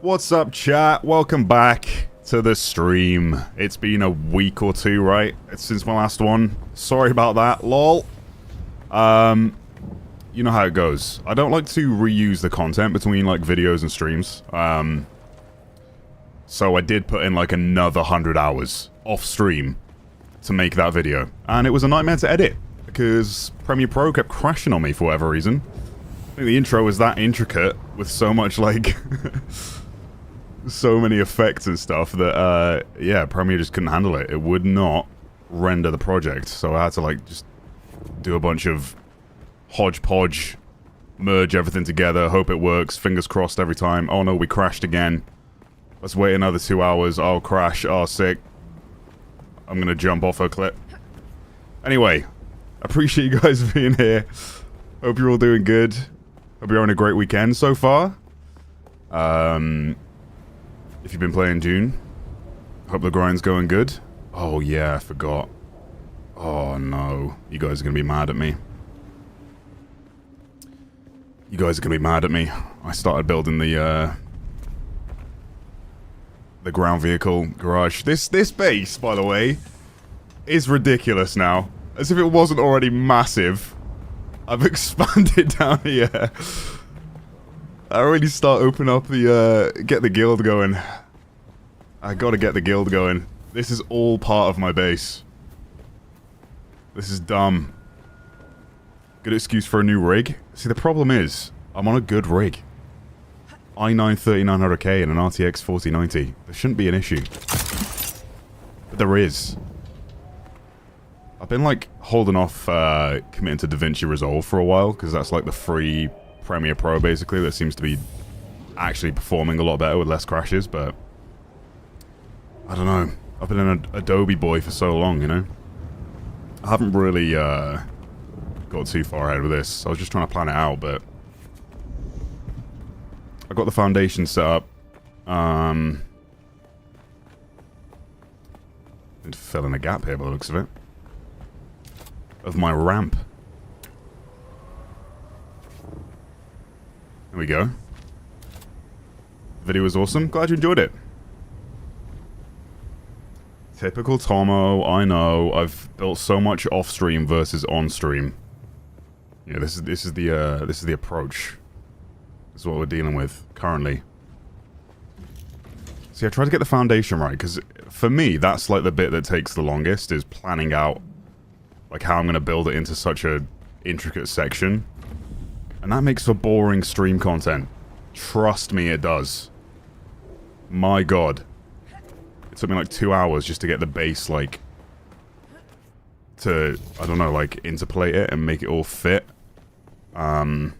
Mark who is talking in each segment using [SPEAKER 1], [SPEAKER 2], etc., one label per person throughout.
[SPEAKER 1] What's up, chat? Welcome back to the stream. It's been a week or two, right? It's since my last one. Sorry about that, lol. You know how it goes. I don't like to reuse the content between, like, videos and streams. So I did put in, like, another 100 hours off stream to make that video. And it was a nightmare to edit, because Premiere Pro kept crashing on me for whatever reason. I think the intro was that intricate, with so much, like... so many effects and stuff that, yeah, Premiere just couldn't handle it. It would not render the project, so I had to, like, just do a bunch of hodgepodge, merge everything together, hope it works, fingers crossed every time. Oh no, we crashed again. Let's wait another 2 hours. Oh, crash. Oh, sick. I'm gonna jump off a cliff. Anyway, appreciate you guys being here. Hope you're all doing good. Hope you're having a great weekend so far. If you've been playing Dune, hope the grind's going good. Oh yeah, I forgot. Oh no, you guys are gonna be mad at me. You guys are gonna be mad at me. I started building the ground vehicle garage. This base, by the way, is ridiculous now. As if it wasn't already massive. I've expanded down here. I already start opening up the, get the guild going. I gotta get the guild going. This is all part of my base. This is dumb. Good excuse for a new rig. See, the problem is, I'm on a good rig. i9 3900K and an RTX 4090. There shouldn't be an issue. But there is. I've been, like, holding off committing to DaVinci Resolve for a while, because that's, like, the free Premiere Pro, basically, that seems to be actually performing a lot better with less crashes, but I don't know. I've been an Adobe boy for so long, you know? I haven't really got too far ahead with this. I was just trying to plan it out, but I got the foundation set up. Need to fill in a gap here by the looks of it. Of my ramp. There we go. Video was awesome. Glad you enjoyed it. Typical Tomo, I know. I've built so much off-stream versus on-stream. Yeah, this is the approach. This is what we're dealing with currently. See, I tried to get the foundation right, because for me, that's like the bit that takes the longest, is planning out like how I'm going to build it into such a intricate section. And that makes for boring stream content. Trust me, it does. My god. It took me like 2 hours just to get the base, like, to, I don't know, like, interpolate it and make it all fit. Yeah,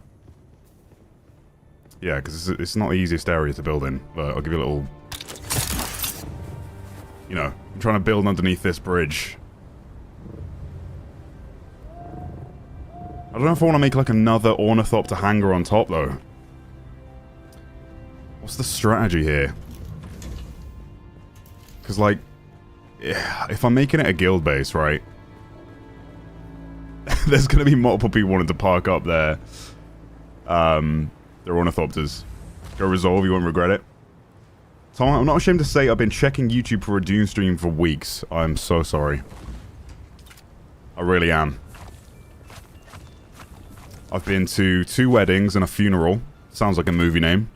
[SPEAKER 1] because it's not the easiest area to build in, but I'll give you a little... You know, I'm trying to build underneath this bridge. I don't know if I want to make, like, another ornithopter hangar on top, though. What's the strategy here? Because, like, yeah, if I'm making it a guild base, right? There's going to be multiple people wanting to park up there. They're ornithopters. Go Resolve, you won't regret it. Tom, I'm not ashamed to say I've been checking YouTube for a Dune stream for weeks. I'm so sorry. I really am. I've been to 2 weddings and a funeral. Sounds like a movie name.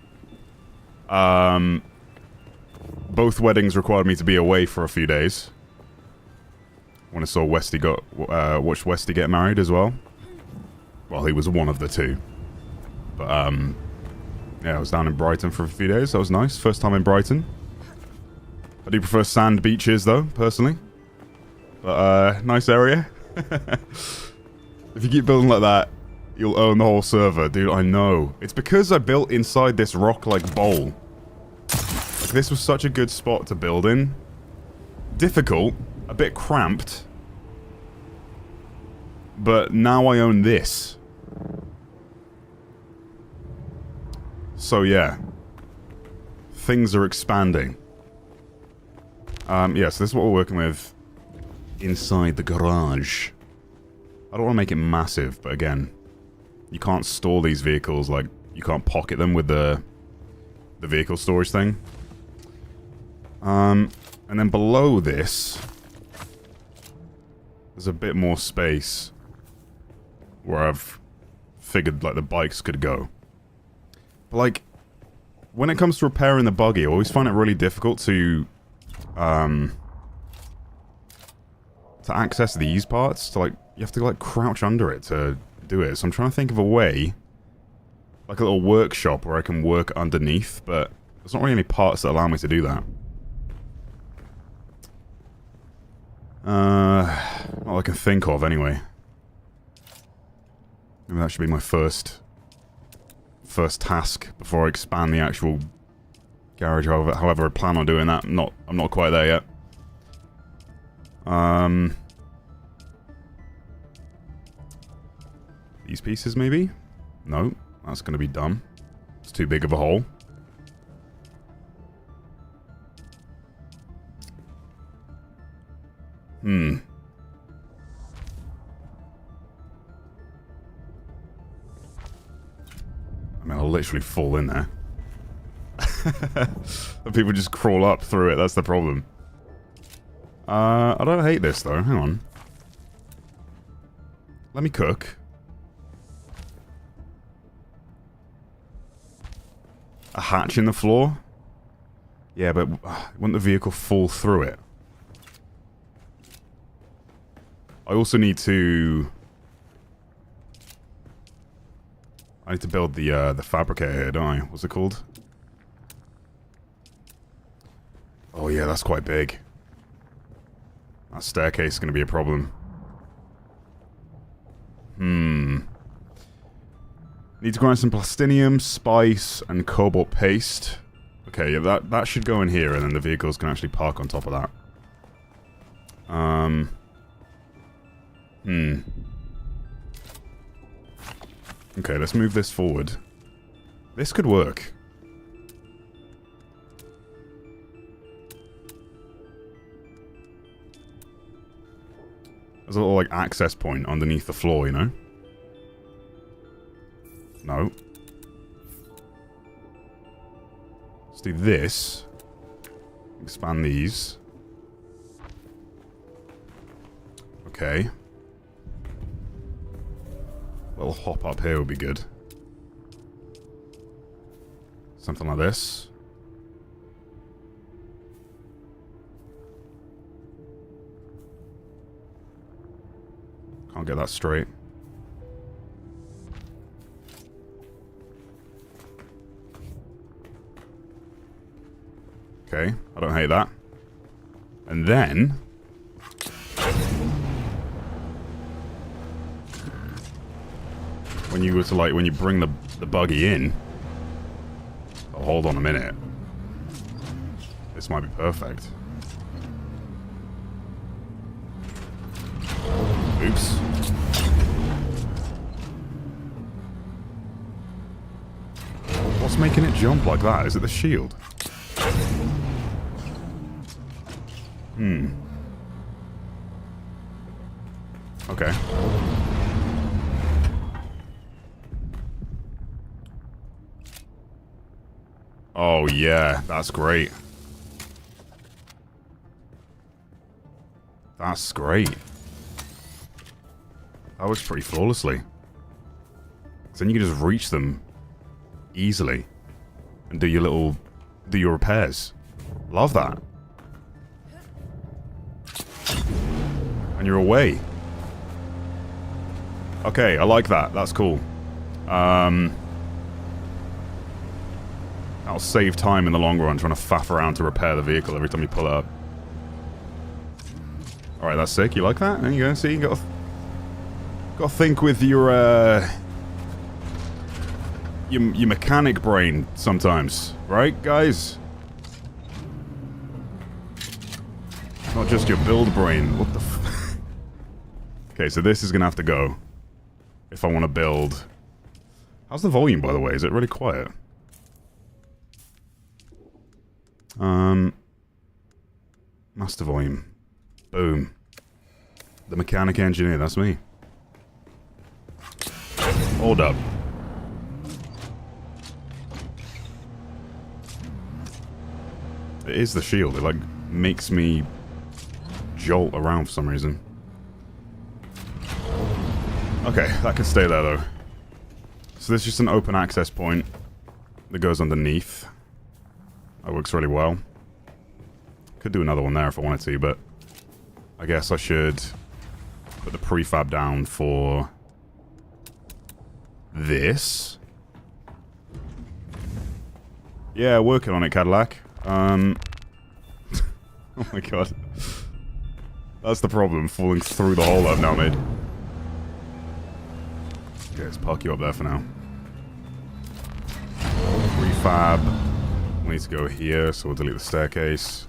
[SPEAKER 1] Both weddings required me to be away for a few days. When I saw Westy watched Westy get married as well. Well, he was one of the 2. But, yeah, I was down in Brighton for a few days. That was nice. First time in Brighton. I do prefer sand beaches, though, personally. But, nice area. If you keep building like that, you'll own the whole server. Dude, I know. It's because I built inside this rock-like bowl. Like, this was such a good spot to build in. Difficult. A bit cramped. But now I own this. So, yeah. Things are expanding. Yeah, so this is what we're working with inside the garage. I don't want to make it massive, but again, you can't store these vehicles, like, you can't pocket them with the the vehicle storage thing. And then below this, there's a bit more space where I've figured, like, the bikes could go. But, like, when it comes to repairing the buggy, I always find it really difficult to access these parts. To, like, you have to, like, crouch under it to do it. So I'm trying to think of a way, like a little workshop where I can work underneath, but there's not really any parts that allow me to do that. Not I can think of, anyway. Maybe that should be my first task before I expand the actual garage. However, I plan on doing that. I'm not quite there yet. These pieces, maybe? No, that's going to be dumb. It's too big of a hole. I mean, I'll literally fall in there. And people just crawl up through it, that's the problem. I don't hate this, though. Hang on. Let me cook. A hatch in the floor? Yeah, but wouldn't the vehicle fall through it? I also need to... I need to build the fabricator here, don't I? What's it called? Oh yeah, that's quite big. That staircase is going to be a problem. Need to grind some plastinium, spice, and cobalt paste. Okay, yeah, that should go in here, and then the vehicles can actually park on top of that. Okay, let's move this forward. This could work. There's a little, like, access point underneath the floor, you know? No. Let's do this. Expand these. Okay. A little hop up here would be good. Something like this. Can't get that straight. Okay, I don't hate that. And then... when you were to, like, when you bring the buggy in... Oh, hold on a minute. This might be perfect. Oops. What's making it jump like that? Is it the shield? Okay. Oh yeah, that's great. That's great. That works pretty flawlessly. So then you can just reach them easily and do your repairs. Love that. And you're away. Okay, I like that. That's cool. That'll save time in the long run trying to faff around to repair the vehicle every time you pull it up. Alright, that's sick. You like that? There you go. See, you gotta think with your mechanic brain sometimes. Right, guys? Not just your build brain. What the f... Okay, so this is gonna have to go. If I want to build... How's the volume, by the way? Is it really quiet? Master volume. Boom. The mechanic engineer, that's me. Hold up. It is the shield. It, like, makes me jolt around for some reason. Okay, that can stay there, though. So there's just an open access point that goes underneath. That works really well. Could do another one there if I wanted to, but I guess I should put the prefab down for this. Yeah, working on it, Cadillac. Oh my god. That's the problem, falling through the hole I've now made. Okay, let's park you up there for now. Prefab. We need to go here, so we'll delete the staircase.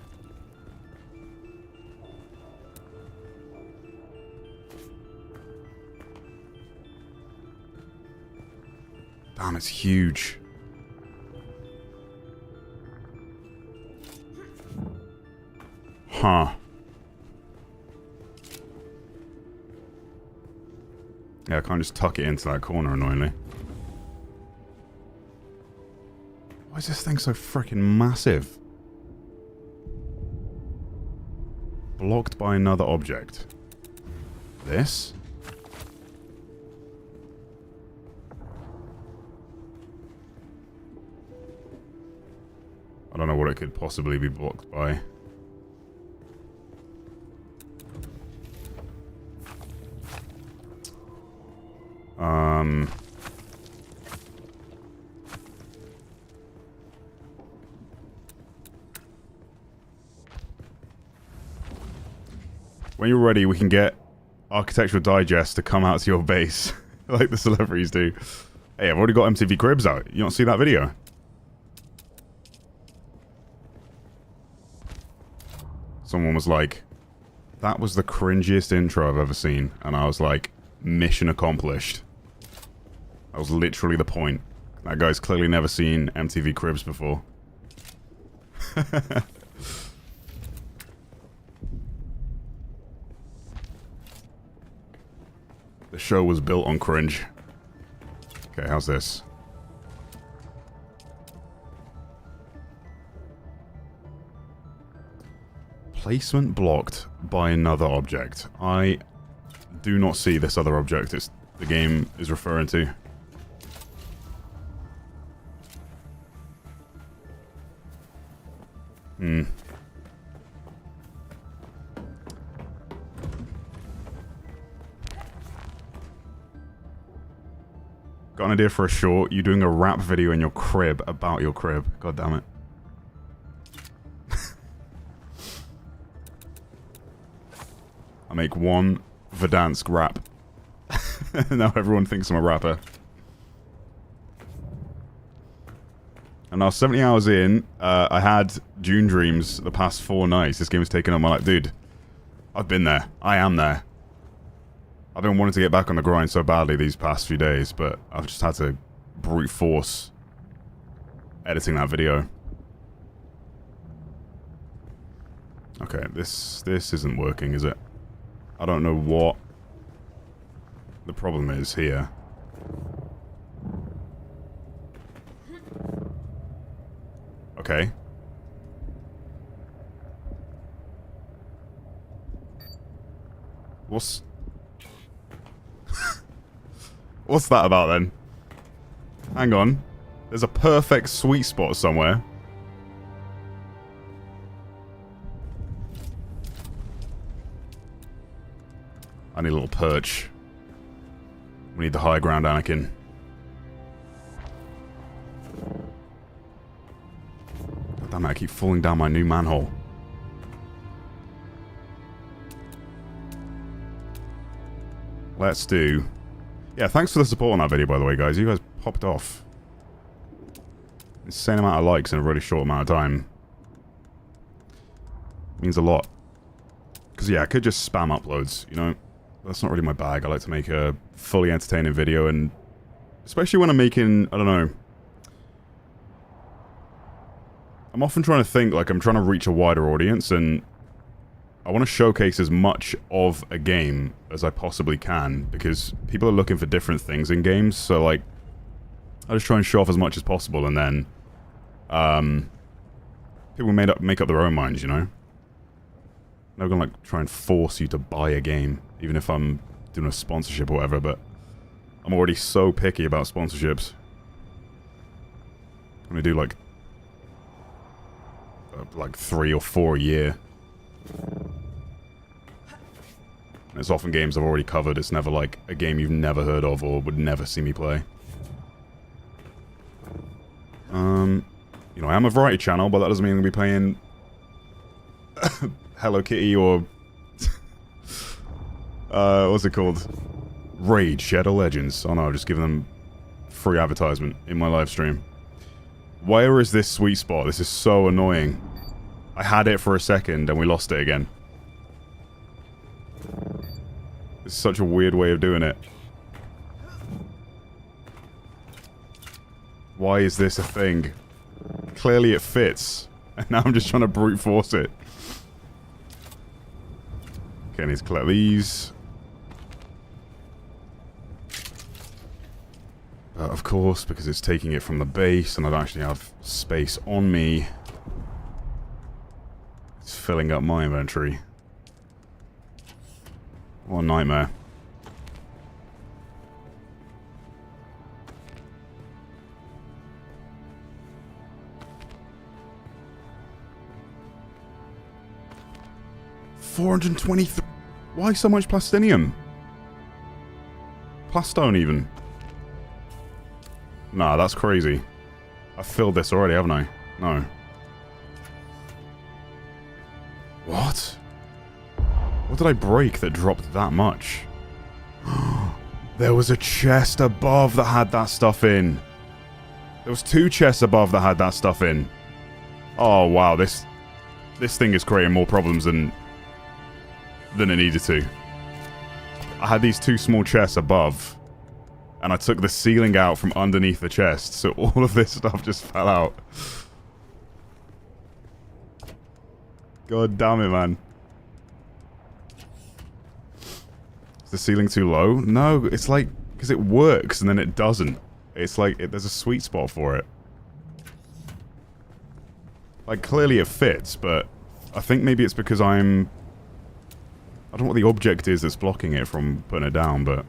[SPEAKER 1] Damn, it's huge. Huh. Yeah, I can't just tuck it into that corner, annoyingly. Why is this thing so freaking massive? Blocked by another object. This? I don't know what it could possibly be blocked by. When you're ready, we can get Architectural Digest to come out to your base, like the celebrities do. Hey, I've already got MTV Cribs out. You don't see that video? Someone was like, that was the cringiest intro I've ever seen. And I was like, mission accomplished. That was literally the point. That guy's clearly never seen MTV Cribs before. The show was built on cringe. Okay, how's this? Placement blocked by another object. I do not see this other object the game is referring to. Got an idea for a short. You doing a rap video in your crib about your crib. God damn it. I make one Verdansk rap. Now everyone thinks I'm a rapper. And now 70 hours in, I had Dune dreams the past 4 nights. This game has taken up my life. Dude, I've been there. I am there. I've been wanting to get back on the grind so badly these past few days, but I've just had to brute force editing that video. Okay, this isn't working, is it? I don't know what the problem is here. Okay. What's that about then? Hang on. There's a perfect sweet spot somewhere. I need a little perch. We need the high ground, Anakin. God damn it, I keep falling down my new manhole. Let's do... Yeah, thanks for the support on that video, by the way, guys. You guys popped off. Insane amount of likes in a really short amount of time. Means a lot. Because, yeah, I could just spam uploads, you know? That's not really my bag. I like to make a fully entertaining video, and especially when I'm making, I don't know... I'm often trying to think like I'm trying to reach a wider audience, and I want to showcase as much of a game as I possibly can, because people are looking for different things in games, so like, I just try and show off as much as possible, and then, People make up their own minds, you know? They're gonna, like, try and force you to buy a game, even if I'm doing a sponsorship or whatever, but I'm already so picky about sponsorships. I'm gonna do, like 3 or 4 a year. And it's often games I've already covered. It's never, like, a game you've never heard of or would never see me play. You know, I am a variety channel, but that doesn't mean I'm gonna be playing Hello Kitty or what's it called? Raid Shadow Legends. Oh no, I've just given them free advertisement in my live stream. Where is this sweet spot? This is so annoying. I had it for a second and we lost it again. It's such a weird way of doing it. Why is this a thing? Clearly it fits. And now I'm just trying to brute force it. Okay, I need to collect these. Of course, because it's taking it from the base and I don't actually have space on me. It's filling up my inventory. What a nightmare. $423. Why so much plastinium? Plastone even. Nah, that's crazy. I've filled this already, haven't I? No. What? What did I break that dropped that much? There was a chest above that had that stuff in. There was 2 chests above that had that stuff in. Oh wow, this thing is creating more problems than it needed to. I had these 2 small chests above, and I took the ceiling out from underneath the chest, so all of this stuff just fell out. God damn it, man. Is the ceiling too low? No, it's like, because it works and then it doesn't. It's like, there's a sweet spot for it. Like, clearly it fits, but I think maybe it's because I don't know what the object is that's blocking it from putting it down, but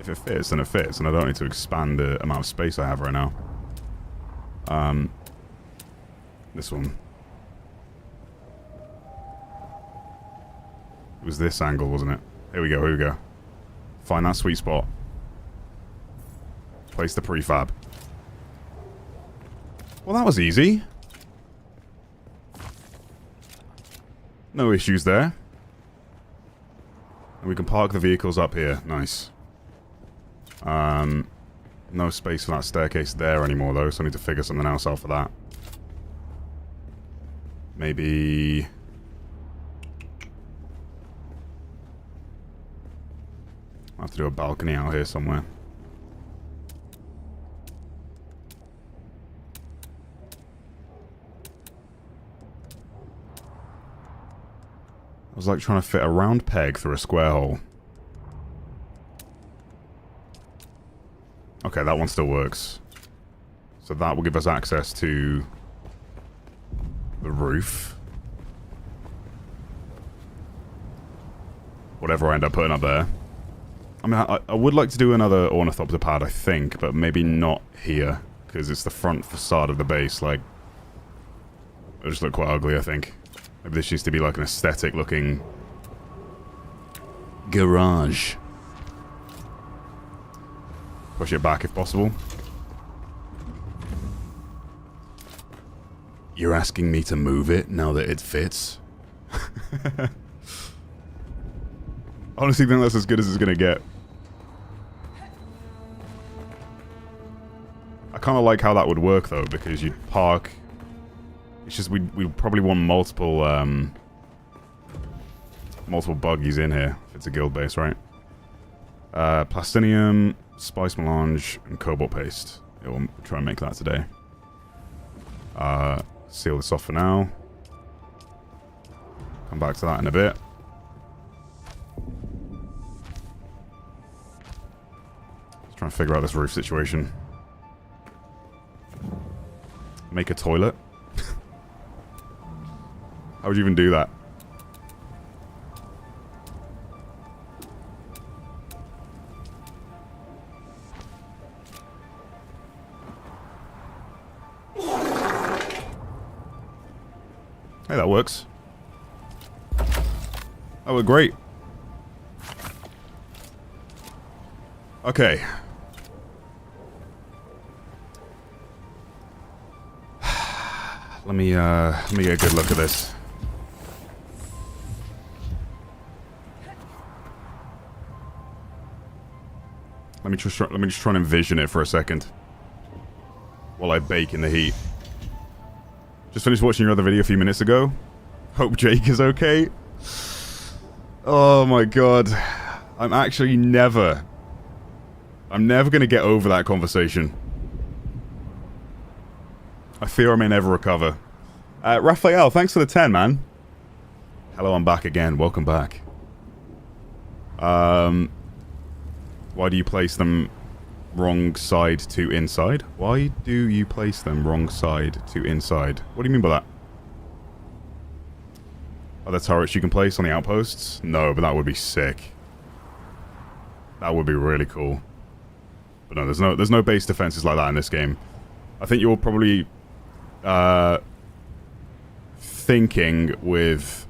[SPEAKER 1] if it fits, then it fits, and I don't need to expand the amount of space I have right now. This one. It was this angle, wasn't it? Here we go, here we go. Find that sweet spot. Place the prefab. Well, that was easy. No issues there. And we can park the vehicles up here. Nice. No space for that staircase there anymore, though, so I need to figure something else out for that. Maybe... I'll have to do a balcony out here somewhere. I was like trying to fit a round peg through a square hole. Okay, that one still works. So that will give us access to the roof. Whatever I end up putting up there. I mean, I would like to do another ornithopter pad, I think, but maybe not here, because it's the front facade of the base, like... It'll just look quite ugly, I think. Maybe this used to be like an aesthetic looking garage. Push it back if possible. You're asking me to move it now that it fits? Honestly, think that's as good as it's gonna get. I kind of like how that would work though, because you'd park. It's just we'd probably want multiple buggies in here if it's a guild base, right? Plastinium, spice melange, and cobalt paste. Yeah, we'll try and make that today. Seal this off for now. Come back to that in a bit. Just trying to figure out this roof situation. Make a toilet. How would you even do that? Hey, that works. That worked great. Okay. Let me get a good look at this. Let me just try and envision it for a second while I bake in the heat. Just finished watching your other video a few minutes ago. Hope Jake is okay. Oh my god. I'm never gonna get over that conversation. I fear I may never recover. Raphael, thanks for the 10, man. Hello, I'm back again. Welcome back. Why do you place them wrong side to inside? Why do you place them wrong side to inside? What do you mean by that? Are there turrets you can place on the outposts? No, but that would be sick. That would be really cool. But no, there's no base defenses like that in this game. I think you're probably thinking with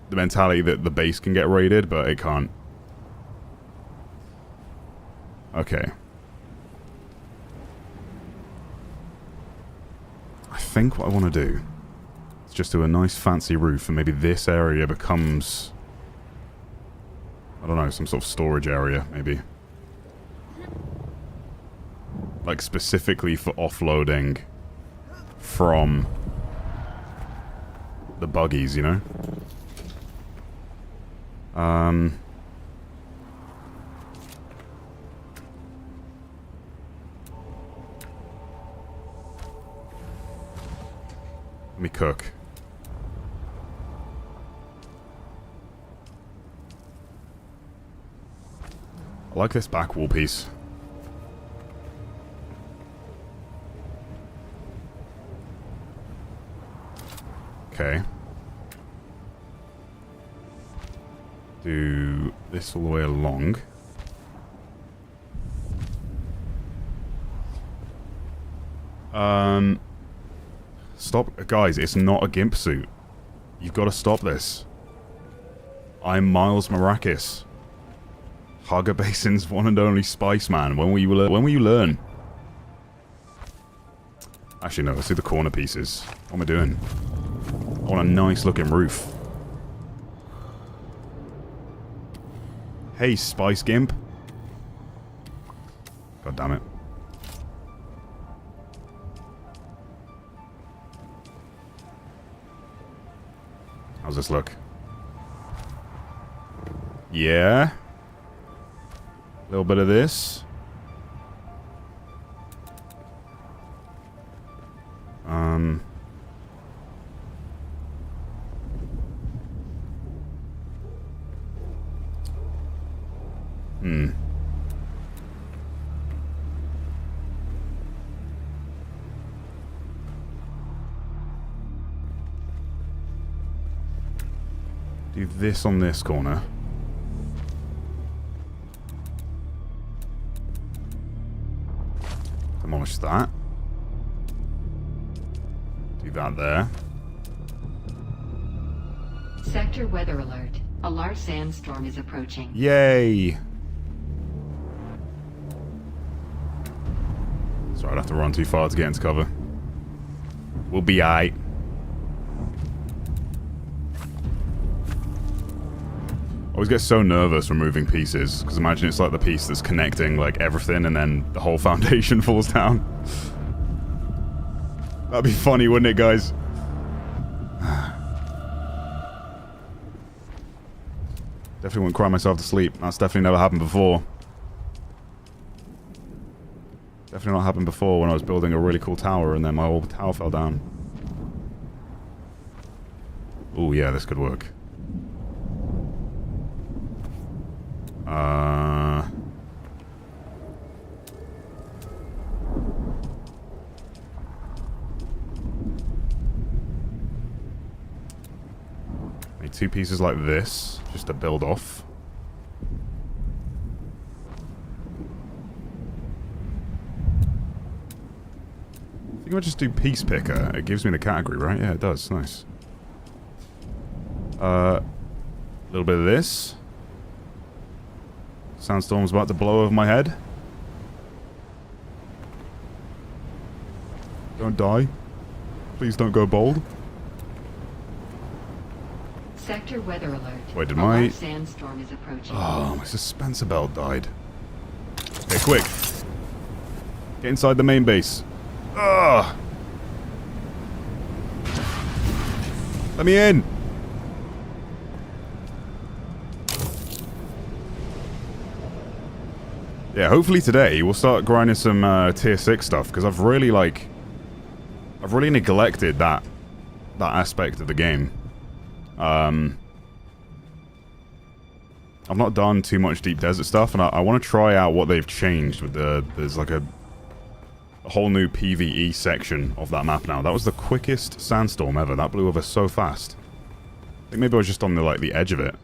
[SPEAKER 1] the mentality that the base can get raided, but it can't. Okay. I think what I want to do is just do a nice fancy roof, and maybe this area becomes, I don't know, some sort of storage area, maybe. Like specifically for offloading from the buggies, you know? Let me cook. I like this back wall piece. Okay. Do this all the way along. Stop. Guys, it's not a GIMP suit. You've got to stop this. I'm Miles Marakis. Haga Basin's one and only Spice Man. When will you learn? When will you learn? Actually, no. Let's do the corner pieces. What am I doing? I want a nice looking roof. Hey, Spice Gimp. God damn it. How's this look? Yeah. A little bit of this. Do this on this corner. Demolish that. Do that there.
[SPEAKER 2] Sector weather alert. A large sandstorm is approaching.
[SPEAKER 1] Yay! Sorry, I'd have to run too far to get into cover. We'll be aight. I always get so nervous when moving pieces, because imagine it's like the piece that's connecting like everything and then the whole foundation falls down. That'd be funny, wouldn't it, guys? Definitely wouldn't cry myself to sleep. That's definitely never happened before. Definitely not happened before when I was building a really cool tower and then my whole tower fell down. Oh yeah, this could work. Maybe 2 pieces like this, just to build off. I think I'll just do piece picker. It gives me the category, right? Yeah, it does. Nice. A little bit of this. Sandstorm's about to blow over my head. Don't die. Please don't go bold.
[SPEAKER 2] Sector weather alert.
[SPEAKER 1] Wait, did
[SPEAKER 2] A
[SPEAKER 1] my...
[SPEAKER 2] large sandstorm is approaching.
[SPEAKER 1] Oh, my dispenser belt died. Okay, quick. Get inside the main base. Ugh. Let me in. Yeah, hopefully today we'll start grinding some tier 6 stuff, because I've really neglected that aspect of the game. I've not done too much deep desert stuff, and I want to try out what they've changed with there's like a whole new PvE section of that map now. That was the quickest sandstorm ever. That blew over so fast. I think maybe I was just on the edge of it.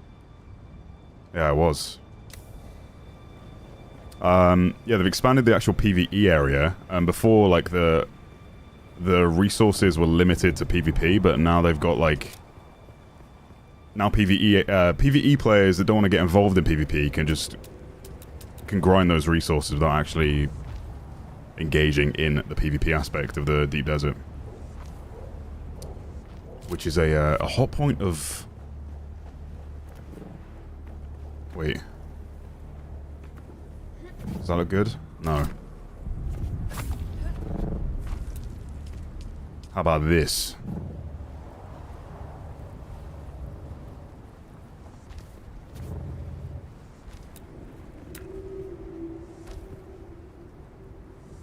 [SPEAKER 1] Yeah, I was. Yeah, they've expanded the actual PvE area, and before, like, the resources were limited to PvP, but now they've got, like... Now PvE players that don't want to get involved in PvP can grind those resources without actually engaging in the PvP aspect of the deep desert. Which is a hot point of... Wait. Does that look good? No. How about this?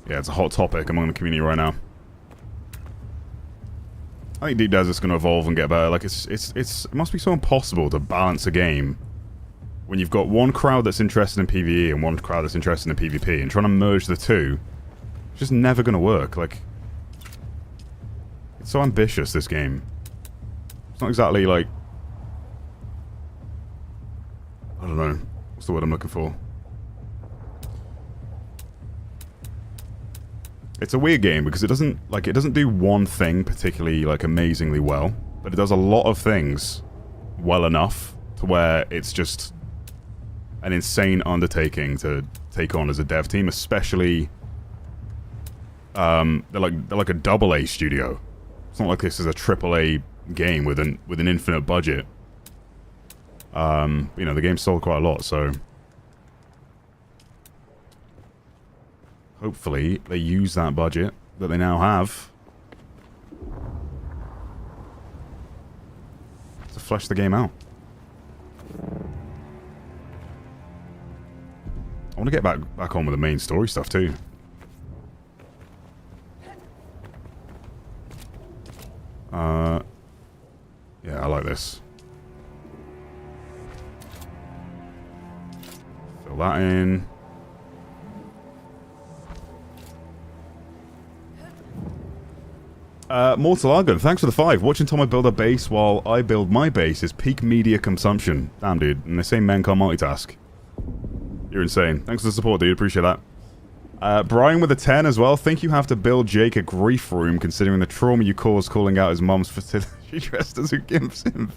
[SPEAKER 1] Yeah, it's a hot topic among the community right now. I think Deep Desert's going to evolve and get better. Like, it must be so impossible to balance a game when you've got one crowd that's interested in PvE and one crowd that's interested in PvP, and trying to merge the two, it's just never going to work. Like, it's so ambitious, this game. It's not exactly, like... I don't know. What's the word I'm looking for? It's a weird game because it doesn't do one thing particularly, like, amazingly well, but it does a lot of things well enough to where it's just an insane undertaking to take on as a dev team, especially they're like a double A studio. It's not like this is a triple A game with an infinite budget. You know, the game sold quite a lot, so hopefully they use that budget that they now have to flesh the game out. I want to get back on with the main story stuff too. Yeah, I like this. Fill that in. Mortal Argon, thanks for the 5. Watching Tomo build a base while I build my base is peak media consumption. Damn, dude. And they say men can't multitask. You're insane. Thanks for the support, dude. Appreciate that. Brian with a 10 as well. Think you have to build Jake a grief room considering the trauma you caused calling out his mum's fertility dressed as a gimp simp.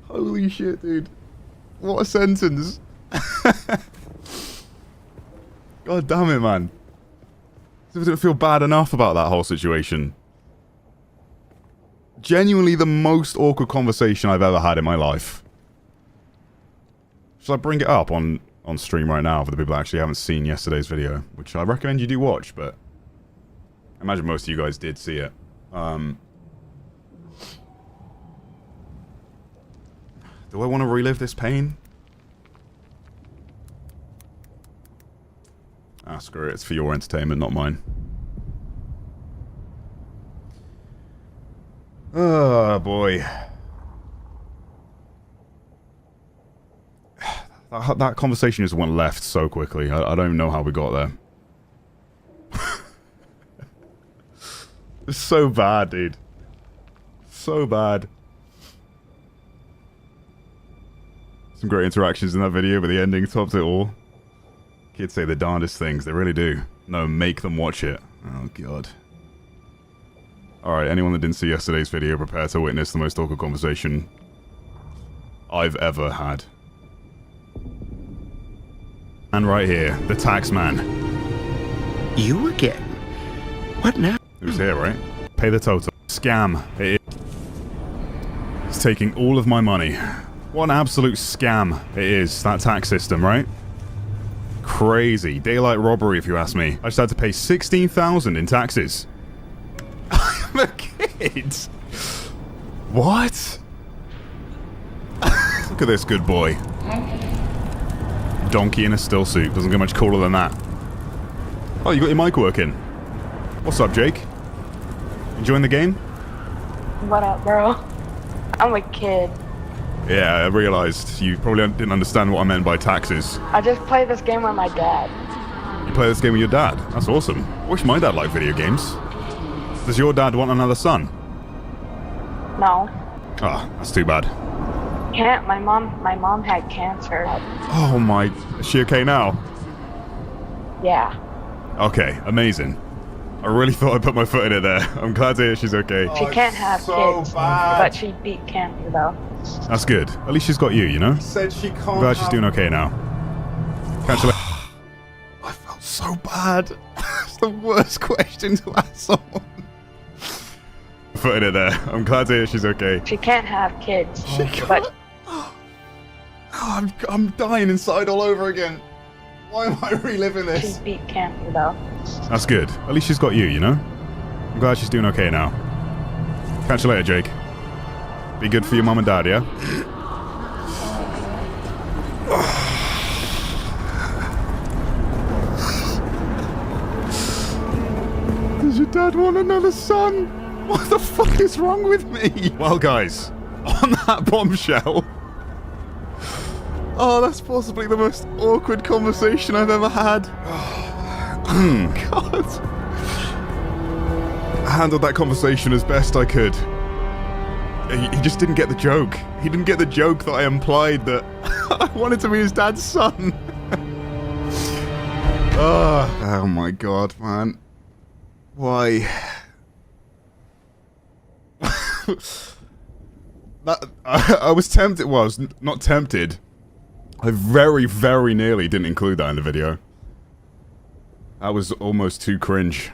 [SPEAKER 1] Holy shit, dude. What a sentence. God damn it, man. I didn't feel bad enough about that whole situation. Genuinely the most awkward conversation I've ever had in my life. Shall I bring it up on stream right now for the people that actually haven't seen yesterday's video? Which I recommend you do watch, but I imagine most of you guys did see it. Do I want to relive this pain? Ah, screw it. It's for your entertainment, not mine. Oh, boy. That conversation just went left so quickly. I don't even know how we got there. It's so bad, dude. So bad. Some great interactions in that video, but the ending tops it all. Kids say the darndest things. They really do. No, make them watch it. Oh, God. Alright, anyone that didn't see yesterday's video, prepare to witness the most awkward conversation I've ever had. And right here, the tax man.
[SPEAKER 3] You again? What now?
[SPEAKER 1] Who's here, right? Pay the total. Scam. It is. It's taking all of my money. What an absolute scam it is, that tax system, right? Crazy. Daylight robbery, if you ask me. I just had to pay $16,000 in taxes. I'm a kid. What? Look at this good boy. Donkey in a still suit. Doesn't get much cooler than that. Oh, you got your mic working. What's up, Jake? Enjoying the game?
[SPEAKER 4] What up, bro? I'm a kid.
[SPEAKER 1] Yeah, I realized you probably didn't understand what I meant by taxes.
[SPEAKER 4] I just play this game with my dad.
[SPEAKER 1] You play this game with your dad? That's awesome. I wish my dad liked video games. Does your dad want another son?
[SPEAKER 4] No.
[SPEAKER 1] Ah, that's too bad.
[SPEAKER 4] Can't. My mom had cancer.
[SPEAKER 1] Oh my... Is she okay now?
[SPEAKER 4] Yeah.
[SPEAKER 1] Okay, amazing. I really thought I put my foot in it there. I'm glad to hear she's okay.
[SPEAKER 4] She can't have kids, but she beat cancer though.
[SPEAKER 1] That's good. At least she's got you, you know?
[SPEAKER 5] Said she can't.
[SPEAKER 1] I'm glad she's doing okay now. Catch you later. I felt so bad. It's the worst question to ask someone. Foot in it there. I'm glad to hear she's okay.
[SPEAKER 4] She can't have kids, but
[SPEAKER 1] Oh, I'm dying inside all over again. Why am I reliving
[SPEAKER 4] she
[SPEAKER 1] this?
[SPEAKER 4] beat cancer though.
[SPEAKER 1] That's good. At least she's got you, you know? I'm glad she's doing okay now. Catch you later, Jake. Be good for your mum and dad, yeah? Does your dad want another son? What the fuck is wrong with me? Well, guys, on that bombshell... Oh, that's possibly the most awkward conversation I've ever had. God. I handled that conversation as best I could. He just didn't get the joke. He didn't get the joke that I implied that I wanted to be his dad's son. Oh my God, man. Why? I was tempted. Well, I was not tempted. I very, very nearly didn't include that in the video. That was almost too cringe.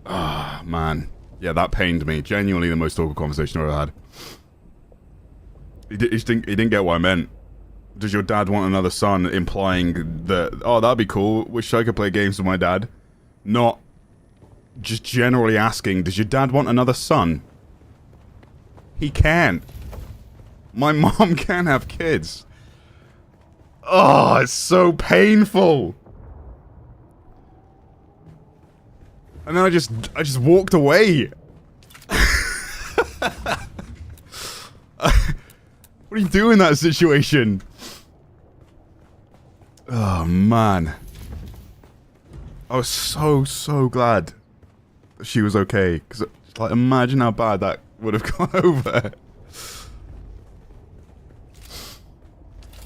[SPEAKER 1] Ah, man. Yeah, that pained me. Genuinely the most awkward conversation I've ever had. He didn't get what I meant. Does your dad want another son? Implying that, oh, that'd be cool. Wish I could play games with my dad. Not just generally asking, does your dad want another son? He can. My mom can have kids. Oh, it's so painful. And then I just walked away. What do you do in that situation? Oh, man. I was so glad that she was okay. Because, like, imagine how bad that would have gone over.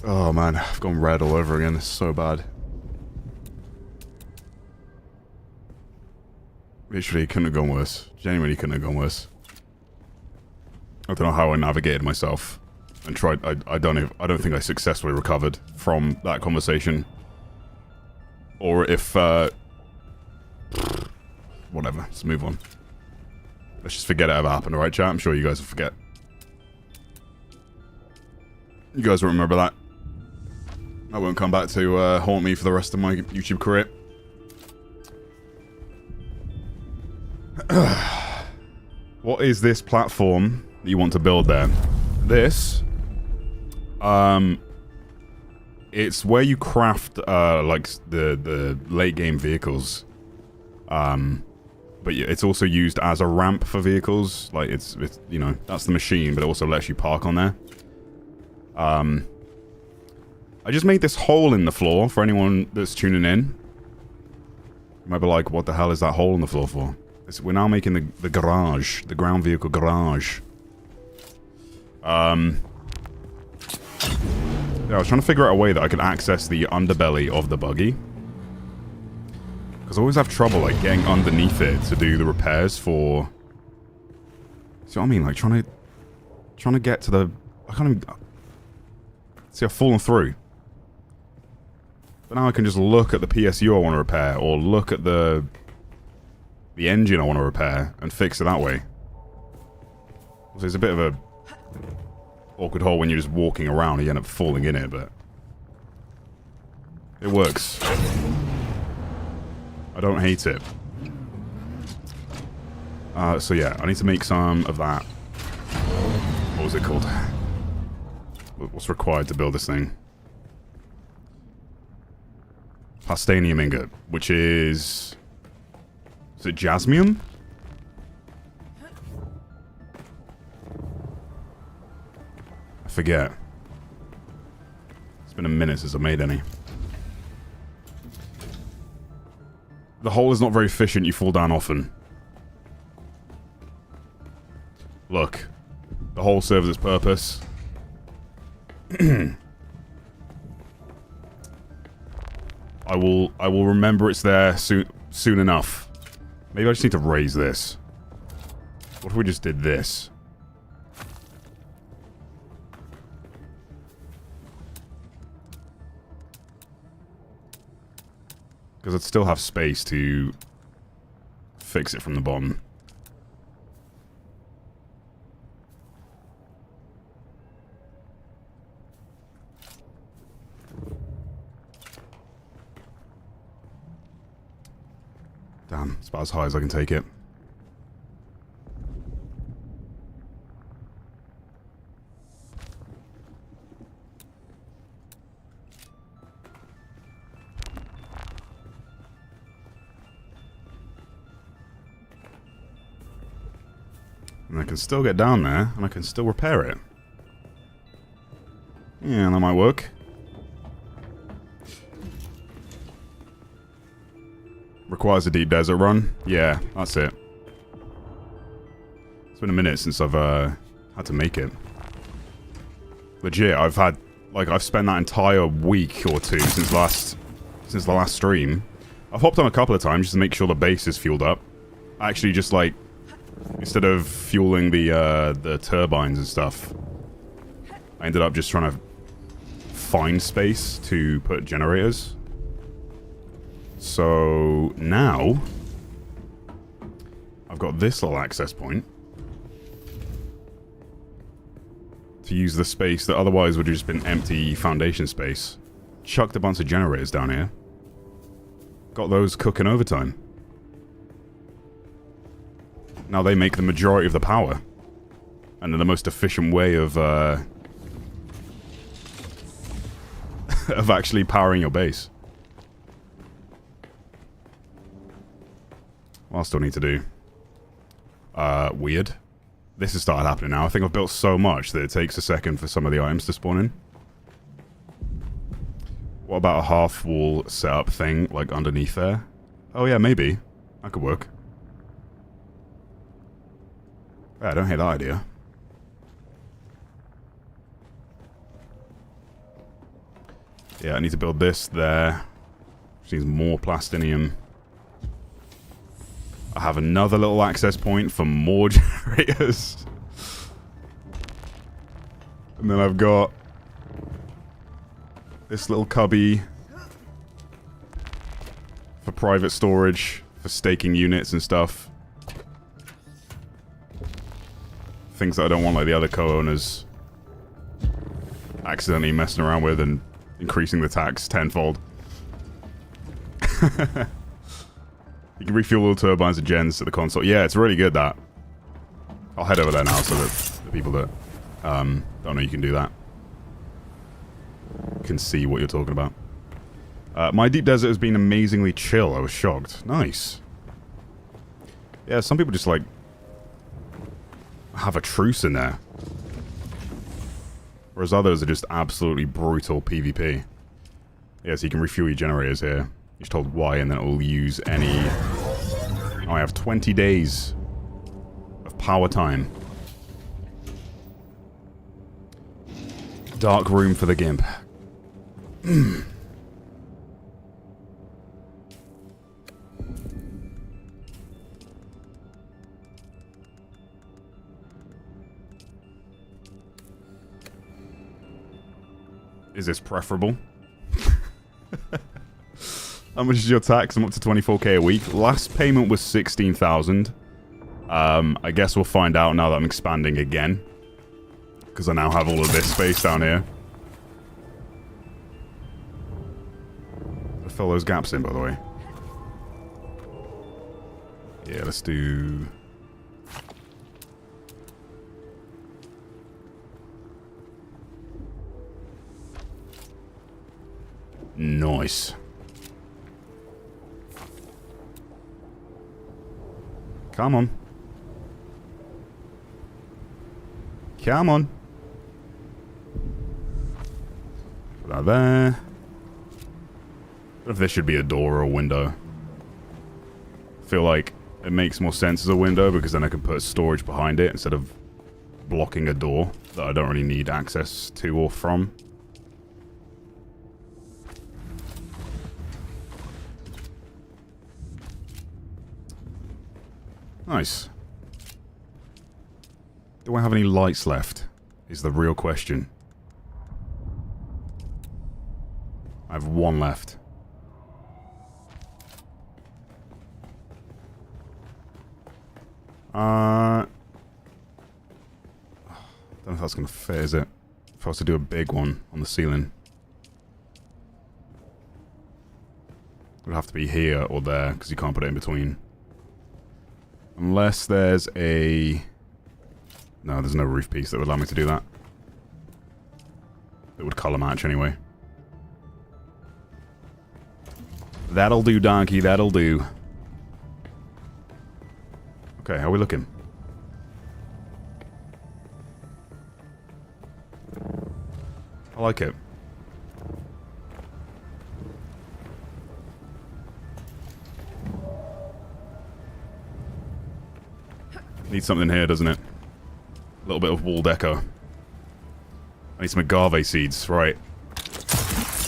[SPEAKER 1] Oh, man. I've gone red all over again. It's so bad. Literally, couldn't have gone worse. Genuinely couldn't have gone worse. I don't know how I navigated myself and tried. I don't think I successfully recovered from that conversation, or if whatever. Let's move on. Let's just forget it ever happened, alright, chat? I'm sure you guys will forget. You guys will remember that. That won't come back to haunt me for the rest of my YouTube career. What is this platform that you want to build there? This, it's where you craft like the late game vehicles, but it's also used as a ramp for vehicles. Like it's you know, that's the machine, but it also lets you park on there. I just made this hole in the floor for anyone that's tuning in. You might be like, what the hell is that hole in the floor for? We're now making the garage, the ground vehicle garage. Yeah, I was trying to figure out a way that I could access the underbelly of the buggy. Because I always have trouble, like, getting underneath it to do the repairs for... See what I mean? Like, trying to get to the... I can't even... See, I've fallen through. But now I can just look at the PSU I want to repair, or look at the engine I want to repair, and fix it that way. So it's a bit of a awkward hole when you're just walking around and you end up falling in it, but... It works. I don't hate it. So yeah, I need to make some of that. What was it called? What's required to build this thing? Pastanium ingot, which is... Is it jasmium? I forget. It's been a minute since I made any. The hole is not very efficient, you fall down often. Look. The hole serves its purpose. I will remember it's there soon enough. Maybe I just need to raise this. What if we just did this? Because I'd still have space to fix it from the bottom. Damn, it's about as high as I can take it. And I can still get down there, and I can still repair it. Yeah, that might work. Requires a deep desert run? Yeah, that's it. It's been a minute since I've had to make it. Legit, I've spent that entire week or two since the last stream. I've hopped on a couple of times just to make sure the base is fueled up. Actually, just like, instead of fueling the turbines and stuff, I ended up just trying to find space to put generators. So now I've got this little access point to use the space that otherwise would have just been empty foundation space. Chucked a bunch of generators down here. Got those cooking overtime. Now they make the majority of the power. And they're the most efficient way of of actually powering your base. What else do I need to do? Weird. This has started happening now. I think I've built so much that it takes a second for some of the items to spawn in. What about a half-wall setup thing, like underneath there? Oh yeah, maybe. That could work. Yeah, I don't hate that idea. Yeah, I need to build this there. Which needs more plastinium. I have another little access point for more generators. And then I've got this little cubby for private storage, for staking units and stuff. Things that I don't want, like the other co-owners accidentally messing around with and increasing the tax tenfold. You can refuel all turbines and gens at the console. Yeah, it's really good, that. I'll head over there now so that the people that don't know you can do that can see what you're talking about. My deep desert has been amazingly chill. I was shocked. Nice. Yeah, some people just, like, have a truce in there. Whereas others are just absolutely brutal PvP. Yeah, so you can refuel your generators here. You just hold Y and then it will use any... Oh, I have 20 days of power time. Dark room for the Gimp. Is this preferable? How much is your tax? I'm up to 24k a week. Last payment was 16,000. I guess we'll find out now that I'm expanding again. Because I now have all of this space down here. I'll fill those gaps in, by the way. Yeah, let's do... Nice. Come on. Come on. Put that there. What if this should be a door or a window? I feel like it makes more sense as a window because then I can put storage behind it instead of blocking a door that I don't really need access to or from. Nice. Do I have any lights left? Is the real question. I have one left. Don't know if that's gonna fit, is it? If I was to do a big one on the ceiling. It would have to be here or there, because you can't put it in between. Unless there's a... No, there's no roof piece that would allow me to do that. It would color match anyway. That'll do, donkey, that'll do. Okay, how are we looking? I like it. Needs something here, doesn't it? A little bit of wall deco. I need some agave seeds, right.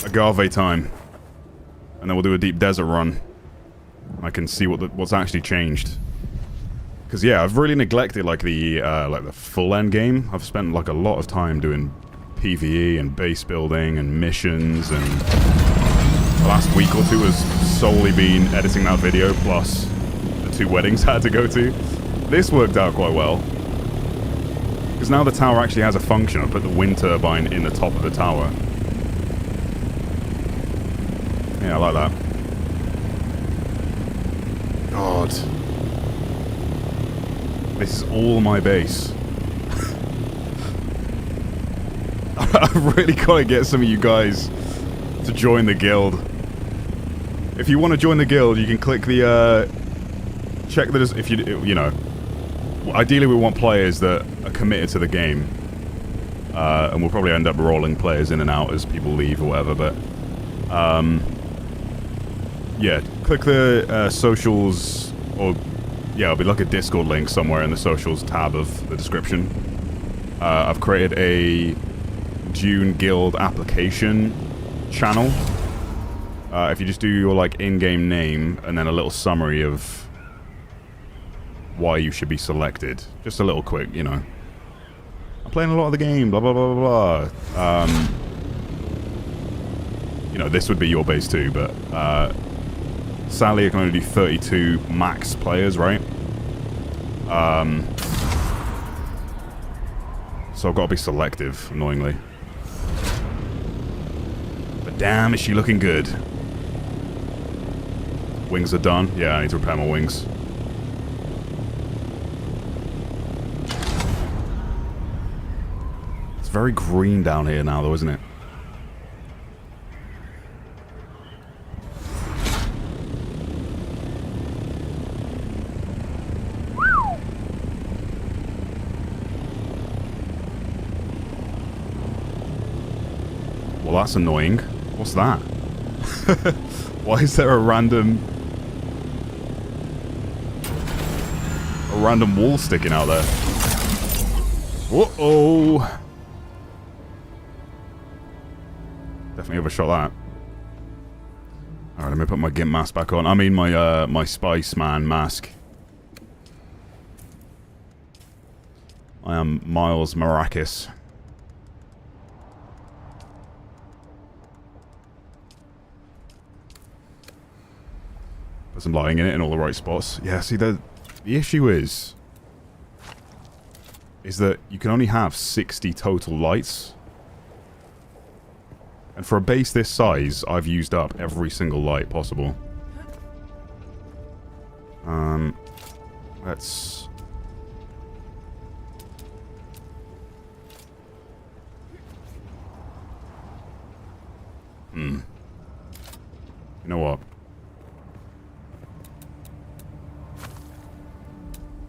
[SPEAKER 1] Agave time. And then we'll do a deep desert run. I can see what's actually changed. Because yeah, I've really neglected like the full end game. I've spent like a lot of time doing PvE and base building and missions, and the last week or two has solely been editing that video plus the 2 weddings I had to go to. This worked out quite well. Because now the tower actually has a function. I put the wind turbine in the top of the tower. Yeah, I like that. God. This is all my base. I've really got to get some of you guys to join the guild. If you want to join the guild, you can click the, check that if you know, ideally we want players that are committed to the game. And we'll probably end up rolling players in and out as people leave or whatever, but, yeah, click the, socials, or, yeah, it'll be like a Discord link somewhere in the socials tab of the description. I've created a Dune Guild application channel. If you just do your like in-game name and then a little summary of why you should be selected, just a little quick, you know. I'm playing a lot of the game, blah blah blah blah blah. You know, this would be your base too, but sadly I can only do 32 max players, right? So I've got to be selective, annoyingly. But damn, is she looking good. Wings are done. Yeah, I need to repair my wings. It's very green down here now, though, isn't it? Well, that's annoying. What's that? Why is there a random wall sticking out there? Uh-oh. The Definitely overshot that. Alright, let me put my GIMP mask back on. I mean my Spiceman mask. I am Miles Maracus. Put some lighting in it in all the right spots. Yeah, see, the issue is that you can only have 60 total lights. And for a base this size, I've used up every single light possible. Let's... You know what?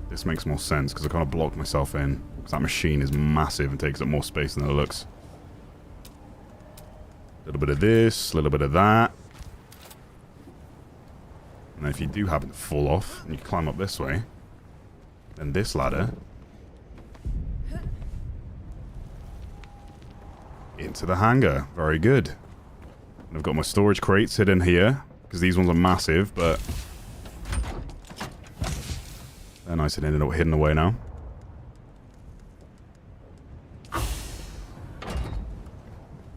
[SPEAKER 1] This makes more sense, because I kind of blocked myself in. Because that machine is massive and takes up more space than it looks. A little bit of this, a little bit of that. And then if you do happen to fall off, and you climb up this way, then this ladder into the hangar. Very good. And I've got my storage crates hidden here, because these ones are massive, but they're nice and hidden away now.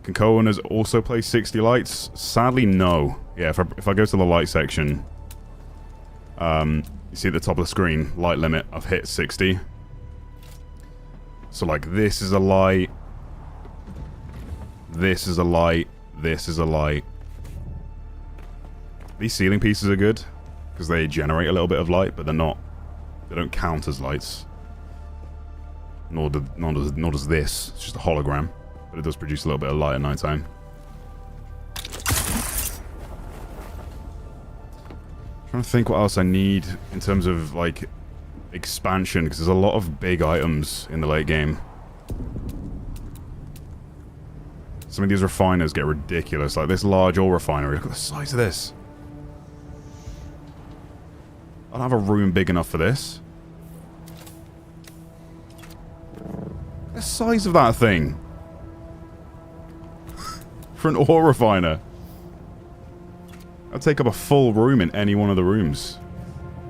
[SPEAKER 1] Can co-owners also play 60 lights? Sadly, no. Yeah, if I go to the light section, you see at the top of the screen, light limit, I've hit 60. So like, this is a light, this is a light, this is a light. These ceiling pieces are good, because they generate a little bit of light, but they're not, they don't count as lights. Nor does this. It's just a hologram. But it does produce a little bit of light at night time. Trying to think what else I need in terms of, like, expansion, because there's a lot of big items in the late game. Some of these refiners get ridiculous, like this large oil refinery. Look at the size of this. I don't have a room big enough for this. The size of that thing. For an ore refiner. I'll take up a full room in any one of the rooms.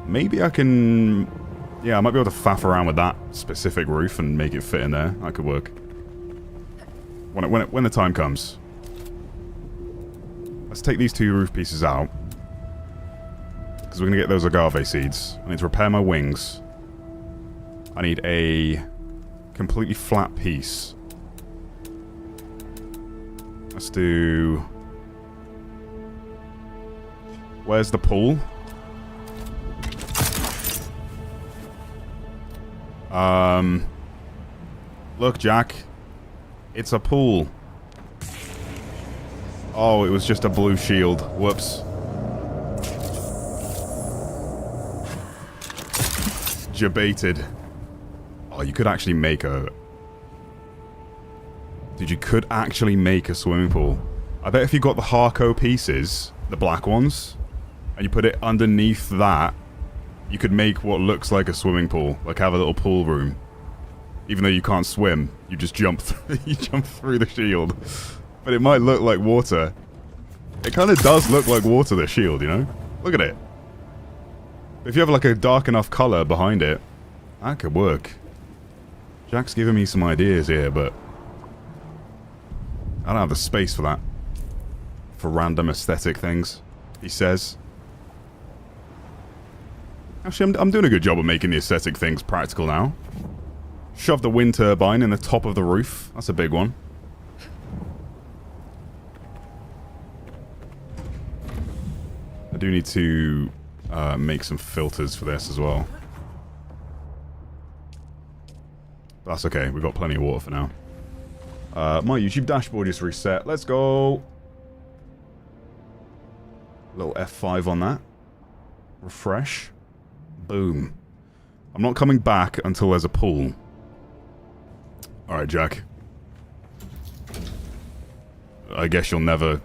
[SPEAKER 1] Maybe I can... Yeah, I might be able to faff around with that specific roof and make it fit in there. That could work. When the time comes. Let's take these two roof pieces out. Because we're going to get those agave seeds. I need to repair my wings. I need a completely flat piece. Let's do... Where's the pool? Look, Jack. It's a pool. Oh, it was just a blue shield. Whoops. Jebaited. Oh, you could actually make a... Dude, you could actually make a swimming pool. I bet if you got the Harco pieces, the black ones, and you put it underneath that, you could make what looks like a swimming pool. Like have a little pool room. Even though you can't swim, you just jump through, you jump through the shield. But it might look like water. It kind of does look like water, the shield, you know? Look at it. If you have like a dark enough color behind it, that could work. Jack's giving me some ideas here, but I don't have the space for that. For random aesthetic things, he says. Actually, I'm doing a good job of making the aesthetic things practical now. Shove the wind turbine in the top of the roof. That's a big one. I do need to make some filters for this as well. But that's okay. We've got plenty of water for now. My YouTube dashboard just reset. Let's go. Little F5 on that. Refresh. Boom. I'm not coming back until there's a pool. Alright, Jack. I guess you're never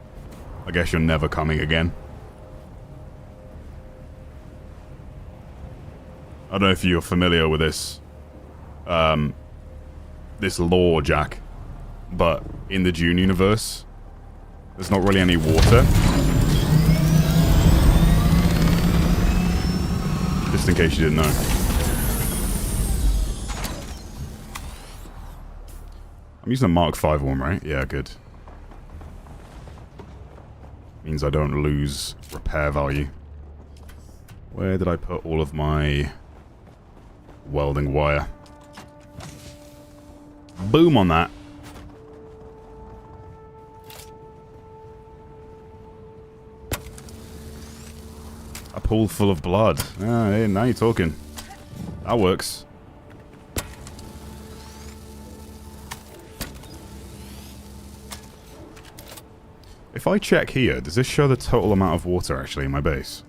[SPEAKER 1] coming again. I don't know if you're familiar with this this lore, Jack, but in the Dune universe, There's not really any water. Just in case you didn't know. I'm using a Mark V one, right? Yeah, good. Means I don't lose repair value. Where did I put all of my welding wire? Boom on that. A pool full of blood. Ah, hey, now you're talking. That works. If I check here, does this show the total amount of water actually in my base?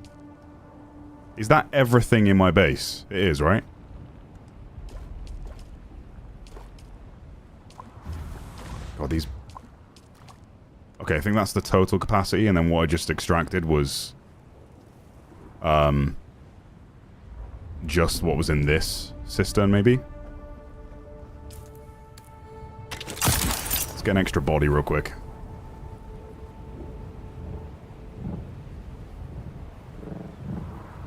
[SPEAKER 1] Is that everything in my base? It is, right? God, these... Okay, I think that's the total capacity, and then what I just extracted was... just what was in this cistern, maybe? Let's get an extra body real quick.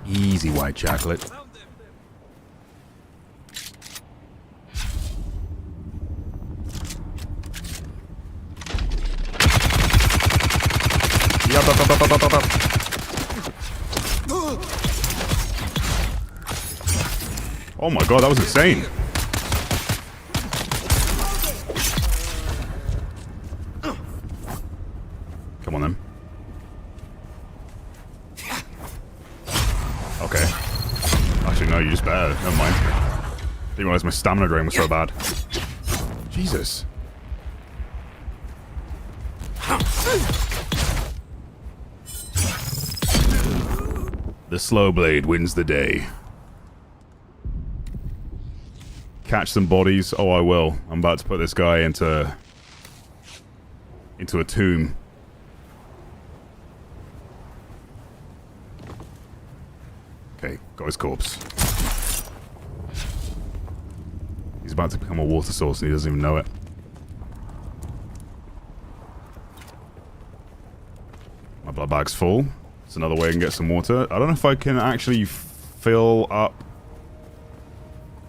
[SPEAKER 1] Easy white chocolate. Oh my god, that was insane. Come on then. Okay. Actually, no, you just better. Never mind. Didn't realize my stamina drain was so bad. Jesus. The slow blade wins the day. Catch some bodies. Oh, I will. I'm about to put this guy into a tomb. Okay, got his corpse. He's about to become a water source and he doesn't even know it. My blood bag's full. It's another way I can get some water. I don't know if I can actually fill up...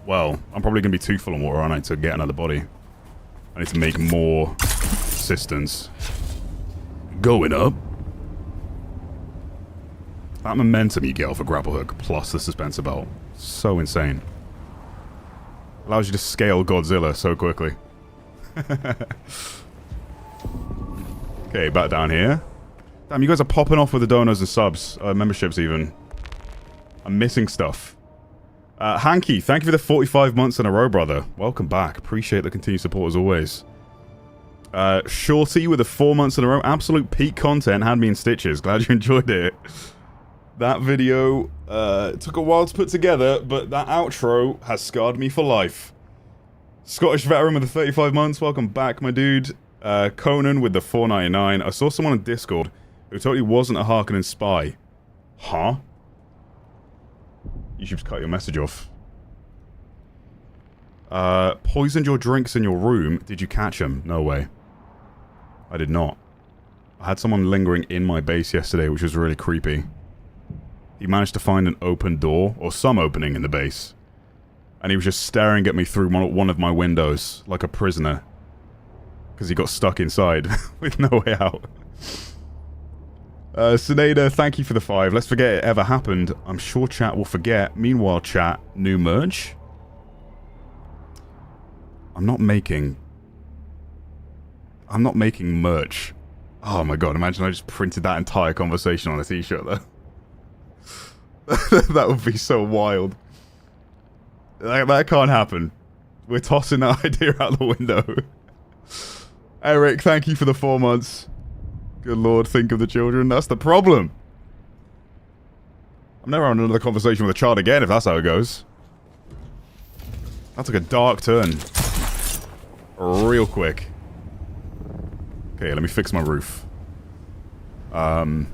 [SPEAKER 1] Well, I'm probably going to be too full of water, aren't I, to get another body. I need to make more cisterns. Going up. That momentum you get off a grapple hook, plus the suspensor belt. So insane. Allows you to scale Godzilla so quickly. Okay, back down here. Damn, you guys are popping off with the donors and subs. Memberships even. I'm missing stuff. Hanky, thank you for the 45 months in a row, brother. Welcome back. Appreciate the continued support as always. Shorty with the 4 months in a row. Absolute peak content. Had me in stitches. Glad you enjoyed it. That video took a while to put together, but that outro has scarred me for life. Scottish veteran with the 35 months. Welcome back, my dude. Conan with the 4.99. I saw someone on Discord who totally wasn't a Harkonnen spy. Huh? You should just cut your message off. Poisoned your drinks in your room. Did you catch them? No way. I did not. I had someone lingering in my base yesterday, which was really creepy. He managed to find an open door, or some opening in the base. And he was just staring at me through one of my windows, like a prisoner. Because he got stuck inside, with no way out. Sineda, thank you for the 5. Let's forget it ever happened. I'm sure chat will forget. Meanwhile, chat, new merge? I'm not making merch. Oh my god, imagine I just printed that entire conversation on a t-shirt though. That would be so wild. That can't happen. We're tossing that idea out the window. Eric, thank you for the 4 months. Good lord, think of the children. That's the problem. I'm never having another conversation with a child again if that's how it goes. That took a dark turn. Real quick. Okay, let me fix my roof. I'm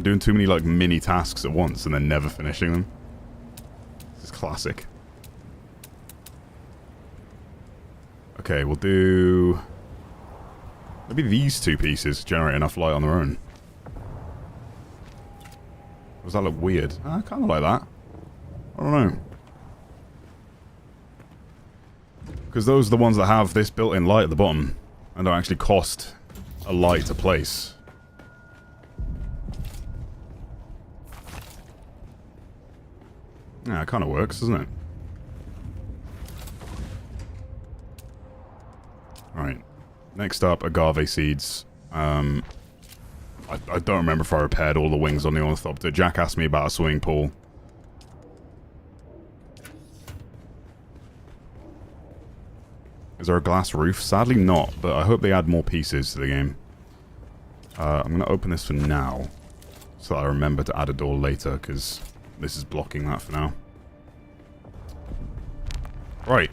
[SPEAKER 1] doing too many, like, mini tasks at once and then never finishing them. This is classic. Okay, we'll do... Maybe these two pieces generate enough light on their own. Does that look weird? I kind of like that. I don't know. Because those are the ones that have this built-in light at the bottom. And don't actually cost a light to place. Yeah, it kind of works, doesn't it? Alright. Next up, agave seeds. I don't remember if I repaired all the wings on the ornithopter. Jack asked me about a swimming pool. Is there a glass roof? Sadly not, but I hope they add more pieces to the game. I'm going to open this for now, so that I remember to add a door later, because this is blocking that for now. Right.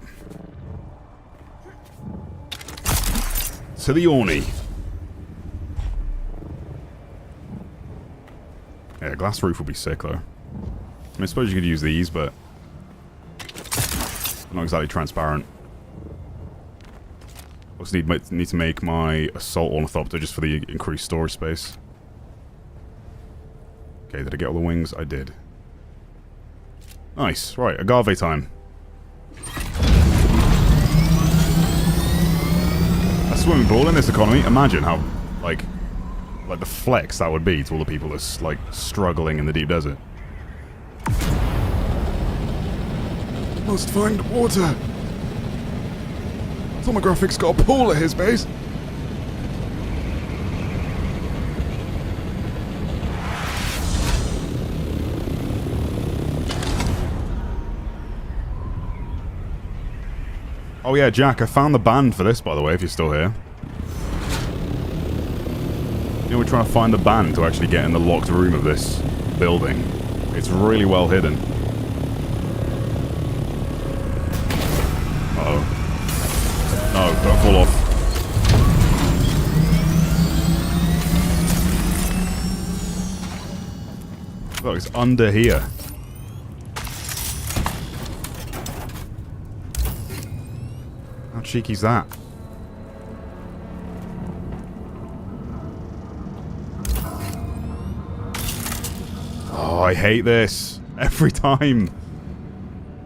[SPEAKER 1] To the Orny. Yeah, glass roof would be sick, though. I mean, I suppose you could use these, but... not exactly transparent. Also need to make my assault ornithopter just for the increased storage space. Okay, did I get all the wings? I did. Nice. Right, agave time. A swimming pool in this economy. Imagine how, like the flex that would be to all the people that's, like, struggling in the deep desert. Must find water. Tomographic's got a pool at his base. Oh yeah, Jack, I found the band for this, by the way, if you're still here. You know, we're trying to find the band to actually get in the locked room of this building. It's really well hidden. Uh-oh. No, don't fall off. Look, it's under here. How cheeky's that? Oh, I hate this. Every time.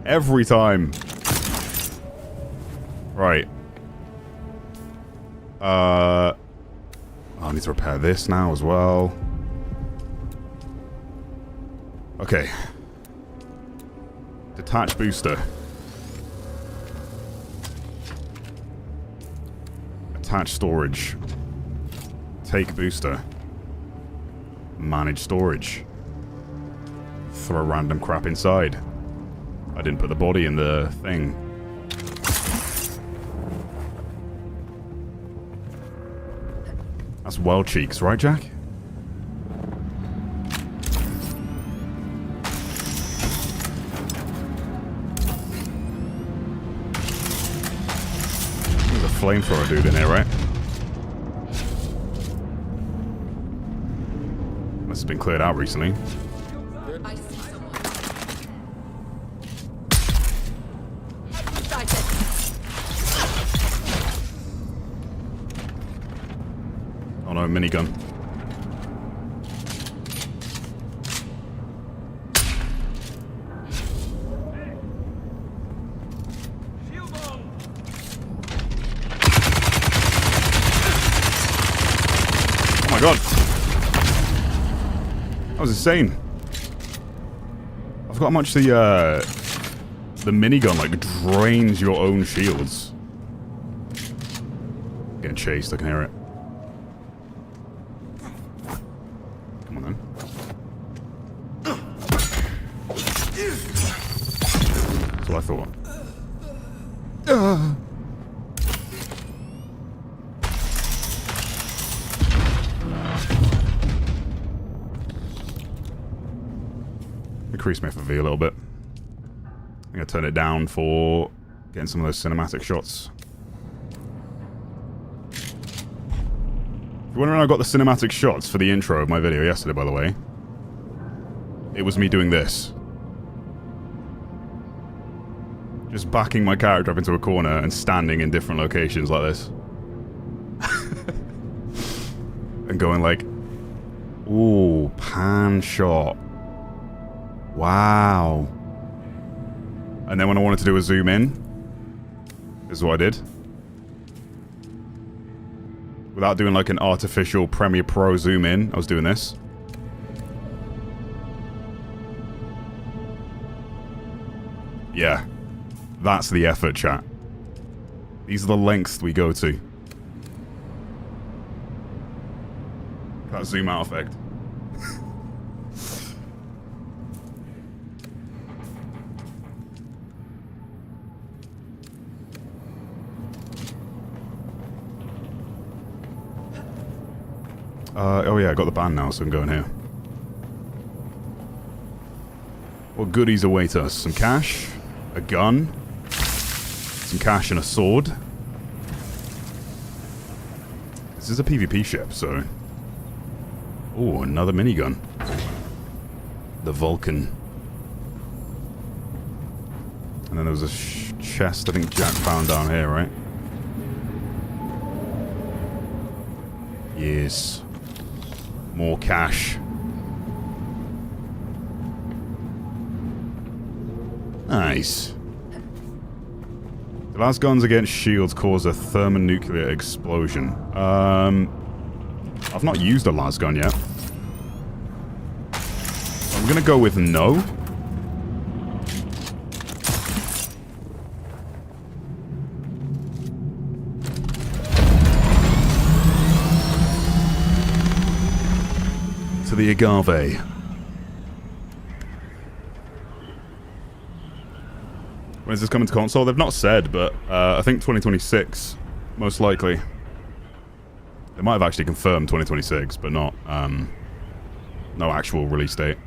[SPEAKER 1] Every time. Right. I need to repair this now as well. Okay. Detach booster. Attach storage. Take booster. Manage storage. Throw random crap inside. I didn't put the body in the thing. That's well cheeks, right, Jack? There's a flamethrower dude in here, right? Must have been cleared out recently.
[SPEAKER 5] I see someone.
[SPEAKER 1] Oh no, minigun. Oh my god. That was insane. I forgot how much the minigun, like, drains your own shields. Getting chased, I can hear it. Come on then. That's what I thought. Increase my FOV a little bit. I'm gonna turn it down for getting some of those cinematic shots. If you wonder when I got the cinematic shots for the intro of my video yesterday, by the way, it was me doing this. Just backing my character up into a corner and standing in different locations like this. And going like, ooh, pan shot. Wow. And then when I wanted to do a zoom in, this is what I did. Without doing like an artificial Premiere Pro zoom in, I was doing this. Yeah. That's the effort, chat. These are the lengths we go to. That zoom out effect. Oh yeah, I got the band now, so I'm going here. What goodies await us? Some cash, a gun, some cash and a sword. This is a PvP ship, so... Oh, another minigun. The Vulcan. And then there was a chest I think Jack found down here, right? Yes. More cash. Nice. The last guns against shields cause a thermonuclear explosion. I've not used a las gun yet. I'm gonna go with no. To the agave. When is this coming to console? They've not said, but I think 2026, most likely. They might have actually confirmed 2026, but not no actual release date.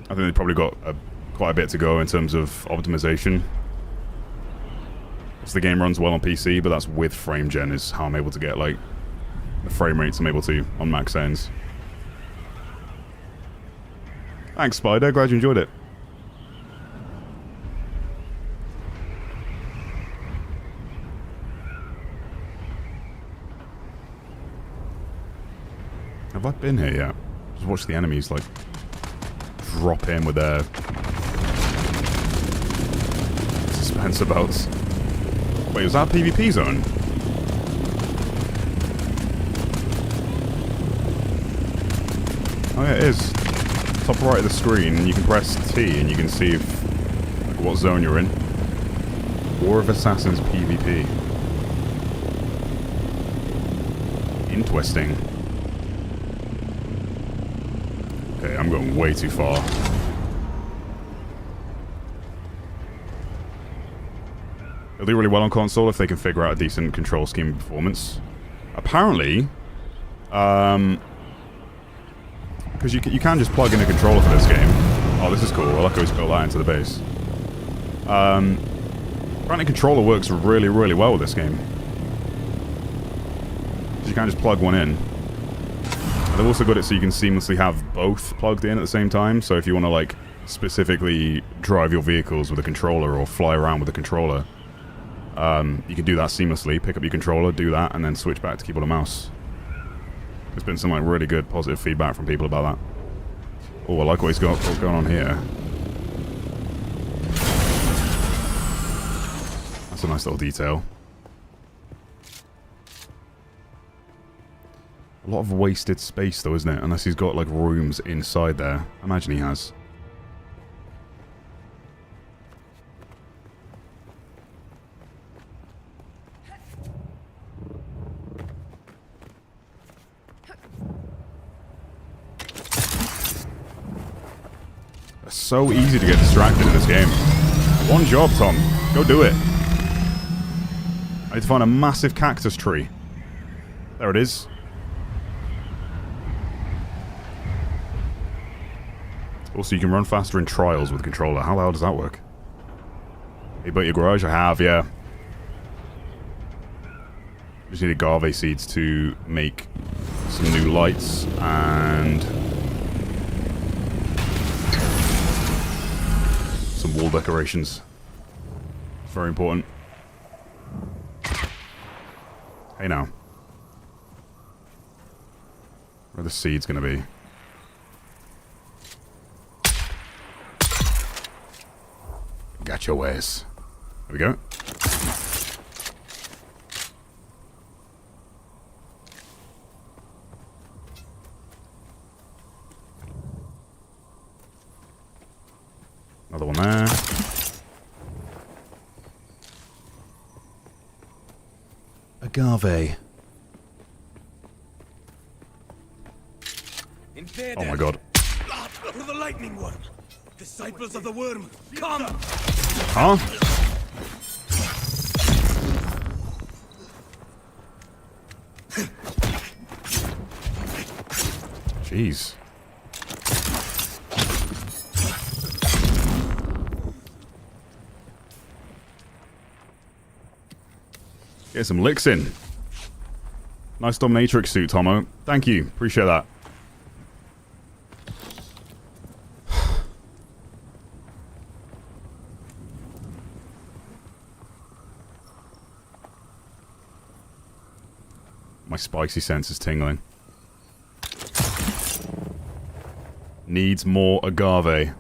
[SPEAKER 1] I think they've probably got quite a bit to go in terms of optimization. So the game runs well on PC, but that's with frame gen is how I'm able to get like the frame rates I'm able to on max settings. Thanks, Spider. Glad you enjoyed it. Have I been here yet? Just watch the enemies like drop in with their dispenser belts. Wait, was that a PvP zone? Oh yeah, it is. Top right of the screen, you can press T and you can see if, like, what zone you're in. War of Assassins PvP. Interesting. Okay, I'm going way too far. They'll do really well on console if they can figure out a decent control scheme and performance. Apparently, because you can just plug in a controller for this game. Oh, this is cool. I like how he's built that into the base. Apparently controller works really, really well with this game. You can just plug one in. And they've also got it so you can seamlessly have both plugged in at the same time. So if you want to like specifically drive your vehicles with a controller or fly around with a controller, you can do that seamlessly. Pick up your controller, do that, and then switch back to keyboard and mouse. There's been some like really good positive feedback from people about that. Oh, I like what he's got going on here. That's a nice little detail. A lot of wasted space though, isn't it? Unless he's got like rooms inside there. I imagine he has. It's so easy to get distracted in this game. One job, Tom. Go do it. I need to find a massive cactus tree. There it is. Also, you can run faster in trials with the controller. How the hell does that work? Hey, built your garage? I have, yeah. Just need agave seeds to make some new lights and some wall decorations. Very important. Hey now. Where are the seeds gonna be? Got your ways. There we go. Another one there. Agave. Oh my god.
[SPEAKER 6] To the lightning worm. Disciples of the worm, come!
[SPEAKER 1] Huh? Jeez. Get some licks in. Nice dominatrix suit, Tomo. Thank you. Appreciate that. My spicy sense is tingling. Needs more agave.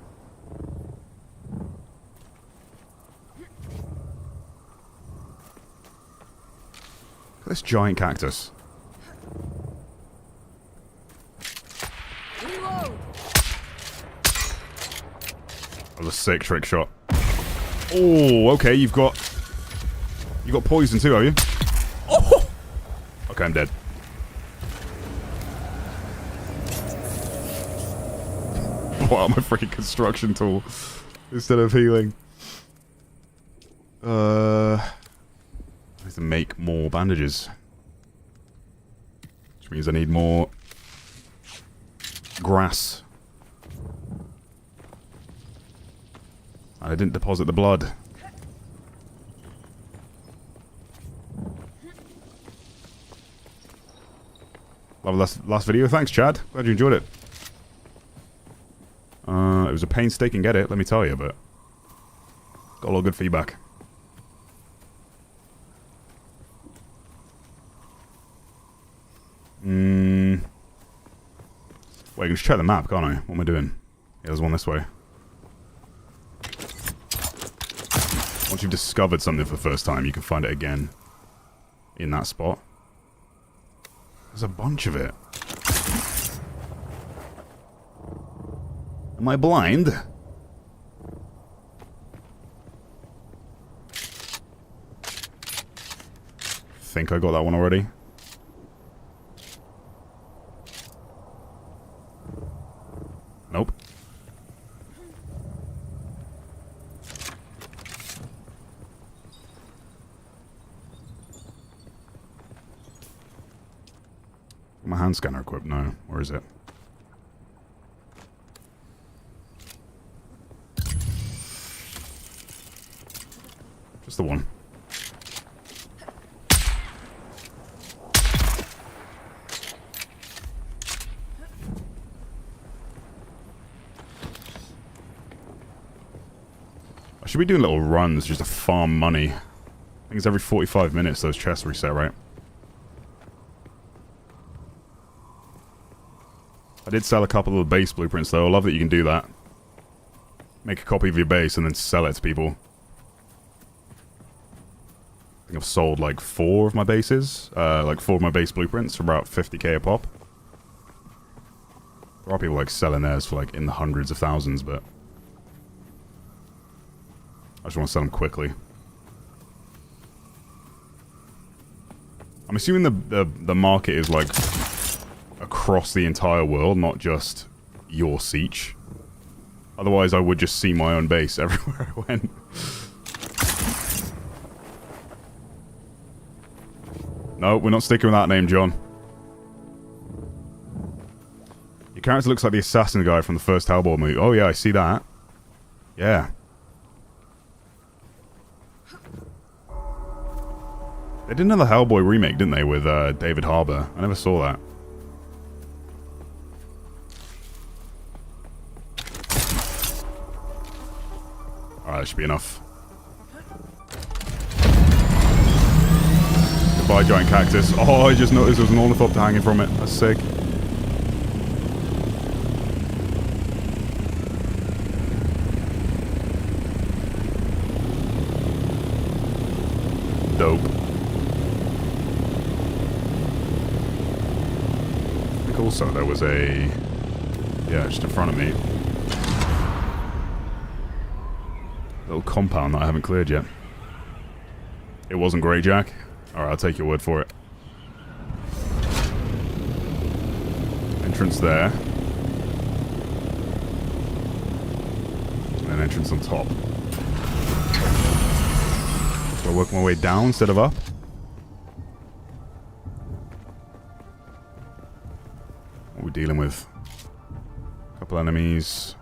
[SPEAKER 1] Look at this giant cactus.
[SPEAKER 5] Reload.
[SPEAKER 1] That was a sick trick shot. Oh, okay, you've got poison too, have you? Oh! Okay, I'm dead. Wow, my freaking construction tool instead of healing. I have to make more bandages. Which means I need more grass. And I didn't deposit the blood. Love last video. Thanks, Chad. Glad you enjoyed it. It was a painstaking edit, let me tell you, but got a lot of good feedback. Wait, I can just check the map, can't I? What am I doing? Yeah, there's one this way. Once you've discovered something for the first time, you can find it again in that spot. There's a bunch of it. Am I blind? Think I got that one already. Nope. My hand scanner equipped? No. Where is it? Just the one. I should be doing little runs just to farm money. I think it's every 45 minutes those chests reset, right? I did sell a couple of the base blueprints though. I love that you can do that. Make a copy of your base and then sell it to people. I think I've sold like 4 of my bases. Like 4 of my base blueprints for about 50k a pop. There are people like selling theirs for like in the hundreds of thousands, but I just want to sell them quickly. I'm assuming the market is like across the entire world, not just your siege. Otherwise, I would just see my own base everywhere I went. No, we're not sticking with that name, John. Your character looks like the assassin guy from the first Hellboy movie. Oh yeah, I see that. Yeah. They did another Hellboy remake, didn't they, with David Harbour? I never saw that. Alright, that should be enough. by a giant cactus. Oh, I just noticed there was an ornithopter hanging from it. That's sick. Dope. I think also there was a... Yeah, just in front of me. Little compound that I haven't cleared yet. It wasn't great, Jack. Alright, I'll take your word for it. Entrance there. And an entrance on top. So I work my way down instead of up. What are we dealing with? A couple enemies.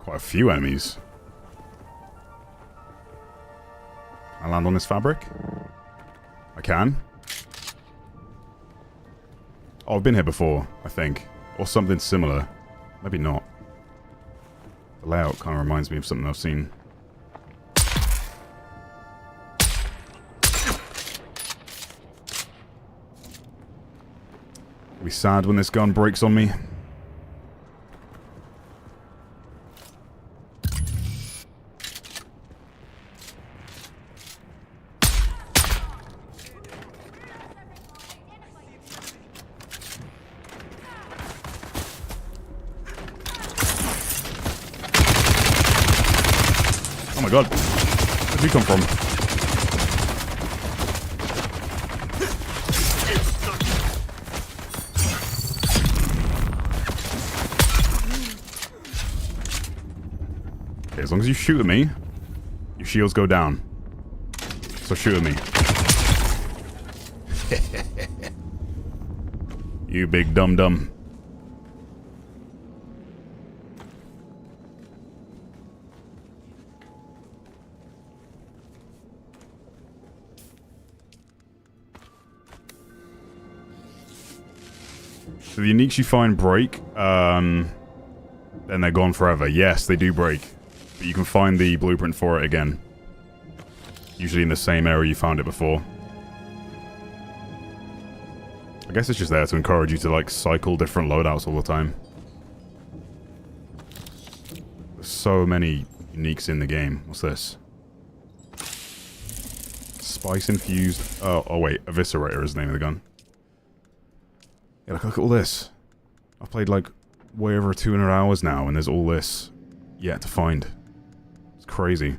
[SPEAKER 1] Quite a few enemies. Can I land on this fabric? I can. Oh, I've been here before, I think. Or something similar. Maybe not. The layout kind of reminds me of something I've seen. I'll be sad when this gun breaks on me. Oh my god. Where did he come from? Okay, as long as you shoot at me, your shields go down. So shoot at me. You big dum-dum. So the uniques you find break, then they're gone forever. Yes, they do break. But you can find the blueprint for it again. Usually in the same area you found it before. I guess it's just there to encourage you to, like, cycle different loadouts all the time. There's so many uniques in the game. What's this? Spice-infused... Oh, wait. Eviscerator is the name of the gun. Yeah, look at all this. I've played like way over 200 hours now and there's all this yet to find. It's crazy.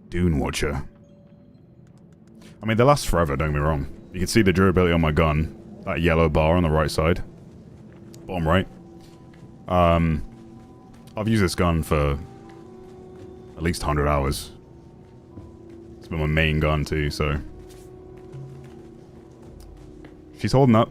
[SPEAKER 1] Dune Watcher. I mean, they last forever, don't get me wrong. You can see the durability on my gun. That yellow bar on the right side. Bottom right. I've used this gun for at least 100 hours. It's been my main gun too, so... She's holding up.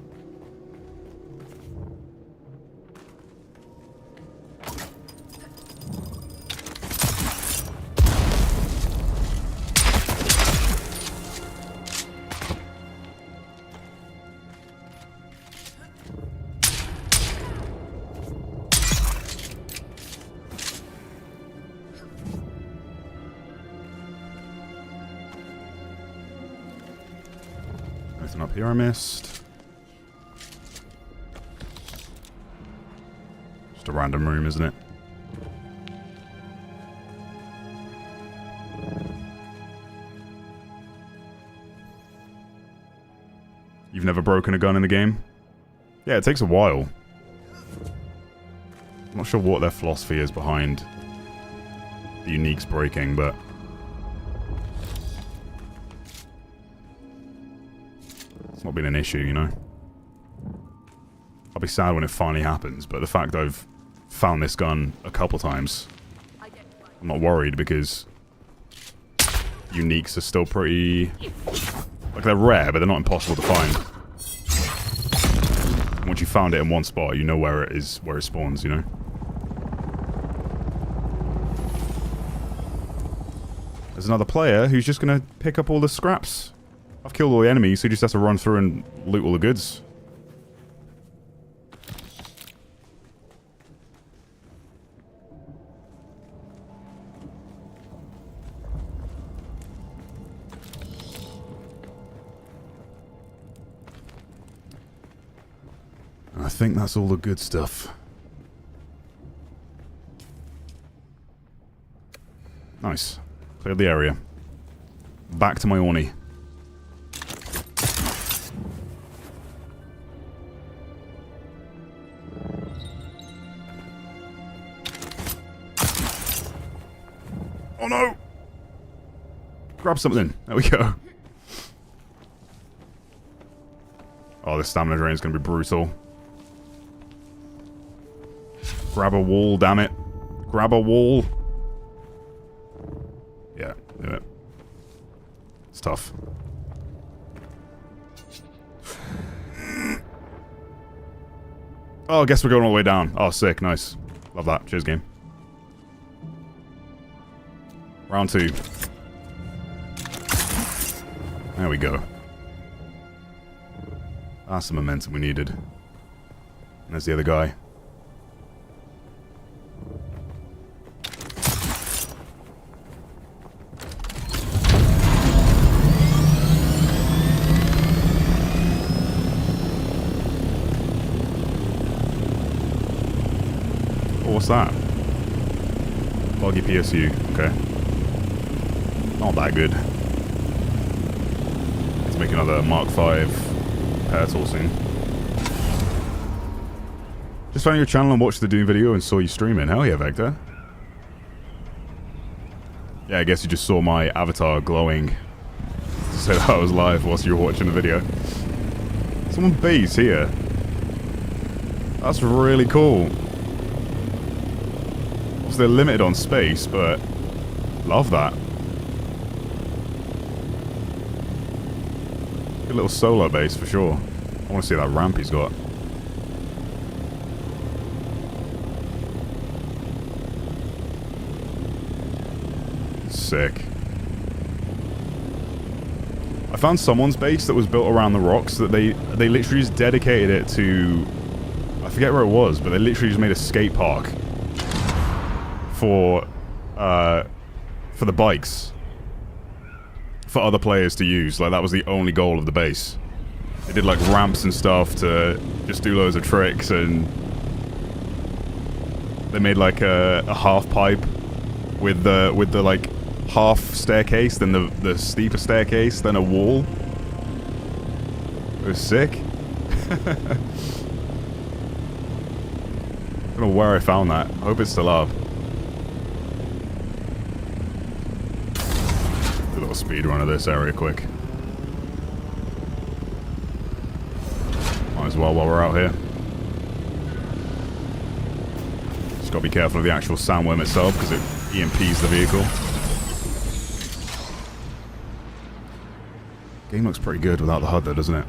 [SPEAKER 1] Anything up here I missed? Just a random room, isn't it? You've never broken a gun in the game? Yeah, it takes a while. I'm not sure what their philosophy is behind the uniques breaking, but... it's not been an issue, you know? I'll be sad when it finally happens, but the fact I've found this gun a couple times, I'm not worried because uniques are still pretty... like, they're rare, but they're not impossible to find. Once you found it in one spot, you know where it is, where it spawns, you know? There's another player who's just gonna pick up all the scraps. I've killed all the enemies, so he just has to run through and loot all the goods. I think that's all the good stuff. Nice. Cleared the area. Back to my Orny. Oh no! Grab something. There we go. Oh, this stamina drain is going to be brutal. Grab a wall, damn it. Grab a wall. Yeah, do it. It's tough. Oh, I guess we're going all the way down. Oh, sick. Nice. Love that. Cheers, game. Round 2. There we go. That's the momentum we needed. And there's the other guy. Oh, what's that? Buggy PSU. Okay. Not that good. Let's make another Mark 5 repair tool soon. Just found your channel and watched the Dune video and saw you streaming. Hell yeah, Vector. Yeah, I guess you just saw my avatar glowing to say that I was live whilst you were watching the video. Someone base here. That's really cool. Obviously they're limited on space, but love that. Good little solo base for sure. I want to see that ramp he's got. Sick. I found someone's base that was built around the rocks that they literally just dedicated it to... I forget where it was, but they literally just made a skate park for the bikes. For other players to use. Like, that was the only goal of the base. They did, like, ramps and stuff to just do loads of tricks, and... They made, like, a half pipe with the, like, half staircase, then the steeper staircase, then a wall. It was sick. I don't know where I found that. I hope it's still up. A little speed run of this area quick. Might as well while we're out here. Just gotta be careful of the actual sandworm itself because it EMPs the vehicle. Game looks pretty good without the HUD though, doesn't it?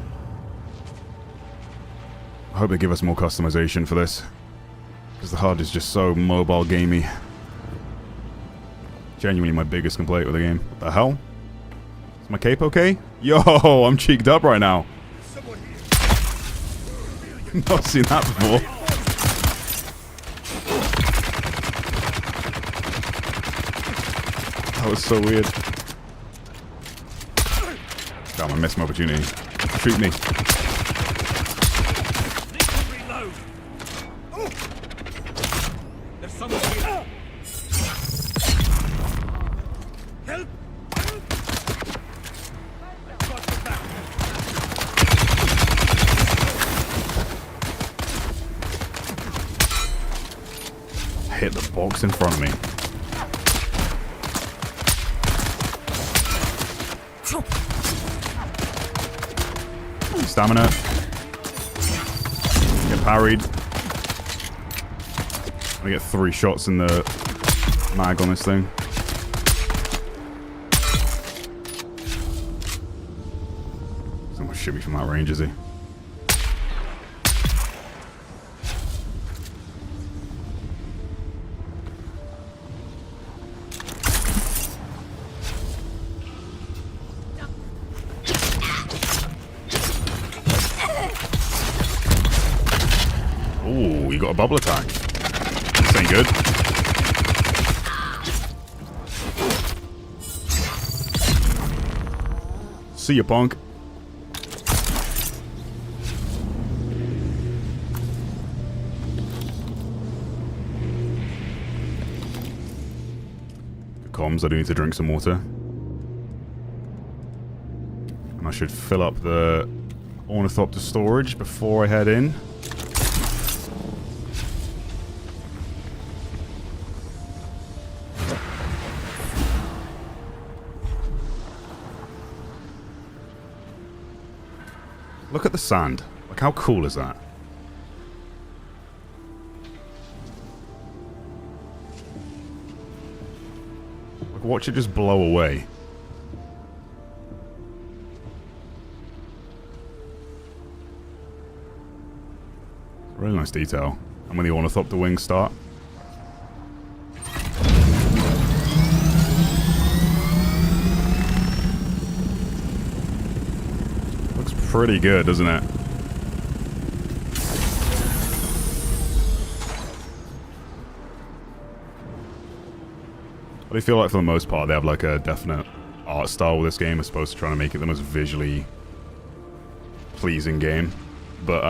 [SPEAKER 1] I hope they give us more customization for this. Because the HUD is just so mobile gamey. Genuinely my biggest complaint with the game. What the hell? Is my cape okay? Yo, I'm cheeked up right now. Not seen that before. That was so weird. Damn, I missed my opportunity. Shoot me.
[SPEAKER 6] There's someone here. Help!
[SPEAKER 1] Hit the box in front of me. Stamina. Get parried. I get 3 shots in the mag on this thing. Someone should be from that range, is he? you got a bubble attack. This ain't good. See ya, punk. Comms, I do need to drink some water. And I should fill up the Ornithopter storage before I head in. Look at the sand. Like, how cool is that? Like, watch it just blow away. Really nice detail. And when the Ornithopter wings start. Looks pretty good, doesn't it? But I feel like for the most part they have like a definite art style with this game as opposed to trying to make it the most visually pleasing game. But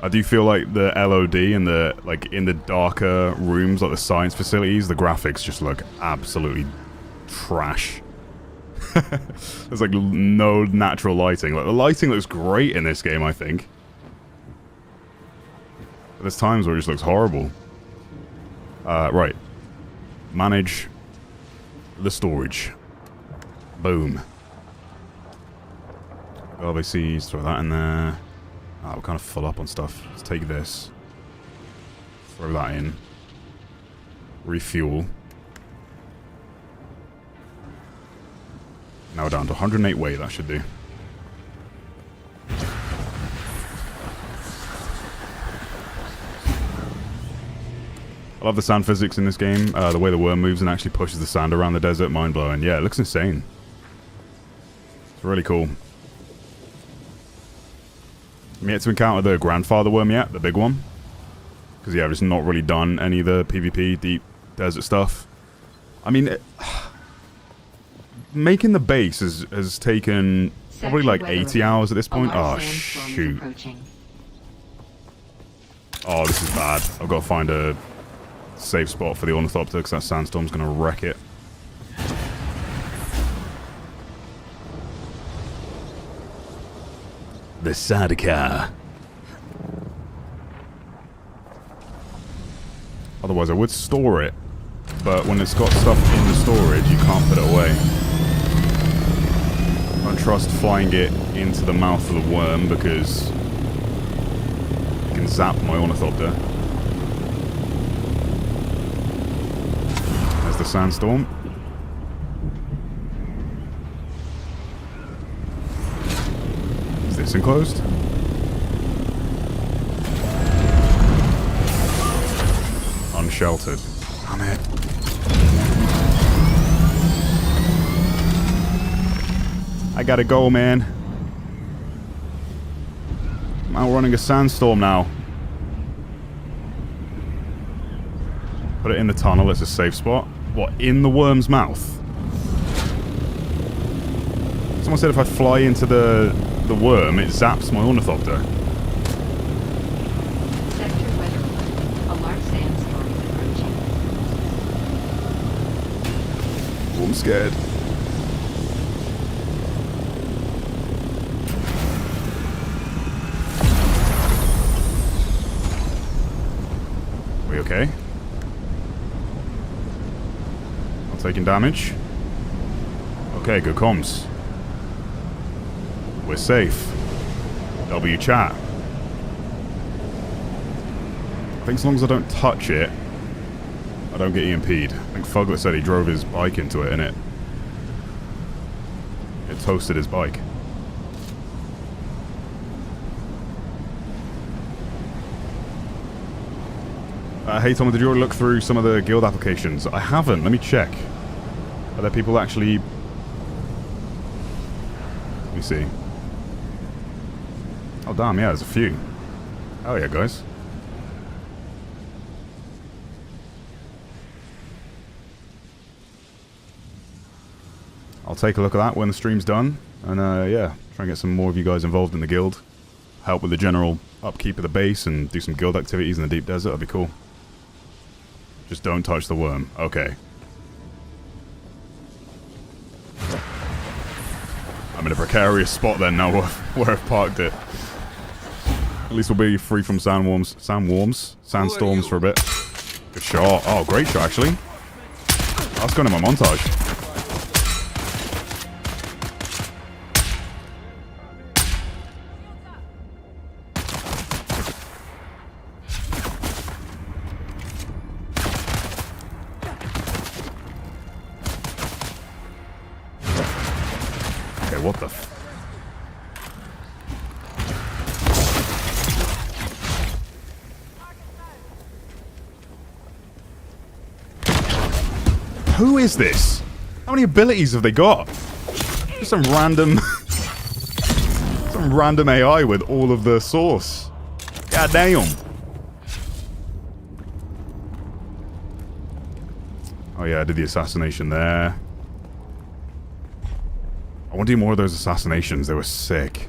[SPEAKER 1] I do feel like the LOD and the, like, in the darker rooms, like the science facilities, the graphics just look absolutely trash. There's like no natural lighting. Like, the lighting looks great in this game, I think. But there's times where it just looks horrible. Right. Manage the storage. Boom. LBCs, throw that in there. Ah, we're kind of full up on stuff. Let's take this. Throw that in. Refuel. Now we're down to 108 weight, that should do. I love the sand physics in this game. The way the worm moves and actually pushes the sand around the desert, mind-blowing. Yeah, it looks insane. It's really cool. I'm yet to encounter the grandfather worm yet, the big one. Because, yeah, I've just not really done any of the PvP, deep desert stuff. I mean, making the base has taken probably like 80 hours at this point. Oh, shoot. Oh, this is bad. I've got to find a safe spot for the Ornithopter because that sandstorm's going to wreck it. The sidecar. Otherwise, I would store it, but when it's got stuff in the storage, you can't put it away. I don't trust flying it into the mouth of the worm because it can zap my Ornithopter. There's the sandstorm. Is this enclosed? Unsheltered. Damn it. I gotta go, man. I'm outrunning a sandstorm now. Put it in the tunnel, it's a safe spot. What, in the worm's mouth? Someone said if I fly into the worm, it zaps my Ornithopter.
[SPEAKER 2] Sector weather alert. A large sandstorm is approaching.
[SPEAKER 1] Oh, I'm scared. We okay? Not taking damage. Okay, good comms. We're safe. W chat. I think as long as I don't touch it, I don't get EMP'd. I think Fuglet said he drove his bike into it and it toasted his bike. Hey Tom, did you already look through some of the guild applications? I haven't. Let me check. Are there people actually... Let me see. Oh, damn, yeah, there's a few. Oh, yeah, guys. I'll take a look at that when the stream's done. And, yeah, try and get some more of you guys involved in the guild. Help with the general upkeep of the base and do some guild activities in the deep desert. That'd be cool. Just don't touch the worm. Okay. I'm in a precarious spot then now where I've parked it. At least we'll be free from sandstorms for a bit. Good shot. Oh, great shot, actually. That's going in my montage. What the f... Who is this? How many abilities have they got? Just some random... some random AI with all of the sauce. God damn. Oh yeah, I did the assassination there. I want to do more of those assassinations. They were sick.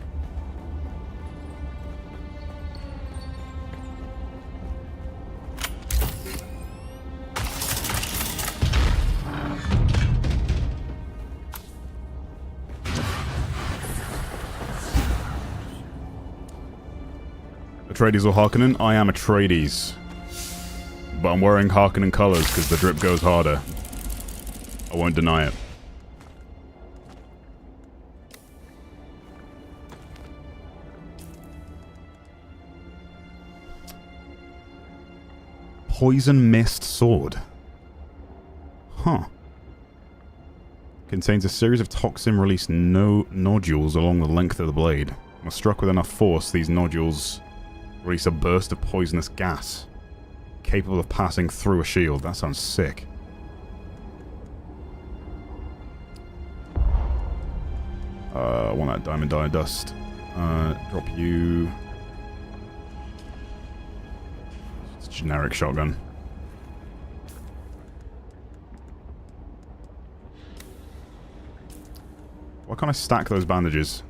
[SPEAKER 1] Atreides or Harkonnen? I am Atreides. But I'm wearing Harkonnen colors because the drip goes harder. I won't deny it. Poison Mist Sword. Huh. Contains a series of toxin-released nodules along the length of the blade. When struck with enough force, these nodules release a burst of poisonous gas, capable of passing through a shield. That sounds sick. I want that diamond dye dust. Drop you... generic shotgun. Why can't I stack those bandages?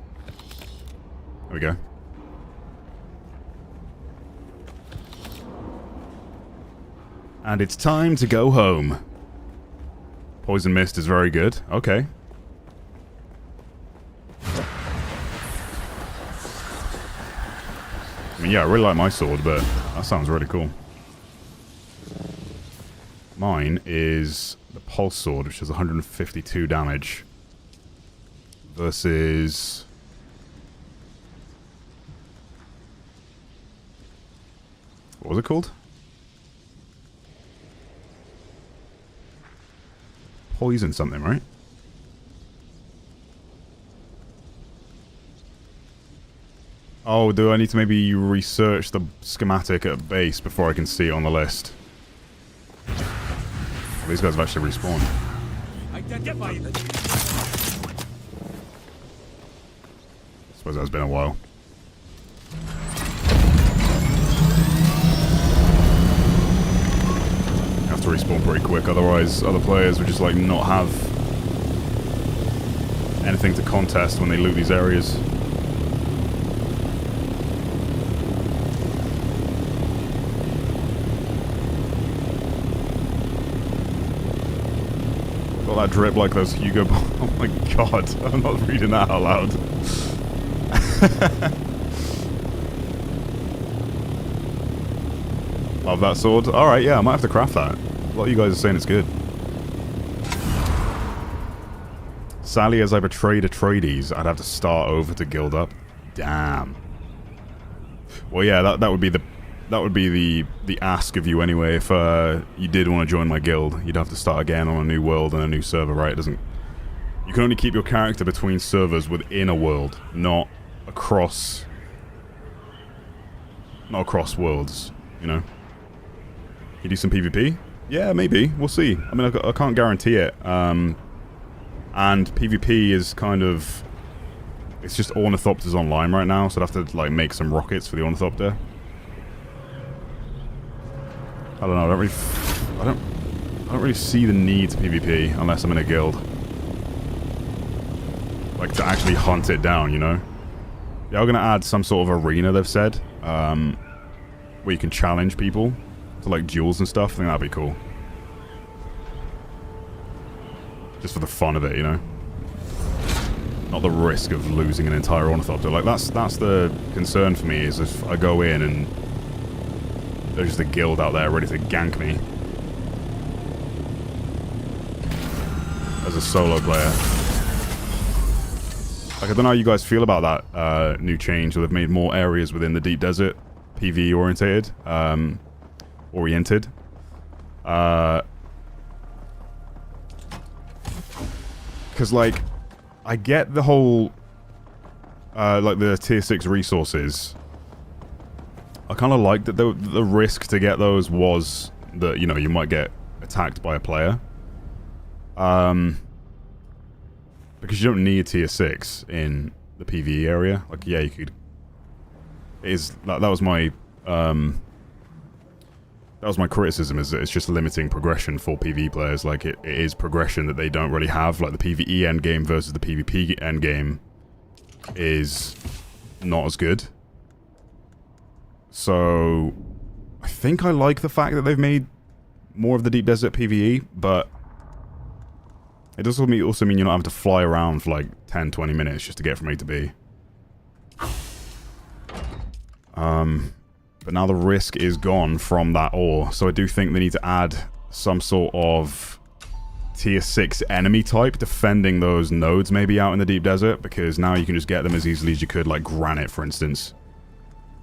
[SPEAKER 1] There we go. And it's time to go home. Poison Mist is very good. Okay. I mean, yeah, I really like my sword, but that sounds really cool. Mine is the Pulse Sword, which does 152 damage. Versus... what was it called? Poison something, right? Oh, do I need to maybe research the schematic at base before I can see it on the list? Well, these guys have actually respawned.
[SPEAKER 6] Identify them.
[SPEAKER 1] I suppose that's been a while. You have to respawn pretty quick, otherwise other players would just like not have anything to contest when they loot these areas. That drip like those Hugo... oh my god, I'm not reading that out loud. Love that sword. Alright, yeah, I might have to craft that. A lot of you guys are saying it's good. Sadly, as I betrayed Atreides, I'd have to start over to guild up. Damn. Well, yeah, that would be the ask of you anyway. If you did want to join my guild, you'd have to start again on a new world and a new server, right? It doesn't. You can only keep your character between servers within a world, not across. Not across worlds, you know. You do some PvP? Yeah, maybe. We'll see. I mean, I can't guarantee it. And PvP is kind of It's just Ornithopters online right now, so I'd have to, like, make some rockets for the Ornithopter. I don't know, I don't really see the need to PvP unless I'm in a guild. Like, to actually hunt it down, you know? They are going to add some sort of arena, they've said, where you can challenge people to, like, duels and stuff. I think that'd be cool. Just for the fun of it, you know? Not the risk of losing an entire Ornithopter. Like, that's the concern for me, is if I go in and there's just a guild out there ready to gank me. As a solo player. Like, I don't know how you guys feel about that new change, where they've made more areas within the deep desert PvE orientated. Because, like, I get the whole, like, the tier 6 resources. I kind of like that the risk to get those was that, you know, you might get attacked by a player. Because you don't need tier 6 in the PvE area. Like, yeah, you could... That was my... that was my criticism, is that it's just limiting progression for PvE players. Like, it is progression that they don't really have. Like, the PvE endgame versus the PvP endgame is not as good. So, I think I like the fact that they've made more of the deep desert PvE, but it does also mean you're not having to fly around for like 10, 20 minutes just to get from A to B. But now the risk is gone from that ore, so I do think they need to add some sort of tier 6 enemy type defending those nodes maybe out in the deep desert, because now you can just get them as easily as you could, like granite, for instance.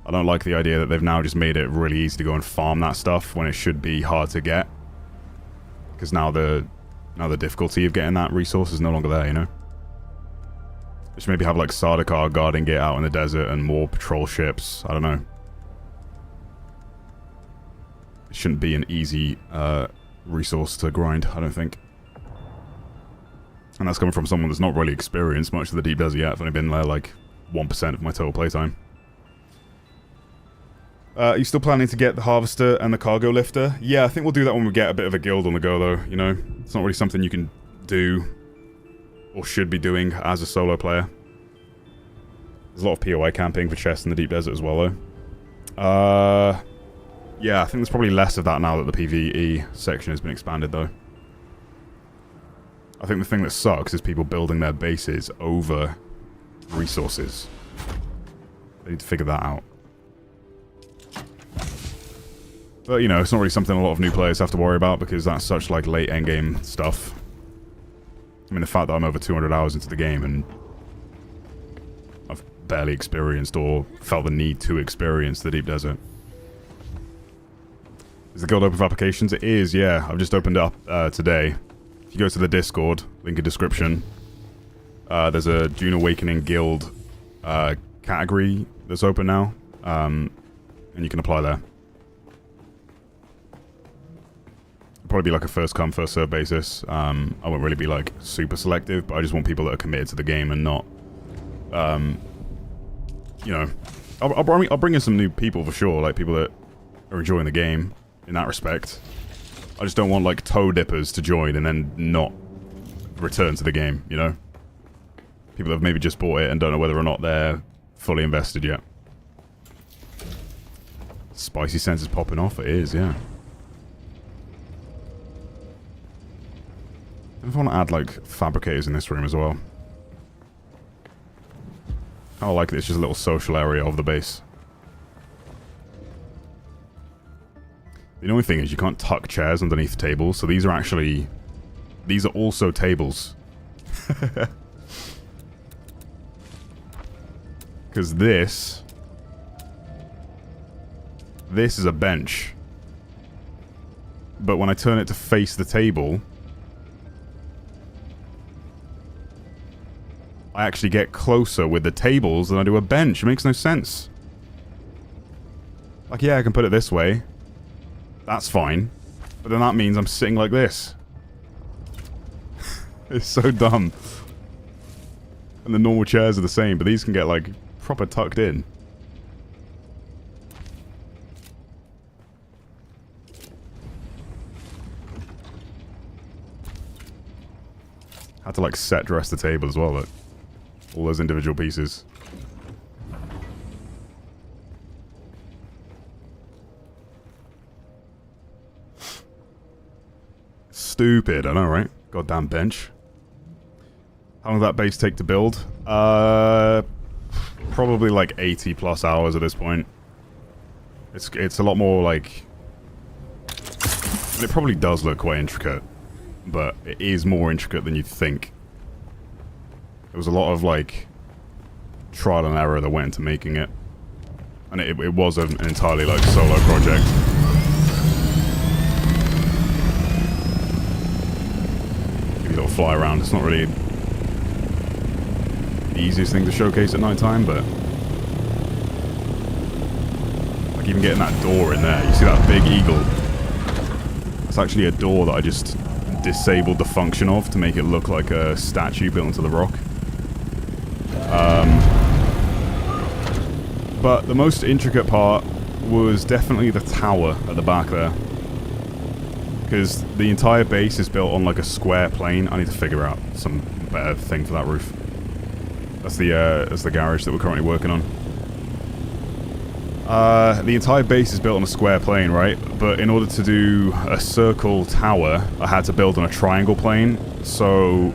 [SPEAKER 1] I don't like the idea that they've now just made it really easy to go and farm that stuff when it should be hard to get. Because now the difficulty of getting that resource is no longer there, you know? Just maybe have like Sardaukar guarding it out in the desert and more patrol ships. I don't know. It shouldn't be an easy resource to grind, I don't think. And that's coming from someone that's not really experienced much of the deep desert yet. I've only been there like 1% of my total playtime. Are you still planning to get the Harvester and the Cargo Lifter? Yeah, I think we'll do that when we get a bit of a guild on the go, though, you know? It's not really something you can do, or should be doing, as a solo player. There's a lot of POI camping for chests in the deep desert as well, though. Yeah, I think there's probably less of that now that the PvE section has been expanded, though. I think the thing that sucks is people building their bases over resources. They need to figure that out. But, you know, it's not really something a lot of new players have to worry about, because that's such, like, late endgame stuff. I mean, the fact that I'm over 200 hours into the game and I've barely experienced or felt the need to experience the deep desert. Is the guild open for applications? It is, yeah. I've just opened it up today. If you go to the Discord, link in description, there's a Dune Awakening guild category that's open now, and you can apply there. Probably be like a first come first serve basis. I won't really be like super selective, but I just want people that are committed to the game and not, you know, I'll bring in some new people for sure, like people that are enjoying the game in that respect. I just don't want like toe dippers to join and then not return to the game, you know? People that have maybe just bought it and don't know whether or not they're fully invested yet. Spicy sense is popping off. It is, yeah. I want to add, like, fabricators in this room as well. I like it. It's just a little social area of the base. The only thing is you can't tuck chairs underneath tables, so these are actually... These are also tables. Because this is a bench. But when I turn it to face the table... I actually get closer with the tables than I do a bench. It makes no sense. Like, yeah, I can put it this way. That's fine. But then that means I'm sitting like this. It's so dumb. And the normal chairs are the same, but these can get, like, proper tucked in. Had to, like, set dress the table as well, look. All those individual pieces. Stupid, I know, right? Goddamn bench. How long did that base take to build? Probably like 80 plus hours at this point. It's a lot more like... And it probably does look quite intricate, but it is more intricate than you'd think. There was a lot of like trial and error that went into making it. And it was an entirely like solo project. Give you a little fly around. It's not really the easiest thing to showcase at night time, but like even getting that door in there, you see that big eagle? That's actually a door that I just disabled the function of to make it look like a statue built into the rock. But the most intricate part was definitely the tower at the back there. Because the entire base is built on like a square plane. I need to figure out some better thing for that roof. That's the garage that we're currently working on. The entire base is built on a square plane, right? But in order to do a circle tower, I had to build on a triangle plane. So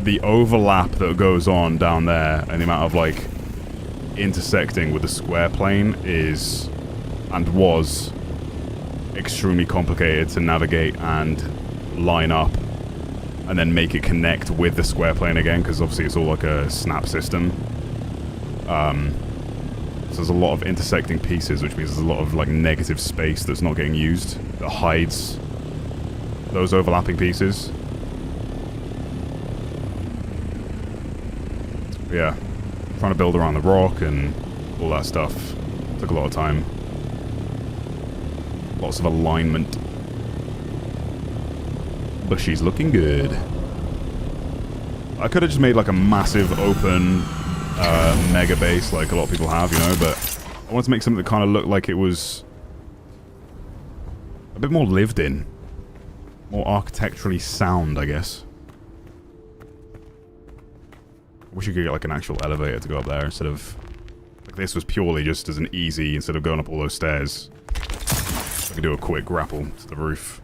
[SPEAKER 1] the overlap that goes on down there and the amount of like intersecting with the square plane is and was extremely complicated to navigate and line up and then make it connect with the square plane again, because obviously it's all like a snap system. So there's a lot of intersecting pieces, which means there's a lot of like negative space that's not getting used that hides those overlapping pieces. But yeah, trying to build around the rock and all that stuff took a lot of time. Lots of alignment. But she's looking good. I could have just made like a massive open mega base like a lot of people have, you know, but I wanted to make something that kind of looked like it was a bit more lived in. More architecturally sound, I guess. I wish you could get like an actual elevator to go up there instead of... Like this was purely just as an easy, instead of going up all those stairs. I could do a quick grapple to the roof.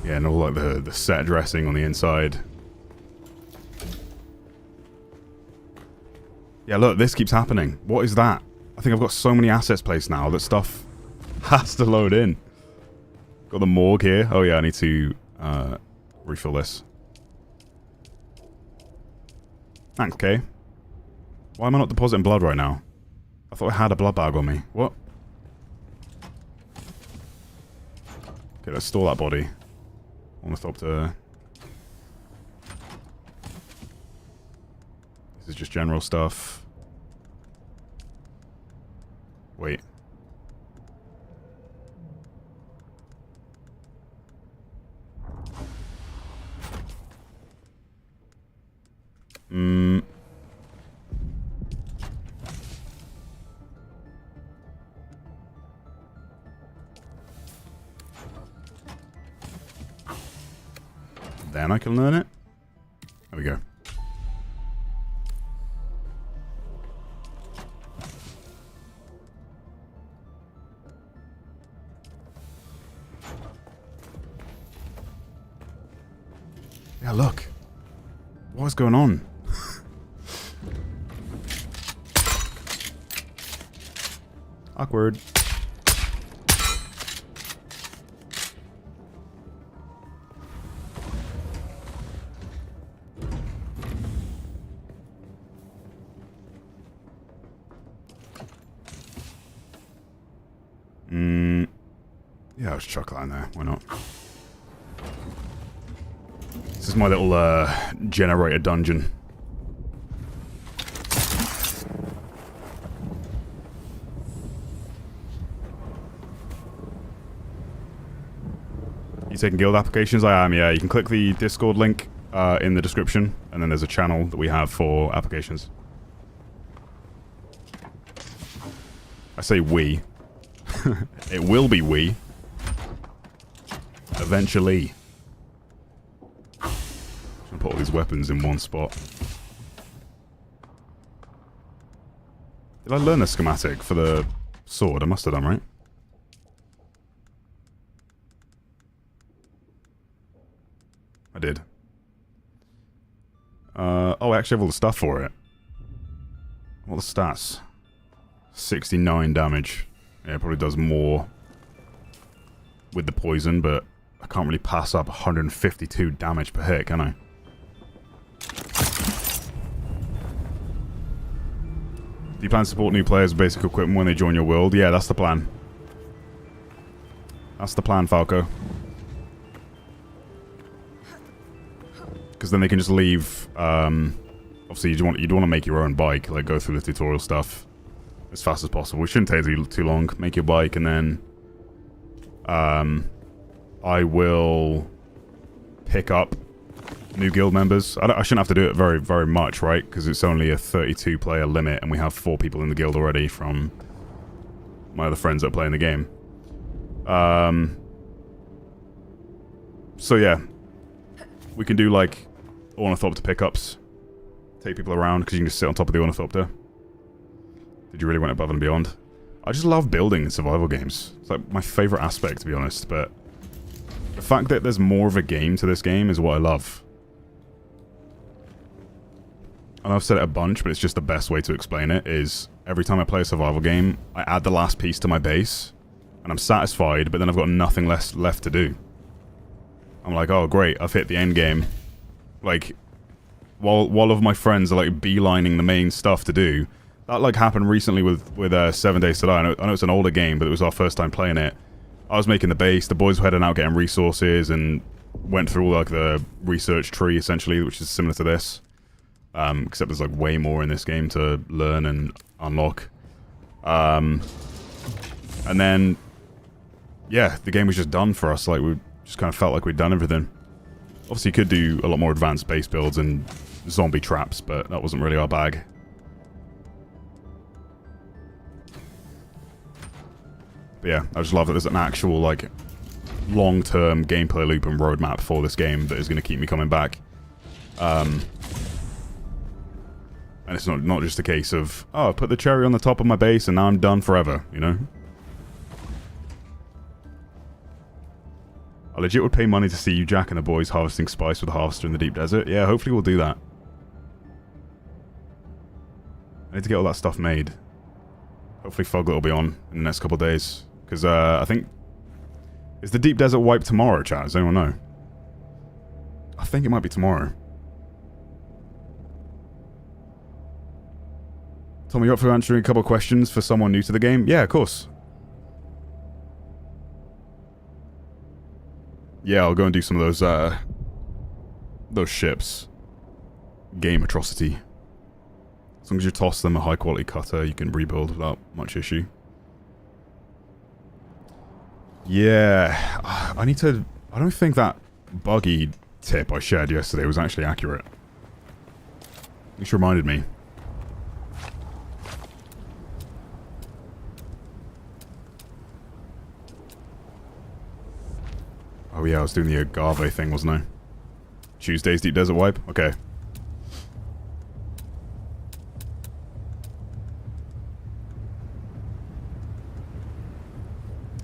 [SPEAKER 1] Yeah, and all like the set dressing on the inside. Yeah, look, this keeps happening. What is that? I think I've got so many assets placed now that stuff has to load in. Got the morgue here. Oh yeah, I need to refill this. Thanks, Kay. Why am I not depositing blood right now? I thought I had a blood bag on me. What? Okay, let's store that body. Almost up to... This is just general stuff. Wait. Then I can learn it. There we go. Yeah, look. What is going on? Awkward. Yeah, let's chuck that in there. Why not? This is my little generator dungeon. You taking guild applications? I am, yeah. You can click the Discord link in the description, and then there's a channel that we have for applications. I say we. It will be we. Eventually. Just gonna put all these weapons in one spot. Did I learn the schematic for the sword? I must have done, right? I did. Oh, I actually have all the stuff for it. What are the stats? 69 damage. Yeah, it probably does more with the poison, but I can't really pass up 152 damage per hit, can I? Do you plan to support new players with basic equipment when they join your world? Yeah, that's the plan. That's the plan, Falco. Because then they can just leave. Obviously, you'd want to make your own bike, like go through the tutorial stuff as fast as possible. It shouldn't take you too long. Make your bike, and then I will pick up new guild members. I shouldn't have to do it very, very much, right? Because it's only a 32-player limit, and we have 4 people in the guild already from my other friends that are playing the game. So yeah, we can do like ornithopter pickups, take people around because you can just sit on top of the ornithopter. Did you really went above and beyond? I just love building in survival games. It's like my favorite aspect, to be honest, but the fact that there's more of a game to this game is what I love. And I've said it a bunch, but it's just the best way to explain it, is every time I play a survival game, I add the last piece to my base, and I'm satisfied, but then I've got nothing left to do. I'm like, oh great, I've hit the end game. Like, while all of my friends are like beelining the main stuff to do, that like happened recently with 7 Days to Die. I know it's an older game, but it was our first time playing it. I was making the base, the boys were heading out getting resources, and went through like the research tree essentially, which is similar to this. Except there's like way more in this game to learn and unlock. And then, yeah, the game was just done for us. Like, we just kind of felt like we'd done everything. Obviously, you could do a lot more advanced base builds and zombie traps, but that wasn't really our bag. But yeah, I just love that there's an actual, like, long-term gameplay loop and roadmap for this game that is going to keep me coming back. And it's not just a case of, oh, I put the cherry on the top of my base and now I'm done forever, you know? I legit would pay money to see you, Jack, and the boys harvesting spice with a harvester in the deep desert. Yeah, hopefully we'll do that. I need to get all that stuff made. Hopefully Foglet will be on in the next couple of days. Because, I think... Is the deep desert wipe tomorrow, chat? Does anyone know? I think it might be tomorrow. Tommy, you up for answering a couple of questions for someone new to the game? Yeah, of course. Yeah, I'll go and do some of those ships. Game atrocity. As long as you toss them a high quality cutter, you can rebuild without much issue. Yeah, I need to... I don't think that buggy tip I shared yesterday was actually accurate. At least reminded me. Oh yeah, I was doing the agave thing, wasn't I? Tuesday's Deep Desert Wipe? Okay.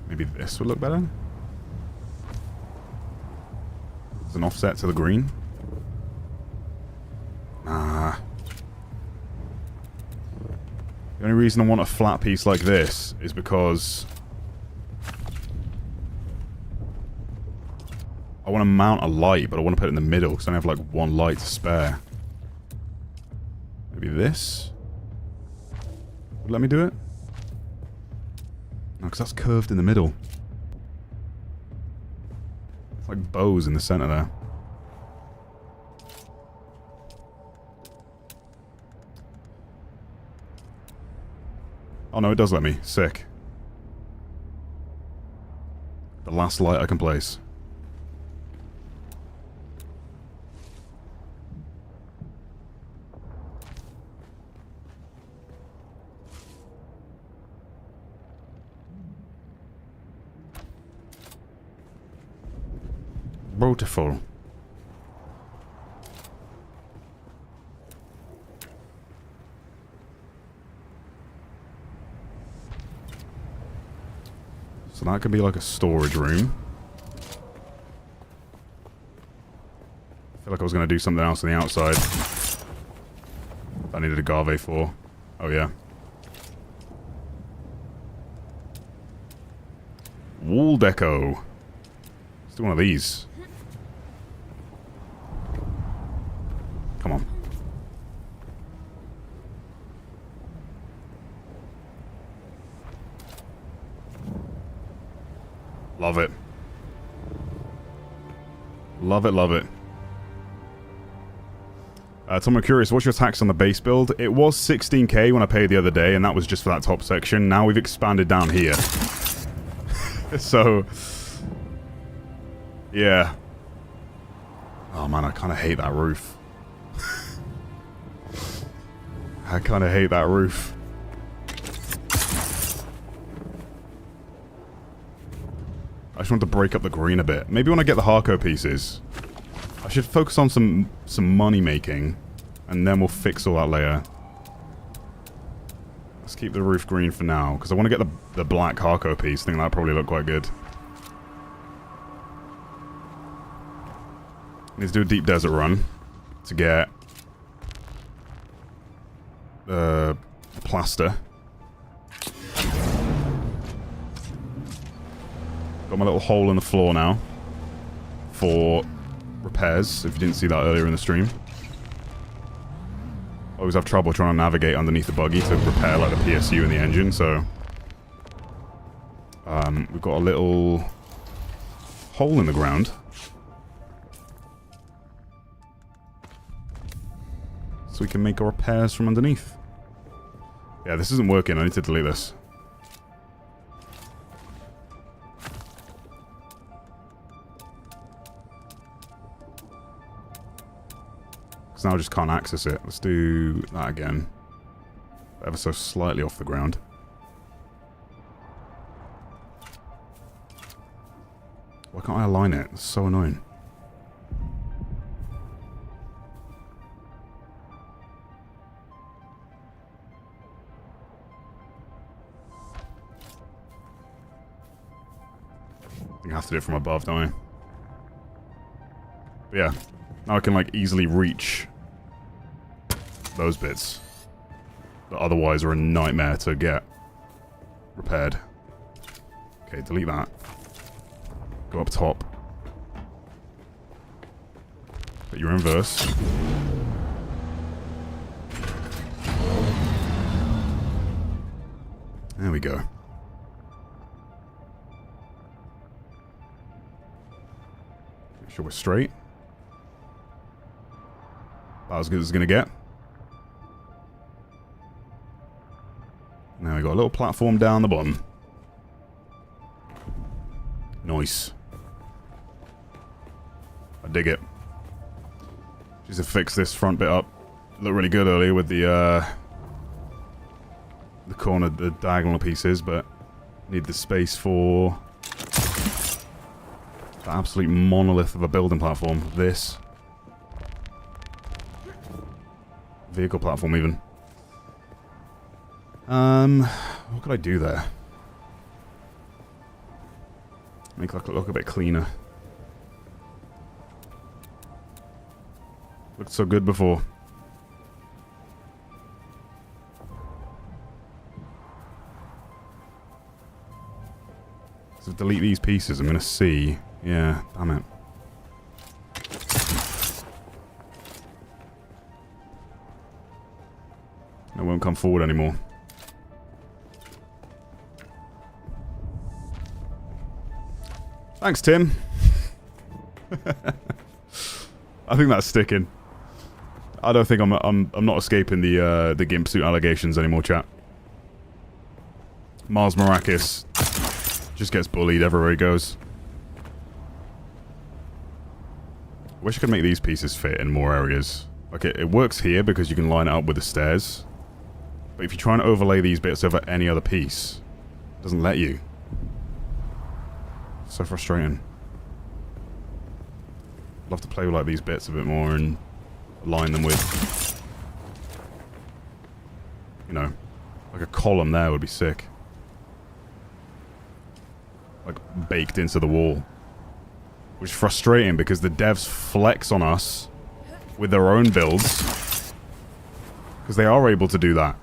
[SPEAKER 1] Maybe this would look better? There's an offset to the green? Nah. The only reason I want a flat piece like this is because I want to mount a light, but I want to put it in the middle because I only have like one light to spare. Maybe this? Would let me do it? No, because that's curved in the middle. It's like bows in the center there. Oh no, it does let me. Sick. The last light I can place. beautiful. So that could be like a storage room. I feel like I was going to do something else on the outside. I needed agave for. Oh yeah. Wall deco. Let's do one of these. Come on. Love it. Love it, love it. Tom, I'm curious, what's your tax on the base build? It was 16k when I paid the other day, and that was just for that top section. Now we've expanded down here. So... yeah. Oh man, I kind of hate that roof. I kind of hate that roof. I just want to break up the green a bit. Maybe when I get the Harco pieces, I should focus on some money making, and then we'll fix all that later. Let's keep the roof green for now, because I want to get the black Harco piece. I think that'll probably look quite good. Need to do a deep desert run to get plaster. Got my little hole in the floor now for repairs, if you didn't see that earlier in the stream. Always have trouble trying to navigate underneath the buggy to repair like the PSU and the engine, so we've got a little hole in the ground. So we can make our repairs from underneath. Yeah, this isn't working. I need to delete this. Because now I just can't access it. Let's do that again. Ever so slightly off the ground. Why can't I align it? It's so annoying. I think I have to do it from above, don't I? But yeah. Now I can, like, easily reach those bits that otherwise are a nightmare to get repaired. Okay, delete that. Go up top. Put your inverse. There we go. Make sure we're straight. About as good as it's gonna get. Now we got a little platform down the bottom. Nice. I dig it. Just to fix this front bit up. Looked really good earlier with the corner, the diagonal pieces, but need the space for the absolute monolith of a building platform. This. Vehicle platform, even. What could I do there? Make it look a bit cleaner. Looked so good before. So delete these pieces. I'm gonna see. Yeah, damn it. It won't come forward anymore. Thanks, Tim. I think that's sticking. I don't think I'm not escaping the gimp suit allegations anymore, chat. Mars Maracus just gets bullied everywhere he goes. Wish I could make these pieces fit in more areas. Like it works here because you can line it up with the stairs. But if you try and overlay these bits over any other piece, it doesn't let you. So frustrating. I'd love to play with like these bits a bit more and align them with, you know, like a column there would be sick. Like baked into the wall. Which is frustrating because the devs flex on us with their own builds. Because they are able to do that.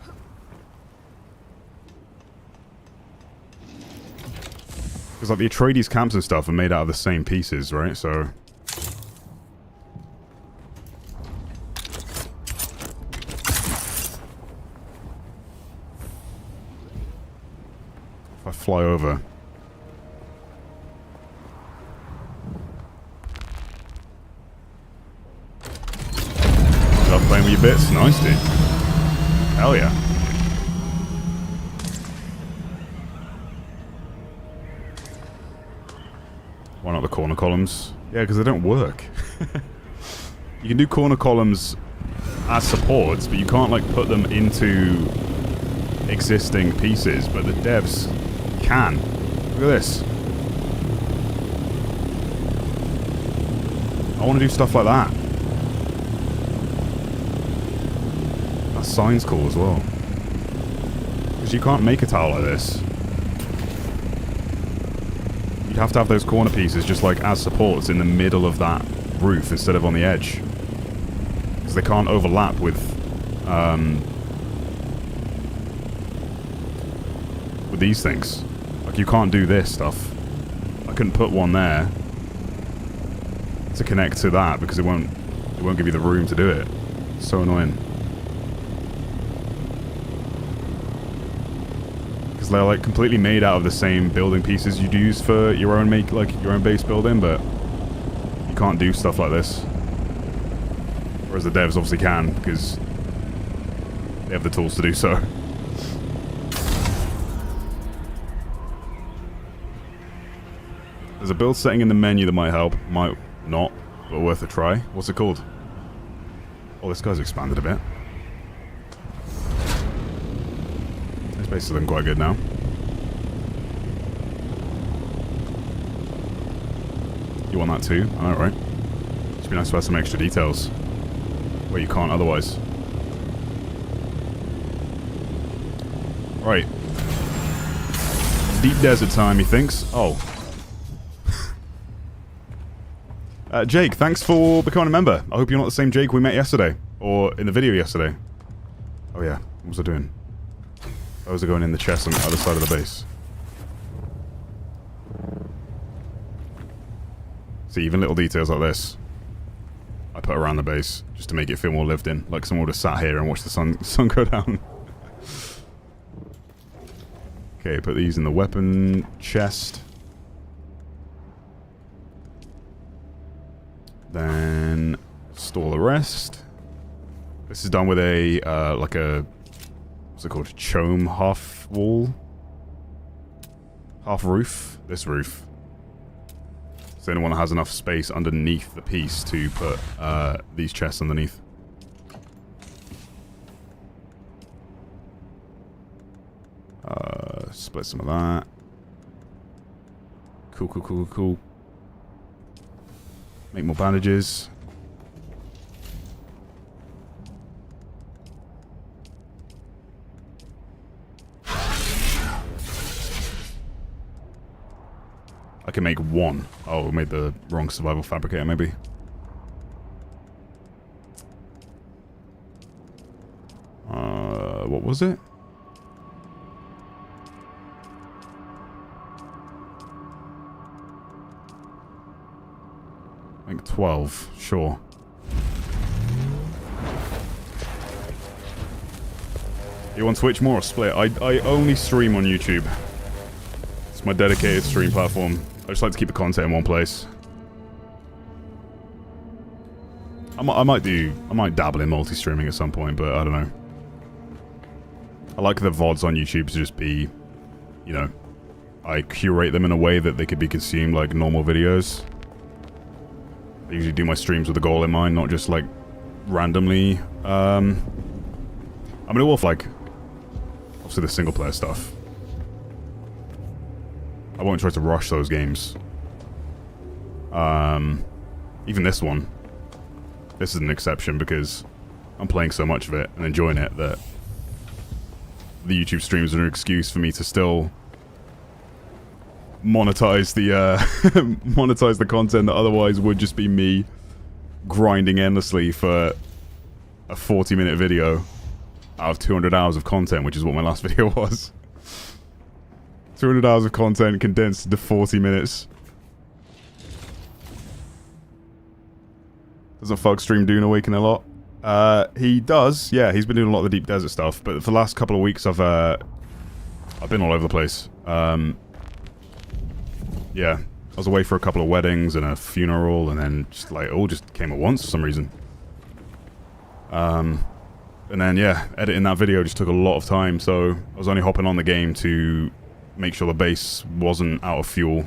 [SPEAKER 1] Because like the Atreides camps and stuff are made out of the same pieces, right? So... if I fly over... playing with your bits? Nice, dude. Hell yeah. Why not the corner columns? Yeah, because they don't work. You can do corner columns as supports, but you can't, like, put them into existing pieces, but the devs can. Look at this. I want to do stuff like that. That sign's cool as well. Because you can't make a tower like this. You'd have to have those corner pieces just like as supports in the middle of that roof instead of on the edge. Because they can't overlap with these things. Like you can't do this stuff. I couldn't put one there to connect to that because it won't give you the room to do it. It's so annoying. Because they're like completely made out of the same building pieces you'd use for your own your own base building, but you can't do stuff like this. Whereas the devs obviously can because they have the tools to do so. There's a build setting in the menu that might help, might not, but worth a try. What's it called? Oh, this guy's expanded a bit. This base is looking quite good now. You want that too? I know, right? It'd be nice to have some extra details where you can't otherwise. Right. Deep desert time, he thinks. Oh. Jake, thanks for becoming a member. I hope you're not the same Jake we met yesterday. Or in the video yesterday. Oh yeah, what was I doing? Those are going in the chest on the other side of the base. See, even little details like this, I put around the base, just to make it feel more lived in. Like someone would have sat here and watched the sun go down. Okay, put these in the weapon chest. Then store the rest. This is done with a like a what's it called? Chome half wall, half roof. This roof. It's the only one that has enough space underneath the piece to put these chests underneath. Split some of that. Cool, cool, cool, cool. Make more bandages. I can make one. Oh, we made the wrong survival fabricator, maybe. What was it? I think 12, sure. You on Twitch more or Split? I only stream on YouTube. It's my dedicated stream platform. I just like to keep the content in one place. I might dabble in multi-streaming at some point, but I don't know. I like the VODs on YouTube to just be, you know, I curate them in a way that they could be consumed like normal videos. I usually do my streams with a goal in mind, not just like randomly. I mean, it will like obviously the single player stuff. I won't try to rush those games. Even this one. This is an exception because I'm playing so much of it and enjoying it that the YouTube streams are an excuse for me to still monetize the monetize the content that otherwise would just be me grinding endlessly for a 40-minute video out of 200 hours of content, which is what my last video was. 200 hours of content condensed into 40 minutes. Doesn't Fug stream Dune Awaken a lot? He does, yeah, he's been doing a lot of the deep desert stuff, but for the last couple of weeks I've been all over the place. Yeah, I was away for a couple of weddings and a funeral, and then just like, it all just came at once for some reason. And then, yeah, editing that video just took a lot of time, so I was only hopping on the game to make sure the base wasn't out of fuel.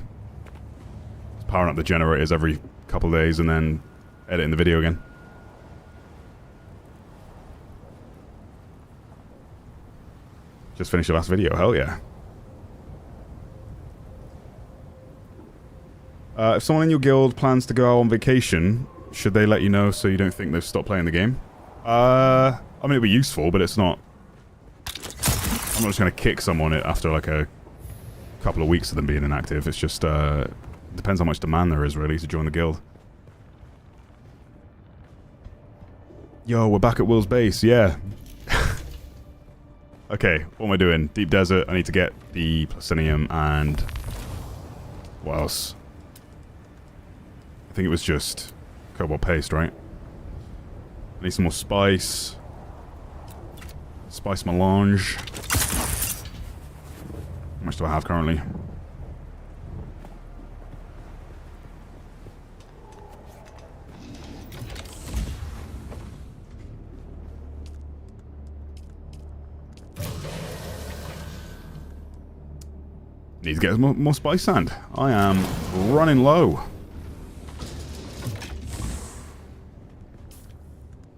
[SPEAKER 1] Just powering up the generators every couple of days, and then editing the video again. Just finished the last video, hell yeah. If someone in your guild plans to go out on vacation, should they let you know so you don't think they've stopped playing the game? I mean, it'd be useful, but it's not... I'm not just going to kick someone after like a couple of weeks of them being inactive. It's just, depends how much demand there is, really, to join the guild. Yo, we're back at Will's base, yeah. Okay, what am I doing? Deep desert, I need to get the Placinium and... what else? I think it was just cobalt paste, right? I need some more spice. Spice melange. How much do I have currently? Need to get more spice sand. I am running low.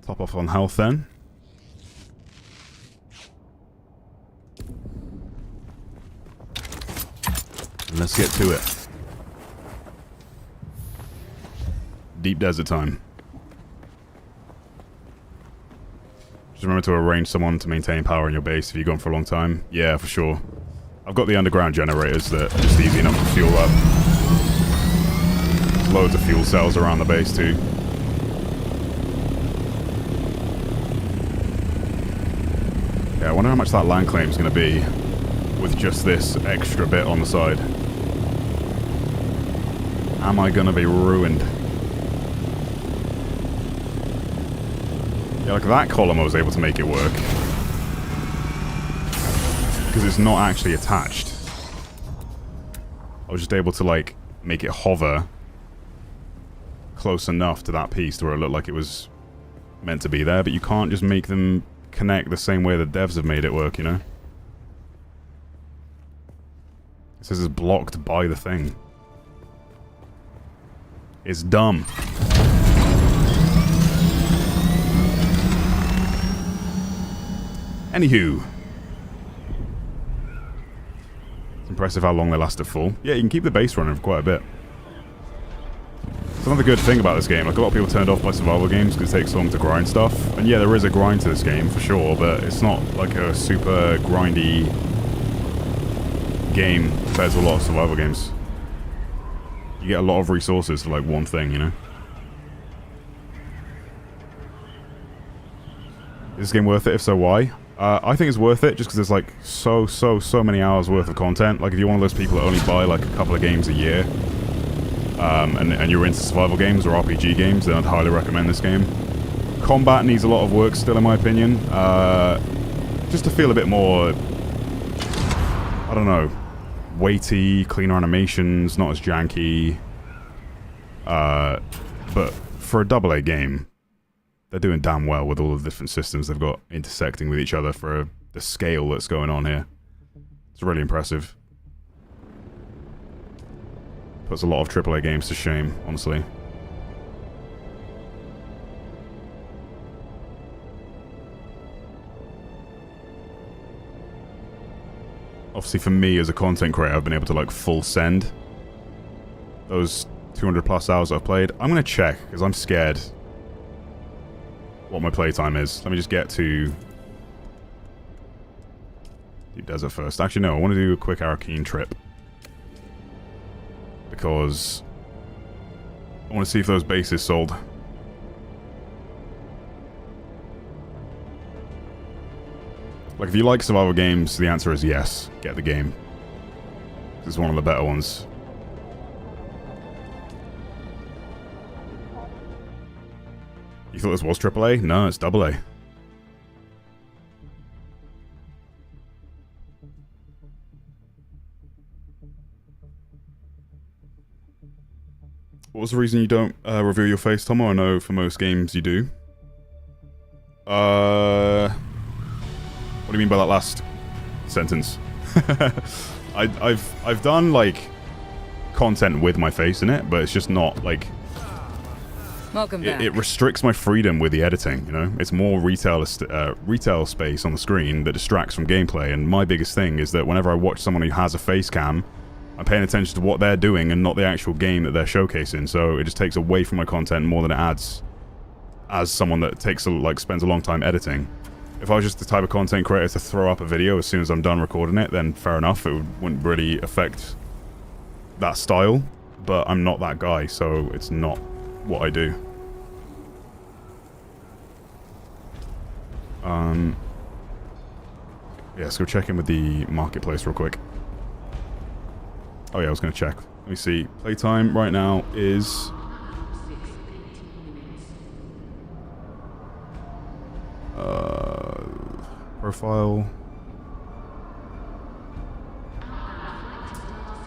[SPEAKER 1] Top off on health then. And let's get to it. Deep desert time. Just remember to arrange someone to maintain power in your base if you've gone for a long time. Yeah, for sure. I've got the underground generators that are just easy enough to fuel up. There's loads of fuel cells around the base too. Yeah, I wonder how much that land claim is going to be with just this extra bit on the side. Am I going to be ruined? Yeah, like that column I was able to make it work. Because it's not actually attached. I was just able to, like, make it hover close enough to that piece to where it looked like it was meant to be there, but you can't just make them connect the same way the devs have made it work, you know? It says it's blocked by the thing. It's dumb. Anywho. It's impressive how long they last at full. Yeah, you can keep the base running for quite a bit. It's another good thing about this game. Like, a lot of people turned off by survival games because it takes so long to grind stuff. And yeah, there is a grind to this game, for sure, but it's not like a super grindy game compared to a lot of survival games. You get a lot of resources for, like, one thing, you know? Is this game worth it? If so, why? I think it's worth it just because there's, like, so many hours worth of content. Like, if you're one of those people that only buy, like, a couple of games a year, and you're into survival games or RPG games, then I'd highly recommend this game. Combat needs a lot of work still, in my opinion. Just to feel a bit more, I don't know, weighty, cleaner animations, not as janky. But for a AA game, they're doing damn well with all the different systems they've got intersecting with each other for the scale that's going on here. It's really impressive. Puts a lot of AAA games to shame, honestly. Obviously for me as a content creator, I've been able to like full send those 200 plus hours I've played. I'm going to check, because I'm scared what my playtime is. Let me just get to Deep Desert first. Actually, no, I want to do a quick Arcane trip. Because I want to see if those bases sold. Like, if you like survival games, the answer is yes. Get the game. This is one of the better ones. You thought this was AAA? No, it's AA. What was the reason you don't reveal your face, Tomo? I know for most games you do. What do you mean by that last sentence? I've done like content with my face in it, but it's just not like.
[SPEAKER 5] Welcome back.
[SPEAKER 1] It restricts my freedom with the editing. You know, it's more retail space on the screen that distracts from gameplay. And my biggest thing is that whenever I watch someone who has a face cam, I'm paying attention to what they're doing and not the actual game that they're showcasing. So it just takes away from my content more than it adds. As someone that spends a long time editing. If I was just the type of content creator to throw up a video as soon as I'm done recording it, then fair enough, it wouldn't really affect that style. But I'm not that guy, so it's not what I do. Yeah, let's go check in with the marketplace real quick. Oh yeah, I was going to check. Let me see. Playtime right now is... profile.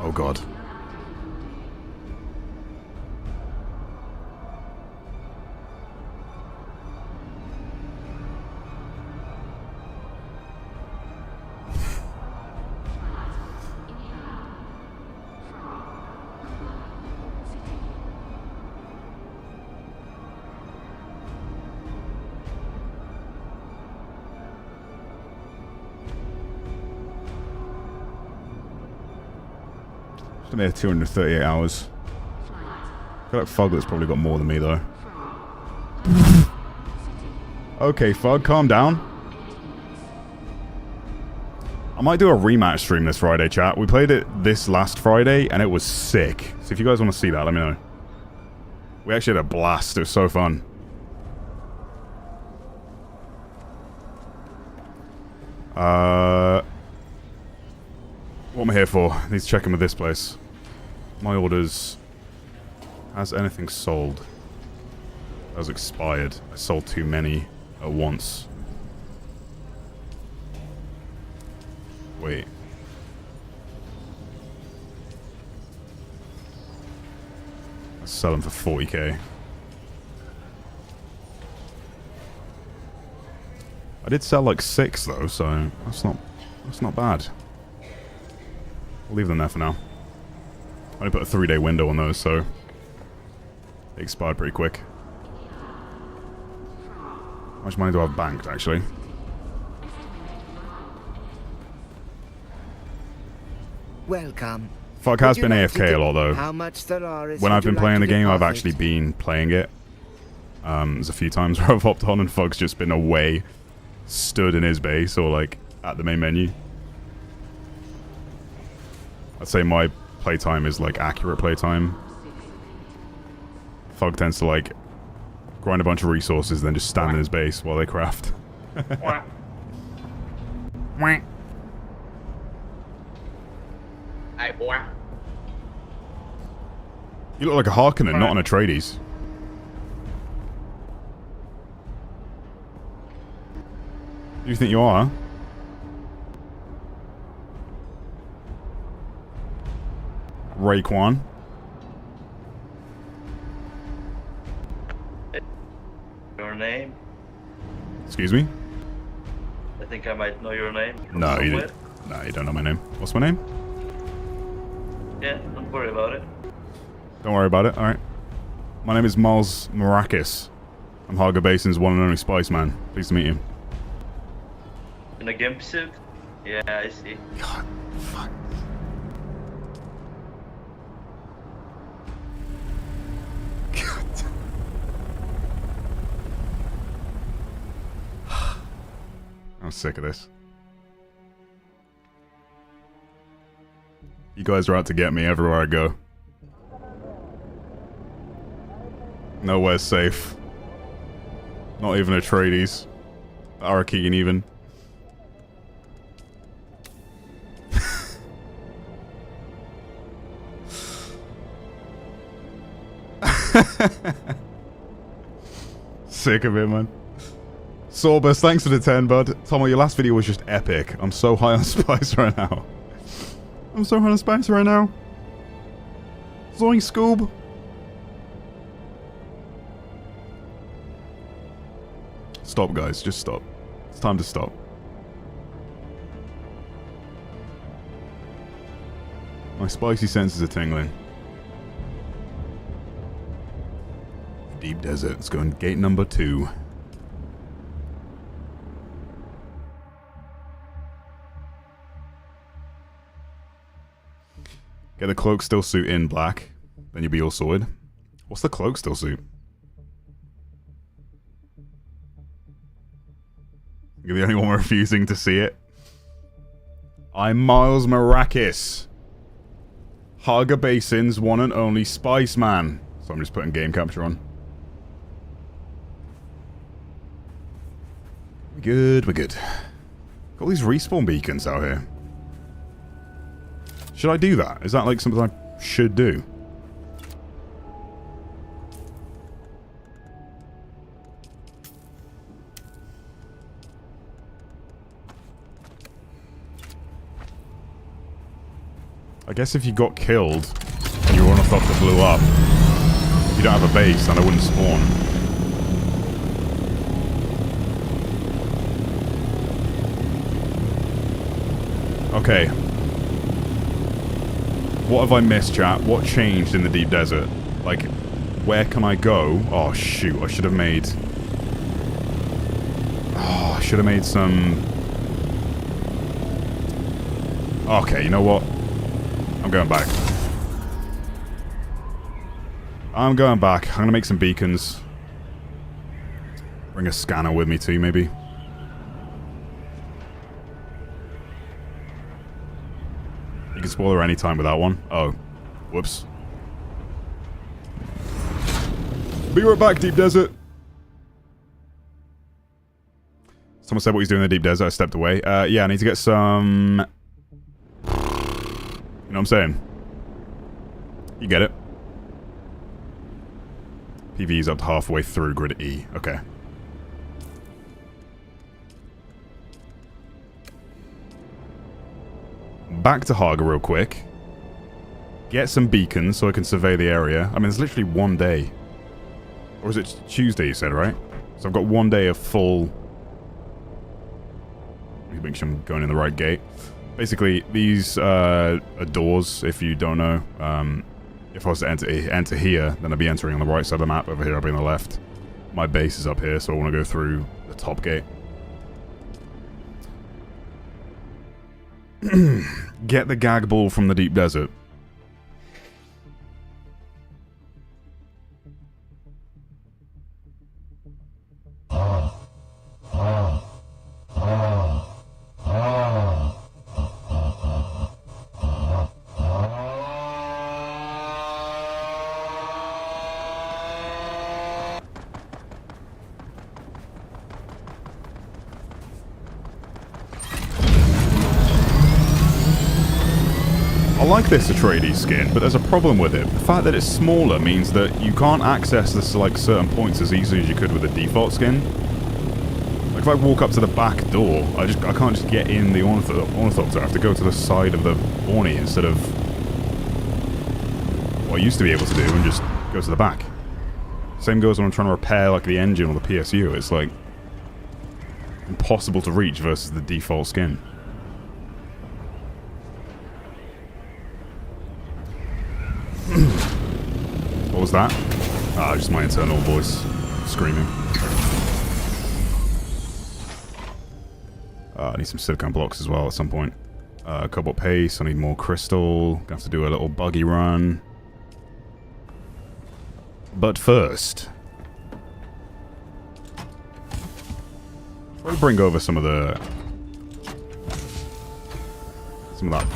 [SPEAKER 1] Oh god. Been there 238 hours. I feel like Fuglet's probably got more than me though. Okay, Fug, calm down. I might do a rematch stream this Friday, chat. We played it this last Friday and it was sick. So if you guys want to see that, let me know. We actually had a blast. It was so fun. What am I here for? I need to check in with this place. My orders. Has anything sold? That was expired. I sold too many at once. Wait. I sell them for 40k. I did sell like 6 though, so that's not bad. We'll leave them there for now. I only put a 3-day window on those, so they expired pretty quick. How much money do I have banked, actually?
[SPEAKER 3] Welcome.
[SPEAKER 1] Fuck has been AFK a lot though.
[SPEAKER 3] How much Stellaris
[SPEAKER 1] When I've been
[SPEAKER 3] would you
[SPEAKER 1] playing the
[SPEAKER 3] like to
[SPEAKER 1] game, I've
[SPEAKER 3] deposit?
[SPEAKER 1] actually been playing it. There's a few times where I've hopped on and Fug's just been away, stood in his base or like at the main menu. I'd say my playtime is like accurate playtime. Fug tends to like grind a bunch of resources, then just stand in his base while they craft.
[SPEAKER 7] Hey, boy.
[SPEAKER 1] You look like a Harkonnen, not an Atreides. Who do you think you are? Raekwon.
[SPEAKER 7] Your name?
[SPEAKER 1] Excuse me?
[SPEAKER 7] I think I might know your name. from
[SPEAKER 1] No, you
[SPEAKER 7] somewhere.
[SPEAKER 1] didn't. No, you don't know my name. What's my name?
[SPEAKER 7] Yeah, don't worry about it.
[SPEAKER 1] Don't worry about it, alright. My name is Miles Marakis. I'm Haga Basin's one and only Spice Man. Pleased to meet you.
[SPEAKER 7] In a gimp suit? Yeah, I see.
[SPEAKER 1] God, fuck. I'm sick of this. You guys are out to get me everywhere I go. Nowhere's safe. Not even Atreides. Arakeen even. Sick of it, man. Sorbus, thanks for the 10, bud. Tomo, your last video was just epic. I'm so high on spice right now. I'm so high on spice right now. Zoink, Scoob. Stop, guys. Just stop. It's time to stop. My spicy senses are tingling. Deep desert. Let's go in gate number 2. Get the cloak still suit in black. Then you'll be all sorted. What's the cloak still suit? You're the only one refusing to see it. I'm Miles Marrakis. Haga Basin's one and only Spice Man. So I'm just putting game capture on. We're good, we're good. Got all these respawn beacons out here. Should I do that? Is that like something I should do? I guess if you got killed and your ornithopter blew up, if you don't have a base, then I wouldn't spawn. Okay. What have I missed, chat? What changed in the deep desert? Like, where can I go? Oh, shoot. I should have made... Oh, I should have made some... Okay, you know what? I'm going back. I'm going back. I'm gonna make some beacons. Bring a scanner with me too, maybe. You can spoiler anytime with that one. Oh. Whoops. Be right back, Deep Desert. Someone said what he's doing in the Deep Desert. I stepped away. Yeah, I need to get some... You know what I'm saying? You get it. PV's up to halfway through grid E. Okay. Back to Haga real quick. Get some beacons so I can survey the area. I mean, it's literally one day. Or is it Tuesday, you said, right? So I've got one day of full... Let me make sure I'm going in the right gate. Basically, these are doors, if you don't know. If I was to enter here, then I'd be entering on the right side of the map. Over here, I'd be on the left. My base is up here, so I want to go through the top gate. Get the gag ball from the deep desert. I like this Atreides skin, but there's a problem with it. The fact that it's smaller means that you can't access this like certain points as easily as you could with the default skin. Like if I walk up to the back door, I can't just get in the ornithopter. I have to go to the side of the Orny instead of what I used to be able to do and just go to the back. Same goes when I'm trying to repair like the engine or the PSU. It's like impossible to reach versus the default skin. What was that? Ah, just my internal voice screaming. I need some silicone blocks as well at some point. Cobalt paste, I need more crystal. Gonna have to do a little buggy run. But first... We'll bring over some of that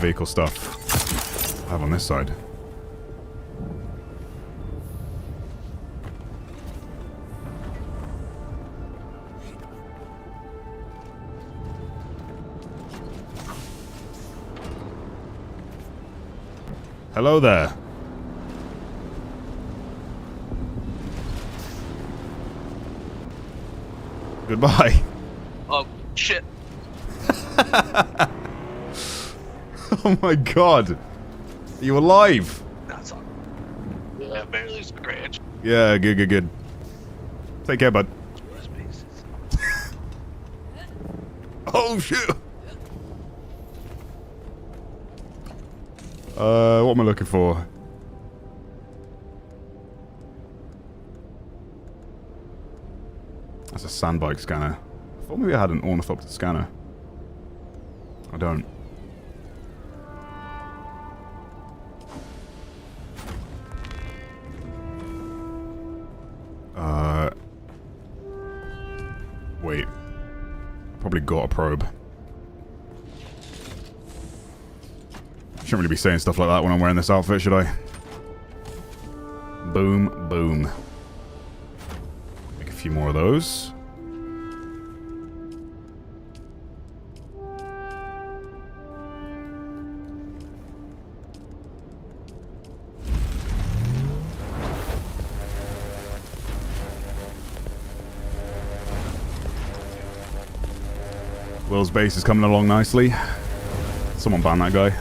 [SPEAKER 1] vehicle stuff I have on this side. Hello there. Goodbye.
[SPEAKER 8] Oh, shit.
[SPEAKER 1] Oh my god. Are you alive?
[SPEAKER 8] That's all. Yeah, barely scratched.
[SPEAKER 1] Yeah, good. Take care, bud. Oh shit. What am I looking for? That's a sandbike scanner. I thought maybe I had an ornithopter scanner. I don't. Wait. I probably got a probe. Shouldn't really be saying stuff like that when I'm wearing this outfit, should I? Boom, boom. Make a few more of those. Will's base is coming along nicely. Someone ban that guy.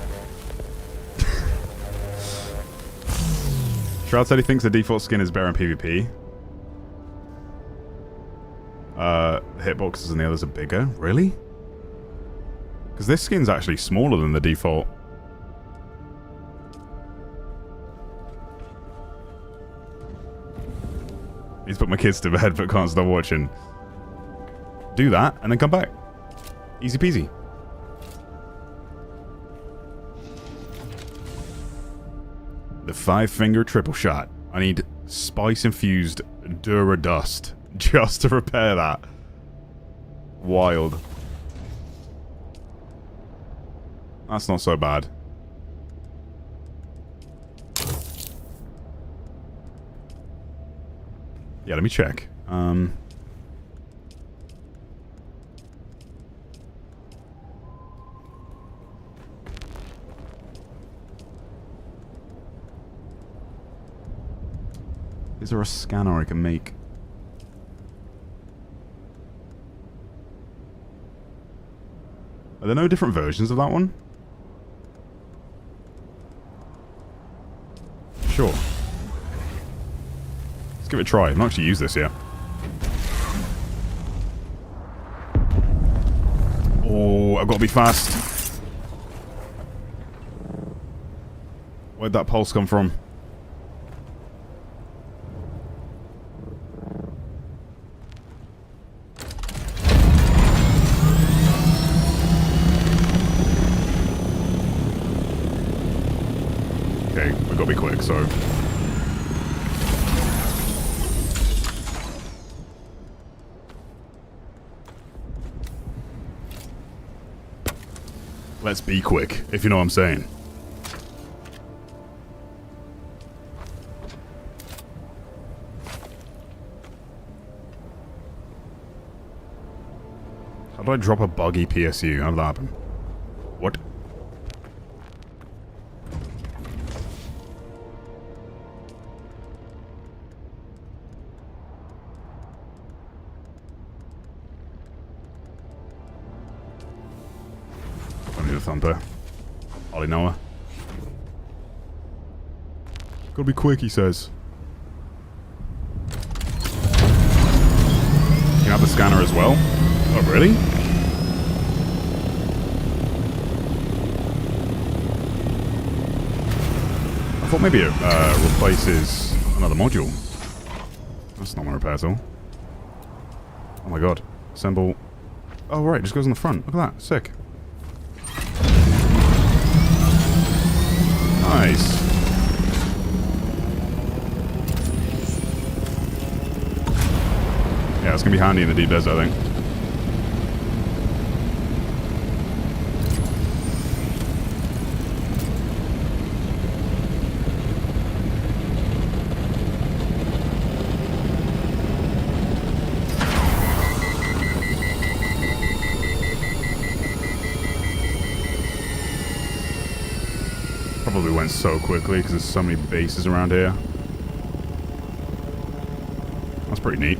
[SPEAKER 1] Shroud said he thinks the default skin is better in PvP. The hitboxes and the others are bigger. Really? Because this skin's actually smaller than the default. He's put my kids to bed but can't stop watching. Do that and then come back. Easy peasy. The 5-finger triple shot. I need spice-infused Dura dust just to repair that. Wild. That's not so bad. Yeah, let me check. Is there a scanner I can make? Are there no different versions of that one? Sure. Let's give it a try. I've not actually used this yet. Oh, I've got to be fast. Where'd that pulse come from? Okay, we've got to be quick, so... Let's be quick, if you know what I'm saying. How do I drop a buggy PSU? How did that happen? What? Thumper. Ollie Noah. Gotta be quick, he says. You have the scanner as well? Oh, really? I thought maybe it replaces another module. That's not my repair tool. Oh my god. Assemble. Oh, right, it just goes on the front. Look at that. Sick. Nice. Yeah, it's gonna be handy in the deep desert, I think. probably went so quickly because there's so many bases around here. That's pretty neat.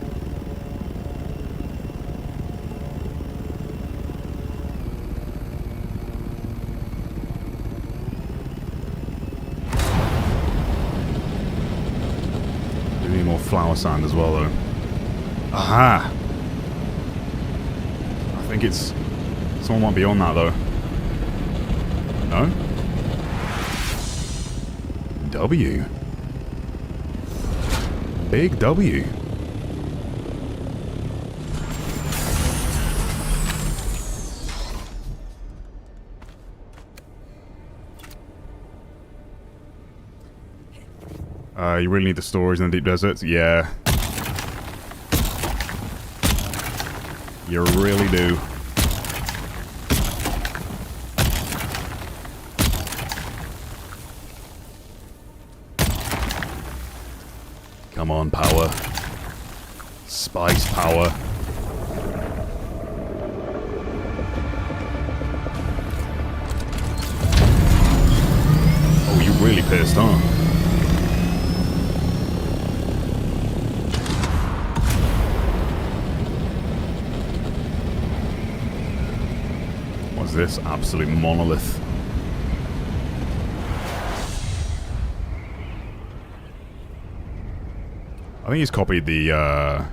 [SPEAKER 1] We need more flower sand as well, though. Aha! I think it's... Someone might be on that, though. No? W. Big W. You really need the storage in the deep deserts? Yeah. You really do. Come on, power. Spice power. Oh, you really pissed, huh? What's this? Absolute monolith. I think he's copied the, yeah,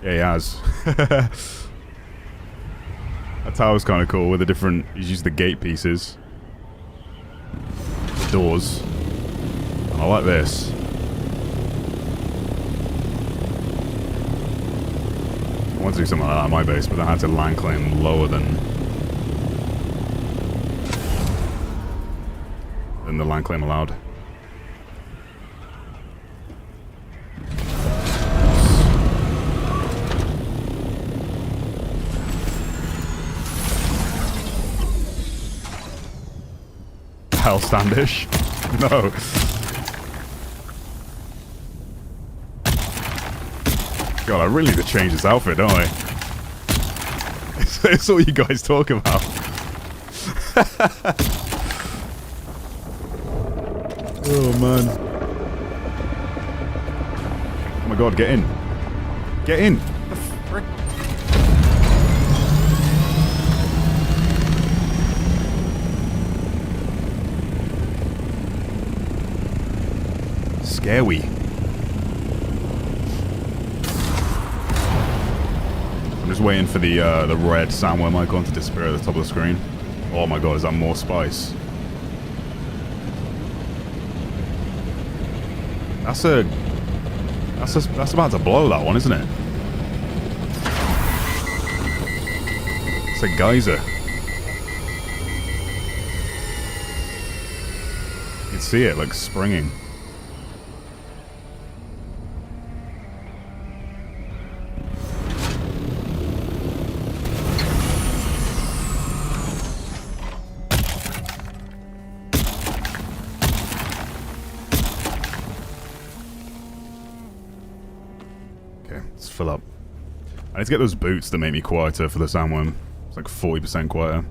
[SPEAKER 1] he has. That tower's kind of cool with the different, he's used the gate pieces. The doors. And I like this. I want to do something like that on my base, but I had to land claim lower than the land claim allowed. Hell Standish? No. God, I really need to change this outfit, don't I? It's all you guys talk about. Oh, man. Oh my god, get in. Get in. The frick? Scary. I'm just waiting for the red sandworm icon to disappear at the top of the screen. Oh my god, is that more spice? That's about to blow, that one, isn't it? It's a geyser. You can see it, like, springing. Fill up. I need to get those boots that make me quieter for the sandworm. It's like 40% quieter.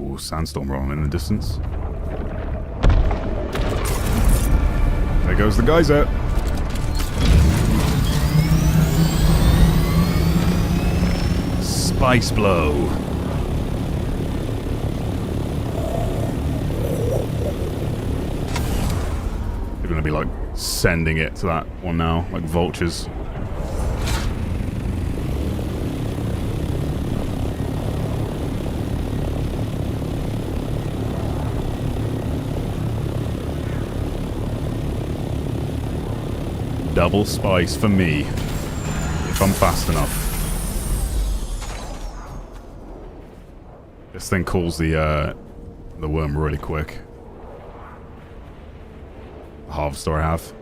[SPEAKER 1] Ooh, sandstorm rolling in the distance. There goes the geyser. Spice blow. They're gonna be like sending it to that one now, like vultures. Double spice for me, if I'm fast enough. This thing cools the worm really quick. Harvester I have.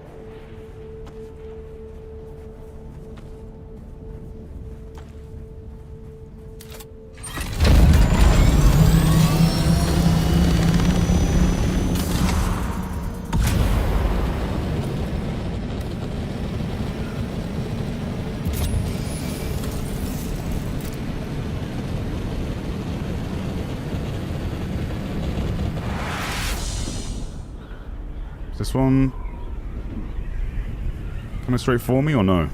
[SPEAKER 1] This one coming straight for me or no?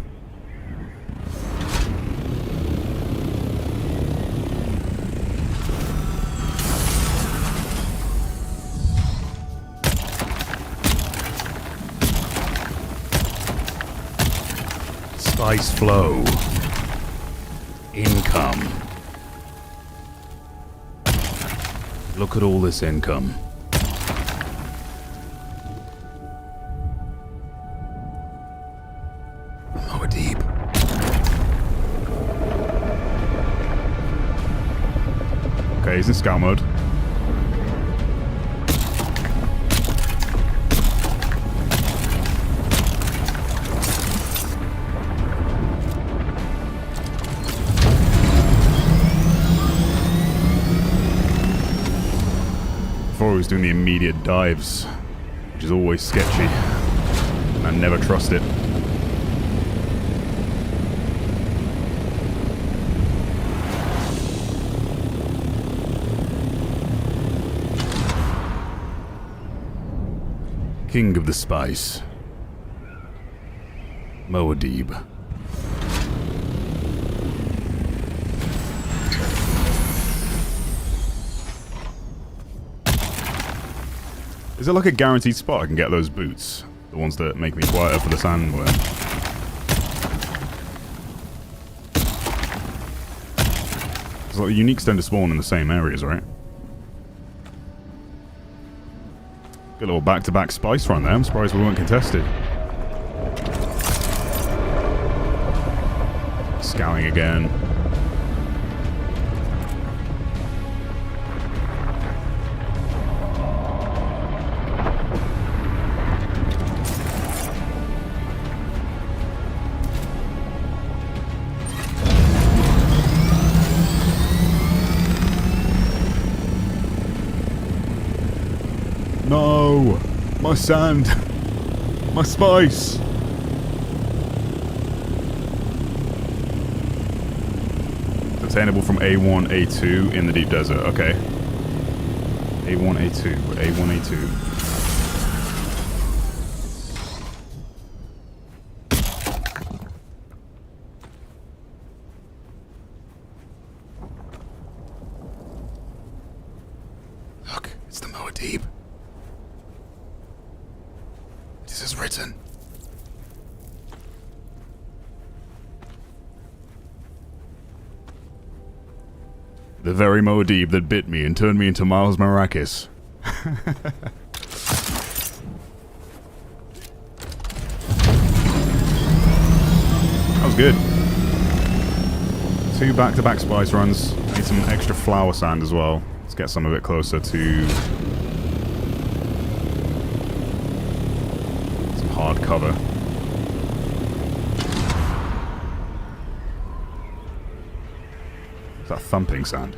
[SPEAKER 1] Spice flow. Income. Look at all this income. Lower deep. Okay, he's in scout mode. Before he was doing the immediate dives, which is always sketchy, and I never trust it. King of the Spice, Moadib. Is it like a guaranteed spot I can get those boots? The ones that make me quieter for the sandworm. It's like uniques tend to spawn in the same areas, right? Good little back-to-back spice run there. I'm surprised we weren't contested. Scouting again. No! My sand! My spice! Attainable from A1, A2 in the deep desert. Okay. A1, A2. A1, A2. Look, it's the Moadib. This is written. The very Moadib that bit me and turned me into Miles Maracus. That was good. 2 back-to-back spice runs. Need some extra flower sand as well. Let's get some of it closer to some hard cover. Is that thumping sound?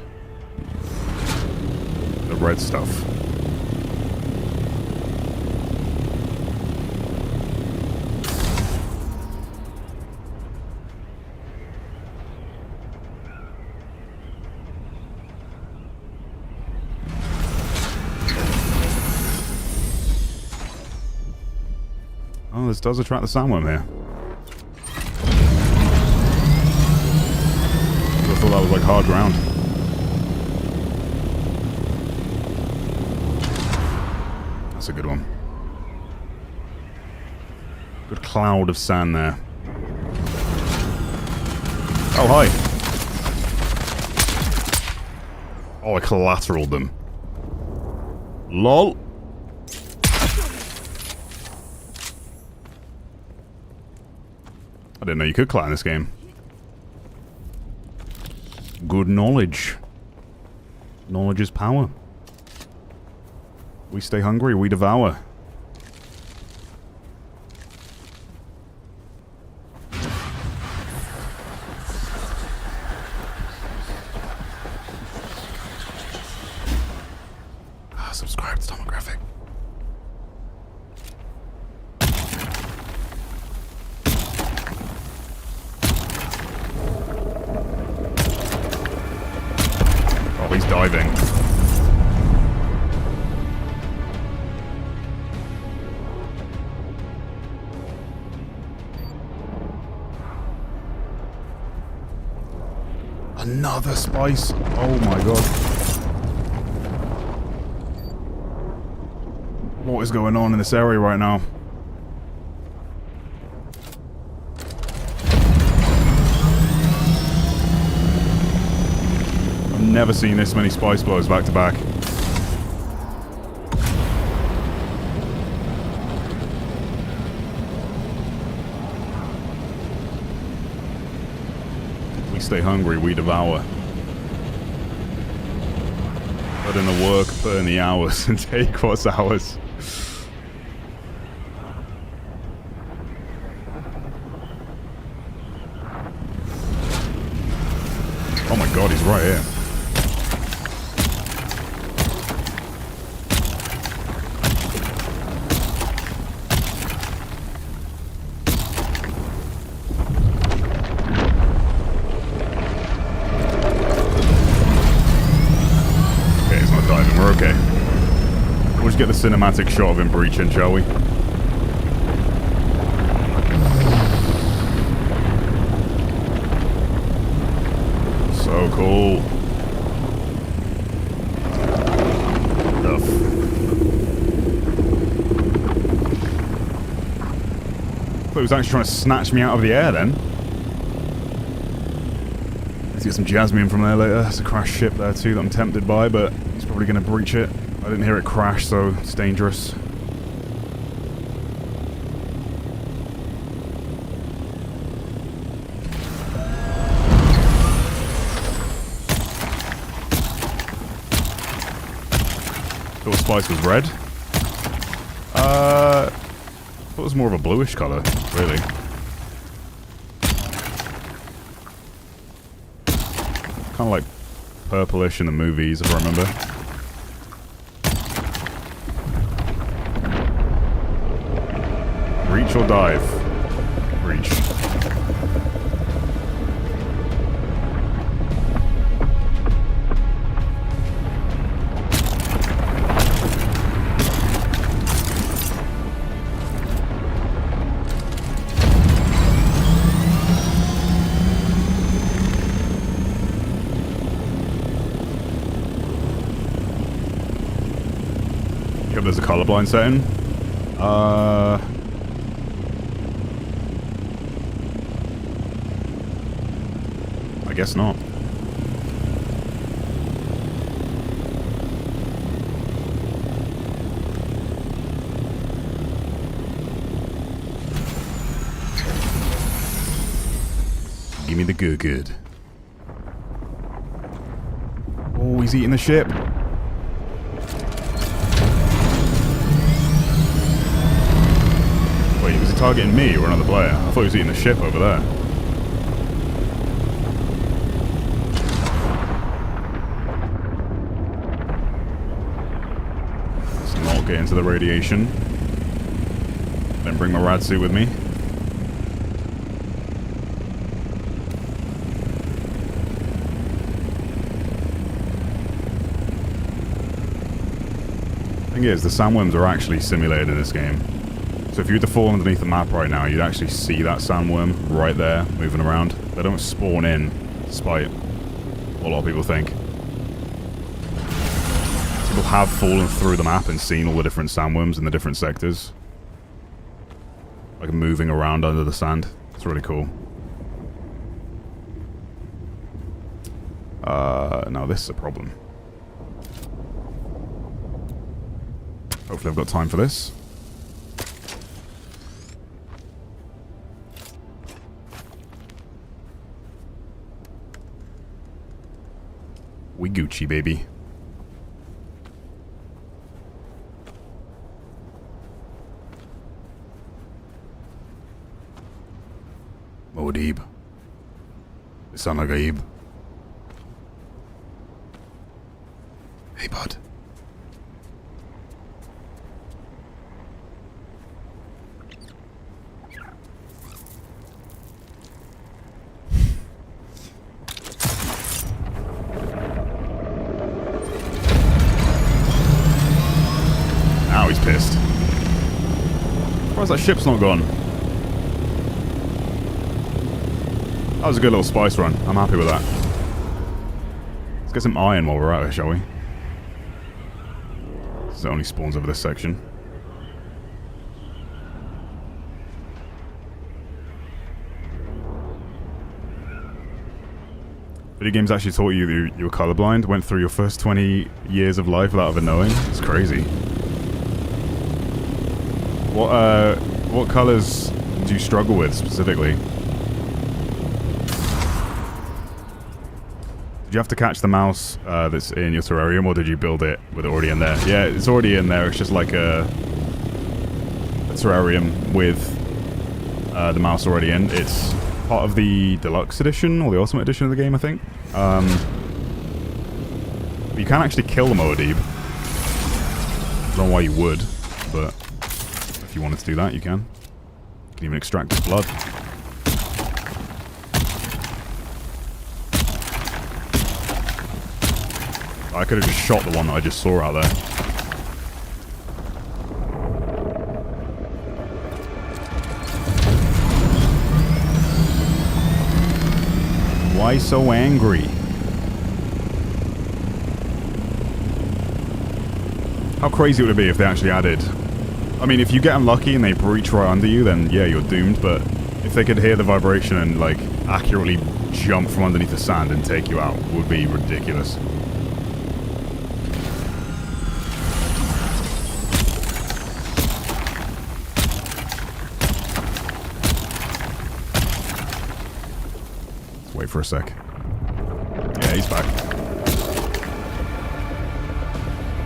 [SPEAKER 1] The red stuff. Oh, this does attract the sandworm here. I thought that was like hard ground. That's a good one. Good cloud of sand there. Oh, hi. Oh, I collateraled them. LOL. I didn't know you could climb this game. Good knowledge. Knowledge is power. We stay hungry, we devour. Subscribe to Tomographic. Oh, he's diving. Another spice. Oh my god. What is going on in this area right now? I've never seen this many spice blows back to back. We stay hungry, we devour. Put in the work, put in the hours, and take what's ours. Oh my god, he's right here. Okay, he's not diving, we're okay. We'll just get the cinematic shot of him breaching, shall we? So cool. Stuff. I thought he was actually trying to snatch me out of the air then. Let's get some jasmine from there later. There's a crashed ship there too that I'm tempted by, but he's probably going to breach it. I didn't hear it crash, so it's dangerous. Thought spice was red. Thought it was more of a bluish colour, really. Kind of like purplish in the movies, if I remember. Reach or dive? Reach. Yep, there's a colorblind setting. I guess not. Give me the good. Oh, he's eating the ship. Wait, was he targeting me or another player? I thought he was eating the ship over there. Get into the radiation. Then bring my rad suit with me. Thing is, the sandworms are actually simulated in this game. So if you were to fall underneath the map right now, you'd actually see that sandworm right there, moving around. They don't spawn in, despite what a lot of people think. People have fallen through the map and seen all the different sandworms in the different sectors. Like moving around under the sand. It's really cool. Now this is a problem. Hopefully I've got time for this. We Gucci, baby. Modib. Sana Gaib. Hey, bud. Now he's pissed. Why is that ship's not gone? That was a good little spice run. I'm happy with that. Let's get some iron while we're out here, shall we? This only spawns over this section. Video games actually taught you you were colorblind, went through your first 20 years of life without ever knowing. It's crazy. What colors do you struggle with specifically? Did you have to catch the mouse that's in your terrarium, or did you build it with it already in there? Yeah, it's already in there. It's just like a terrarium with the mouse already in. It's part of the deluxe edition or the ultimate edition of the game, I think. But you can actually kill the Moadib. I don't know why you would, but if you wanted to do that, you can. You can even extract his blood. I could have just shot the one that I just saw out there. Why so angry? How crazy would it be if they actually added... I mean, if you get unlucky and they breach right under you, then yeah, you're doomed, but if they could hear the vibration and, like, accurately jump from underneath the sand and take you out, would be ridiculous. Let's wait for a sec. Yeah, he's back.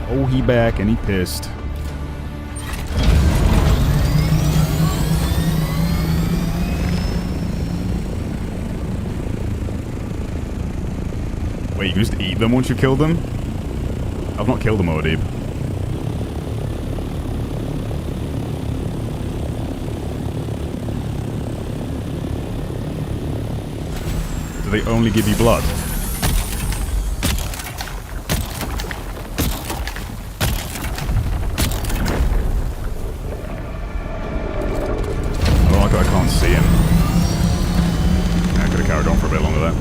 [SPEAKER 1] Oh, he back and he pissed. Wait, you can just eat them once you kill them? I've not killed a Moadib. Do they only give you blood? I don't like I can't see him. Yeah, I could have carried on for a bit longer there.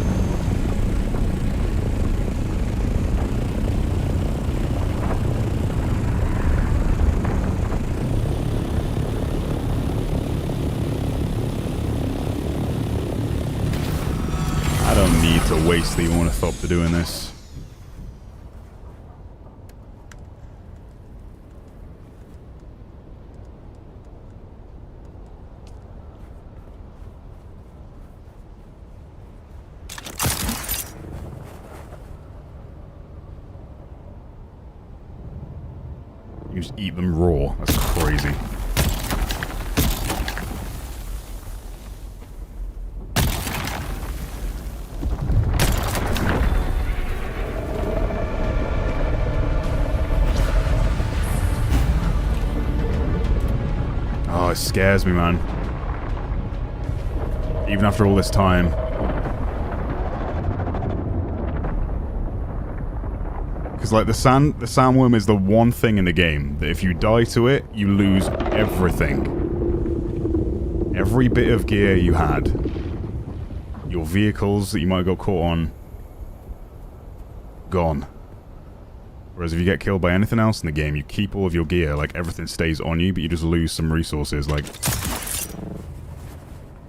[SPEAKER 1] To waste the ornithopter doing this. You just eat them raw. That's crazy. It scares me, man. Even after all this time. Because, like, the sandworm is the one thing in the game that if you die to it, you lose everything. Every bit of gear you had. Your vehicles that you might have got caught on. Gone. Whereas if you get killed by anything else in the game, you keep all of your gear, like everything stays on you, but you just lose some resources, like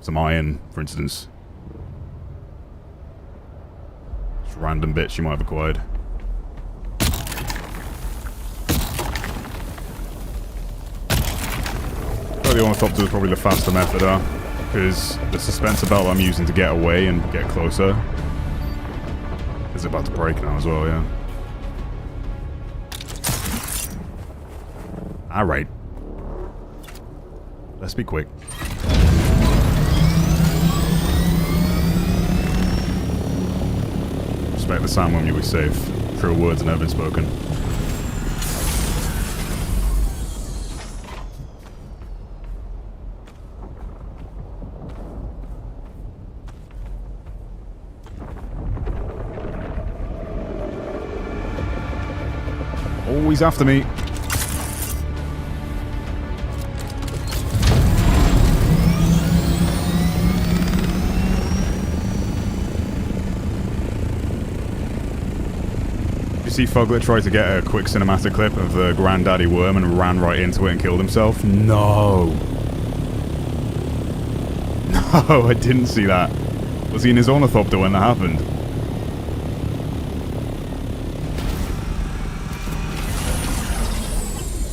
[SPEAKER 1] some iron, for instance. Just random bits you might have acquired. So the ornithopter is probably the faster method, because the suspense belt I'm using to get away and get closer is about to break now as well, yeah. Alright. Let's be quick. Respect the sandworm, you'll be safe. True words have never been spoken. Always after me. see Fuglet try to get a quick cinematic clip of the granddaddy worm and ran right into it and killed himself? No. No, I didn't see that. Was he in his ornithopter when that happened?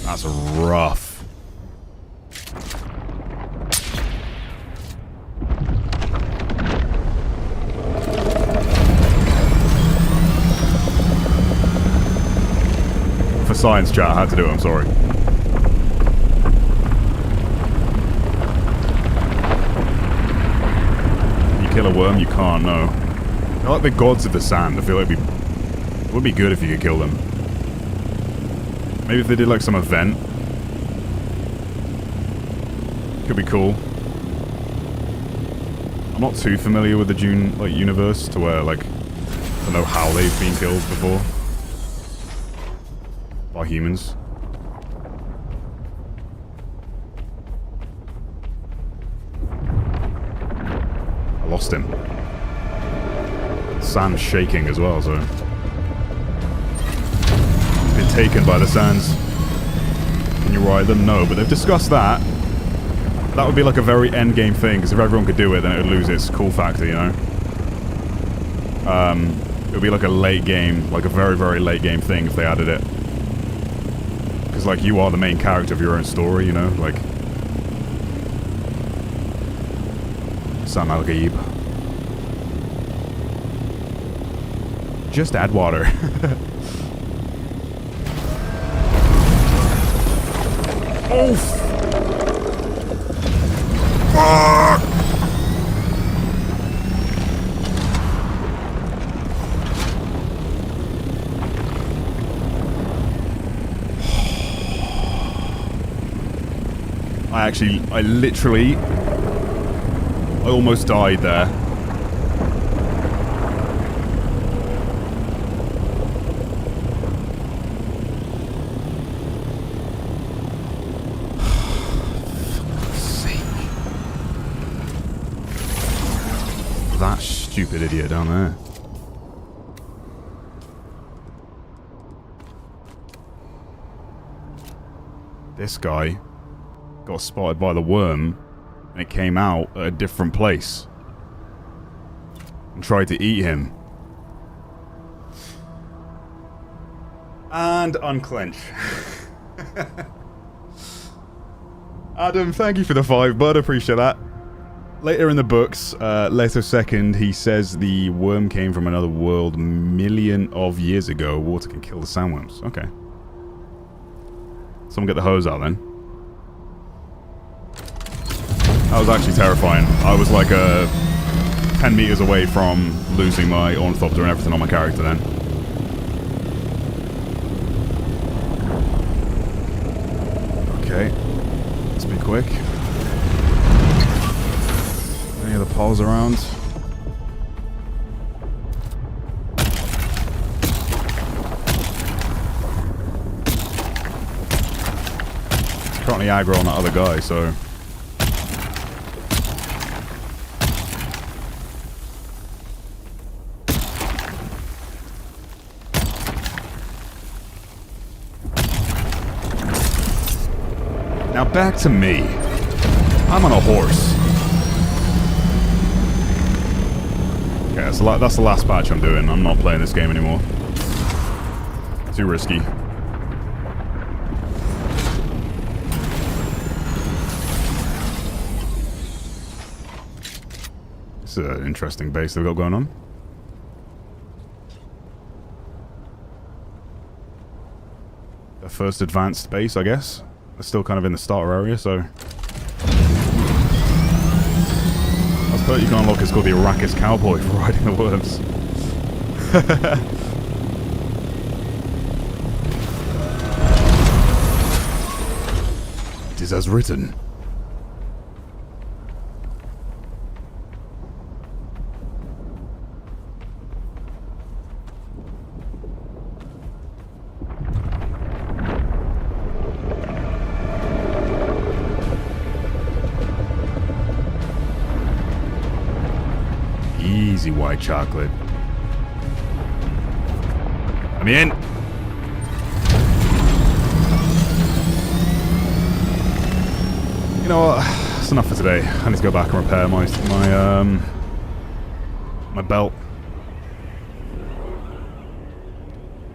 [SPEAKER 1] That's rough. For science chat, I had to do it, I'm sorry. You kill a worm, you can't, no. They're like the gods of the sand. I feel like it would be good if you could kill them. Maybe if they did like some event. Could be cool. I'm not too familiar with the Dune like universe to where like I know how they've been killed before. By humans. I lost him. Sand's shaking as well, so... Been taken by the sands. Can you ride them? No, but they've discussed that. That would be like a very endgame thing, because if everyone could do it, then it would lose its cool factor, you know? It would be like a late game, like a very, very late game thing if they added it. Because, like, you are the main character of your own story, you know? Like... San Al-Gaib. Just add water. Oh! Fuck! I almost died there. That stupid idiot down there. This guy got spotted by the worm and it came out at a different place and tried to eat him. And unclench. Adam, thank you for the 5, bud. Appreciate that. Later in the books, letter second, he says the worm came from another world million of years ago. Water can kill the sandworms. Okay. Someone get the hose out then. That was actually terrifying. I was like 10 meters away from losing my ornithopter and everything on my character then. Okay. Let's be quick. Any other poles around? It's currently aggro on that other guy, so... Now back to me. I'm on a horse. Okay, so that's the last patch I'm doing. I'm not playing this game anymore. Too risky. It's an interesting base they've got going on. The first advanced base, I guess. They're still kind of in the starter area, so... That's what you can unlock is called the Arrakis Cowboy for riding the worms. It is as written. Easy white chocolate. Let me in. You know what? That's enough for today. I need to go back and repair my belt.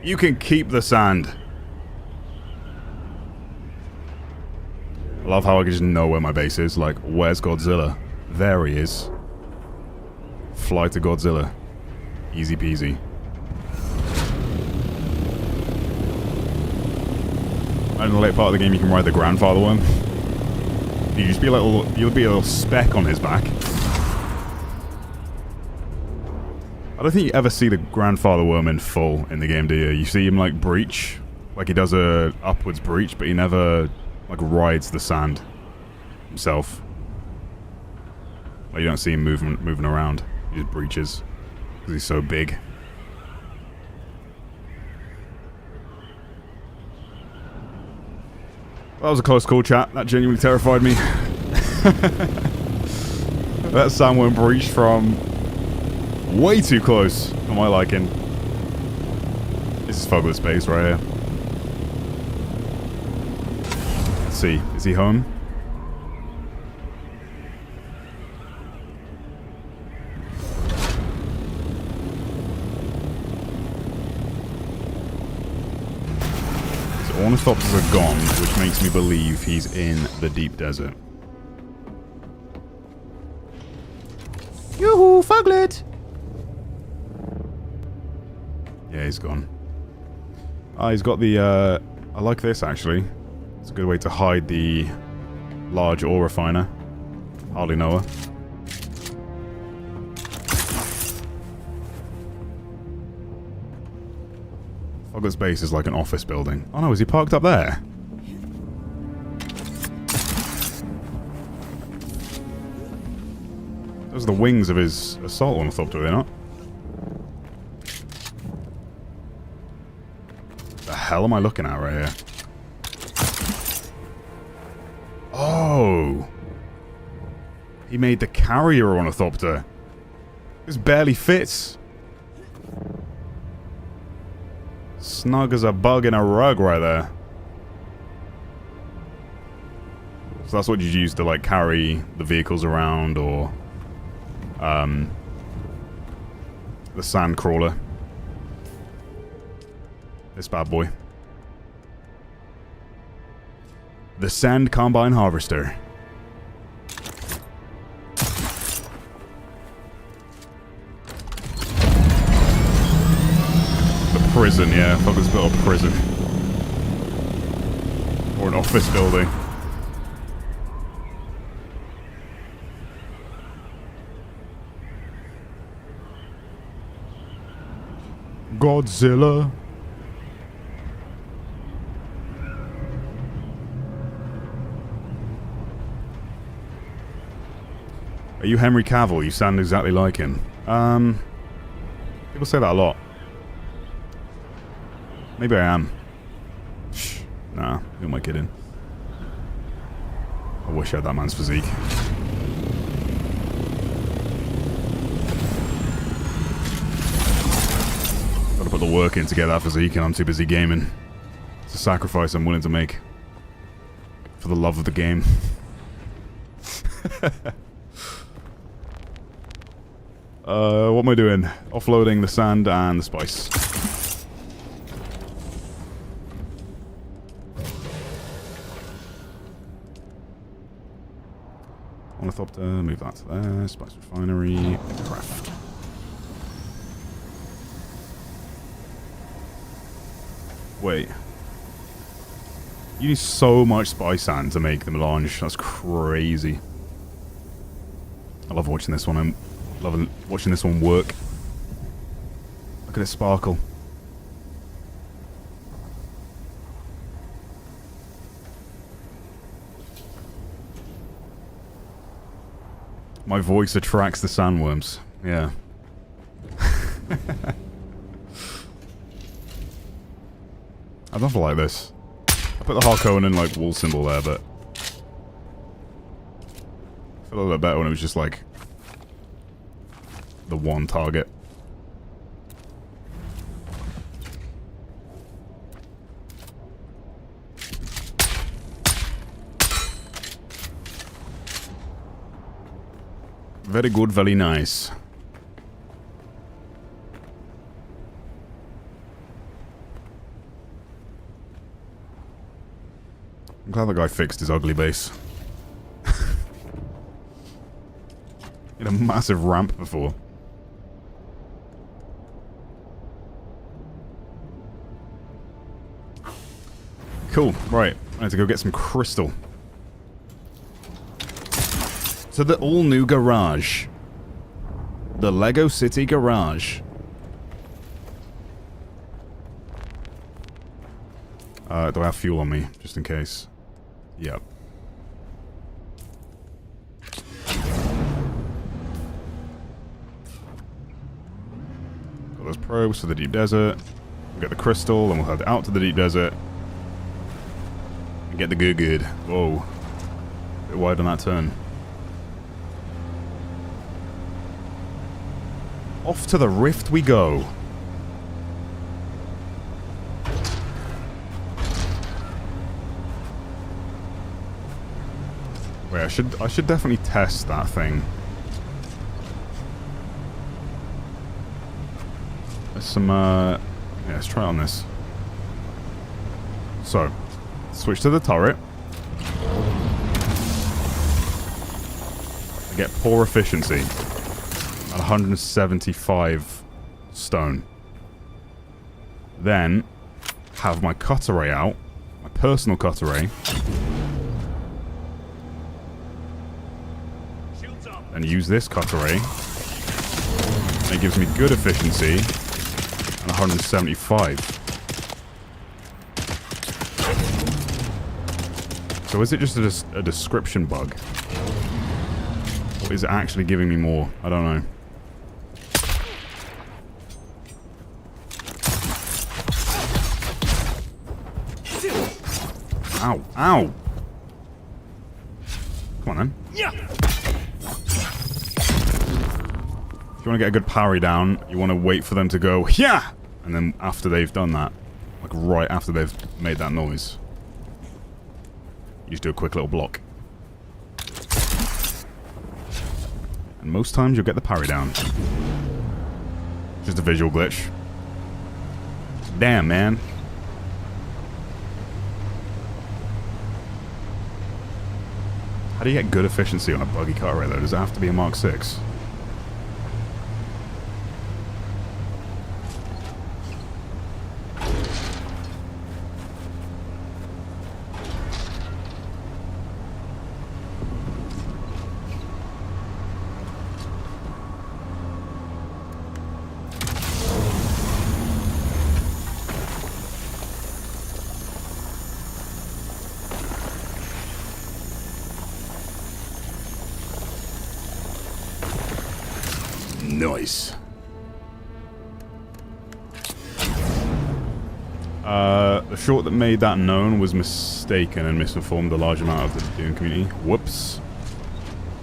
[SPEAKER 1] You can keep the sand. I love how I can just know where my base is. Like, where's Godzilla? There he is. Fly to Godzilla. Easy peasy. And in the late part of the game, you can ride the grandfather worm. You just be like, you'll be a little speck on his back. I don't think you ever see the grandfather worm in full in the game, do you? You see him like breach, like he does a upwards breach, but he never like rides the sand himself. Like you don't see him moving around. He just breaches because he's so big. That was a close call, chat. That genuinely terrified me. That sandworm breached from way too close for my liking. This is Fogler's base right here. Let's see. Is he home? Ornithopters are gone, which makes me believe he's in the deep desert. Yoo-hoo, Fuglet! Yeah, he's gone. Ah, he's got the, I like this, actually. It's a good way to hide the large ore refiner. Hardly know her. Fogler's base is like an office building. Oh no, is he parked up there? Those are the wings of his assault ornithopter, are they not? The hell am I looking at right here? Oh! He made the carrier ornithopter. This barely fits. Snug as a bug in a rug right there. So that's what you use to like carry the vehicles around, or the sand crawler. This bad boy. The sand combine harvester. Prison, yeah. Fogler's built a prison. Or an office building. Godzilla. Are you Henry Cavill? You sound exactly like him. People say that a lot. Maybe I am. Shh. Nah, who am I kidding? I wish I had that man's physique. Gotta put the work in to get that physique, and I'm too busy gaming. It's a sacrifice I'm willing to make. For the love of the game. What am I doing? Offloading the sand and the spice. Ornithopter, move that to there. Spice refinery, craft. Wait. You need so much spice sand to make the melange. That's crazy. I love watching this one. I'm loving watching this one work. Look at it sparkle. My voice attracts the sandworms. Yeah. I don't like this. I put the Harkonnen like wool symbol there, but I feel a little bit better when it was just like the one target. Very good, very nice. I'm glad the guy fixed his ugly base. He had a massive ramp before. Cool, right. I need to go get some crystal. To the all-new garage. The Lego City garage. Do I have fuel on me, just in case? Yep. Got those probes for the deep desert. We'll get the crystal, and we'll head out to the deep desert. And get the good. Whoa. A bit wide on that turn. Off to the rift we go. Wait, I should definitely test that thing. There's some yeah, let's try it on this. So, switch to the turret. I get poor efficiency. At 175 stone. Then, have my cutter ray out. My personal cutter ray. And use this cutter ray. And it gives me good efficiency. And 175. So is it just a description bug? Or is it actually giving me more? I don't know. Ow, ow! Come on then. Yeah. If you want to get a good parry down, you want to wait for them to go, yeah! And then after they've done that, like right after they've made that noise, you just do a quick little block. And most times you'll get the parry down. Just a visual glitch. Damn, man. How do you get good efficiency on a buggy cutter ray though? Does it have to be a Mark 6? Nice. The short that made that known was mistaken and misinformed a large amount of the Dune community. Whoops.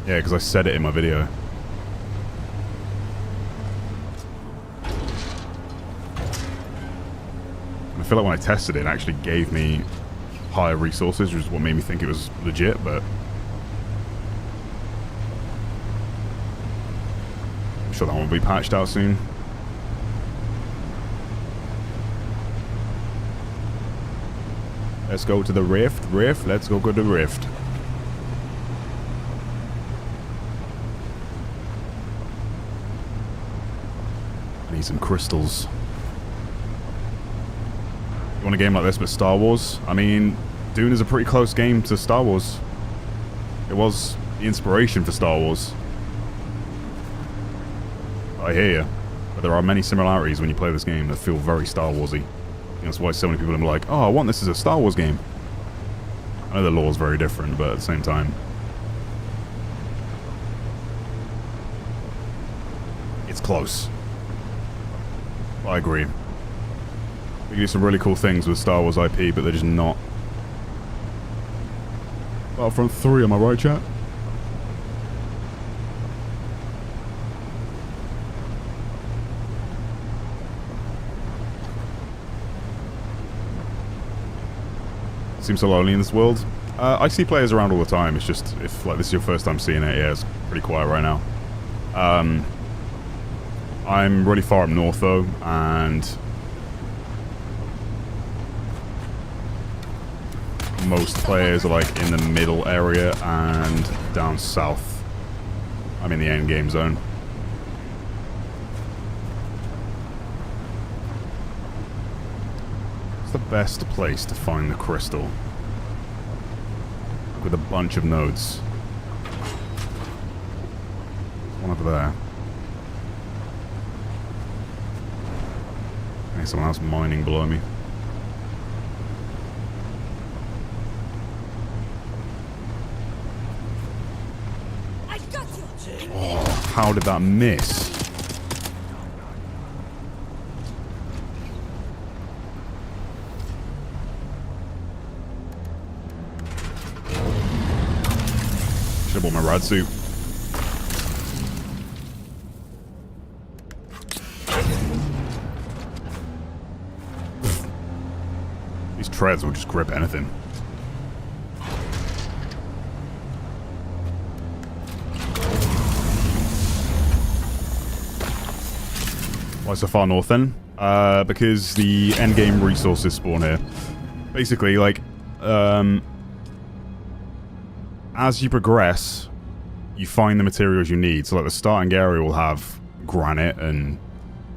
[SPEAKER 1] Yeah, because I said it in my video. I feel like when I tested it, it actually gave me higher resources, which is what made me think it was legit, but I'm sure that one will be patched out soon. Let's go to the rift. Let's go to the rift. I need some crystals. You want a game like this but Star Wars? I mean, Dune is a pretty close game to Star Wars. It was the inspiration for Star Wars. I hear you. But there are many similarities when you play this game that feel very Star Warsy. That's why so many people are like, oh, I want this as a Star Wars game. I know the lore is very different, but at the same time, it's close. I agree. We can do some really cool things with Star Wars IP, but they're just not. Battlefront 3, am I right, chat? Seems so lonely in this world. I see players around all the time. It's just, if like this is your first time seeing it, yeah, it's pretty quiet right now. I'm really far up north though, and most players are like in the middle area and down south. I'm in the end game zone. It's the best place to find the crystal with a bunch of nodes. One over there. Okay, someone else mining below me. Oh, how did that miss? Should have bought my rad suit. These treads will just grip anything. Why so far north then? Because the endgame resources spawn here. Basically, like, as you progress, you find the materials you need. So, like, the starting area will have granite and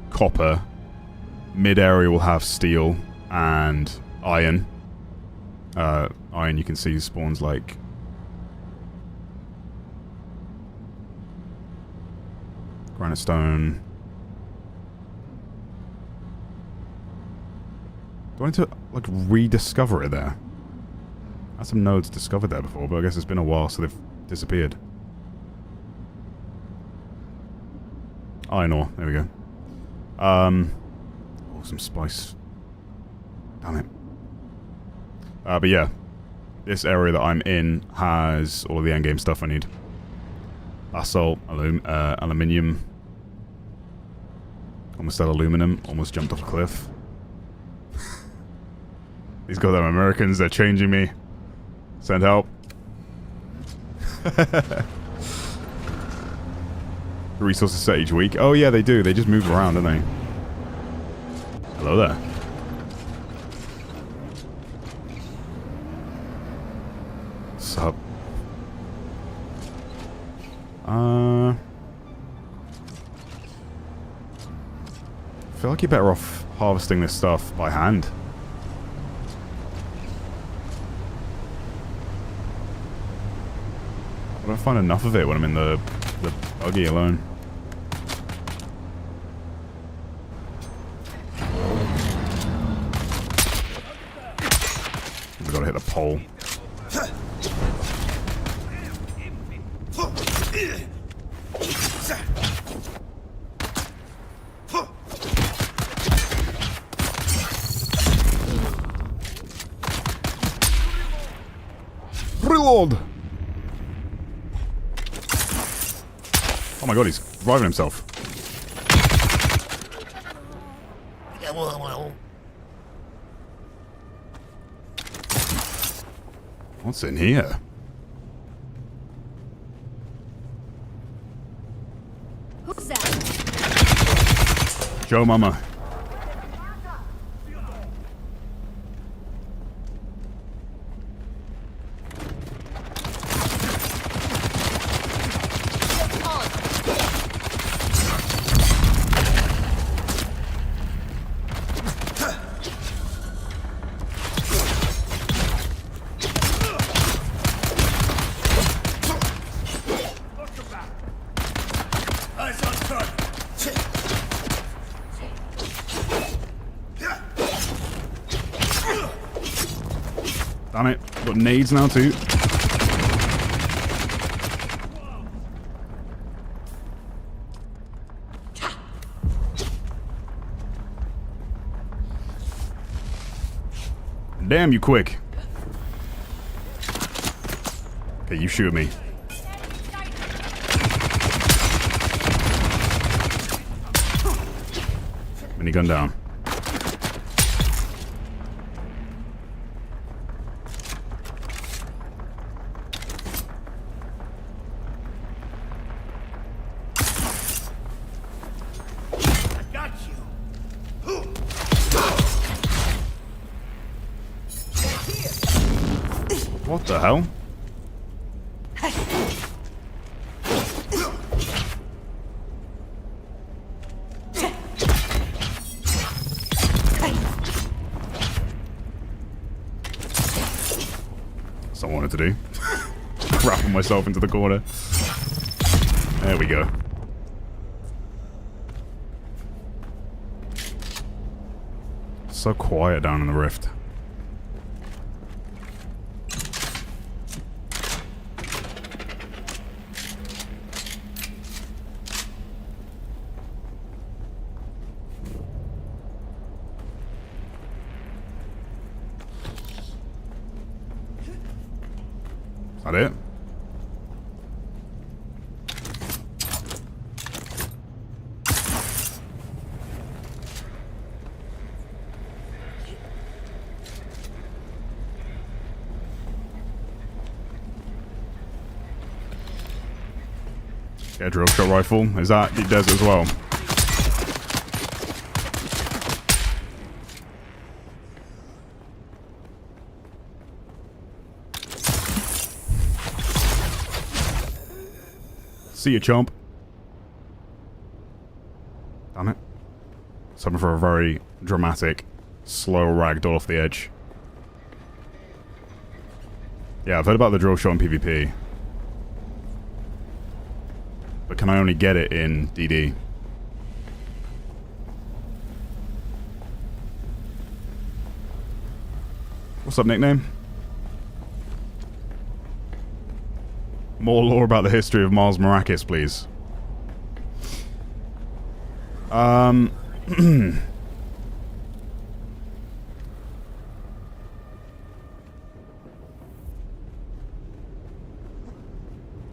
[SPEAKER 1] copper. Mid area will have steel and iron. Iron, you can see, spawns like granite stone. Do I need to, like, rediscover it there? I had some nodes discovered there before, but I guess it's been a while, so they've disappeared. Iron ore, there we go. Oh, some spice. Damn it. But yeah, this area that I'm in has all the endgame stuff I need. Basalt, aluminium. Almost said aluminum, almost jumped off a cliff. These goddamn Americans, they're changing me. Send help. Resources set each week. Oh yeah, they do. They just move around, don't they? Hello there. Sup? I feel like you're better off harvesting this stuff by hand. I don't find enough of it when I'm in the buggy alone. We've got to hit the pole. Reload! Oh my god, he's reviving himself. What's in here?
[SPEAKER 5] Who's that?
[SPEAKER 1] Joe Mama. Damn it. Got nades now too. Damn, you quick. Okay, you shoot me. Minigun down. What the hell? That's what I wanted to do. Wrapping myself into the corner. There we go. So quiet down in the rift. Is that it? Get a drill shot rifle. Is that deep desert as well? See you, chump. Damn it. Something for a very dramatic, slow ragdoll off the edge. Yeah, I've heard about the drill shot in PvP. But can I only get it in DD? What's up, nickname? More lore about the history of Miles Maracus, please.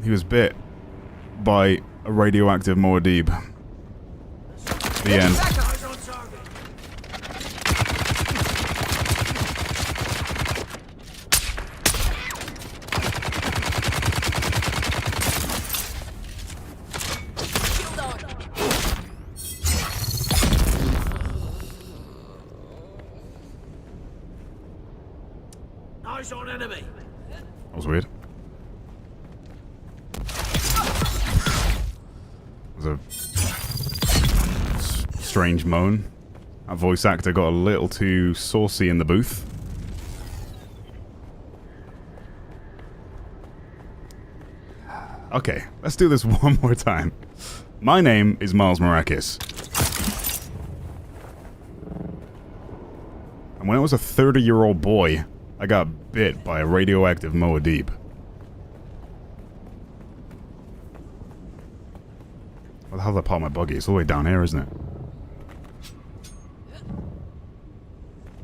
[SPEAKER 1] He was bit by a radioactive Moadib. The end.
[SPEAKER 6] Eyes on enemy.
[SPEAKER 1] That was weird. A strange moan. That voice actor got a little too saucy in the booth. Okay, let's do this one more time. My name is Miles Maracus. And when I was a 30-year-old boy, I got bit by a radioactive Moadib. What the hell that part of my buggy? It's all the way down here, isn't it?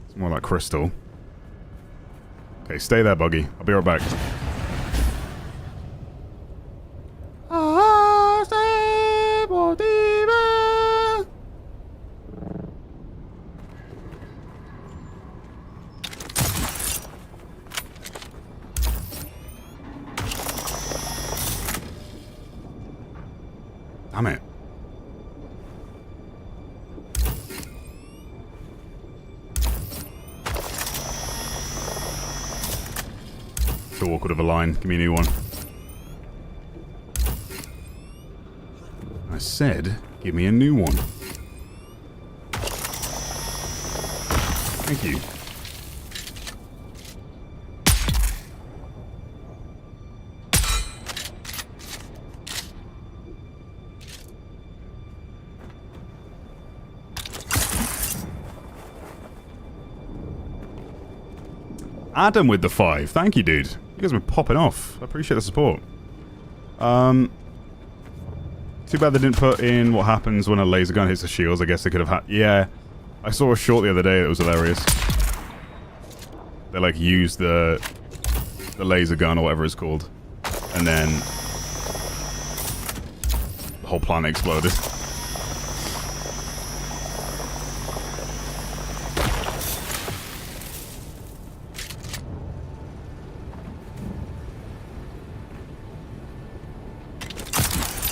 [SPEAKER 1] It's more like crystal. Okay, stay there, buggy. I'll be right back. Damn it. Too awkward of a line. Give me a new one. I said, give me a new one. Thank you. Adam with the 5. Thank you, dude. You guys have been popping off. I appreciate the support. Too bad they didn't put in what happens when a laser gun hits the shields. I guess they could have had... Yeah. I saw a short the other day that was hilarious. They, like, used the laser gun or whatever it's called. And then... the whole planet exploded.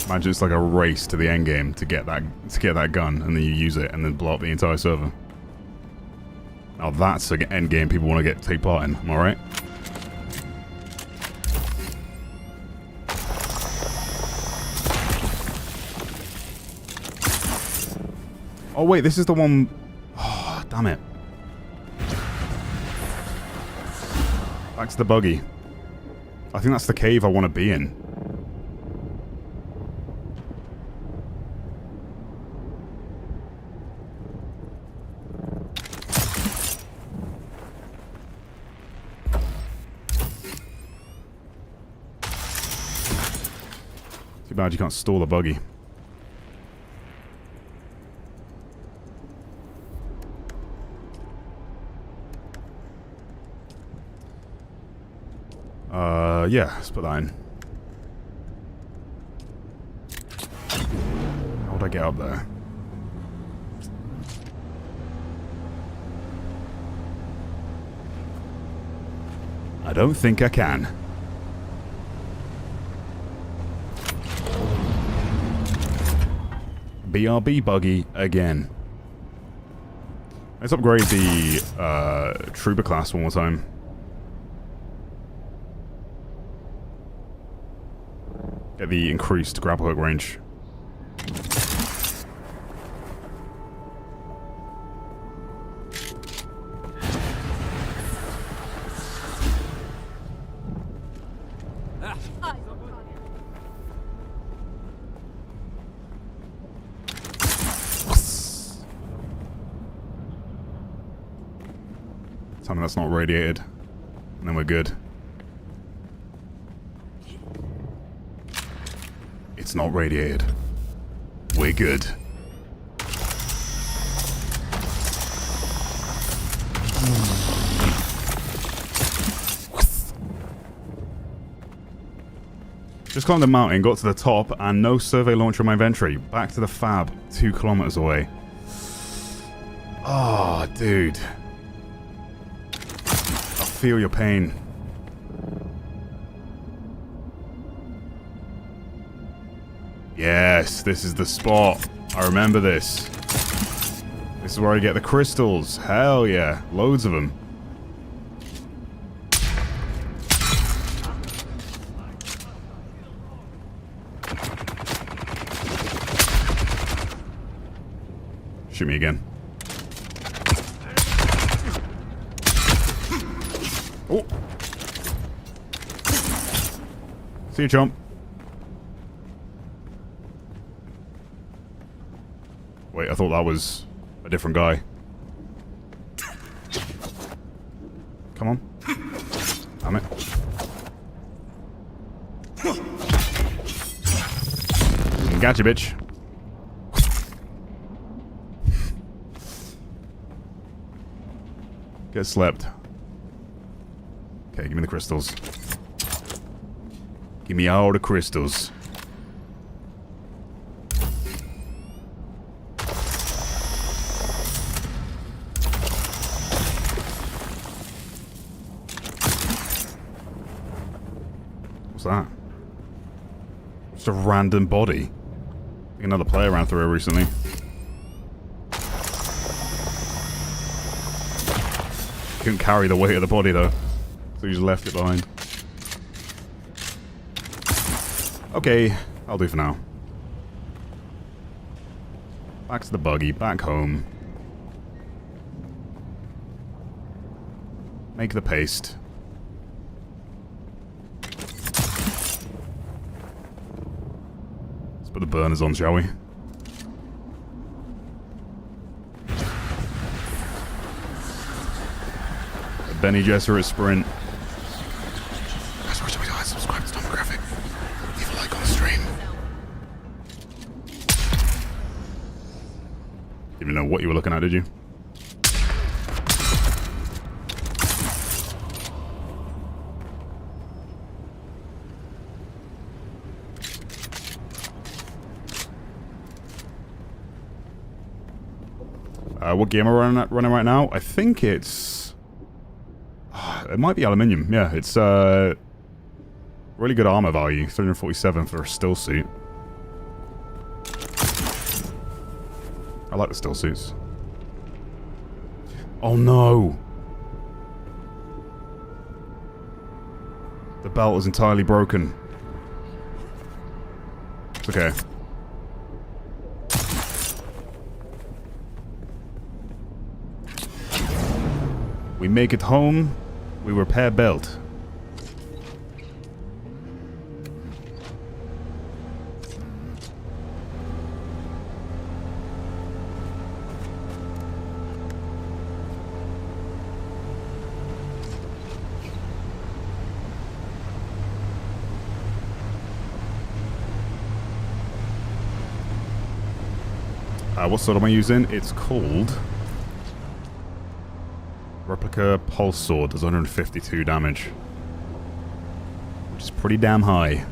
[SPEAKER 1] Imagine it's like a race to the end game to get that gun, and then you use it, and then blow up the entire server. Now that's an end game people want to take part in. Am I right? Oh, wait, this is the one... Oh, damn it. Back to the buggy. I think that's the cave I want to be in. Too bad you can't store the buggy. Yeah, let's put that in. How would I get up there? I don't think I can. BRB buggy again. Let's upgrade the Trooper class one more time. Get the increased grapple hook range. Tell me that's not radiated. And then we're good. It's not radiated. We're good. Just climbed the mountain, got to the top, and no survey launcher in my inventory. Back to the fab, 2 kilometers away. Oh, dude. I feel your pain. Yes, this is the spot. I remember this. This is where I get the crystals. Hell yeah. Loads of them. Shoot me again. Oh. See you, chump. Wait, I thought that was a different guy. Come on. Damn it. Gotcha, bitch. Get slept. Okay, give me the crystals. Give me all the crystals. What's that? Just a random body. I think another player ran through it recently. Couldn't carry the weight of the body though, so he just left it behind. Okay, I'll do for now. Back to the buggy, back home. Make the paste. Let's put the burners on, shall we? Benny Jesser at Sprint. Guys, watch out, guys. Subscribe to Tomographic. Leave a like on the stream. Didn't even know what you were looking at, did you? What game am I running right now? I think it's... it might be aluminium. Yeah, it's really good armor value. 347 for a still suit. I like the still suits. Oh no! The belt is entirely broken. It's okay. We make it home. We repair belt. What sword am I using? It's called Replica Pulse Sword. Does 152 damage, which is pretty damn high.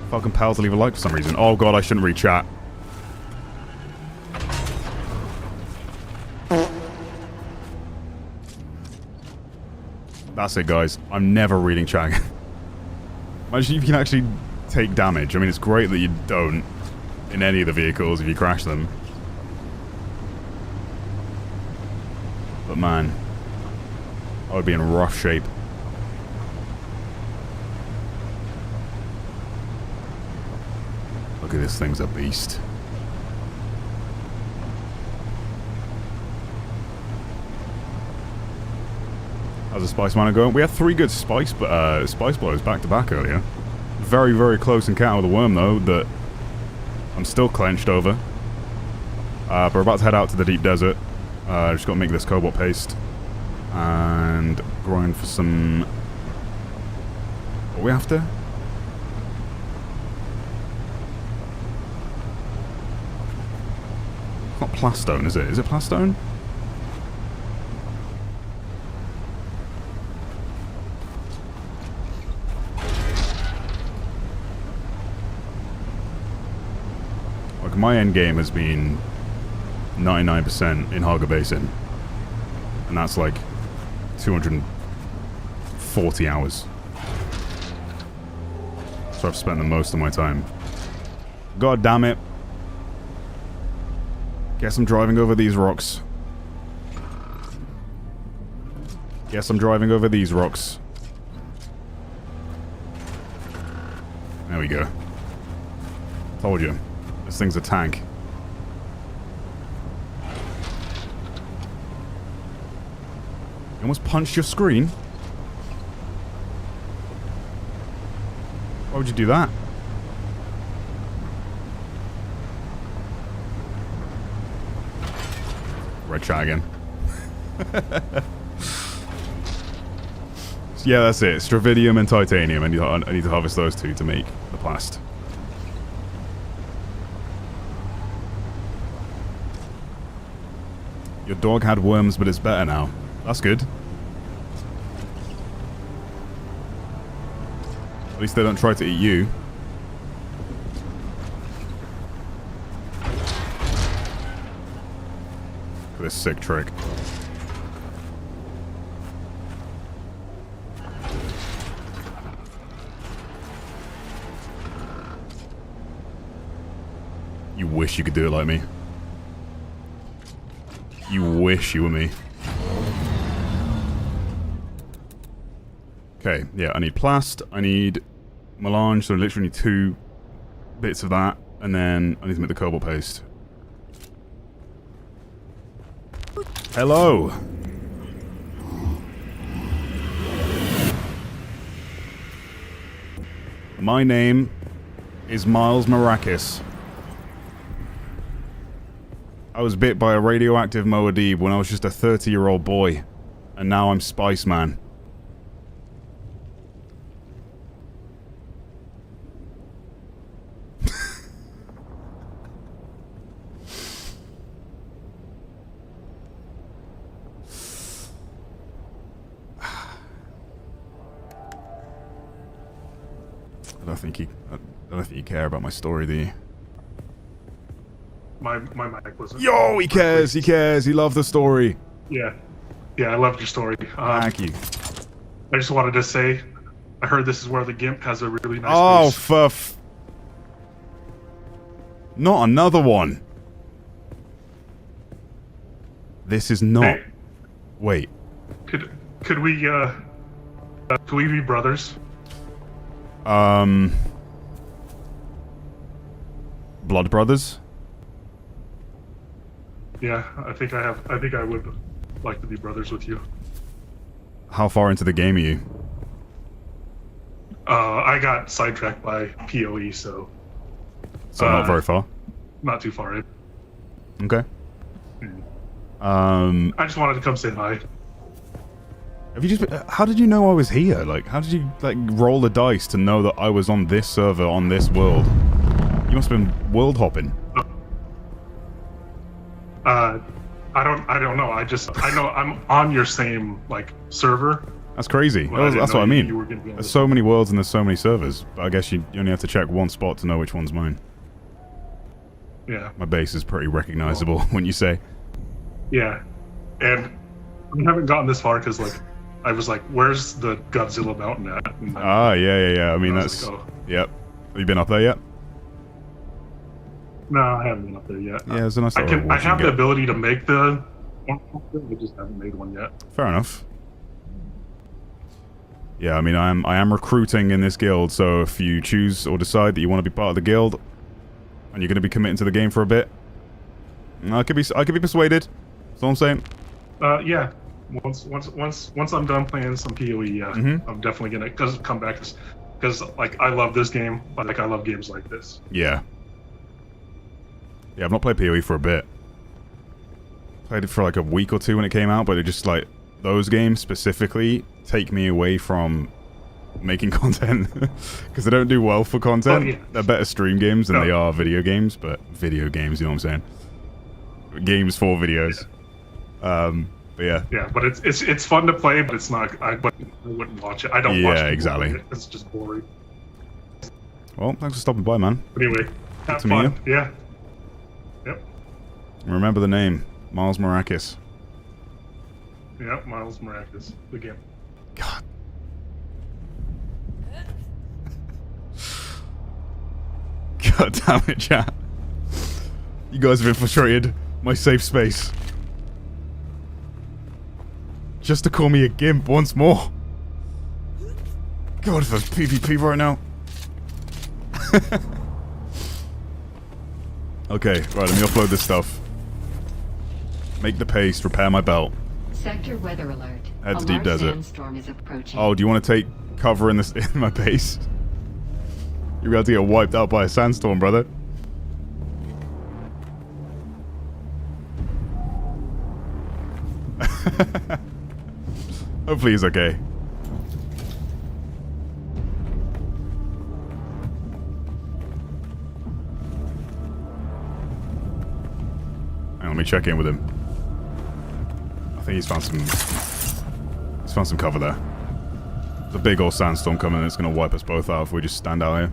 [SPEAKER 1] Felt compelled to leave a like for some reason. Oh god, I shouldn't read chat. That's it, guys. I'm never reading chat. Imagine if you can actually take damage. I mean, it's great that you don't in any of the vehicles if you crash them. But man, I would be in rough shape. Look at this thing's a beast. How's the Spice Miner going? We had 3 good spice blows back to back earlier. Very, very close encounter with a worm, though, that I'm still clenched over. But we're about to head out to the deep desert. Just got to make this cobalt paste. And grind for some... What are we after? It's not plastone, is it? Is it plastone? My end game has been 99% in Haga Basin, and that's like 240 hours. So I've spent the most of my time. God damn it. Guess I'm driving over these rocks. Guess I'm driving over these rocks. There we go. Told you. This thing's a tank. You almost punched your screen? Why would you do that? Red chat again. Yeah, that's it. Stravidium and titanium. I need to harvest those 2 to make the plast. Your dog had worms, but it's better now. That's good. At least they don't try to eat you. Look at this sick trick. You wish you could do it like me. You wish you were me. Okay, yeah, I need plast, I need melange, so I literally need 2 bits of that, and then I need to make the cobalt paste. Hello! My name is Miles Maracus. I was bit by a radioactive Moadib when I was just a 30-year-old boy, and now I'm Spice Man. I don't think you care about my story, do you?
[SPEAKER 9] My mic wasn't...
[SPEAKER 1] Yo, he cares, he cares, he loved the story.
[SPEAKER 9] Yeah. Yeah, I loved your story.
[SPEAKER 1] Thank you.
[SPEAKER 9] I just wanted to say, I heard this is where the GIMP has a really nice base.
[SPEAKER 1] Not another one. This is not...
[SPEAKER 9] Hey.
[SPEAKER 1] Wait.
[SPEAKER 9] Could we be brothers?
[SPEAKER 1] Blood brothers?
[SPEAKER 9] Yeah, I think I would like to be brothers with you.
[SPEAKER 1] How far into the game are you?
[SPEAKER 9] I got sidetracked by PoE, so
[SPEAKER 1] Not very far.
[SPEAKER 9] not too far in.
[SPEAKER 1] Okay.
[SPEAKER 9] I just wanted to come say hi.
[SPEAKER 1] Have you just? How did you know I was here? Like, how did you like roll the dice to know that I was on this server on this world? You must have been world hopping.
[SPEAKER 9] I don't know. I know I'm on your same like server.
[SPEAKER 1] That's crazy.
[SPEAKER 9] But
[SPEAKER 1] That's what I
[SPEAKER 9] you
[SPEAKER 1] mean.
[SPEAKER 9] were gonna be on
[SPEAKER 1] There's
[SPEAKER 9] this
[SPEAKER 1] so many worlds and there's so many servers. But I guess you only have to check one spot to know which one's mine.
[SPEAKER 9] Yeah.
[SPEAKER 1] My base is pretty recognizable when you say.
[SPEAKER 9] Yeah, and I haven't gotten this far because like I was like, "Where's the Godzilla mountain at?" And then
[SPEAKER 1] Yeah. I mean,
[SPEAKER 9] I
[SPEAKER 1] that's.
[SPEAKER 9] was like, oh.
[SPEAKER 1] Yep. Have you been up there yet?
[SPEAKER 9] No, I haven't been up there yet.
[SPEAKER 1] Yeah, there's a nice
[SPEAKER 9] I
[SPEAKER 1] little
[SPEAKER 9] can.
[SPEAKER 1] reward
[SPEAKER 9] I
[SPEAKER 1] you
[SPEAKER 9] have
[SPEAKER 1] can
[SPEAKER 9] the
[SPEAKER 1] get.
[SPEAKER 9] ability to make the. I just haven't made one yet.
[SPEAKER 1] Fair enough. Yeah, I mean, I am recruiting in this guild, so if you choose or decide that you want to be part of the guild, and you're going to be committing to the game for a bit, I could be persuaded. That's all I'm saying.
[SPEAKER 9] Yeah. Once I'm done playing some PoE, yeah, I'm definitely gonna come back because like I love this game, but like I love games like this.
[SPEAKER 1] Yeah. Yeah, I've not played PoE for a bit. Played it for like a week or two when it came out, but it just like those games specifically take me away from making content because they don't do well for content.
[SPEAKER 9] Oh, yeah.
[SPEAKER 1] They're better stream games than
[SPEAKER 9] No.
[SPEAKER 1] they are video games, but video games, you know what I'm saying? Games for videos. But yeah.
[SPEAKER 9] Yeah, but it's fun to play, but it's not. I wouldn't watch it. I don't watch.
[SPEAKER 1] Yeah,
[SPEAKER 9] people
[SPEAKER 1] exactly.
[SPEAKER 9] play it. It's just boring.
[SPEAKER 1] Well, thanks for stopping by, man.
[SPEAKER 9] But anyway, have
[SPEAKER 1] to meet
[SPEAKER 9] fun. Yeah. Yep.
[SPEAKER 1] And remember the name, Miles Maracus.
[SPEAKER 9] Yep. Miles Maracus, the game.
[SPEAKER 1] God. God damn it, chat. You guys have infiltrated my safe space. Just to call me a gimp once more. God, if there's PvP right now. Okay, right, let me offload this stuff. Make the paste, repair my belt.
[SPEAKER 2] Sector weather alert.
[SPEAKER 1] Head to
[SPEAKER 2] A
[SPEAKER 1] deep
[SPEAKER 2] large
[SPEAKER 1] desert.
[SPEAKER 2] sandstorm is approaching.
[SPEAKER 1] Oh, do you want to take cover in this in my base? You're about to get wiped out by a sandstorm, brother. Hopefully he's okay. Hang on, let me check in with him. I think he's found some cover there. There's a big old sandstorm coming that's gonna wipe us both out if we just stand out here.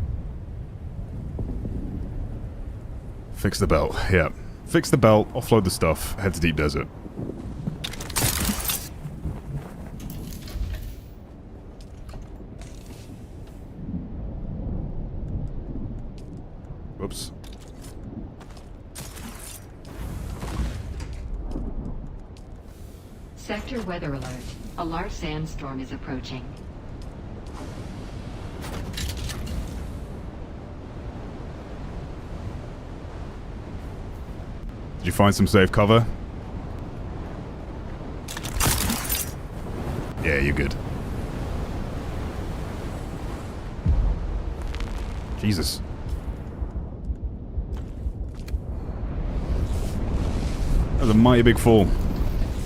[SPEAKER 1] Fix the belt. Yeah. Fix the belt, offload the stuff, head to deep desert. Whoops.
[SPEAKER 2] Sector weather alert. A large sandstorm is approaching.
[SPEAKER 1] Did you find some safe cover? Yeah, you're good. Jesus. That was a mighty big fall.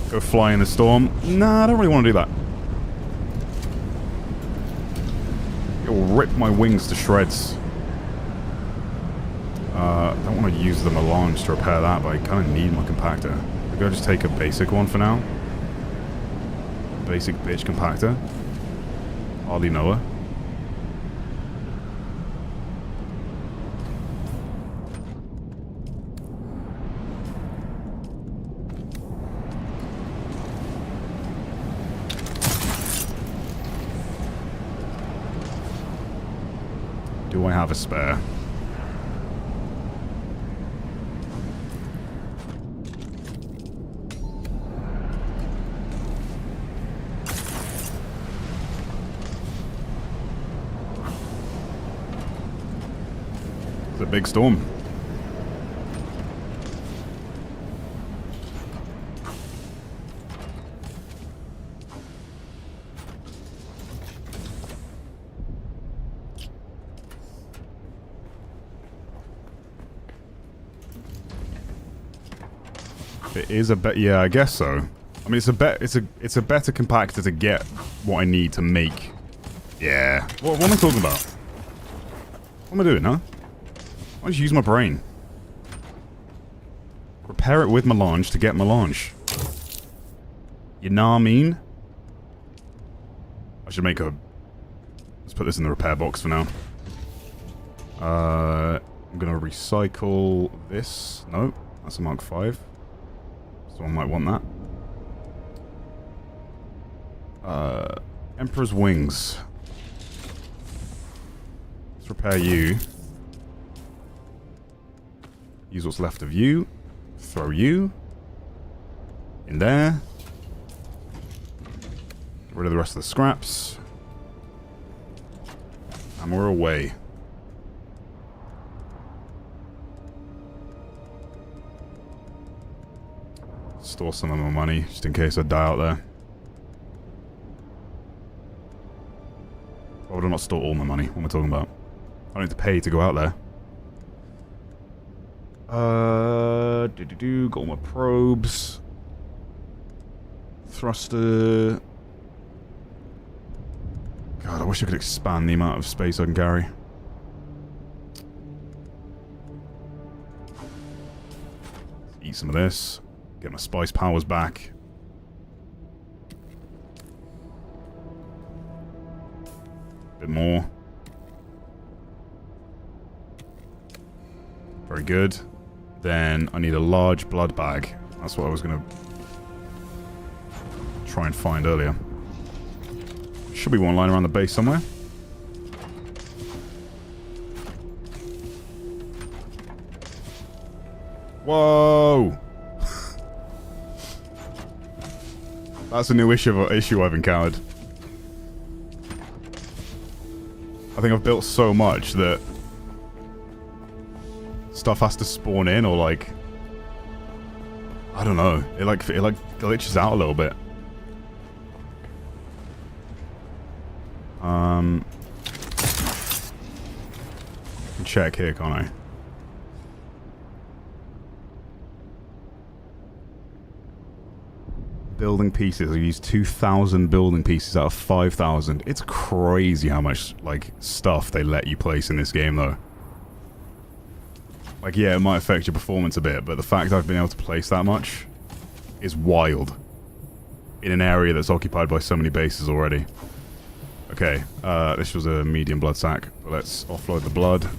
[SPEAKER 1] Go fly in the storm. Nah, I don't really want to do that. It will rip my wings to shreds. I don't want to use the melange to repair that, but I kind of need my compactor. Maybe I'll just take a basic one for now. Basic bitch compactor. Hardly know her. Do I have a spare? It's a big storm. It is a bet. Yeah, I guess so. I mean, it's a better compactor to get what I need to make. Yeah. What am I talking about? What am I doing, huh? Why don't you use my brain? Repair it with melange to get melange. You know what I mean? I should make a... Let's put this in the repair box for now. I'm gonna recycle this. No, that's a Mark 5. Someone might want that. Emperor's Wings. Let's repair you. Use what's left of you. Throw you. In there. Get rid of the rest of the scraps. And we're away. Store some of my money, just in case I die out there. Why would I not store all my money? What am I talking about? I don't need to pay to go out there. Got all my probes. Thruster. God, I wish I could expand the amount of space I can carry. Eat some of this. Get my spice powers back. Bit more. Very good. Then I need a large blood bag. That's what I was gonna try and find earlier. Should be one lying around the base somewhere. Whoa! That's a new issue I've encountered. I think I've built so much that stuff has to spawn in, or like, I don't know. It like glitches out a little bit. I can check here, can't I? Building pieces. I used 2,000 building pieces out of 5,000. It's crazy how much, like, stuff they let you place in this game, though. Like, yeah, it might affect your performance a bit, but the fact I've been able to place that much is wild. In an area that's occupied by so many bases already. Okay, this was a medium blood sac. Let's offload the blood.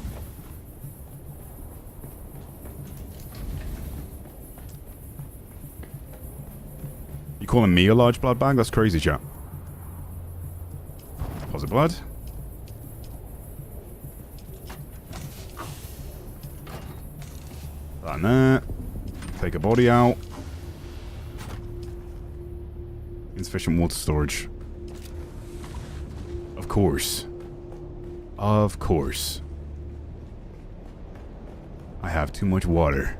[SPEAKER 1] You calling me a large blood bag? That's crazy, chat. Deposit blood. That and that. Take a body out. Insufficient water storage. Of course. Of course. I have too much water.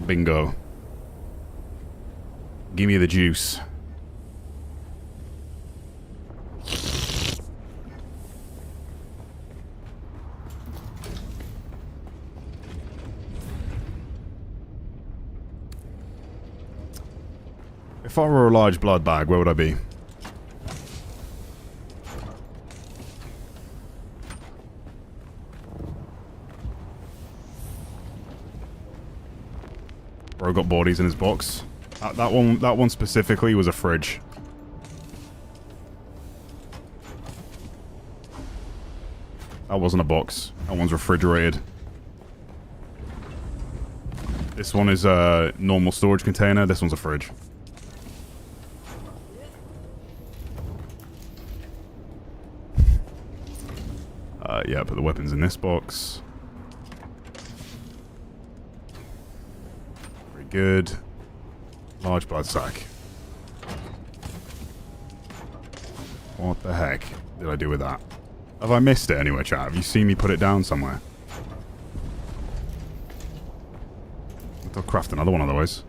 [SPEAKER 1] Bingo. Give me the juice. If I were a large blood bag, where would I be? Bro got bodies in his box. That one specifically was a fridge. That wasn't a box. That one's refrigerated. This one is a normal storage container. This one's a fridge. Yeah, put the weapons in this box. Very good. Large blood sack. What the heck did I do with that? Have I missed it anywhere, chat? Have you seen me put it down somewhere? I'll craft another one otherwise.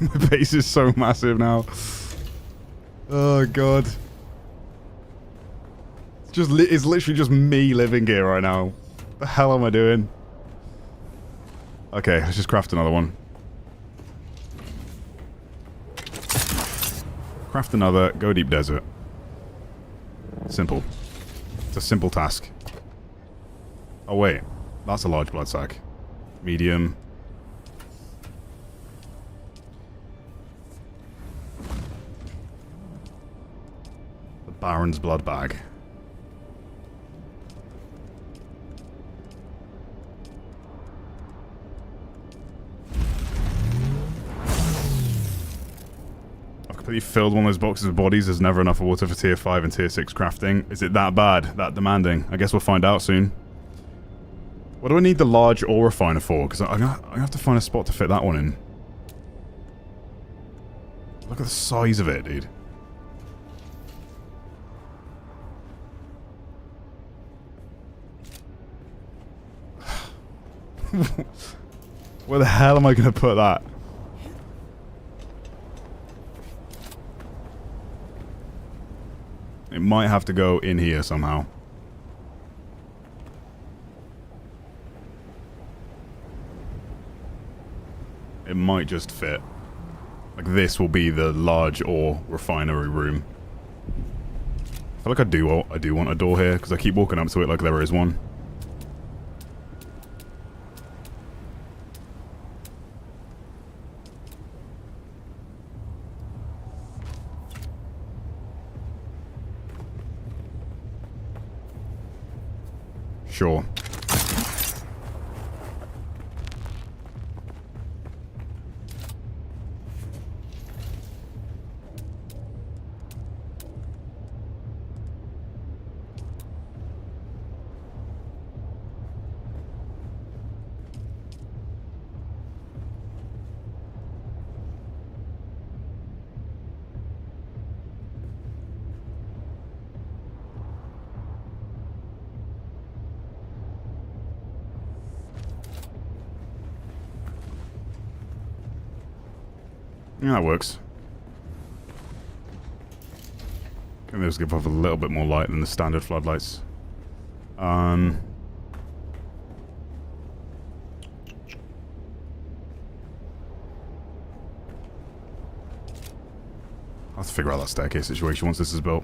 [SPEAKER 1] My base is so massive now. Oh god. It's literally just me living here right now. What the hell am I doing? Okay, let's just craft another one. Craft another, go deep desert. Simple. It's a simple task. Oh wait, that's a large blood sac. Medium. The Baron's blood bag. Completely filled one of those boxes with bodies. There's never enough water for tier 5 and tier 6 crafting. Is it that bad? That demanding? I guess we'll find out soon. What do I need the large ore refiner for? Because I'm gonna have to find a spot to fit that one in. Look at the size of it, dude. Where the hell am I gonna put that? It might have to go in here somehow. It might just fit. Like this will be the large ore refinery room. I feel like I do want a door here because I keep walking up to it like there is one. Sure. Yeah, that works. I think those give off a little bit more light than the standard floodlights. I'll have to figure out that staircase situation once this is built.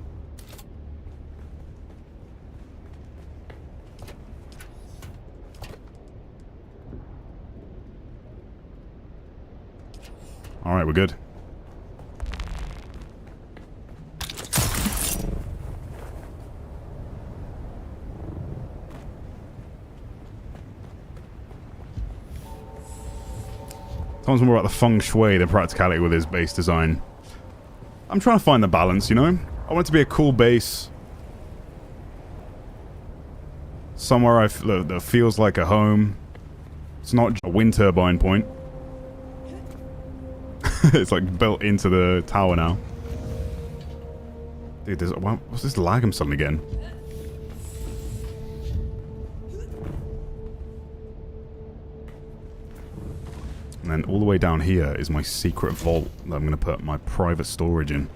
[SPEAKER 1] Alright, we're good. Tom's more about the feng shui, the practicality with his base design. I'm trying to find the balance, you know? I want it to be a cool base. Somewhere that feels like a home. It's not just a wind turbine point. It's like built into the tower now. Dude, what's this lag I'm suddenly getting? And then all the way down here is my secret vault that I'm going to put my private storage in.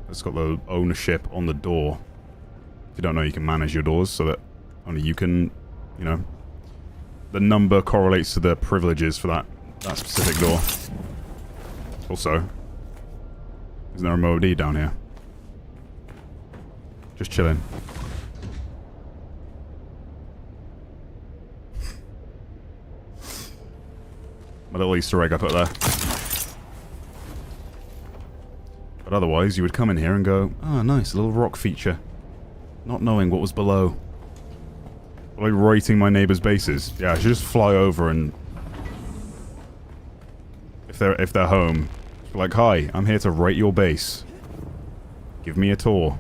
[SPEAKER 1] It's got the ownership on the door. If you don't know, you can manage your doors so that only you can, you know, the number correlates to the privileges for that specific door. Also, isn't there a Mobo down here? Just chilling. My little Easter egg I put there. But otherwise, you would come in here and go, oh, nice, a little rock feature. Not knowing what was below. Like rating my neighbor's bases. Yeah, I should just fly over and if they're home, be like, hi, I'm here to rate your base. Give me a tour.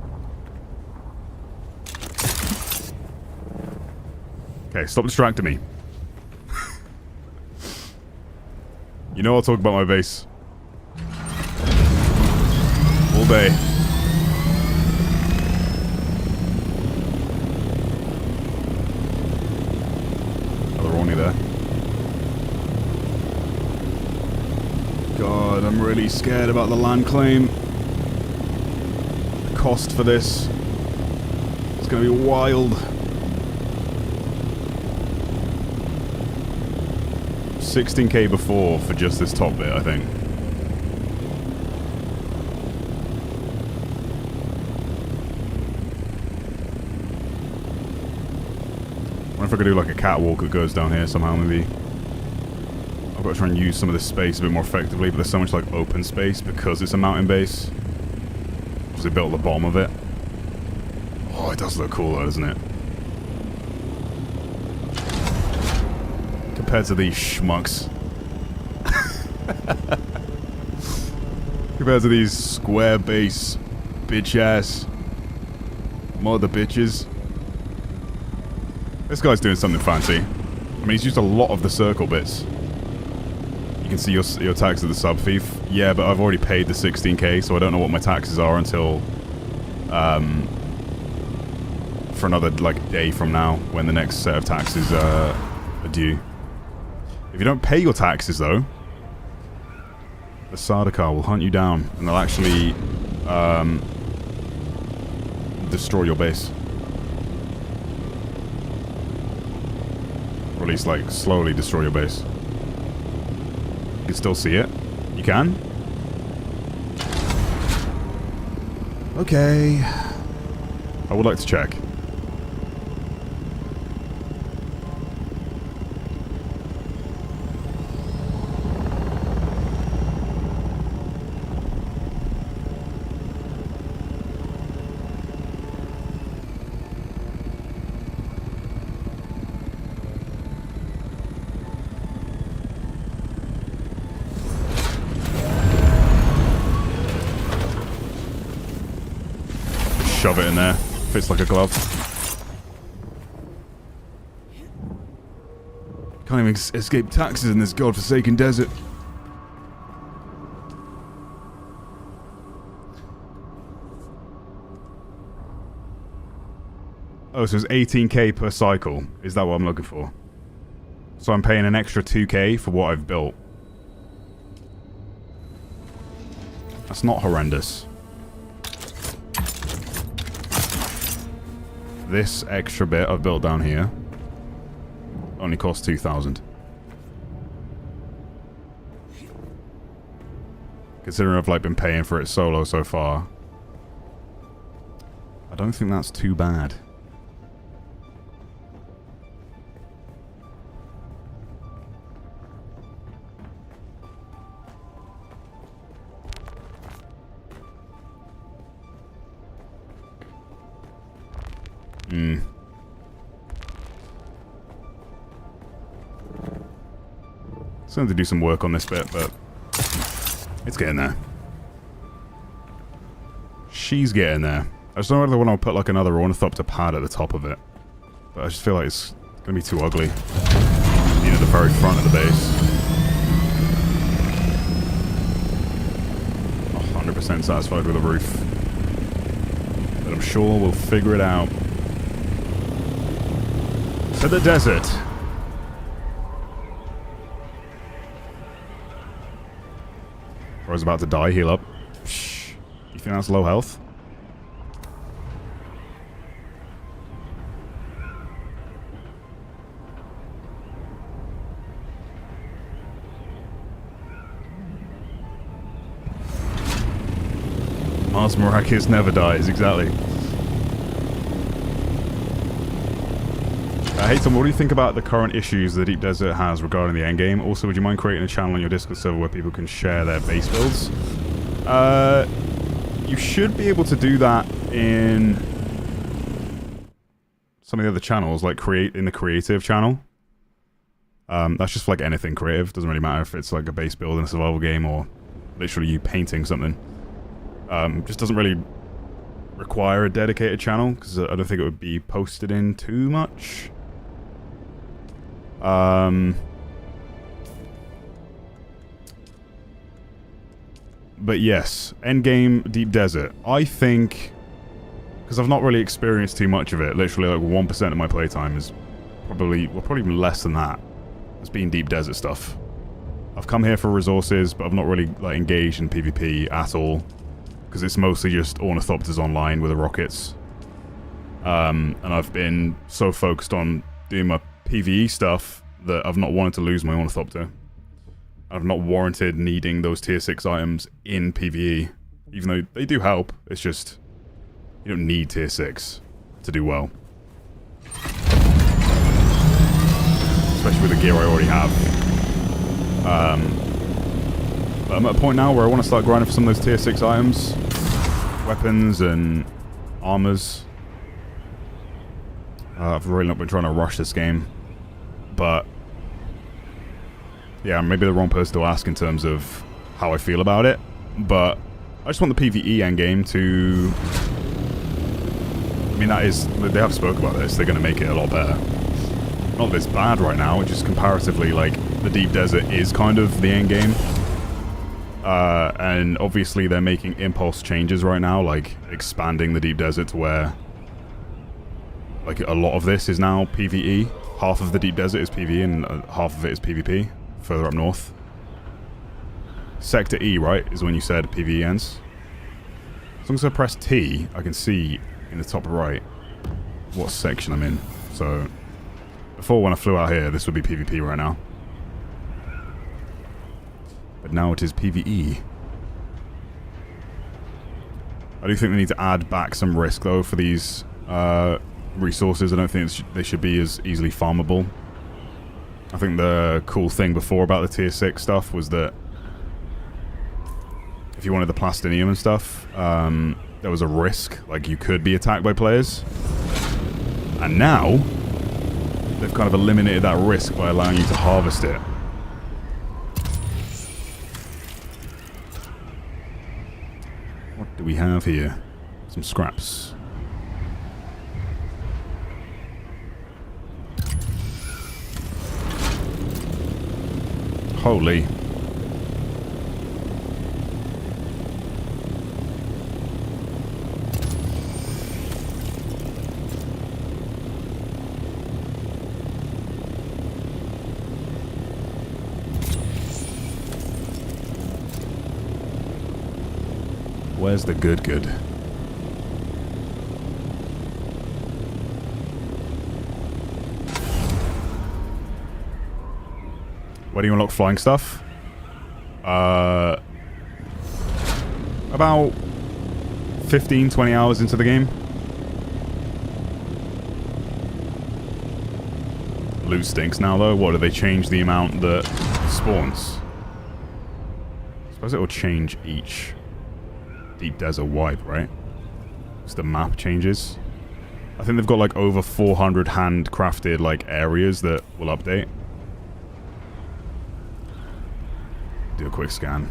[SPEAKER 1] Okay, stop distracting me. You know I'll talk about my base all day. There. really scared about the land claim. The cost for this is going to be wild. 16k before for just this top bit, I think. I wonder if I could do like a catwalk that goes down here somehow, maybe. I've got to try and use some of this space a bit more effectively, but there's so much like open space because it's a mountain base. Because they built the bottom of it. Oh, it does look cool though, doesn't it? Compared to these schmucks. Compared to these square base bitch ass mother bitches. This guy's doing something fancy. I mean, he's used a lot of the circle bits. You can see your tax at the sub thief. Yeah, but I've already paid the 16k, so I don't know what my taxes are until for another like day from now, when the next set of taxes are due. If you don't pay your taxes, though, the Sardaukar will hunt you down, and they'll actually destroy your base. Or at least, like, slowly destroy your base. You can still see it. You can? Okay. I would like to check. Shove it in there. Fits like a glove. Can't even escape taxes in this godforsaken desert. Oh, so it's 18k per cycle. Is that what I'm looking for? So I'm paying an extra 2k for what I've built. That's not horrendous. This extra bit I've built down here only costs 2,000. Considering I've like been paying for it solo so far, I don't think that's too bad. Still have to do some work on this bit, but it's getting there. She's getting there. I just don't know whether I want to put like another ornithopter pad at the top of it, but I just feel like it's going to be too ugly. You know, the very front of the base. 100% satisfied with the roof, but I'm sure we'll figure it out. To the desert. I was about to die, heal up. Psh, you think that's low health? Mars Maracas never dies, exactly. Hayton, what do you think about the current issues the Deep Desert has regarding the endgame? Also, would you mind creating a channel on your Discord server where people can share their base builds? You should be able to do that in some of the other channels, like in the creative channel. That's just for like anything creative. Doesn't really matter if it's like a base build in a survival game or literally you painting something. Just doesn't really require a dedicated channel because I don't think it would be posted in too much. But yes, endgame Deep Desert. I think, because I've not really experienced too much of it, literally like 1% of my playtime is probably even less than that. It's been Deep Desert stuff. I've come here for resources, but I've not really like engaged in PvP at all. Because it's mostly just Ornithopters online with the rockets. And I've been so focused on doing my PvE stuff that I've not wanted to lose my Ornithopter. I've not warranted needing those tier 6 items in PvE. Even though they do help, it's just... you don't need tier 6 to do well. Especially with the gear I already have. But I'm at a point now where I want to start grinding for some of those tier 6 items. Weapons and armors. I've really not been trying to rush this game. But... yeah, maybe the wrong person to ask in terms of how I feel about it. But I just want the PvE endgame to... I mean, that is... they have spoke about this. They're going to make it a lot better. Not that it's bad right now, just comparatively, like, the Deep Desert is kind of the endgame. And obviously they're making impulse changes right now, like expanding the Deep Desert to where... like, a lot of this is now PvE. Half of the Deep Desert is PvE and half of it is PvP, further up north. Sector E, right, is when you said PvE ends. As long as I press T, I can see in the top right what section I'm in. So, before when I flew out here, this would be PvP right now. But now it is PvE. I do think they need to add back some risk, though, for these resources. I don't think they should be as easily farmable. I think the cool thing before about the tier 6 stuff was that if you wanted the plastinium and stuff, there was a risk, like you could be attacked by players. And now, they've kind of eliminated that risk by allowing you to harvest it. What do we have here? Some scraps. Holy. Where's the good? Where do you unlock flying stuff? About 15, 20 hours into the game. Loot stinks now, though. What, do they change the amount that spawns? I suppose it will change each Deep Desert wipe, right? Because the map changes. I think they've got like over 400 handcrafted like areas that will update. Do a quick scan.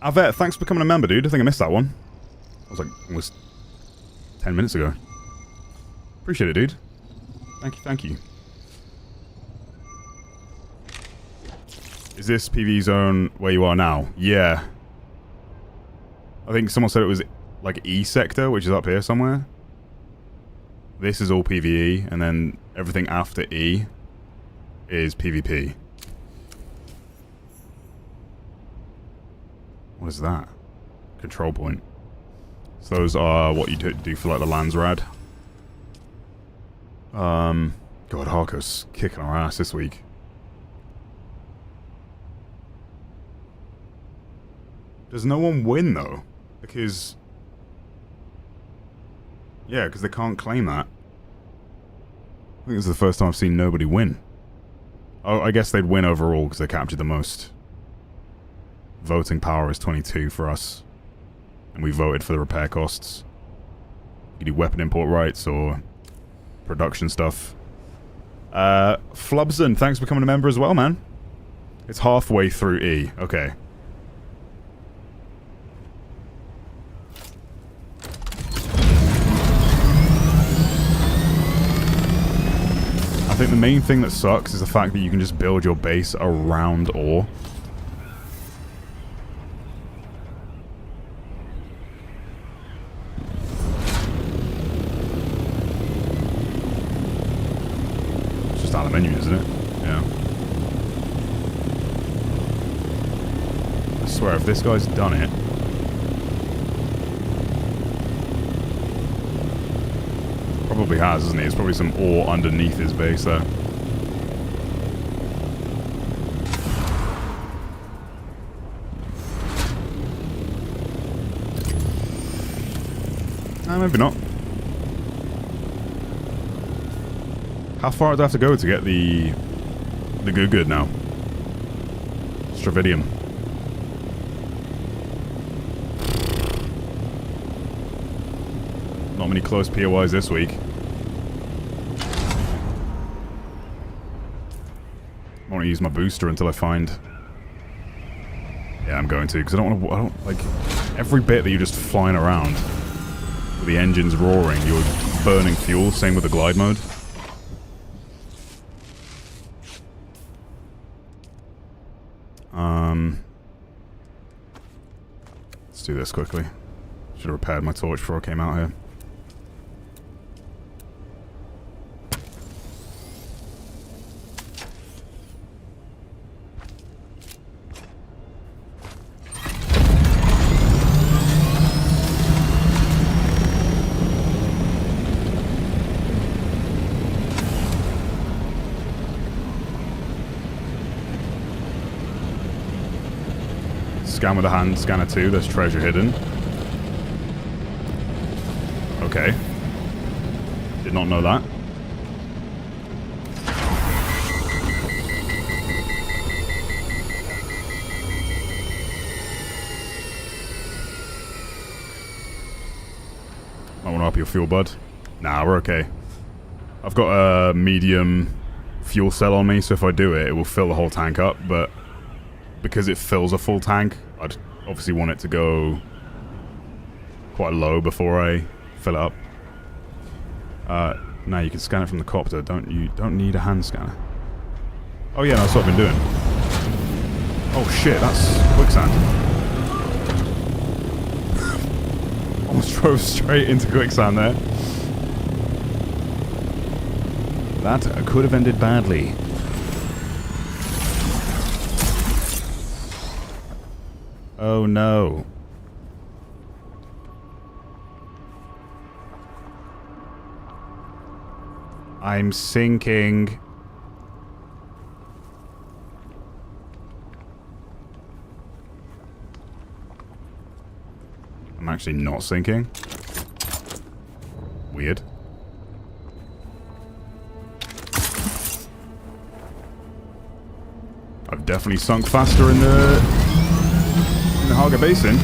[SPEAKER 1] Avet, thanks for becoming a member, dude. I think I missed that one. I was like almost 10 minutes ago. Appreciate it, dude. Thank you. Is this PvE zone where you are now? Yeah. I think someone said it was like E sector, which is up here somewhere. This is all PvE, and then everything after E is PvP. What is that? Control point. So those are what you do for like the Landsrad. God, Harko's kicking our ass this week. Does no one win though? Because... yeah, because they can't claim that. I think this is the first time I've seen nobody win. Oh, I guess they'd win overall because they captured the most. Voting power is 22 for us. And we voted for the repair costs. You can do weapon import rights or production stuff. Flubson, thanks for becoming a member as well, man. It's halfway through E. Okay. I think the main thing that sucks is the fact that you can just build your base around ore. It's just aluminium, isn't it? Yeah. I swear, if this guy's done it... Probably has, isn't he? There's probably some ore underneath his base there. Maybe not. How far do I have to go to get the good now? Stravidium. Not many close POIs this week. I want to use my booster until I find... Yeah, I'm going to, because I don't want to... like, every bit that you're just flying around, with the engines roaring, you're burning fuel, same with the glide mode. Let's do this quickly. Should have repaired my torch before I came out here. Scan with a hand, scanner 2, there's treasure hidden. Okay. Did not know that. I want to up your fuel, bud. Nah, we're okay. I've got a medium fuel cell on me, so if I do it, it will fill the whole tank up, but because it fills a full tank, I'd obviously want it to go quite low before I fill it up. No, you can scan it from the copter. You don't need a hand scanner. Oh yeah, that's what I've been doing. Oh shit, that's quicksand. Almost drove straight into quicksand there. That could have ended badly. Oh no. I'm sinking. I'm actually not sinking. Weird. I've definitely sunk faster in the Haga Basin.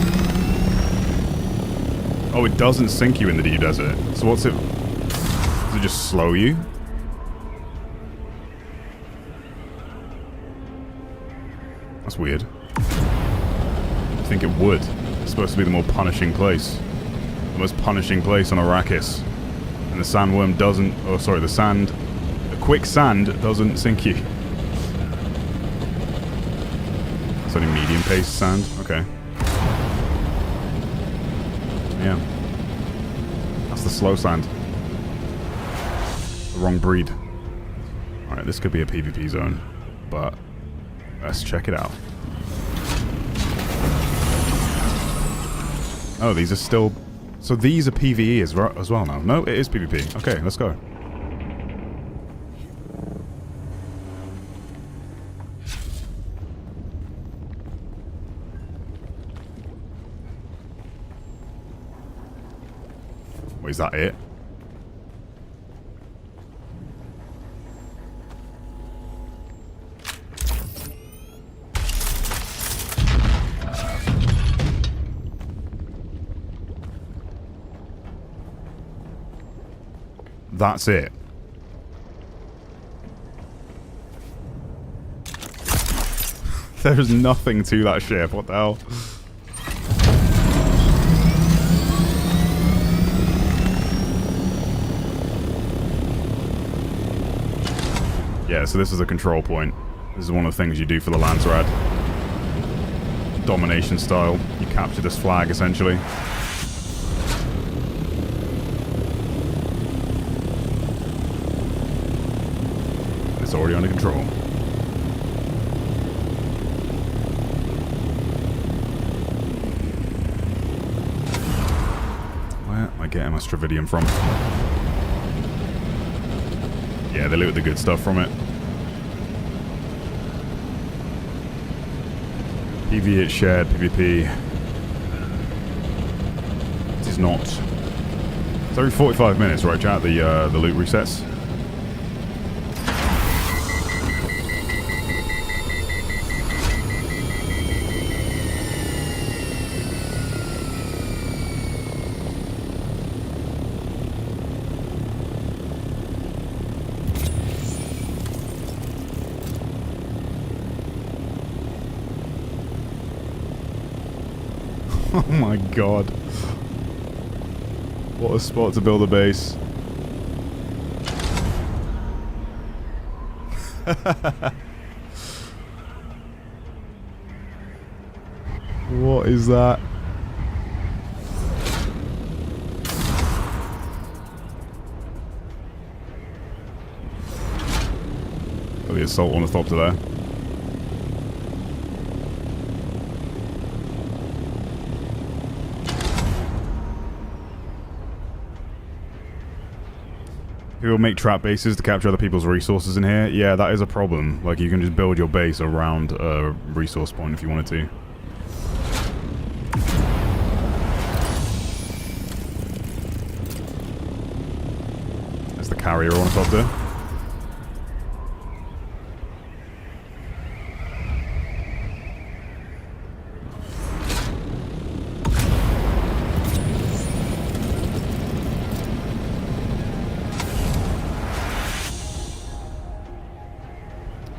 [SPEAKER 1] Oh, it doesn't sink you in the deep desert. So what's it... Does it just slow you? That's weird. I think it would. It's supposed to be the more punishing place. The most punishing place on Arrakis. And the sandworm doesn't... Oh, sorry, the sand... The quicksand doesn't sink you. It's only medium-paced sand? Okay. Yeah. That's the slow sand. The wrong breed. Alright, this could be a PvP zone, but let's check it out. Oh, these are still... So these are PvE as well now. No, it is PvP. Okay, let's go. Wait, is that it? That's it. There's nothing to that ship. What the hell? Yeah, so this is a control point. This is one of the things you do for the Landsrad. Domination style. You capture this flag, essentially. It's already under control. Where am I getting my Stravidium from? Yeah, they loot the good stuff from it. PvE it's shared, PvP. It is not. It's every 45 minutes, right, chat? The loot resets. Oh my god. What a spot to build a base. What is that? Oh, the assault on the top to there. People make trap bases to capture other people's resources in here. Yeah, that is a problem. Like, you can just build your base around a resource point if you wanted to. There's the carrier on top there.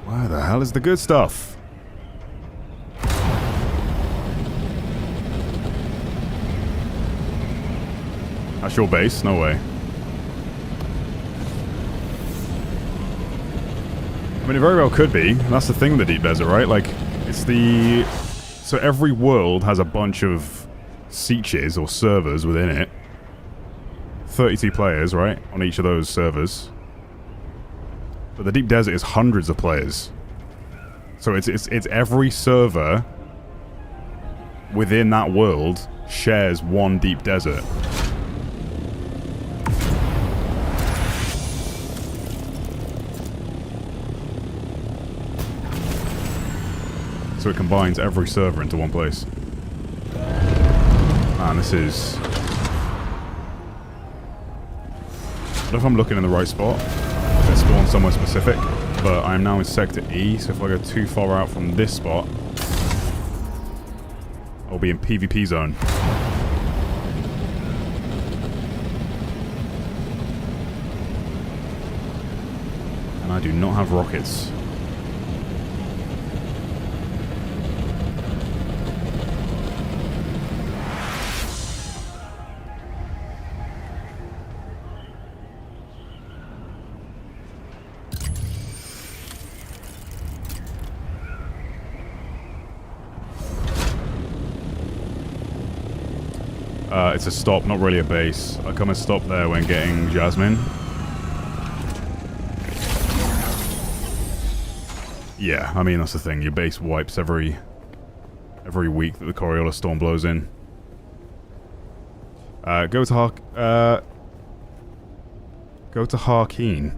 [SPEAKER 1] Where the hell is the good stuff? That's your base? No way. I mean, it very well could be. That's the thing with the Deep Desert, right? Like, it's the... So every world has a bunch of sietches or servers within it. 32 players, right? On each of those servers. But the Deep Desert is hundreds of players. So it's every server within that world shares one Deep Desert. So it combines every server into one place. Man, this is... I don't know if I'm looking in the right spot. Let's spawn somewhere specific, but I'm now in Sector E, so if I go too far out from this spot, I'll be in PvP zone. And I do not have rockets. It's a stop, not really a base. I come and stop there when getting Jasmine. Yeah, I mean, that's the thing. Your base wipes every week that the Coriolis storm blows in. Go to Harkeen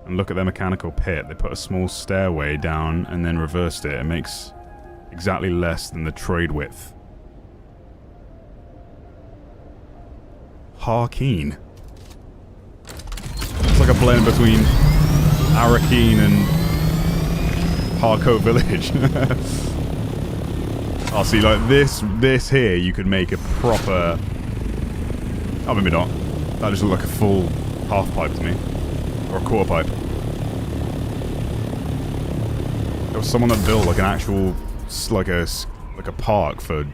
[SPEAKER 1] and look at their mechanical pit. They put a small stairway down and then reversed it. It makes exactly less than the trade width. Harkeen. It's like a blend between Arakeen and Harcourt Village. Oh, see, like this here, you could make a proper... Oh, maybe not. That just looked like a full half pipe to me. Or a quarter pipe. There was someone that built like an actual, like a park for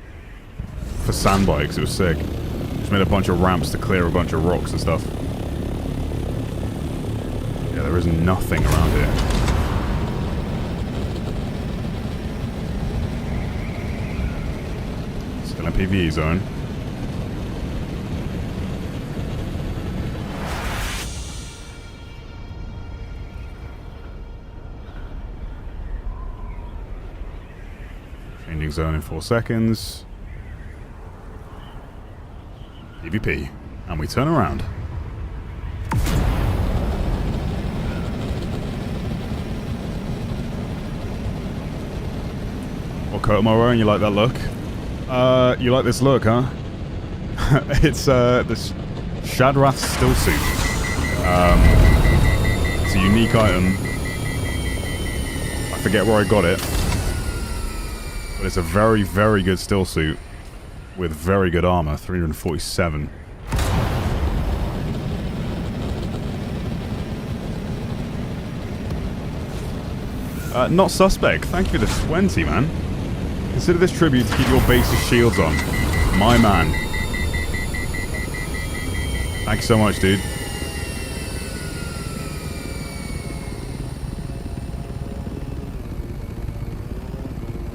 [SPEAKER 1] sand bikes. It was sick. Just made a bunch of ramps to clear a bunch of rocks and stuff. Yeah, there is nothing around here. Still in PvE zone. Changing zone in 4 seconds. PvP. And we turn around. What coat am I wearing? You like that look? You like this look, huh? It's this Shadrath still suit. It's a unique item. I forget where I got it. But it's a very, very good still suit. With very good armor. 347. Not suspect. Thank you for the 20, man. Consider this tribute to keep your base's shields on. My man. Thank you so much, dude.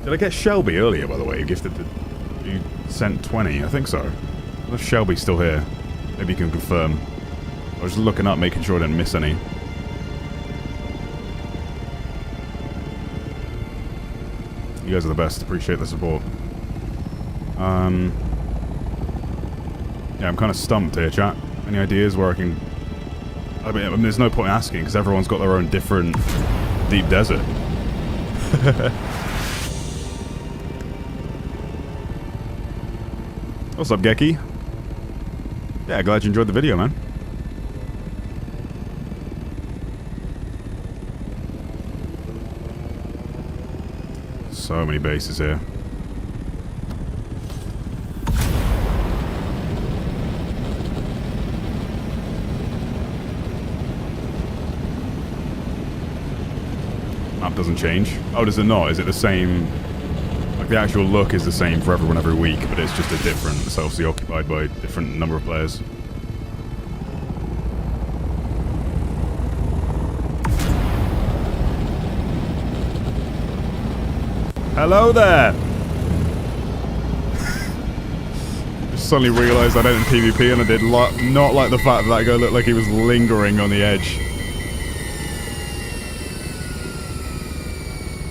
[SPEAKER 1] Did I get Shelby earlier, by the way? You sent 20, I think so. I don't know if Shelby's still here. Maybe you can confirm. I was just looking up, making sure I didn't miss any. You guys are the best. Appreciate the support. Yeah, I'm kind of stumped here, chat. Any ideas where I can... I mean, there's no point asking, because everyone's got their own different deep desert. What's up, Geki? Yeah, glad you enjoyed the video, man. So many bases here. Map doesn't change. Oh, does it not? Is it the same? Like the actual look is the same for everyone every week, but it's just a different. It's obviously occupied by a different number of players. Hello there! Just suddenly realised I don't PvP and I did not like the fact that guy looked like he was lingering on the edge.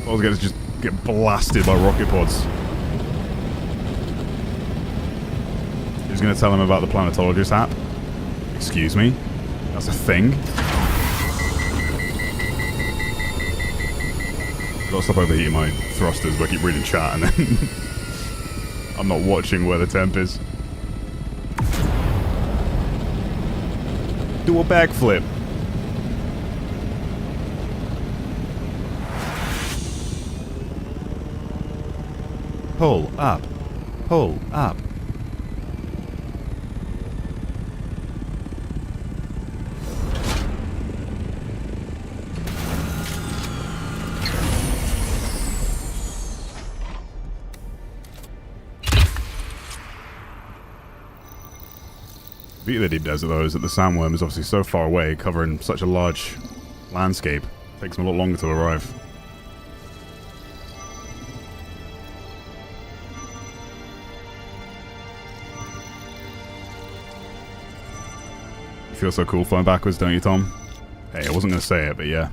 [SPEAKER 1] I was going to just get blasted by rocket pods. Who's going to tell him about the Planetologist app? Excuse me? That's a thing? I've got to stop overheating my thrusters, but I keep reading chat and then I'm not watching where the temp is. Do a backflip. Pull up. Pull up. The beauty of the deep desert, though, is that the sandworm is obviously so far away, covering such a large landscape. It takes them a lot longer to arrive. You feel so cool flying backwards, don't you, Tom? Hey, I wasn't going to say it, but yeah.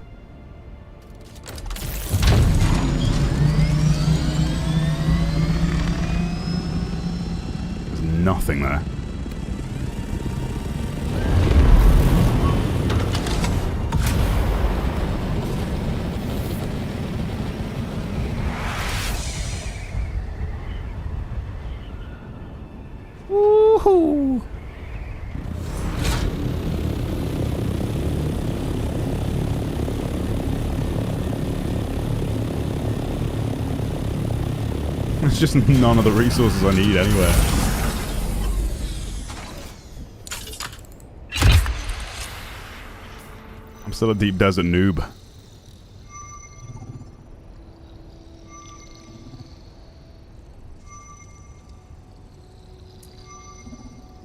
[SPEAKER 1] There's nothing there. Woohoo! There's just none of the resources I need anywhere. I'm still a deep desert noob.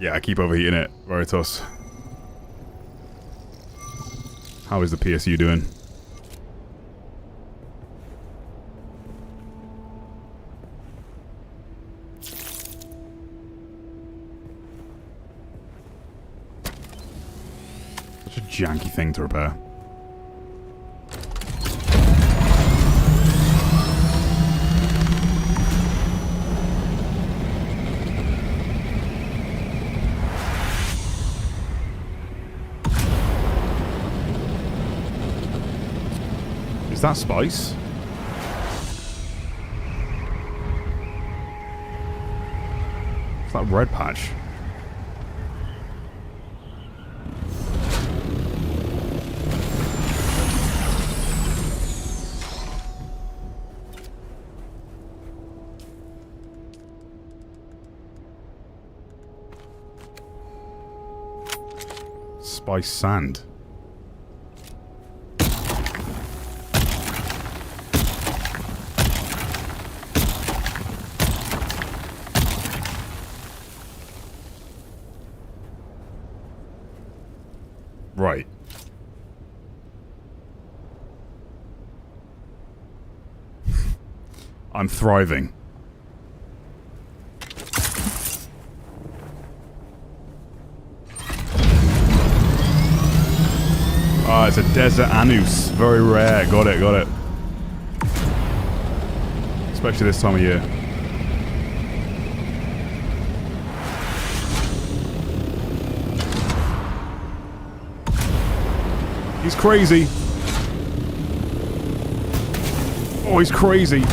[SPEAKER 1] Yeah, I keep overheating it. Veritas. How is the PSU doing? Such a janky thing to repair. Is that spice? It's that red patch. Spice sand. Right. I'm thriving. Ah, it's a desert anus. Very rare. Got it, got it. Especially this time of year. He's crazy. Oh, he's crazy.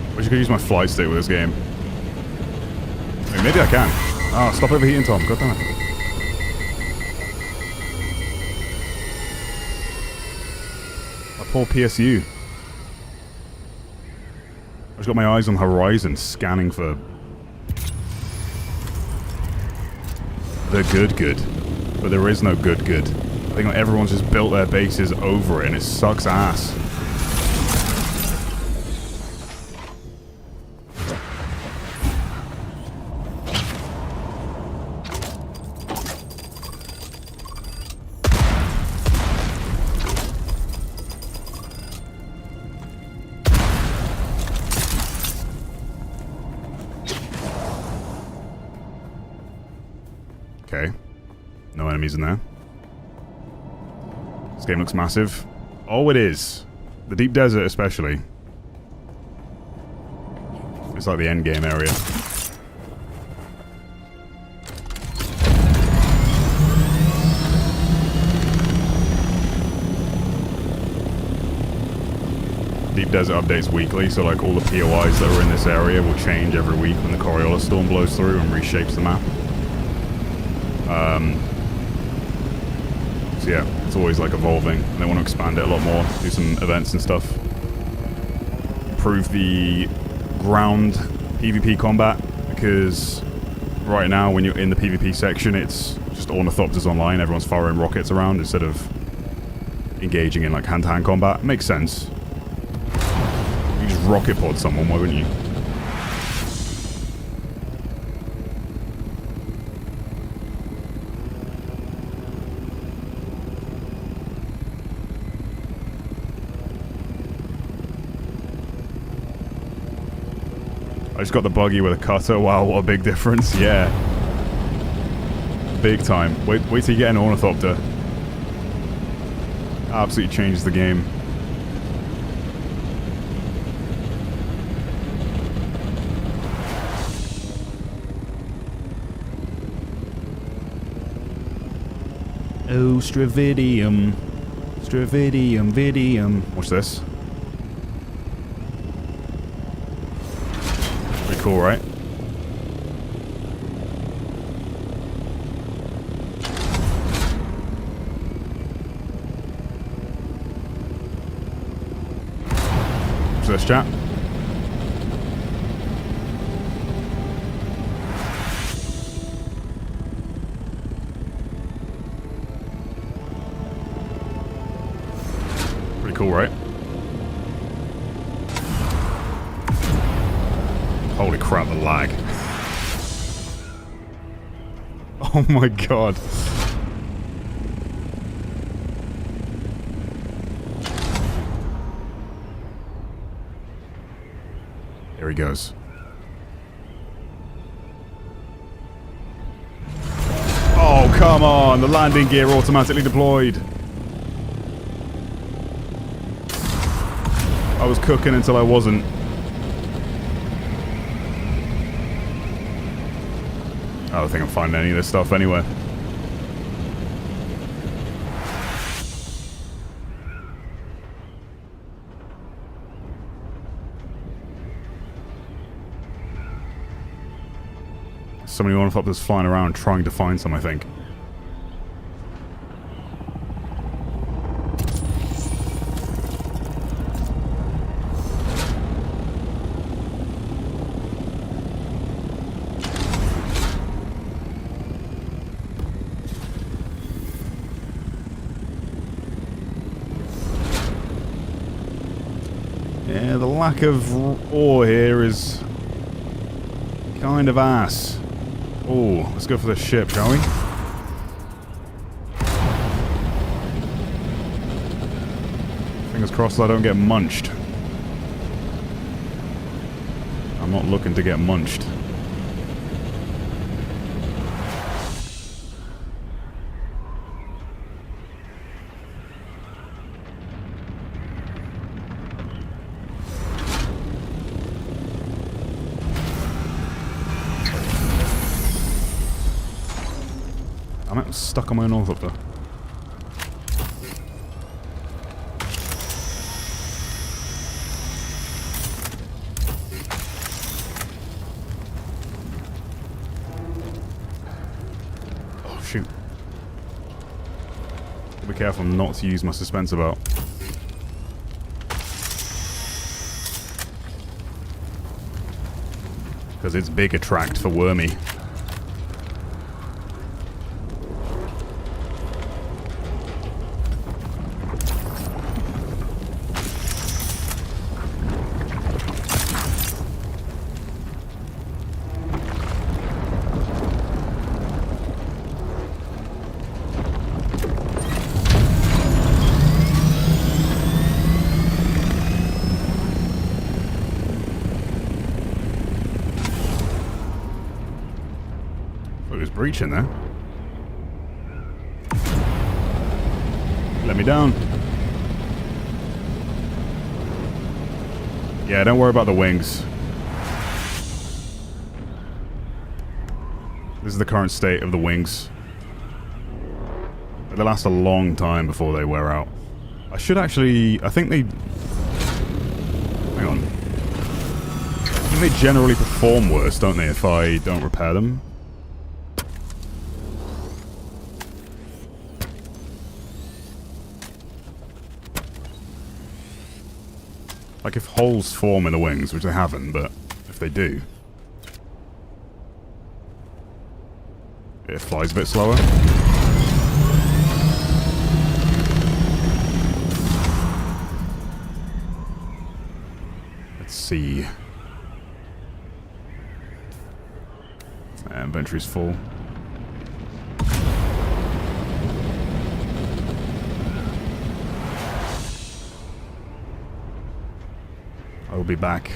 [SPEAKER 1] I wish I could use my flight stick with this game. I mean, maybe I can. Ah, stop overheating, Tom. God damn it. My poor PSU. I just got my eyes on the horizon, scanning for the good. But there is no good. I think like everyone's just built their bases over it, and it sucks ass. Okay. No enemies in there. This game looks massive. Oh, it is. The deep desert especially. It's like the end game area. Deep desert updates weekly, so like all the POIs that are in this area will change every week when the Coriolis storm blows through and reshapes the map. So yeah, it's always like evolving. And they want to expand it a lot more, do some events and stuff. Improve the ground PvP combat, because right now when you're in the PvP section, it's just ornithopters online. Everyone's firing rockets around instead of engaging in like hand-to-hand combat. It makes sense. You just rocket pod someone, why wouldn't you? I just got the buggy with a cutter. Wow, what a big difference. Yeah. Big time. Wait till you get an ornithopter. Absolutely changes the game. Oh, Stravidium. Stravidium, vidium. What's this? Pretty cool, right? What's this, chat? Pretty cool, right? Holy crap, the lag. Oh my god. Here he goes. Oh, come on! The landing gear automatically deployed. I was cooking until I wasn't. I don't think I'm finding any of this stuff anywhere. So many ornithopters flying around trying to find some, I think. Yeah, the lack of ore here is kind of ass. Oh, let's go for the ship, shall we? Fingers crossed I don't get munched. I'm not looking to get munched. I'm stuck on my own ornithopter. Oh shoot. Be careful not to use my suspense about. Because it's big attract for wormy. Breach in there. Let me down. Yeah, don't worry about the wings. This is the current state of the wings. They last a long time before they wear out. I should actually... I think they... Hang on. I think they generally perform worse, don't they, if I don't repair them? Like if holes form in the wings, which they haven't, but if they do, it flies a bit slower. Let's see. Inventory's full. I will be back.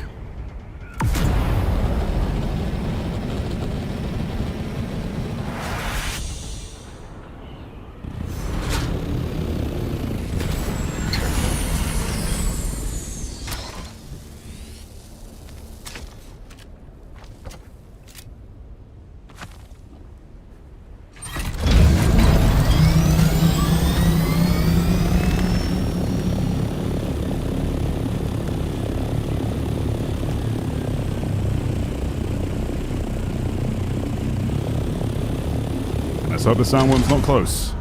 [SPEAKER 1] Let's hope the sandworm's not close.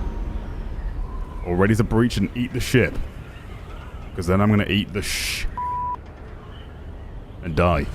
[SPEAKER 1] Or ready to breach and eat the ship. Because then I'm going to eat the and die.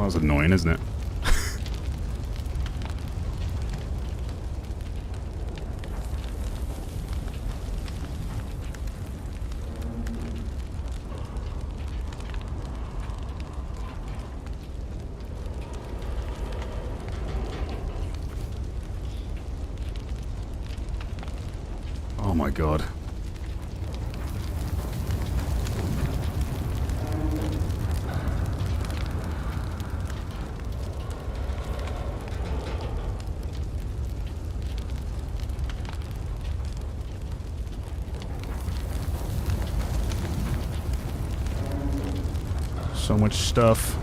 [SPEAKER 1] That was annoying, isn't it? Oh my god. So much stuff.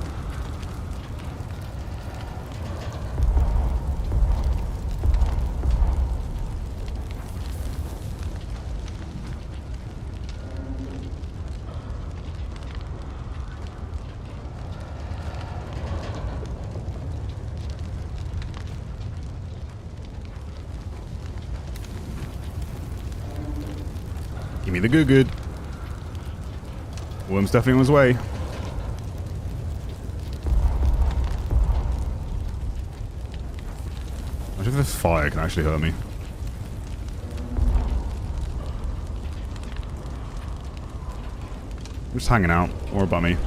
[SPEAKER 1] Give me the good. Worm's definitely on his way. Imagine if this fire can actually hurt me. I'm just hanging out. Don't worry about me.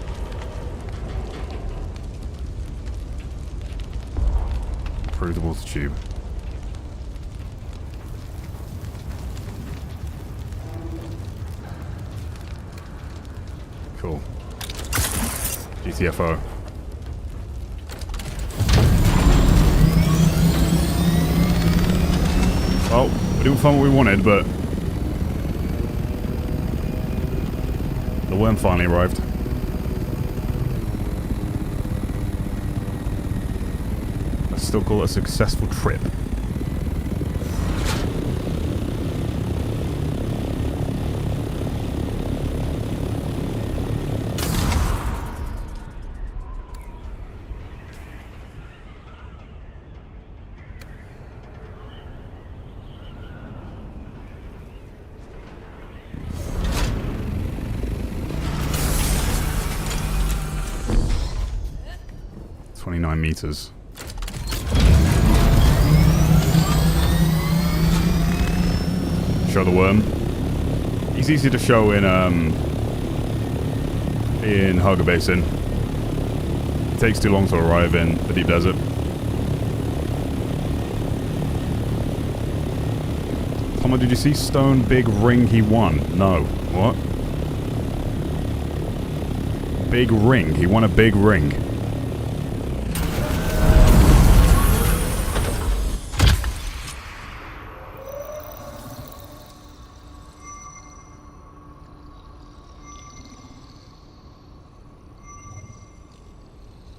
[SPEAKER 1] Improve the water tube. Cool. GTFO. Well, we didn't find what we wanted, but the worm finally arrived. Let's still call it a successful trip. Meters. Show the worm. He's easy to show in Hugger Basin. It takes too long to arrive in the deep desert. Thomas, did you see Stone big ring he won? No. What? Big ring. He won a big ring.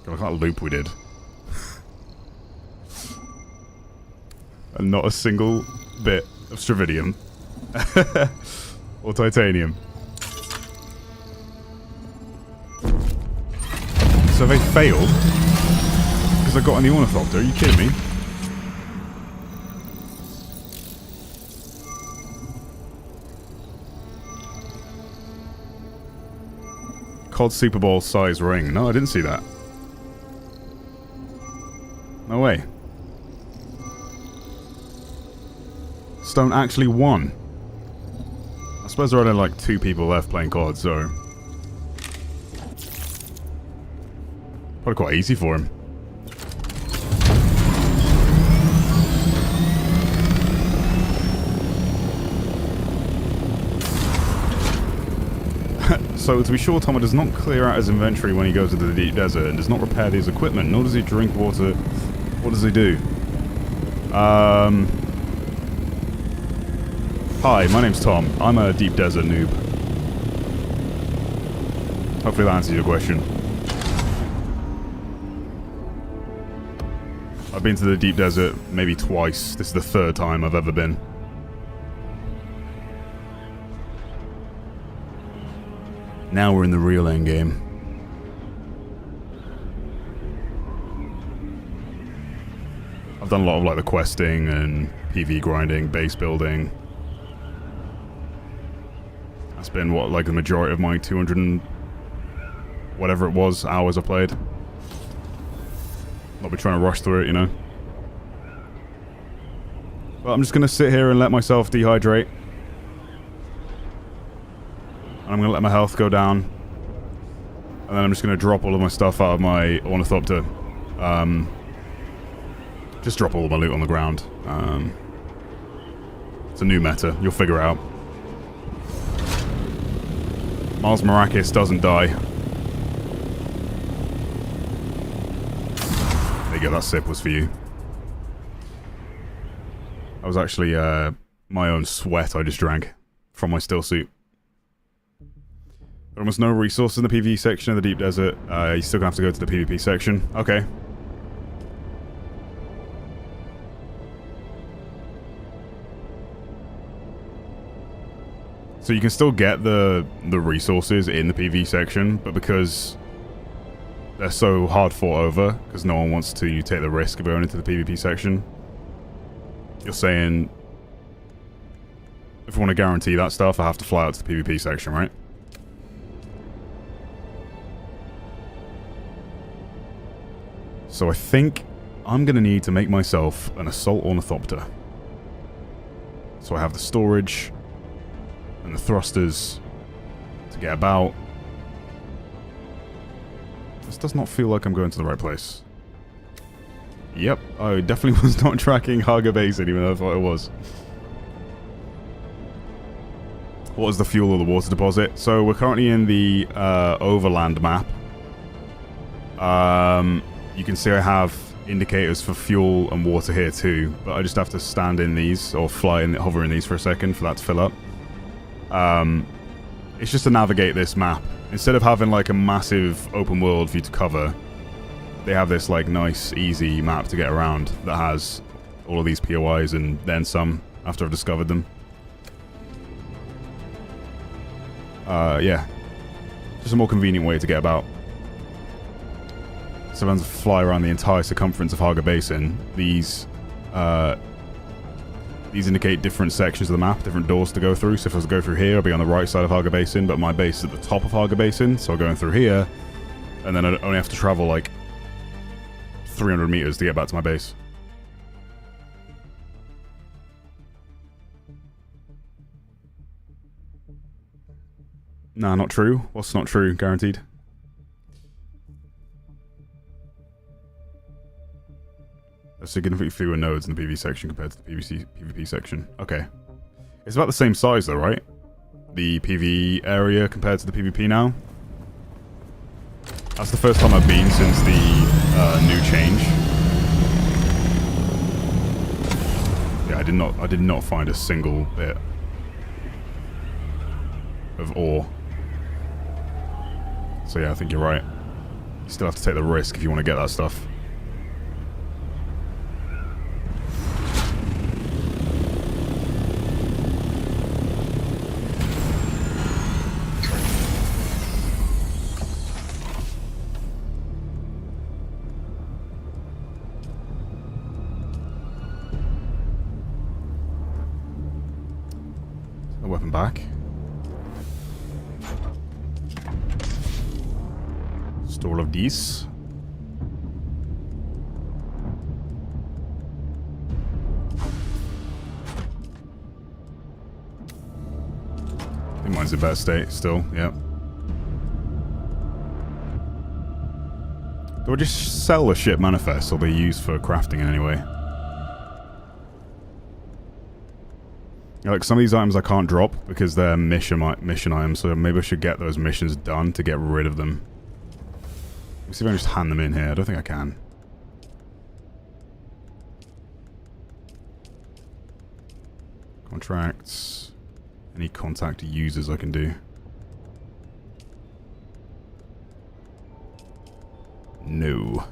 [SPEAKER 1] Look at that loop we did. And not a single bit of stravidium. Or titanium. So they failed? Because I got on the ornithopter? Are you kidding me? COD Super Bowl size ring. No, I didn't see that. No way. Stone actually won. I suppose there are only like 2 people left playing COD, so... probably quite easy for him. So, to be sure, Thomas does not clear out his inventory when he goes into the deep desert and does not repair his equipment, nor does he drink water. What does he do? Hi, my name's Tom. I'm a deep desert noob. Hopefully that answers your question. I've been to the deep desert maybe twice. This is the 3rd time I've ever been. Now we're in the real endgame. I've done a lot of like the questing and PV grinding, base building. That's been what, like the majority of my 200 and whatever it was hours I played. Not be trying to rush through it, you know. But I'm just going to sit here and let myself dehydrate. And I'm going to let my health go down. And then I'm just going to drop all of my stuff out of my ornithopter. Just drop all of my loot on the ground. It's a new meta. You'll figure it out. Miles Maracus doesn't die. There you go, that sip was for you. That was actually my own sweat I just drank from my still suit. There almost no resource in the PvE section of the Deep Desert. You're still gonna have to go to the PvP section. Okay. So you can still get the resources in the PvE section, but because they're so hard fought over, because no one wants to take the risk of going into the PvP section, you're saying, if I want to guarantee that stuff, I have to fly out to the PvP section, right? So I think I'm going to need to make myself an assault ornithopter. So I have the storage and the thrusters to get about. This does not feel like I'm going to the right place. Yep, I definitely was not tracking Haga Basin, even though I thought it was. What is the fuel or the water deposit? So we're currently in the overland map. You can see I have indicators for fuel and water here too, but I just have to stand in these, or fly in, hover in these for a second for that to fill up. It's just to navigate this map. Instead of having like a massive open world for you to cover, they have this like nice, easy map to get around that has all of these POIs and then some after I've discovered them. Yeah. Just a more convenient way to get about. So if I fly around the entire circumference of Haga Basin, these indicate different sections of the map, different doors to go through. So if I was to go through here, I'll be on the right side of Haga Basin, but my base is at the top of Haga Basin, so I'm going through here, and then I only have to travel like 300 meters to get back to my base. Nah, not true. What's not true? Guaranteed. There's significantly fewer nodes in the PvE section compared to the PvP section. Okay. It's about the same size though, right? The PvE area compared to the PvP now? That's the first time I've been since the new change. Yeah, I did not find a single bit of ore. So yeah, I think you're right. You still have to take the risk if you want to get that stuff. A weapon back. Store all of these. I think mine's in better state still, yep. Do I just sell the ship manifests or are they used for crafting in any way? Like some of these items I can't drop because they're mission items, so maybe I should get those missions done to get rid of them. Let me see if I can just hand them in here. I don't think I can. Contracts. Any contact users I can do. No.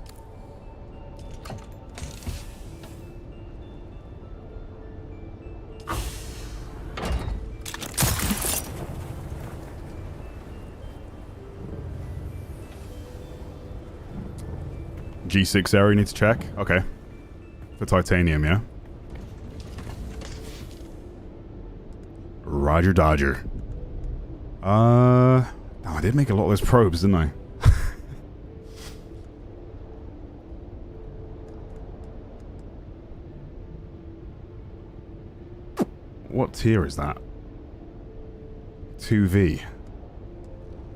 [SPEAKER 1] G6 area need to check? Okay. For titanium, yeah? Roger Dodger. Oh, I did make a lot of those probes, didn't I? What tier is that? 2V.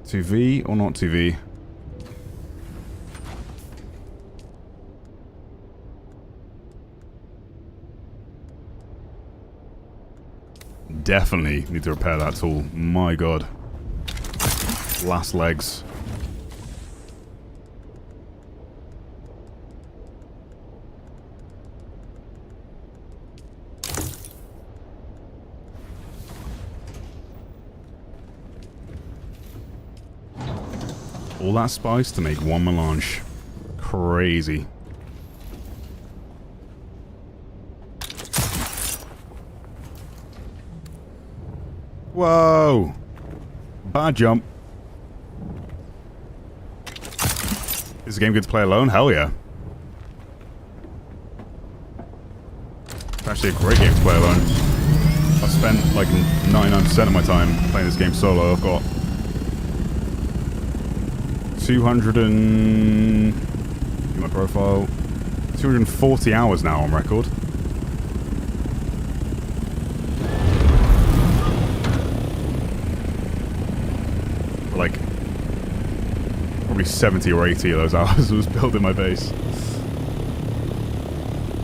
[SPEAKER 1] 2V or not 2V? Definitely need to repair that tool. My god. Last legs. All that spice to make one melange. Crazy. Whoa! Bad jump. Is the game good to play alone? Hell yeah. It's actually a great game to play alone. I've spent like 99% of my time playing this game solo. I've got 200 and... my profile. 240 hours now on record. Like, probably 70 or 80 of those hours was building my base.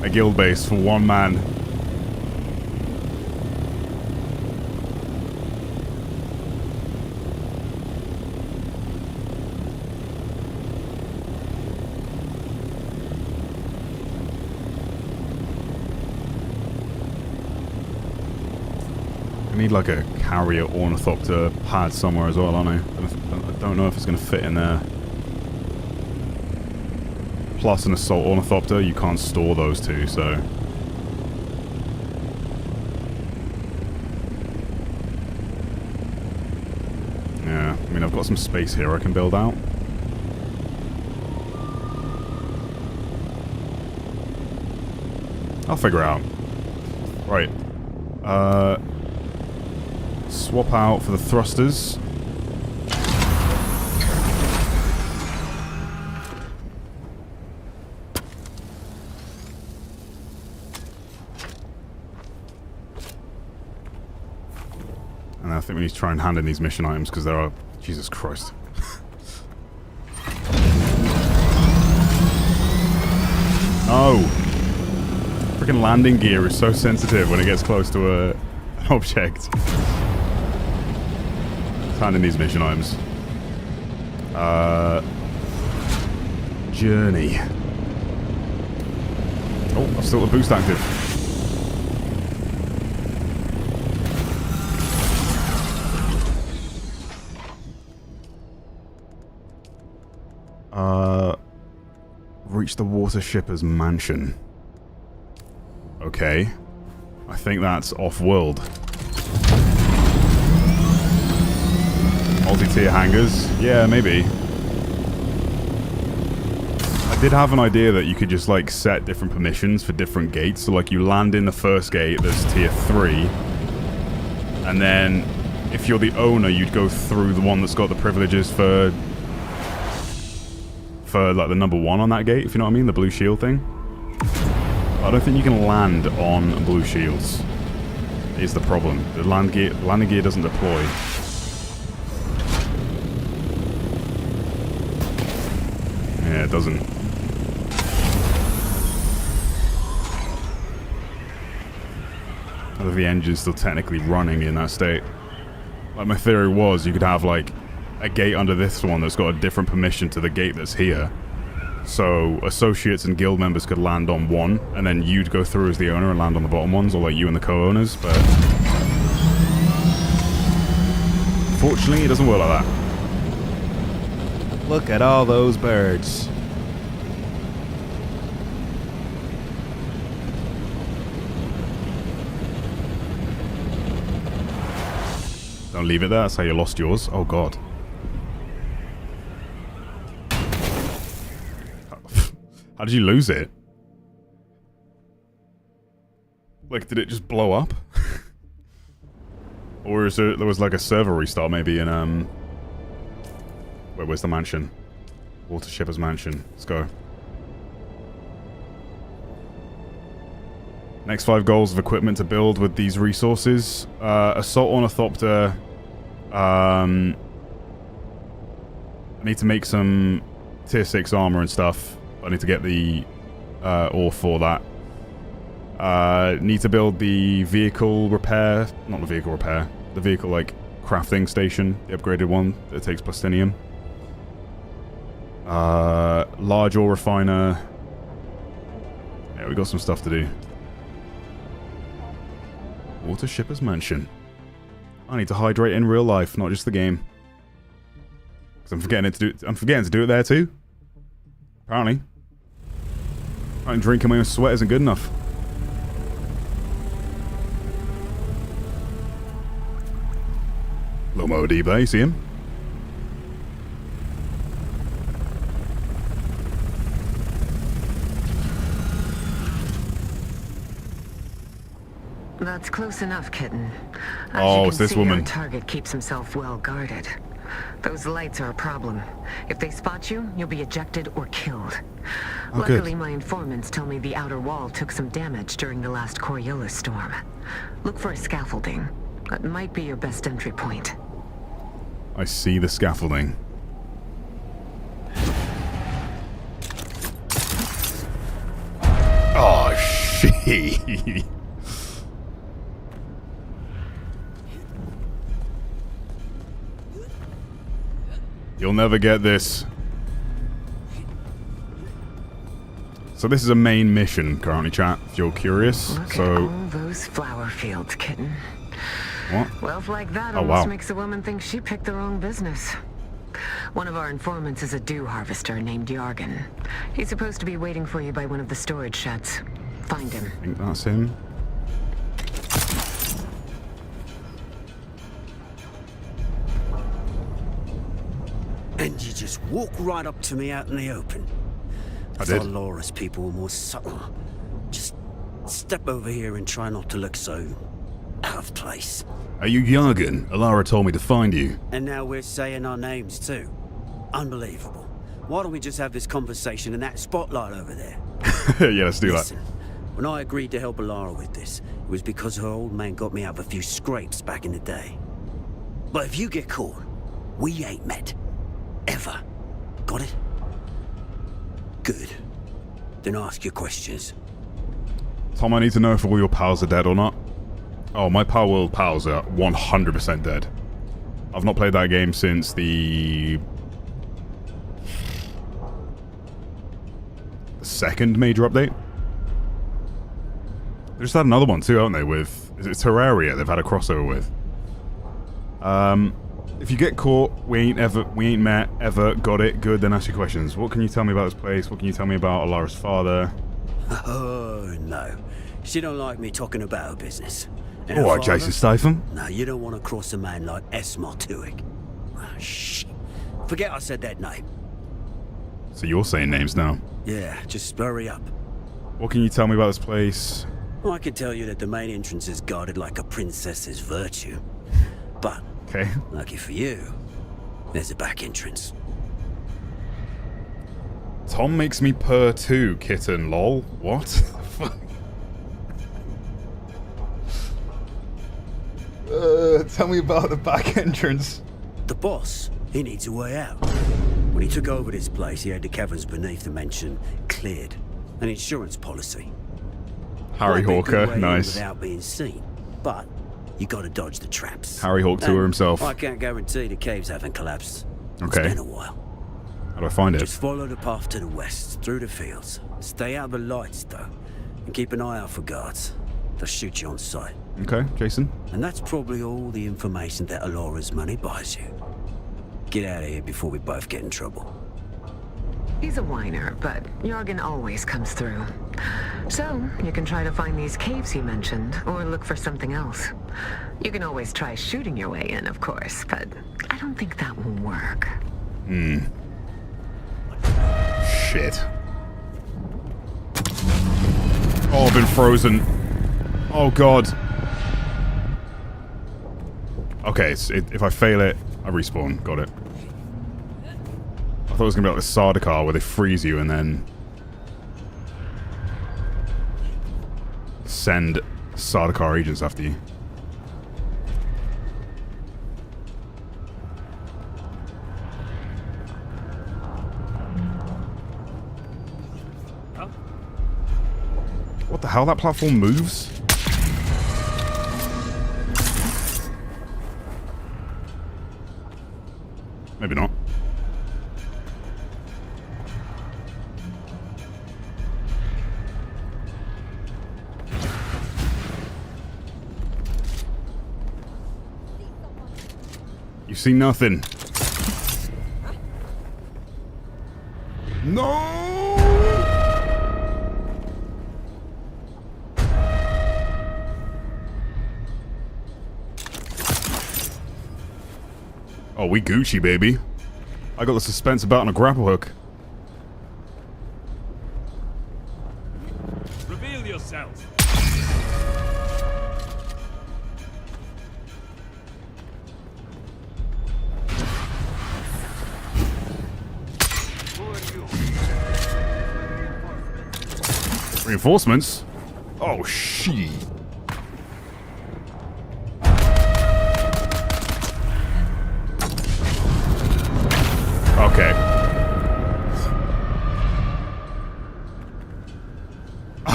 [SPEAKER 1] A guild base for one man. I need like a carrier ornithopter pad somewhere as well, aren't I? I don't know if it's going to fit in there. Plus an assault ornithopter, you can't store those two, so... yeah, I mean, I've got some space here I can build out. I'll figure it out. Right. Swap out for the thrusters. And I think we need to try and hand in these mission items because there are... Jesus Christ. Oh! Freaking landing gear is so sensitive when it gets close to an object. Hand in these mission items. Journey. Oh, I've still got the boost active. Reach the water shipper's mansion. Okay. I think that's off-world. Multi-tier hangars? Yeah, maybe. I did have an idea that you could just, like, set different permissions for different gates. So, like, you land in the first gate that's tier 3. And then, if you're the owner, you'd go through the one that's got the privileges for like, the number 1 on that gate, if you know what I mean? The blue shield thing. I don't think you can land on blue shields. Is the problem. The landing gear doesn't deploy. Yeah, it doesn't. The engine's still technically running in that state. Like, my theory was you could have, like, a gate under this one that's got a different permission to the gate that's here. So, associates and guild members could land on one, and then you'd go through as the owner and land on the bottom ones, or like you and the co-owners, but... Fortunately, it doesn't work like that. Look at all those birds. Don't leave it there, that's how you lost yours. Oh god. How did you lose it? Like, did it just blow up? Or is there was like a server restart maybe in, wait, where's the mansion? Water Shipper's mansion. Let's go. Next 5 goals of equipment to build with these resources. Assault Ornithopter. I need to make some tier 6 armor and stuff. I need to get the ore for that. Need to build the vehicle repair. Not the vehicle repair. The vehicle, like, crafting station. The upgraded one that takes plastinium. Large ore refiner. Yeah, we got some stuff to do. Water Shipper's Mansion. I need to hydrate in real life, not just the game. Because I'm forgetting to do it there too. Apparently. Drinking my own sweat isn't good enough. Little Mobo deep there, you see him?
[SPEAKER 10] That's close enough, kitten. As
[SPEAKER 1] Oh,
[SPEAKER 10] you
[SPEAKER 1] it's
[SPEAKER 10] can
[SPEAKER 1] this
[SPEAKER 10] see,
[SPEAKER 1] woman.
[SPEAKER 10] Our target keeps himself well guarded. Those lights are a problem. If they spot you, you'll be ejected or killed.
[SPEAKER 1] Oh,
[SPEAKER 10] Luckily,
[SPEAKER 1] good.
[SPEAKER 10] my informants tell me the outer wall took some damage during the last Coriolis storm. Look for a scaffolding. That might be your best entry point.
[SPEAKER 1] I see the scaffolding. Oh, shit. You'll never get this. So this is a main mission currently, chat, if you're curious.
[SPEAKER 10] Look
[SPEAKER 1] So
[SPEAKER 10] at all those flower fields, kitten.
[SPEAKER 1] what?
[SPEAKER 10] Wealth like that
[SPEAKER 1] Oh,
[SPEAKER 10] almost
[SPEAKER 1] wow.
[SPEAKER 10] makes a woman think she picked the wrong business. One of our informants is a dew harvester named Yargan. He's supposed to be waiting for you by one of the storage sheds. Find him.
[SPEAKER 1] I think that's him.
[SPEAKER 11] And you just walk right up to me out in the open.
[SPEAKER 1] I
[SPEAKER 11] Thought
[SPEAKER 1] did.
[SPEAKER 11] Laura's people were more subtle. Just step over here and try not to look so out of place.
[SPEAKER 1] Are you Yargan? Alara told me to find you.
[SPEAKER 11] And now we're saying our names too. Unbelievable. Why don't we just have this conversation in that spotlight over there?
[SPEAKER 1] Yeah, let's do
[SPEAKER 11] Listen, when I agreed to help Alara with this, it was because her old man got me out of a few scrapes back in the day. But if you get caught, we ain't met. Ever. Got it? Good. Then ask your questions.
[SPEAKER 1] that. Tom, I need to know if all your pals are dead or not. Oh, my Power World pals are 100% dead. I've not played that game since the second major update. They just had another one too, haven't they? With, is it Terraria? They've had a crossover with. If you get caught, we ain't met ever. Got it? Good. Then ask your questions. What can you tell me about this place? What can you tell me about Alara's father?
[SPEAKER 11] Oh, no. She don't like me talking about her business. And
[SPEAKER 1] All
[SPEAKER 11] her
[SPEAKER 1] right,
[SPEAKER 11] father?
[SPEAKER 1] Jason Statham.
[SPEAKER 11] No, you don't want to cross a man like Esmar Tuig. Ah, shit. Forget I said that name.
[SPEAKER 1] So you're saying names now.
[SPEAKER 11] Yeah, just hurry up.
[SPEAKER 1] What can you tell me about this place?
[SPEAKER 11] I can tell you that the main entrance is guarded like a princess's virtue. But,
[SPEAKER 1] Okay.
[SPEAKER 11] lucky for you, there's a back entrance.
[SPEAKER 1] Tom makes me purr too, kitten. Lol. What? Tell me about the back entrance.
[SPEAKER 11] The boss, he needs a way out. When he took over this place, he had the caverns beneath the mansion cleared. An insurance policy.
[SPEAKER 1] Harry
[SPEAKER 11] Might be a good way
[SPEAKER 1] Hawker,
[SPEAKER 11] in
[SPEAKER 1] nice.
[SPEAKER 11] Without being seen, but you gotta dodge the traps.
[SPEAKER 1] Harry Hawk tour
[SPEAKER 11] And
[SPEAKER 1] himself.
[SPEAKER 11] I can't guarantee the caves haven't collapsed.
[SPEAKER 1] Okay.
[SPEAKER 11] It's been a while.
[SPEAKER 1] How do I find it?
[SPEAKER 11] Just follow the path to the west, through the fields. Stay out of the lights, though, and keep an eye out for guards. They'll shoot you on sight.
[SPEAKER 1] Okay, Jason.
[SPEAKER 11] And that's probably all the information that Alora's money buys you. Get out of here before we both get in trouble.
[SPEAKER 10] He's a whiner, but Yargan always comes through. So, you can try to find these caves he mentioned, or look for something else. You can always try shooting your way in, of course, but I don't think that will work.
[SPEAKER 1] Shit. Oh, I've been frozen. Oh, God. Okay, if I fail it, I respawn. Got it. I thought it was going to be like the Sardaukar where they freeze you and then... send Sardaukar agents after you. What the hell? That platform moves? Maybe not. You see nothing. No! Oh, we Gucci, baby. I got the suspense about on a grapple hook.
[SPEAKER 6] Reveal yourself.
[SPEAKER 1] Reinforcements? Oh, shit. Okay.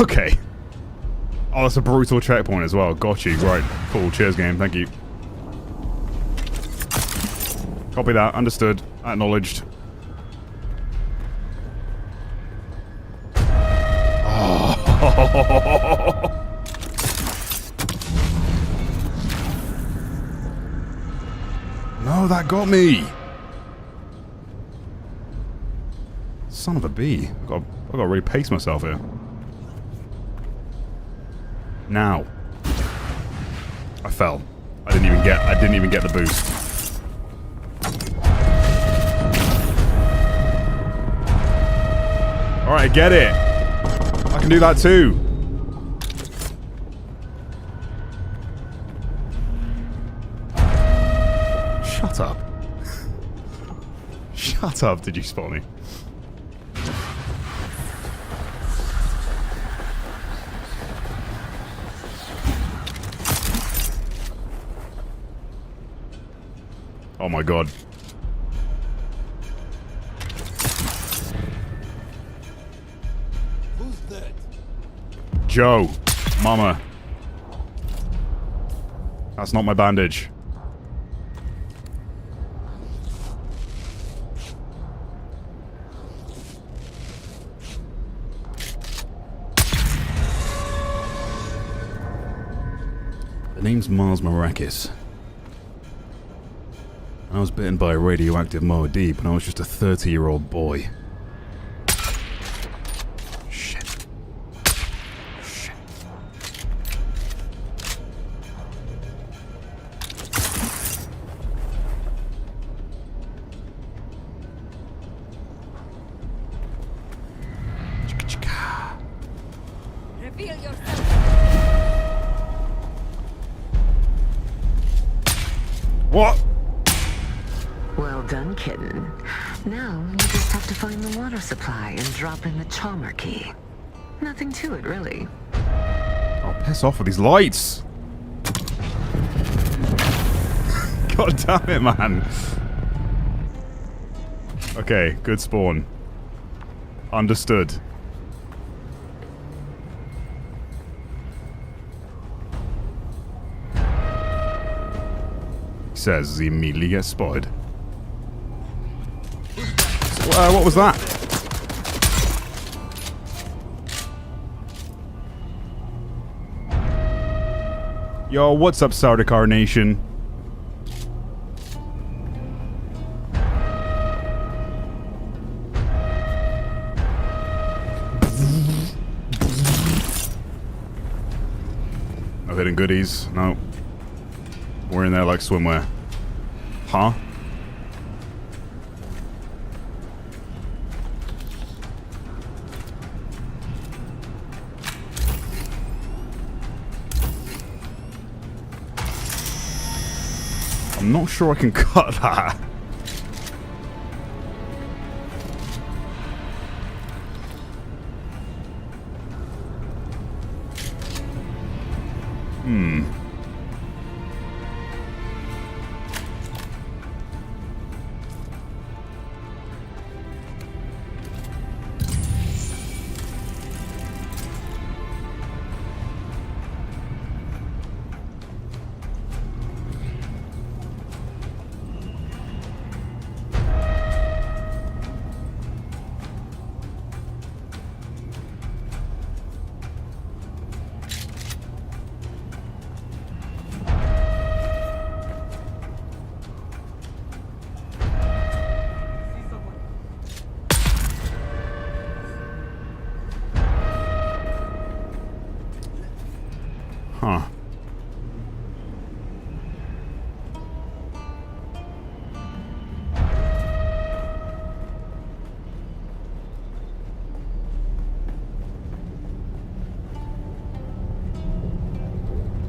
[SPEAKER 1] Okay. Oh, that's a brutal checkpoint as well. Got you. Right. Cool. Cheers, game. Thank you. Copy that. Understood. Acknowledged. No, that got me. Son of a bee. I've got to really pace myself here. Now. I fell. I didn't even get the boost. Alright, I get it. I can do that too. Shut up. Shut up, did you spot me? Oh my god.
[SPEAKER 6] Who's that?
[SPEAKER 1] Joe. Mama. That's not my bandage. The name's Mars Maracus. I was bitten by a radioactive Moa Deep when I was just a 30-year-old boy. Shit. Shit.
[SPEAKER 5] Reveal yourself.
[SPEAKER 1] What?
[SPEAKER 10] Well done, kitten. Now, you just have to find the water supply and drop in the Chalmer key. Nothing to it, really.
[SPEAKER 1] Oh, piss off with these lights! God damn it, man! Okay, good spawn. Understood. He says he immediately gets spotted. What was that? Yo, what's up, Sardaukar Nation? No hidden goodies. No. We're in there like swimwear. Huh? I'm not sure I can cut that. Huh.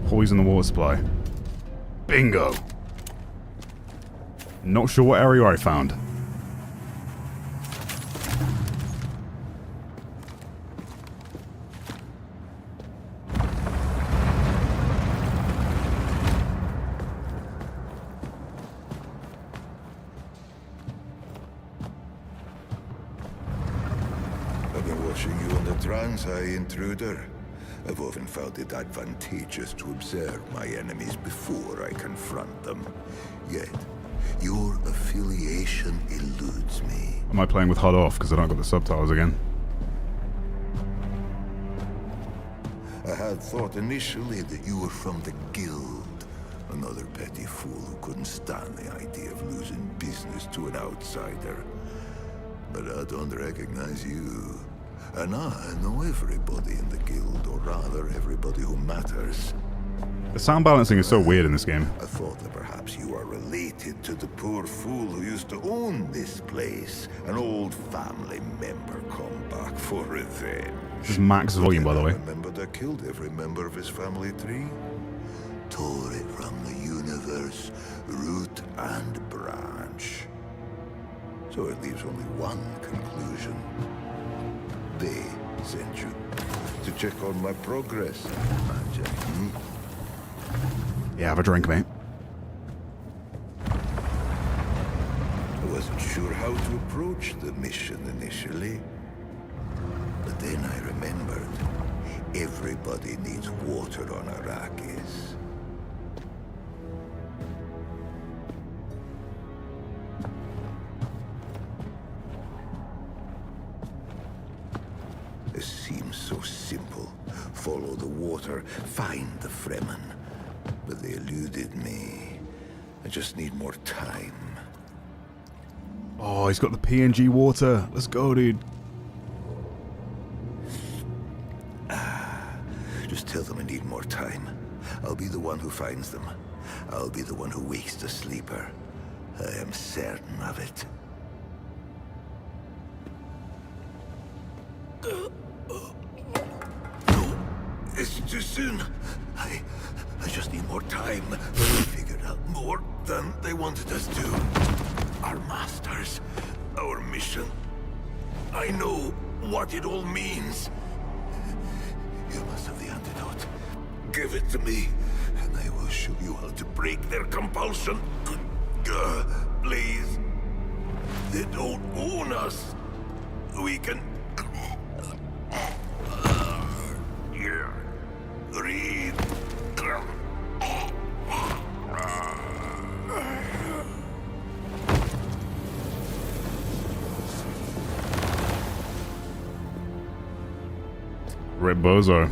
[SPEAKER 1] Poison the water supply. Bingo! Not sure what area I found.
[SPEAKER 12] I've been watching you on the Transai, intruder. I've often found it advantageous to observe my enemies before I confront them. Yet, your affiliation eludes me.
[SPEAKER 1] Am I playing with HUD off because I don't got the subtitles again?
[SPEAKER 12] I had thought initially that you were from the Guild. Another petty fool who couldn't stand the idea of losing business to an outsider. But I don't recognize you. And I know everybody in the Guild, or rather, everybody who matters.
[SPEAKER 1] The sound balancing is so weird in this game.
[SPEAKER 12] I thought that perhaps you are related to the poor fool who used to own this place. An old family member come back for revenge.
[SPEAKER 1] This is max volume, by the way.
[SPEAKER 12] Remember that killed every member of his family tree? Tore it from the universe, root and branch. So it leaves only one conclusion. They sent you to check on my progress, imagine.
[SPEAKER 1] Yeah, have a drink, mate.
[SPEAKER 12] I wasn't sure how to approach the mission initially. But then I remembered. Everybody needs water on Arrakis. It seems so simple. Follow the water, find the Fremen. But they eluded me. I just need more time.
[SPEAKER 1] Oh, he's got the PNG water. Let's go, dude.
[SPEAKER 12] Just tell them I need more time. I'll be the one who finds them. I'll be the one who wakes the sleeper. I am certain of it. It's too soon. I just need more time. We figured out more than they wanted us to. Our masters, our mission. I know what it all means. You must have the antidote. Give it to me, and I will show you how to break their compulsion. Please. They don't own us. We can... Breathe.
[SPEAKER 1] Red Bozo.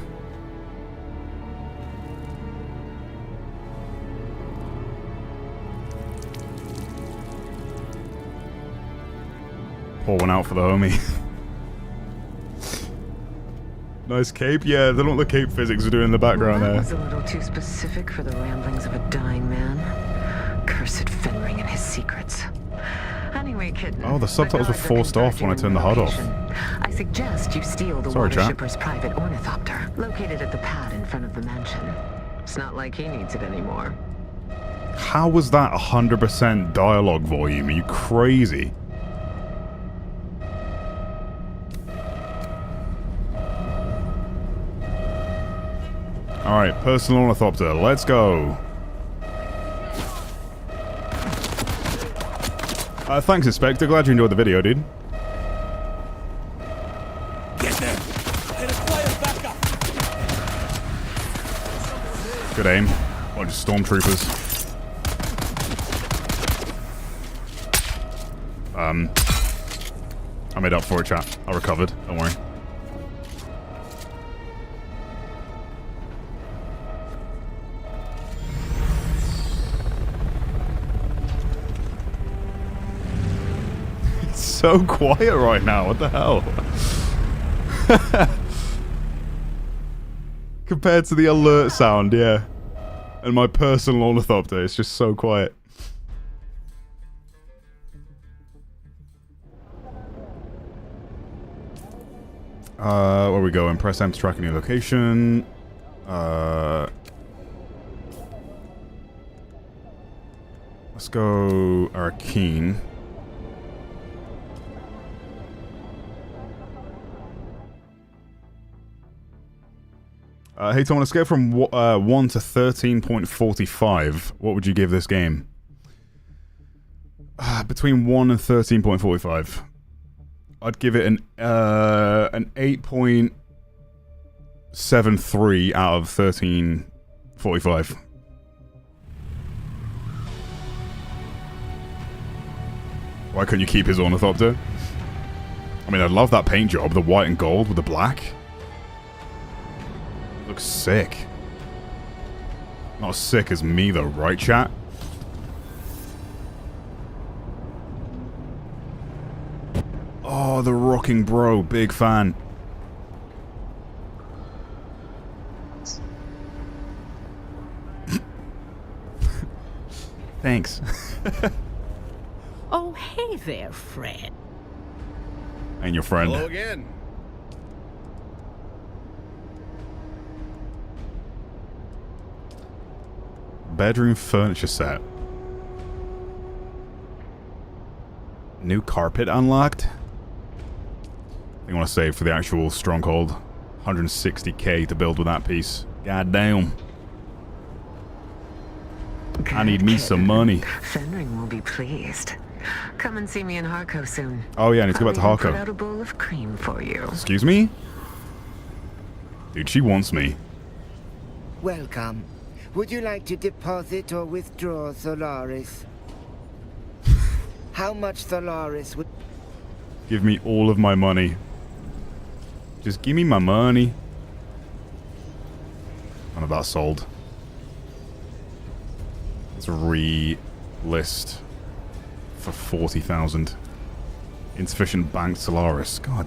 [SPEAKER 1] Pour one out for the homie. Nice cape. Yeah, they don't know what the cape physics are doing in the background
[SPEAKER 10] That
[SPEAKER 1] there.
[SPEAKER 10] was a little too specific for the ramblings of a dying man. Cursed Fenring and his secrets. Anyway, kitten.
[SPEAKER 1] Oh, the subtitles were forced off when I turned the HUD off.
[SPEAKER 10] I suggest you steal the
[SPEAKER 1] Sorry,
[SPEAKER 10] water
[SPEAKER 1] chap.
[SPEAKER 10] shipper's private ornithopter, located at the pad in front of the mansion. It's not like he needs it anymore.
[SPEAKER 1] How was that 100% dialogue volume? Are you crazy? Alright, personal ornithopter, let's go. Thanks, Inspector. Glad you enjoyed the video, dude.
[SPEAKER 6] Get them! They require backup!
[SPEAKER 1] Good aim. Bunch of stormtroopers. I made up for it, chat. I recovered. Don't worry. It's so quiet right now. What the hell? Compared to the alert sound, yeah. And my personal ornithopter, it's just so quiet. Where we going? Press M to track a new location. Let's go Arcane. Hey Tom, on a scale from 1 to 13.45, what would you give this game? Between 1 and 13.45. I'd give it an 8.73 out of 13.45. Why couldn't you keep his ornithopter? I mean, I love that paint job, the white and gold with the black. Looks sick. Not as sick as me though, right chat? Oh, the rocking bro, big fan. Thanks.
[SPEAKER 13] Oh, hey there, Fred.
[SPEAKER 1] And your friend.
[SPEAKER 14] Hello again.
[SPEAKER 1] Bedroom furniture set. New carpet unlocked. I want to save for the actual stronghold. 160k to build with that piece. God damn. I need me some money.
[SPEAKER 10] Fenring will be pleased. Come and see me in Harco soon.
[SPEAKER 1] Oh yeah, I need to go back to
[SPEAKER 10] I'll put
[SPEAKER 1] Harco.
[SPEAKER 10] out a bowl of cream for you.
[SPEAKER 1] Excuse me? Dude, she wants me.
[SPEAKER 3] Welcome. Would you like to deposit or withdraw Solaris? How much Solaris would...
[SPEAKER 1] Give me all of my money. Just give me my money. None of that sold. Let's re-list for 40,000. Insufficient banked Solaris. God.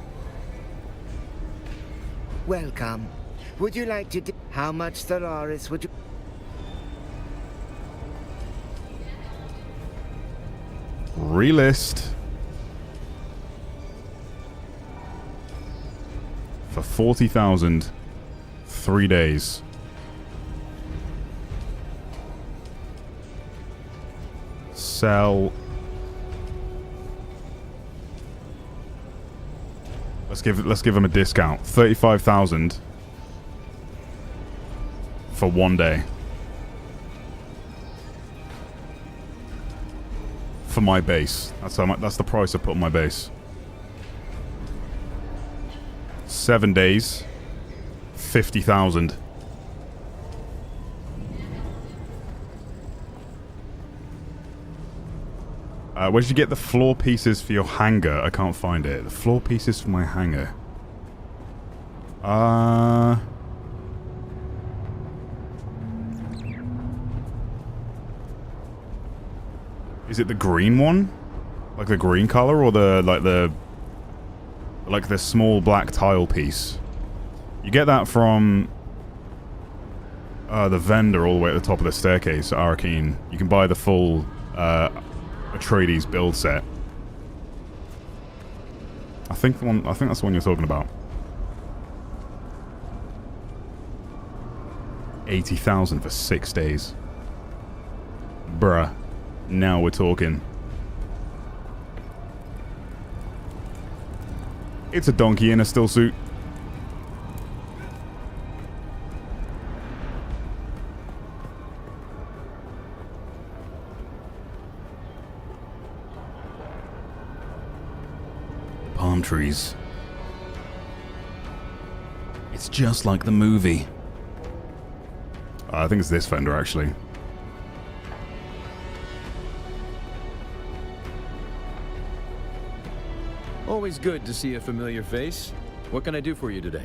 [SPEAKER 3] Welcome. Would you like to... How much Solaris would you...
[SPEAKER 1] Relist. For 40,000. 3 days. Sell. Let's give him a discount. 35,000 for 1 day. For my base. That's how much, that's the price I put on my base. 7 days. 50,000. Where did you get the floor pieces for your hangar? I can't find it. The floor pieces for my hangar. Is it the green one? Like the green color, or the like the small black tile piece? You get that from the vendor all the way at the top of the staircase at Arcane. You can buy the full Atreides build set. I think that's the one you're talking about. 80,000 for 6 days. Bruh. Now we're talking. It's a donkey in a still suit. Palm trees. It's just like the movie. I think it's this vendor, actually.
[SPEAKER 14] Always good to see a familiar face. What can I do for you today?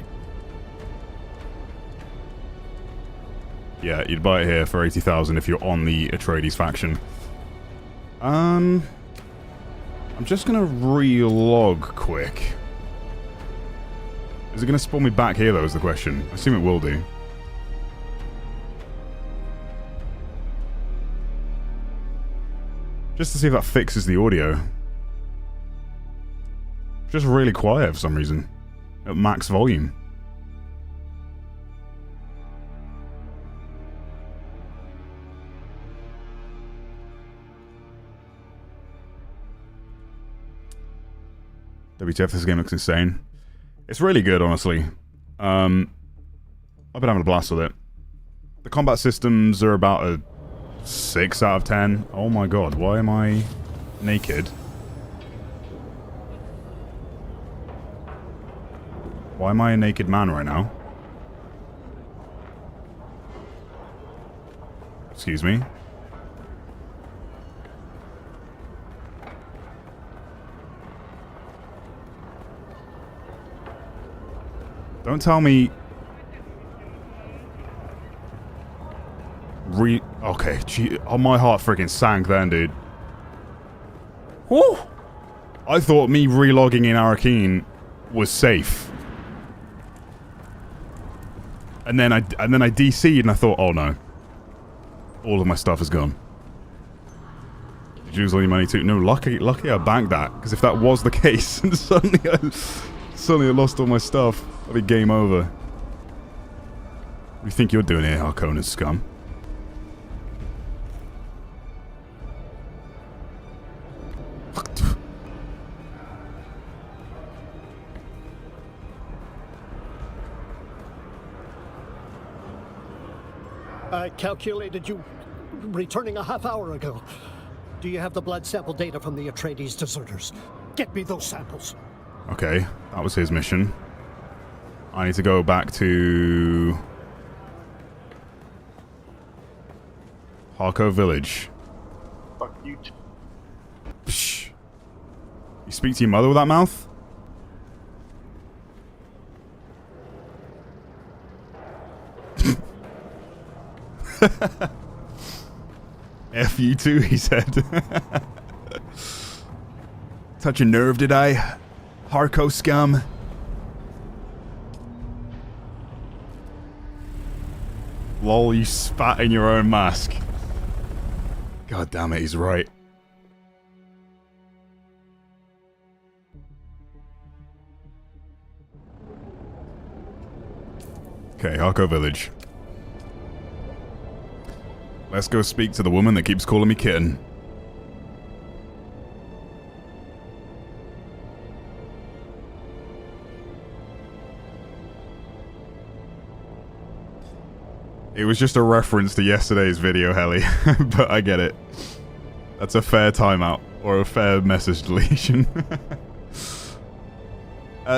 [SPEAKER 1] Yeah, you'd buy it here for 80,000 if you're on the Atreides faction. I'm just gonna re-log quick. Is it gonna spawn me back here though, is the question. I assume it will do. Just to see if that fixes the audio. Just really quiet for some reason. At max volume. WTF, this game looks insane. It's really good, honestly. I've been having a blast with it. The combat systems are about a 6 out of 10. Oh my god, why am I naked? Why am I a naked man right now? Excuse me. Don't tell me... Okay, gee, oh, my heart freaking sank then, dude. Woo! I thought me relogging in Arakeen was safe. And then I DC'd and I thought, oh no. All of my stuff is gone. Did you lose all your money too? No, lucky I banked that. Because if that was the case, and suddenly I lost all my stuff, that'd be game over. What do you think you're doing here, Harkonnen scum?
[SPEAKER 15] I calculated you returning a half hour ago. Do you have the blood sample data from the Atreides deserters? Get me those samples.
[SPEAKER 1] Okay, that was his mission. I need to go back to... Harko Village.
[SPEAKER 8] Fuck you.
[SPEAKER 1] Psh. You speak to your mother with that mouth? F you too, he said. Touch a nerve, did I? Harko scum. Lol, you spat in your own mask. God damn it, he's right. Okay, Harko Village. Let's go speak to the woman that keeps calling me kitten. It was just a reference to yesterday's video, Helly, but I get it. That's a fair timeout, or a fair message deletion.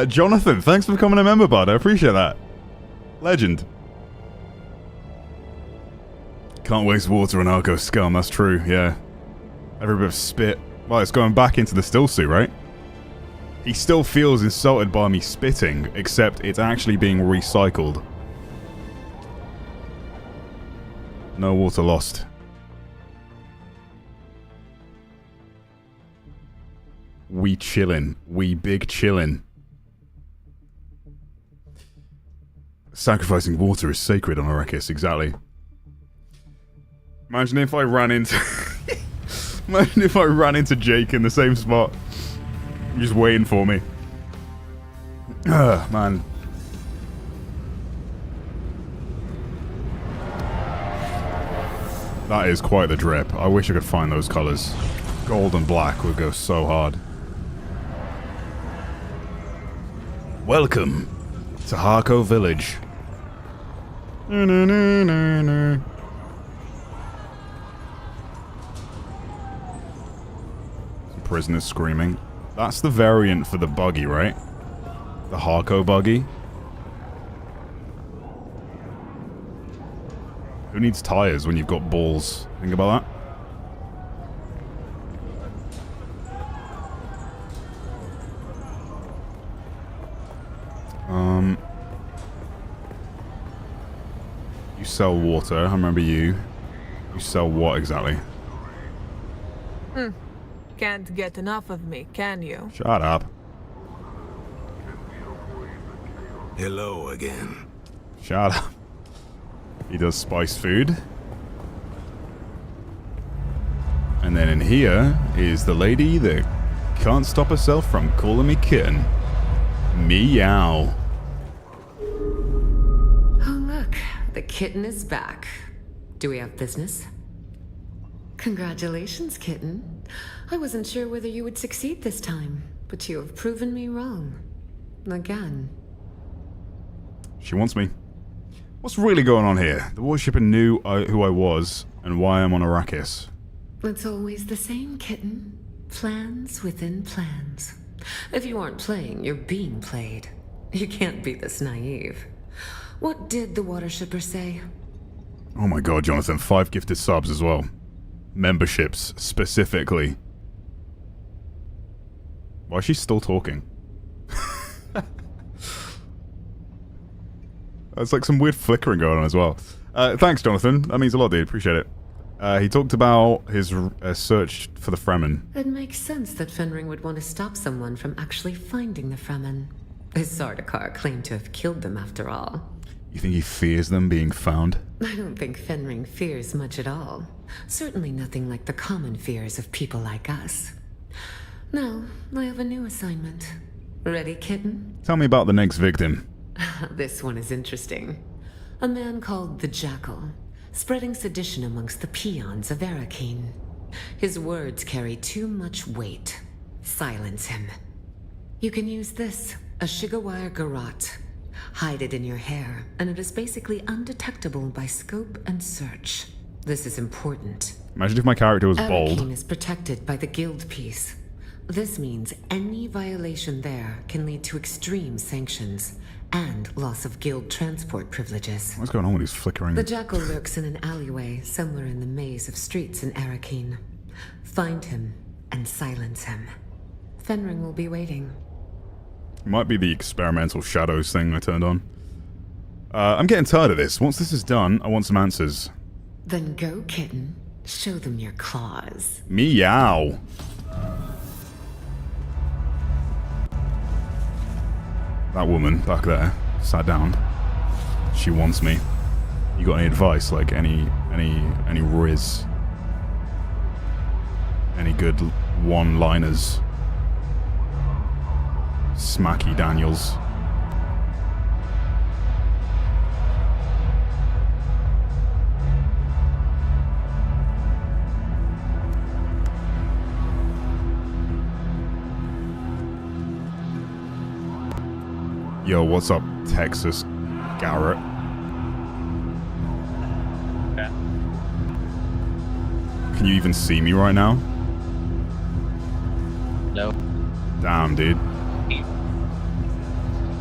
[SPEAKER 1] Jonathan, thanks for becoming a member, bud. I appreciate that. Legend. Can't waste water on Harko scum, that's true, yeah. Every bit of spit. Well, it's going back into the still suit, right? He still feels insulted by me spitting, except it's actually being recycled. No water lost. We chillin'. We big chillin'. Sacrificing water is sacred on Arrakis, exactly. Imagine if I ran into... Imagine if I ran into Jake in the same spot. Just waiting for me. Man. That is quite the drip. I wish I could find those colours. Gold and black would go so hard. Welcome to Harko Village. Some prisoners screaming. That's the variant for the buggy, right? The Harko buggy. Who needs tires when you've got balls? Think about that. You sell water, I remember you. You sell what exactly?
[SPEAKER 16] Can't get enough of me, can you?
[SPEAKER 1] Shut up.
[SPEAKER 12] Hello again.
[SPEAKER 1] Shut up. He does spice food. And And then in here is the lady that can't stop herself from calling me kitten. Meow.
[SPEAKER 10] Oh, look. The kitten is back. Do we have business? Congratulations, kitten. I wasn't sure whether you would succeed this time, but you have proven me wrong. Again.
[SPEAKER 1] She wants me. What's really going on here? The worshipper knew who I was and why I'm on Arrakis.
[SPEAKER 10] It's always the same, kitten. Plans within plans. If you aren't playing, you're being played. You can't be this naive. What did the watershipper say?
[SPEAKER 1] Oh my god, Jonathan. 5 gifted subs as well. Memberships, specifically. Why is she still talking? There's like some weird flickering going on as well. Thanks, Jonathan. That means a lot, dude. Appreciate it. He talked about his search for the Fremen.
[SPEAKER 10] It makes sense that Fenring would want to stop someone from actually finding the Fremen. His Sardaukar claimed to have killed them after all.
[SPEAKER 1] You think he fears them being found?
[SPEAKER 10] I don't think Fenring fears much at all. Certainly nothing like the common fears of people like us. Now, I have a new assignment. Ready, kitten?
[SPEAKER 1] Tell me about the next victim.
[SPEAKER 10] This one is interesting. A man called the Jackal, spreading sedition amongst the peons of Arakeen. His words carry too much weight. Silence him. You can use this, a Shigawire Garrote. Hide it in your hair, and it is basically undetectable by scope and search. This is important.
[SPEAKER 1] Imagine if my character was bald.
[SPEAKER 10] Arakeen is protected by the guild piece. This means any violation there can lead to extreme sanctions and loss of guild transport privileges.
[SPEAKER 1] What's going on with these flickering?
[SPEAKER 10] The Jackal lurks in an alleyway somewhere in the maze of streets in Arakeen. Find him and silence him. Fenring will be waiting.
[SPEAKER 1] It might be the experimental shadows thing I turned on. I'm getting tired of this. Once this is done, I want some answers.
[SPEAKER 10] Then go, kitten. Show them your claws.
[SPEAKER 1] Meow. That woman back there, sat down. She wants me. You got any advice? Like any riz? Any good one-liners? Smacky Daniels. Yo, what's up, Texas Garrett?
[SPEAKER 7] Yeah.
[SPEAKER 1] Can you even see me right now?
[SPEAKER 7] No.
[SPEAKER 1] Damn, dude.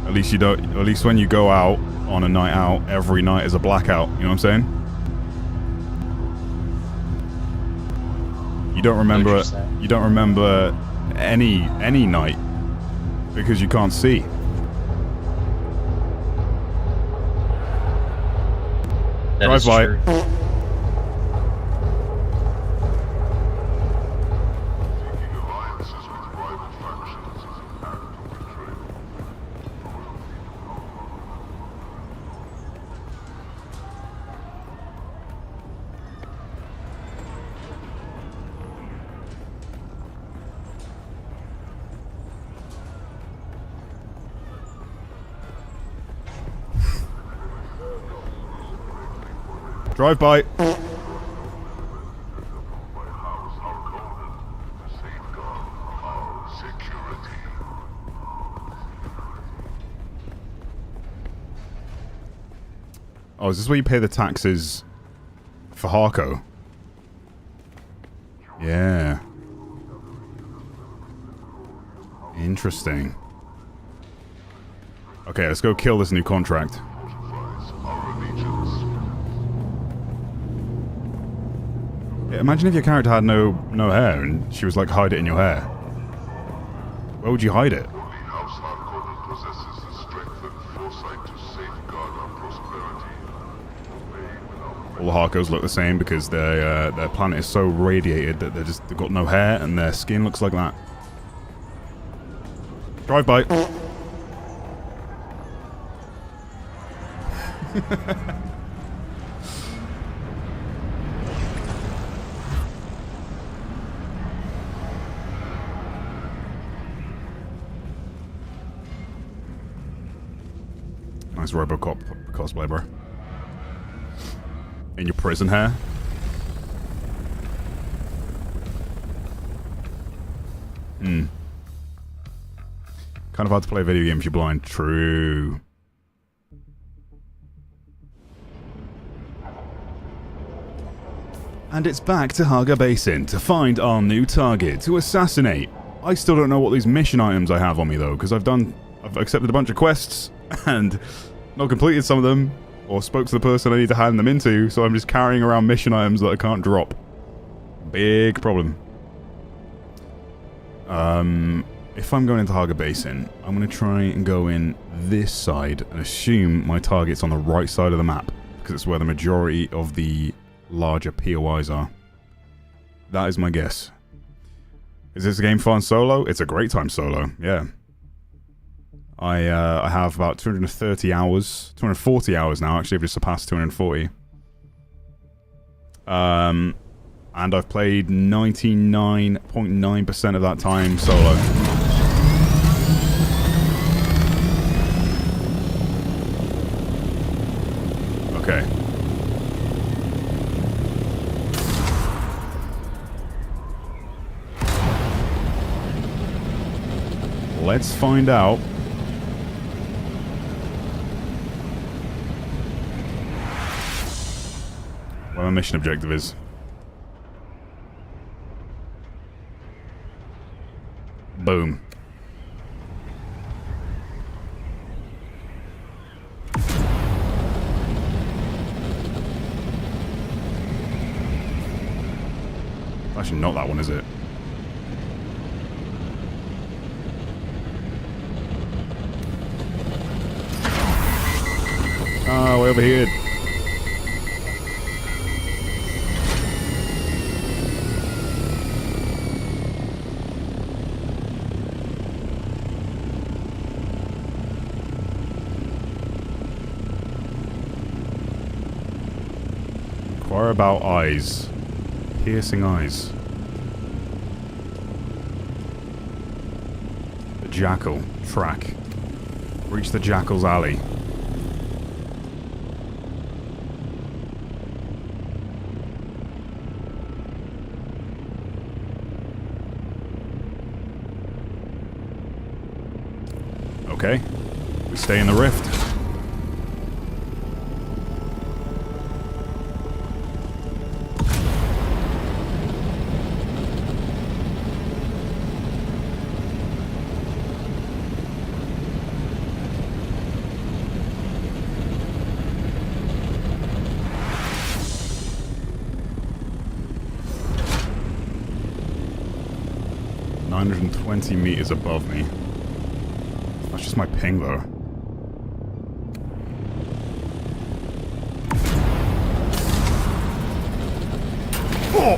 [SPEAKER 1] At least you don't. At least when you go out on a night out, every night is a blackout. You know what I'm saying? You don't remember. You don't remember any night because you can't see. Drive by. Drive by. Oh, is this where you pay the taxes for Harco? Yeah. Interesting. Okay, let's go kill this new contract. Yeah, imagine if your character had no hair and she was like, hide it in your hair. Where would you hide it? All the Harkos look the same because their planet is so radiated that they've got no hair and their skin looks like that. Drive by. Nice Robocop cosplay, bro. In your prison hair. Hmm. Kind of hard to play a video game if you're blind. True. And it's back to Haga Basin to find our new target to assassinate. I still don't know what these mission items I have on me though, because I've accepted a bunch of quests and not completed some of them, or spoke to the person I need to hand them into, so I'm just carrying around mission items that I can't drop. Big problem. If I'm going into Haga Basin, I'm going to try and go in this side and assume my target's on the right side of the map, because it's where the majority of the larger POIs are. That is my guess. Is this game fun solo? It's a great time solo, yeah. I have about 230 hours, 240 hours now, actually. I've just surpassed 240. And I've played 99.9% of that time solo. Okay. Let's find out. What my mission objective is. Boom. Actually, not that one, is it? Oh, way over here. Inquire about eyes. Piercing eyes. The jackal. Track. Reach the jackal's alley. Okay. We stay in the rift. ...920 meters above me. That's just my ping, though. Oh!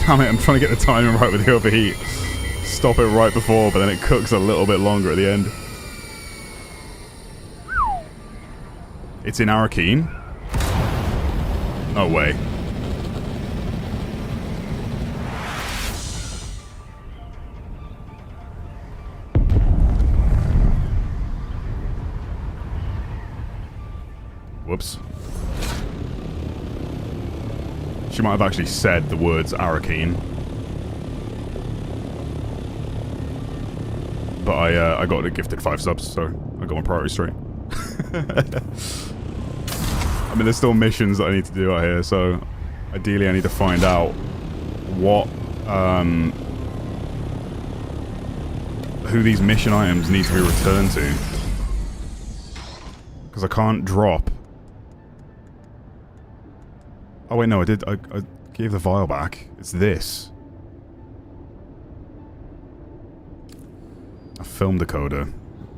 [SPEAKER 1] Damn it, I'm trying to get the timing right with the overheat. Stop it right before, but then it cooks a little bit longer at the end. It's in Arakeen? No way. Whoops. She might have actually said the words Arakeen. But I got a gifted 5 subs, so I got my priority straight. I mean, there's still missions that I need to do out here, so ideally I need to find out what, who these mission items need to be returned to. Because I can't drop. Oh wait, no, I did, I gave the vial back. It's this. A film decoder,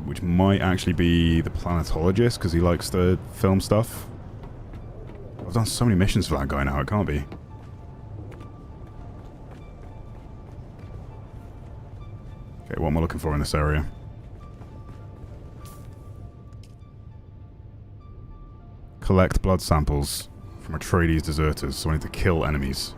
[SPEAKER 1] which might actually be the planetologist, because he likes to film stuff. I've done so many missions for that guy now, it can't be. Okay, what am I looking for in this area? Collect blood samples from Atreides deserters, so I need to kill enemies.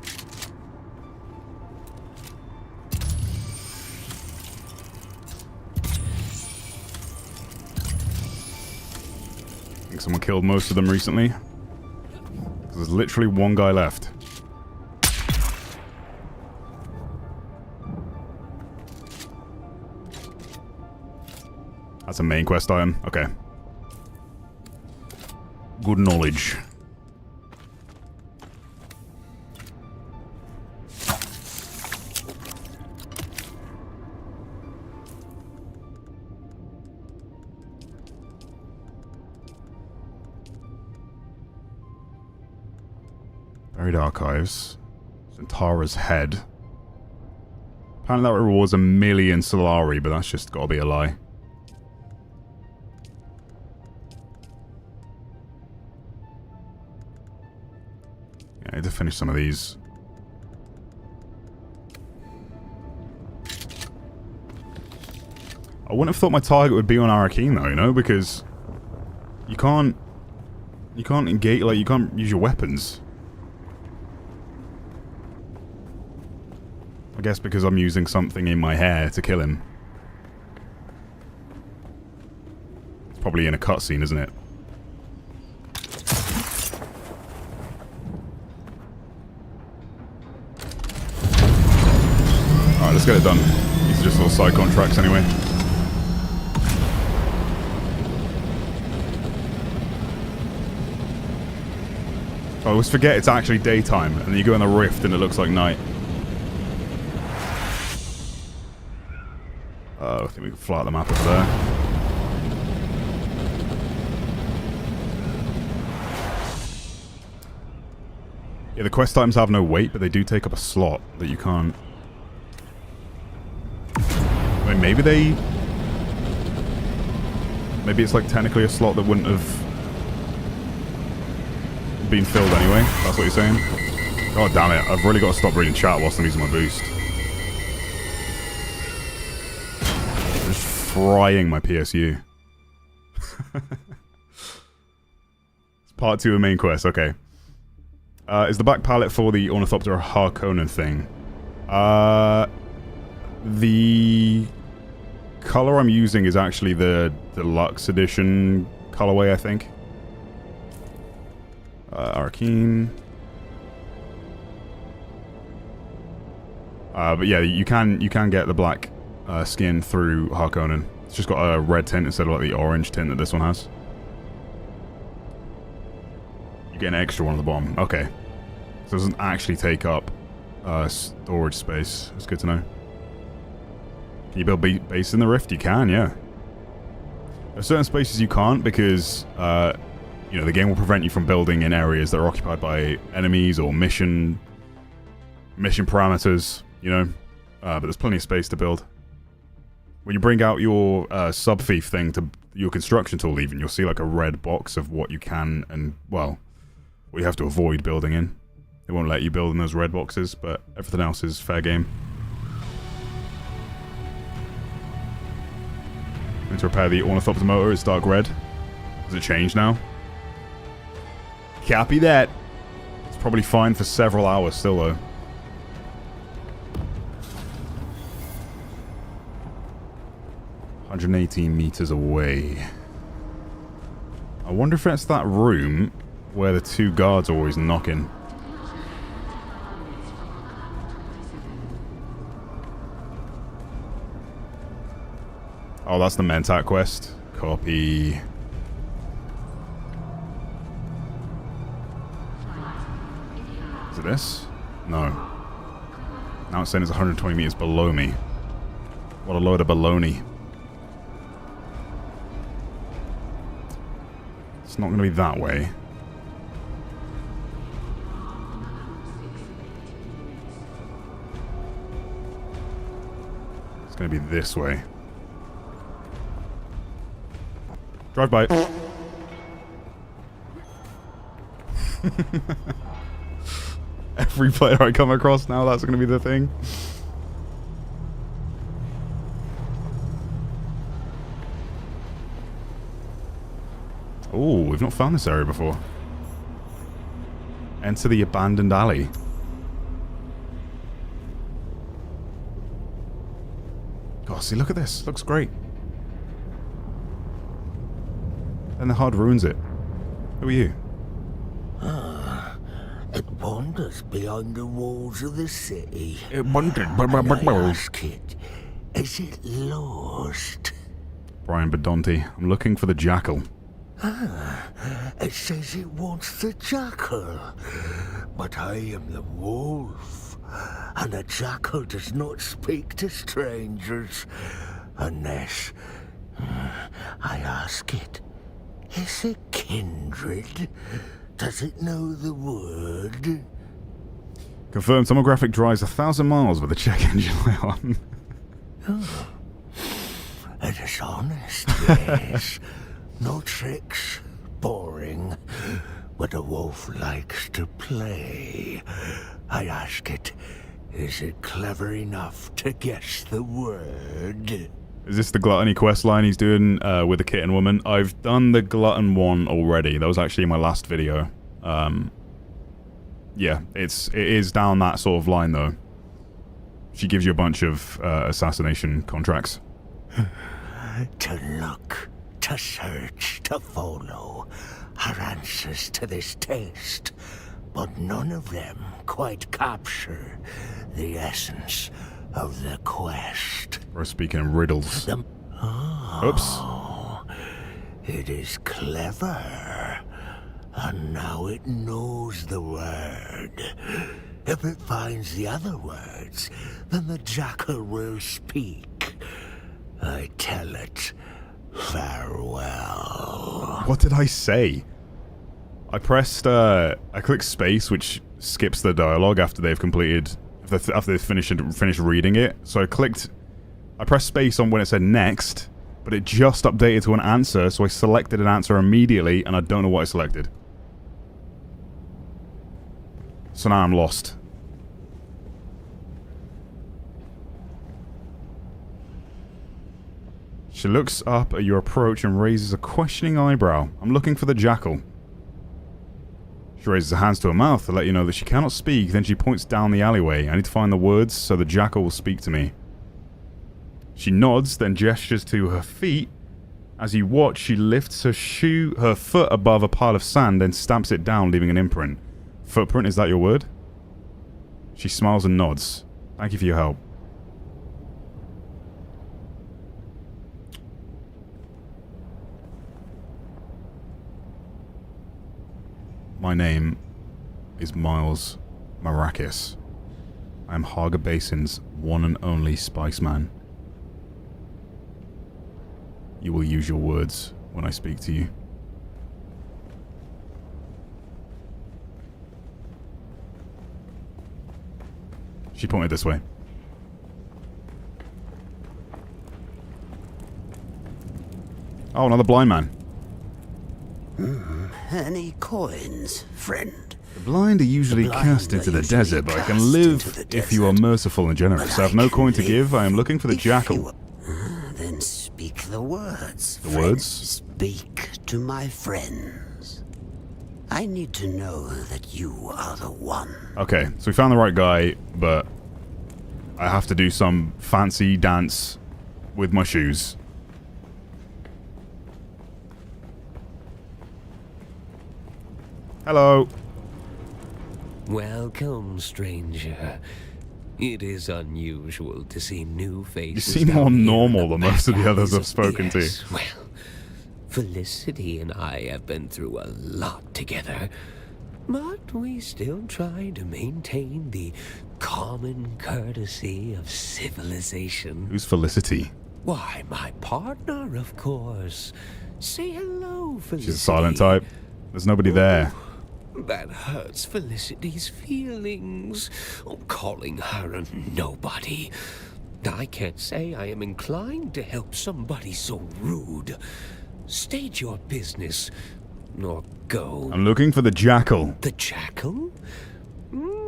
[SPEAKER 1] think someone killed most of them recently. There's literally one guy left. That's a main quest item. Okay. Good knowledge. Buried archives. Zentara's head. Apparently that rewards 1 million Solari, but that's just gotta be a lie. Yeah, I need to finish some of these. I wouldn't have thought my target would be on Arakeen though, you know, because you can't engage, like, you can't use your weapons. I guess because I'm using something in my hair to kill him. It's probably in a cutscene, isn't it? Alright, let's get it done. These are just little side contracts anyway. I always forget it's actually daytime, and then you go in the rift and it looks like night. I think we can fly out the map over there. Yeah, the quest items have no weight, but they do take up a slot that you can't... I mean, maybe they... Maybe it's like technically a slot that wouldn't have been filled anyway. That's what you're saying? God damn it, I've really got to stop reading chat whilst I'm using my boost. Frying my PSU. It's part 2 of main quest, okay. Is the back palette for the Ornithopter Harkonnen thing? The color I'm using is actually the deluxe edition colorway, I think. Arkeen. But yeah, you can get the black skin through Harkonnen. It's just got a red tint instead of like the orange tint that this one has. You get an extra one at the bottom. Okay. So it doesn't actually take up storage space. That's good to know. Can you build base in the rift? You can, yeah. There's certain spaces you can't because, you know, the game will prevent you from building in areas that are occupied by enemies or mission parameters, you know. But there's plenty of space to build. When you bring out your sub-thief thing to your construction tool even, you'll see like a red box of what you can and, well, what you have to avoid building in. It won't let you build in those red boxes, but everything else is fair game. Need to repair the Ornithopter motor, it's dark red. Does it change now? Copy that. It's probably fine for several hours still though. $118 meters away. I wonder if that's that room where the 2 guards are always knocking. Oh, that's the Mentat quest. Copy. Is it this? No. Now it's saying it's 120 meters below me. What a load of baloney. It's not going to be that way. It's going to be this way. Drive by. Every player I come across now, that's going to be the thing. Oh, we've not found this area before. Enter the abandoned alley. God, see, look at this. Looks great. And the HUD ruins it. Who are you?
[SPEAKER 12] It wanders beyond the walls of the city.
[SPEAKER 1] It wandered.
[SPEAKER 12] I ask it, is it lost?
[SPEAKER 1] Brian Bedonti. I'm looking for the jackal.
[SPEAKER 12] It says it wants the jackal. But I am the wolf. And the jackal does not speak to strangers. Unless I ask it, is it kindred? Does it know the word?
[SPEAKER 1] Confirmed. Tomographic drives 1,000 miles with a check engine light on.
[SPEAKER 12] Oh. It is honest, yes. No tricks. Boring. But a wolf likes to play. I ask it, is it clever enough to guess the word?
[SPEAKER 1] Is this the gluttony quest line he's doing with the kitten woman? I've done the glutton one already. That was actually my last video. Yeah, it is down that sort of line though. She gives you a bunch of assassination contracts.
[SPEAKER 12] To look, to search, to follow are answers to this test, but none of them quite capture the essence of the quest.
[SPEAKER 1] We're speaking in riddles. Oops.
[SPEAKER 12] It is clever. And now it knows the word. If it finds the other words, then the jackal will speak. I tell it, farewell.
[SPEAKER 1] What did I say? I pressed, I clicked space, which skips the dialogue after they've completed, after they've finished reading it. So I pressed space on when it said next, but it just updated to an answer, so I selected an answer immediately, and I don't know what I selected. So now I'm lost. She looks up at your approach and raises a questioning eyebrow. I'm looking for the jackal. She raises her hands to her mouth to let you know that she cannot speak, then she points down the alleyway. I need to find the words so the jackal will speak to me. She nods, then gestures to her feet. As you watch, she lifts her foot above a pile of sand, then stamps it down, leaving an imprint. Footprint, is that your word? She smiles and nods. Thank you for your help. My name is Miles Marrakis. I am Haga Basin's one and only Spiceman. You will use your words when I speak to you. She pointed this way. Oh, another blind man.
[SPEAKER 11] Any coins, friend?
[SPEAKER 1] The blind are usually cast into the desert, but I can live if you are merciful and generous. I have no coin to give. I am looking for the jackal.
[SPEAKER 11] Then speak the words.
[SPEAKER 1] The words?
[SPEAKER 11] Speak to my friends. I need to know that you are the one.
[SPEAKER 1] Okay, so we found the right guy, but I have to do some fancy dance with my shoes. Hello.
[SPEAKER 17] Welcome, stranger. It is unusual to see new faces.
[SPEAKER 1] You seem more normal than most of the others I've spoken to.
[SPEAKER 17] Well, Felicity and I have been through a lot together, but we still try to maintain the common courtesy of civilization.
[SPEAKER 1] Who's Felicity?
[SPEAKER 17] Why, my partner, of course. Say hello, Felicity.
[SPEAKER 1] She's a silent type. There's nobody there.
[SPEAKER 17] That hurts Felicity's feelings. Calling her a nobody. I can't say I am inclined to help somebody so rude. State your business, or go.
[SPEAKER 1] I'm looking for the jackal.
[SPEAKER 17] The jackal?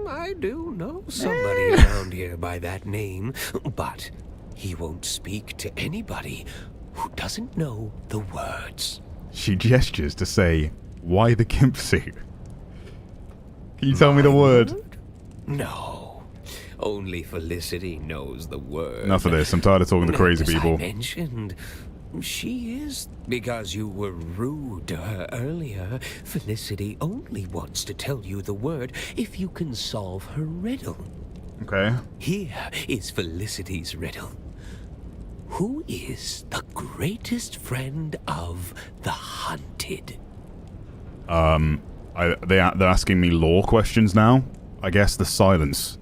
[SPEAKER 17] I do know somebody around here by that name, but he won't speak to anybody who doesn't know the words.
[SPEAKER 1] She gestures to say, why the gimp suit? Can you tell me the word?
[SPEAKER 17] No. Only Felicity knows the word.
[SPEAKER 1] Enough of this. I'm tired of talking to crazy
[SPEAKER 17] As
[SPEAKER 1] people.
[SPEAKER 17] I mentioned, She is. Because you were rude to her earlier, Felicity only wants to tell you the word if you can solve her riddle.
[SPEAKER 1] Okay.
[SPEAKER 17] Here is Felicity's riddle. Who is the greatest friend of the hunted?
[SPEAKER 1] They're asking me lore questions now. I guess the silence.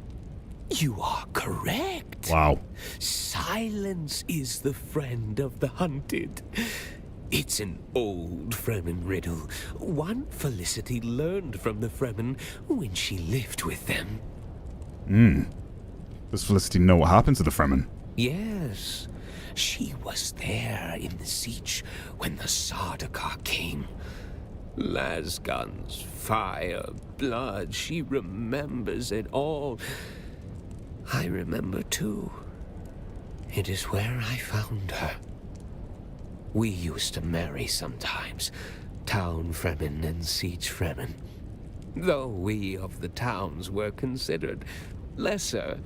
[SPEAKER 17] You are correct.
[SPEAKER 1] Wow.
[SPEAKER 17] Silence is the friend of the hunted. It's an old Fremen riddle, one Felicity learned from the Fremen when she lived with them.
[SPEAKER 1] Does Felicity know what happened to the Fremen?
[SPEAKER 17] Yes. She was there in the siege when the Sardaukar came. Lasguns, fire, blood, she remembers it all. I remember too. It is where I found her. We used to marry sometimes, town Fremen and siege Fremen. Though we of the towns were considered lesser,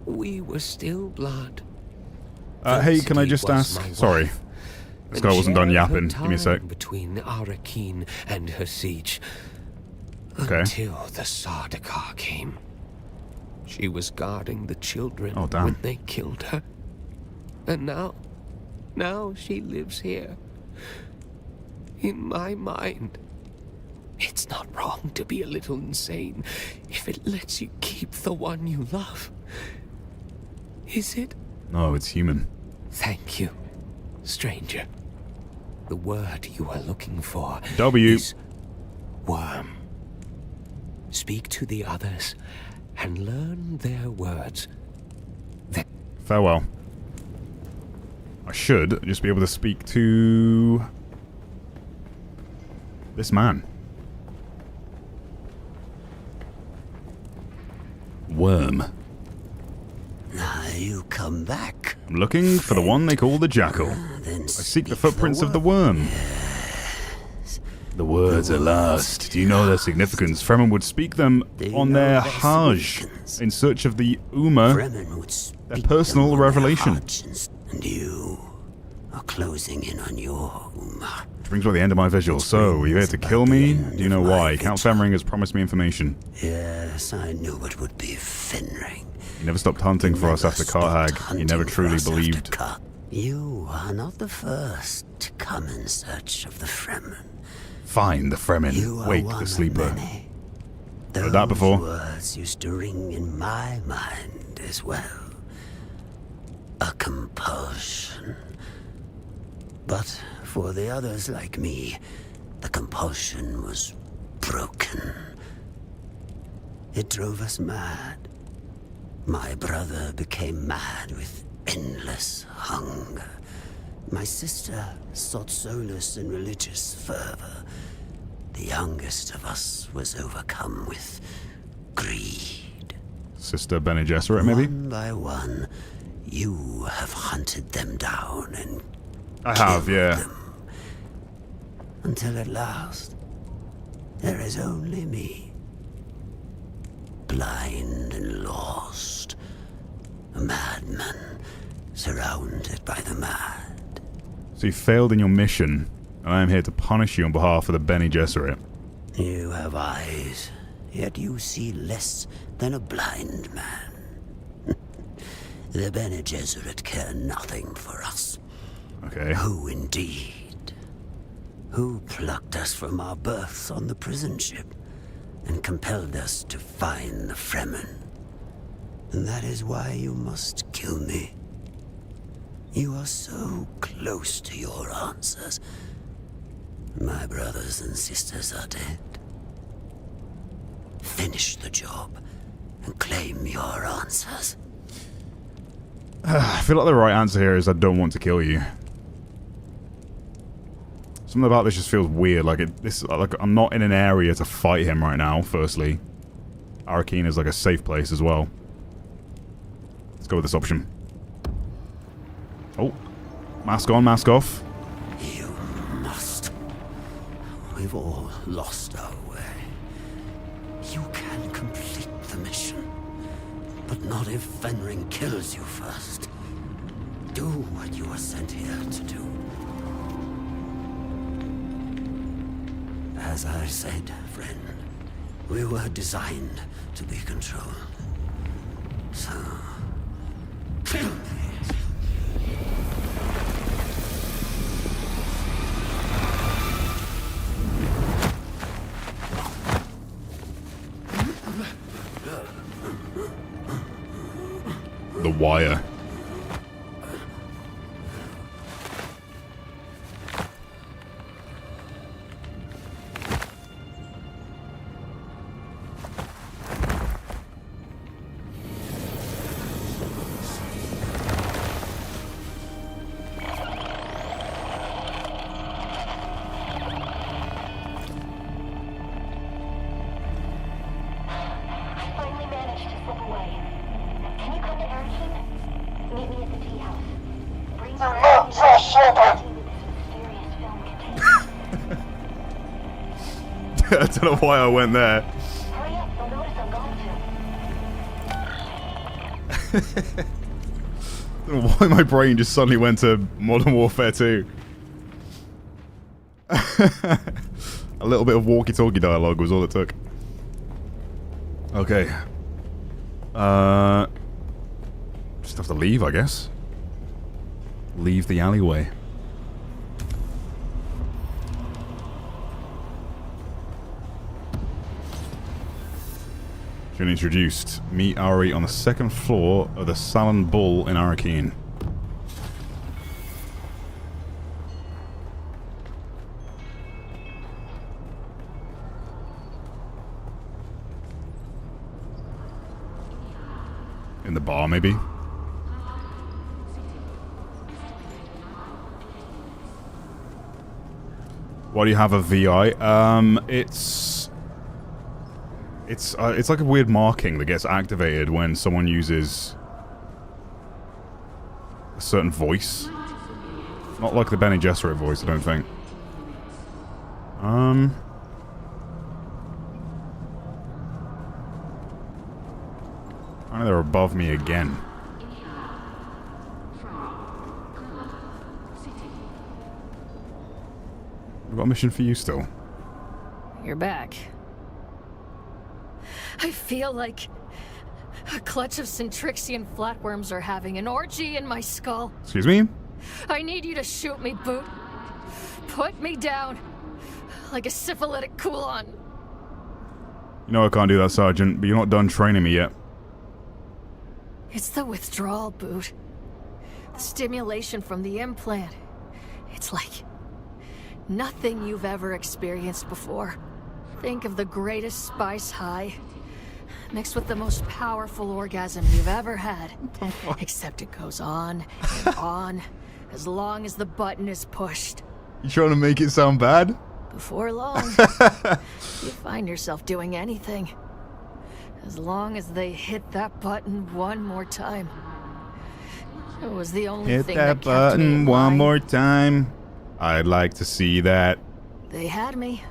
[SPEAKER 17] we were still blood.
[SPEAKER 1] Hey, can I just ask? Sorry. This guy wasn't done yapping. Give me a sec.
[SPEAKER 17] Between Arakeen and her siege.
[SPEAKER 1] Okay.
[SPEAKER 17] Until the Sardaukar came. She was guarding the children
[SPEAKER 1] Oh, damn.
[SPEAKER 17] when they killed her. And now she lives here. In my mind. It's not wrong to be a little insane if it lets you keep the one you love. Is it?
[SPEAKER 1] No, it's human.
[SPEAKER 17] Thank you, stranger. The word you are looking for
[SPEAKER 1] is
[SPEAKER 17] worm. Speak to the others and learn their words.
[SPEAKER 1] Farewell. I should just be able to speak to this man. Worm.
[SPEAKER 11] You come back.
[SPEAKER 1] I'm looking for the one they call the Jackal. I seek the footprints of the worm. The words are lost. Do you know their significance? Fremen would speak them on their Hajj in search of the Uma, their personal revelation.
[SPEAKER 11] And you are closing in on your Uma.
[SPEAKER 1] Which brings me to the end of my visual. So, are you here to kill me? Do you know why? Count Fenring has promised me information.
[SPEAKER 11] Yes, I knew it would be Fenring.
[SPEAKER 1] He never stopped hunting for us after Karthag. He never truly believed.
[SPEAKER 11] You are not the first to come in search of the Fremen.
[SPEAKER 1] Find the Fremen. Wake the sleeper. Heard that before.
[SPEAKER 11] Words used to ring in my mind as well. A compulsion. But for the others like me, the compulsion was broken. It drove us mad. My brother became mad with endless hunger. My sister sought solace in religious fervor. The youngest of us was overcome with greed.
[SPEAKER 1] Sister Bene Gesserit, maybe?
[SPEAKER 11] One by one, you have hunted them down and
[SPEAKER 1] I have, yeah.
[SPEAKER 11] them. Until at last, there is only me. Blind and lost. A madman, surrounded by the mad.
[SPEAKER 1] So you failed in your mission, and I am here to punish you on behalf of the Bene Gesserit.
[SPEAKER 11] You have eyes, yet you see less than a blind man. The Bene Gesserit care nothing for us.
[SPEAKER 1] Okay.
[SPEAKER 11] Who indeed? Who plucked us from our berths on the prison ship and compelled us to find the Fremen? And that is why you must kill me. You are so close to your answers. My brothers and sisters are dead. Finish the job and claim your answers.
[SPEAKER 1] I feel like the right answer here is I don't want to kill you. Something about this just feels weird. Like I'm not in an area to fight him right now. Firstly, Arakeen is like a safe place as well. Let's go with this option. Oh, mask on, mask off.
[SPEAKER 11] You must. We've all lost our way. You can complete the mission, but not if Fenring kills you first. Do what you are sent here to do. As I said, friend, we were designed to be controlled. So... kill me.
[SPEAKER 1] The wire. I don't know why I went there. I don't know why my brain just suddenly went to Modern Warfare 2. A little bit of walkie-talkie dialogue was all it took. Okay. Just have to leave, I guess. Leave the alleyway. Been introduced. Meet Ari on the second floor of the Salon Bull in Arakeen. In the bar, maybe? Why do you have a VI? It's like a weird marking that gets activated when someone uses a certain voice. Not like the Bene Gesserit voice, I don't think. I know they're above me again. We've got a mission for you still.
[SPEAKER 5] You're back. I feel like a clutch of Centrixian flatworms are having an orgy in my skull.
[SPEAKER 1] Excuse me?
[SPEAKER 5] I need you to shoot me, Boot. Put me down like a syphilitic Kulon.
[SPEAKER 1] You know I can't do that, Sergeant, but you're not done training me yet.
[SPEAKER 5] It's the withdrawal, Boot. The stimulation from the implant. It's like nothing you've ever experienced before. Think of the greatest spice high, mixed with the most powerful orgasm you've ever had. Except it goes on and on, as long as the button is pushed.
[SPEAKER 1] You trying to make it sound bad?
[SPEAKER 5] Before long, you find yourself doing anything. As long as they hit that button one more time. It was the only thing that kept me
[SPEAKER 1] button
[SPEAKER 5] in
[SPEAKER 1] one
[SPEAKER 5] line.
[SPEAKER 1] more time. I'd like to see that.
[SPEAKER 5] They had me.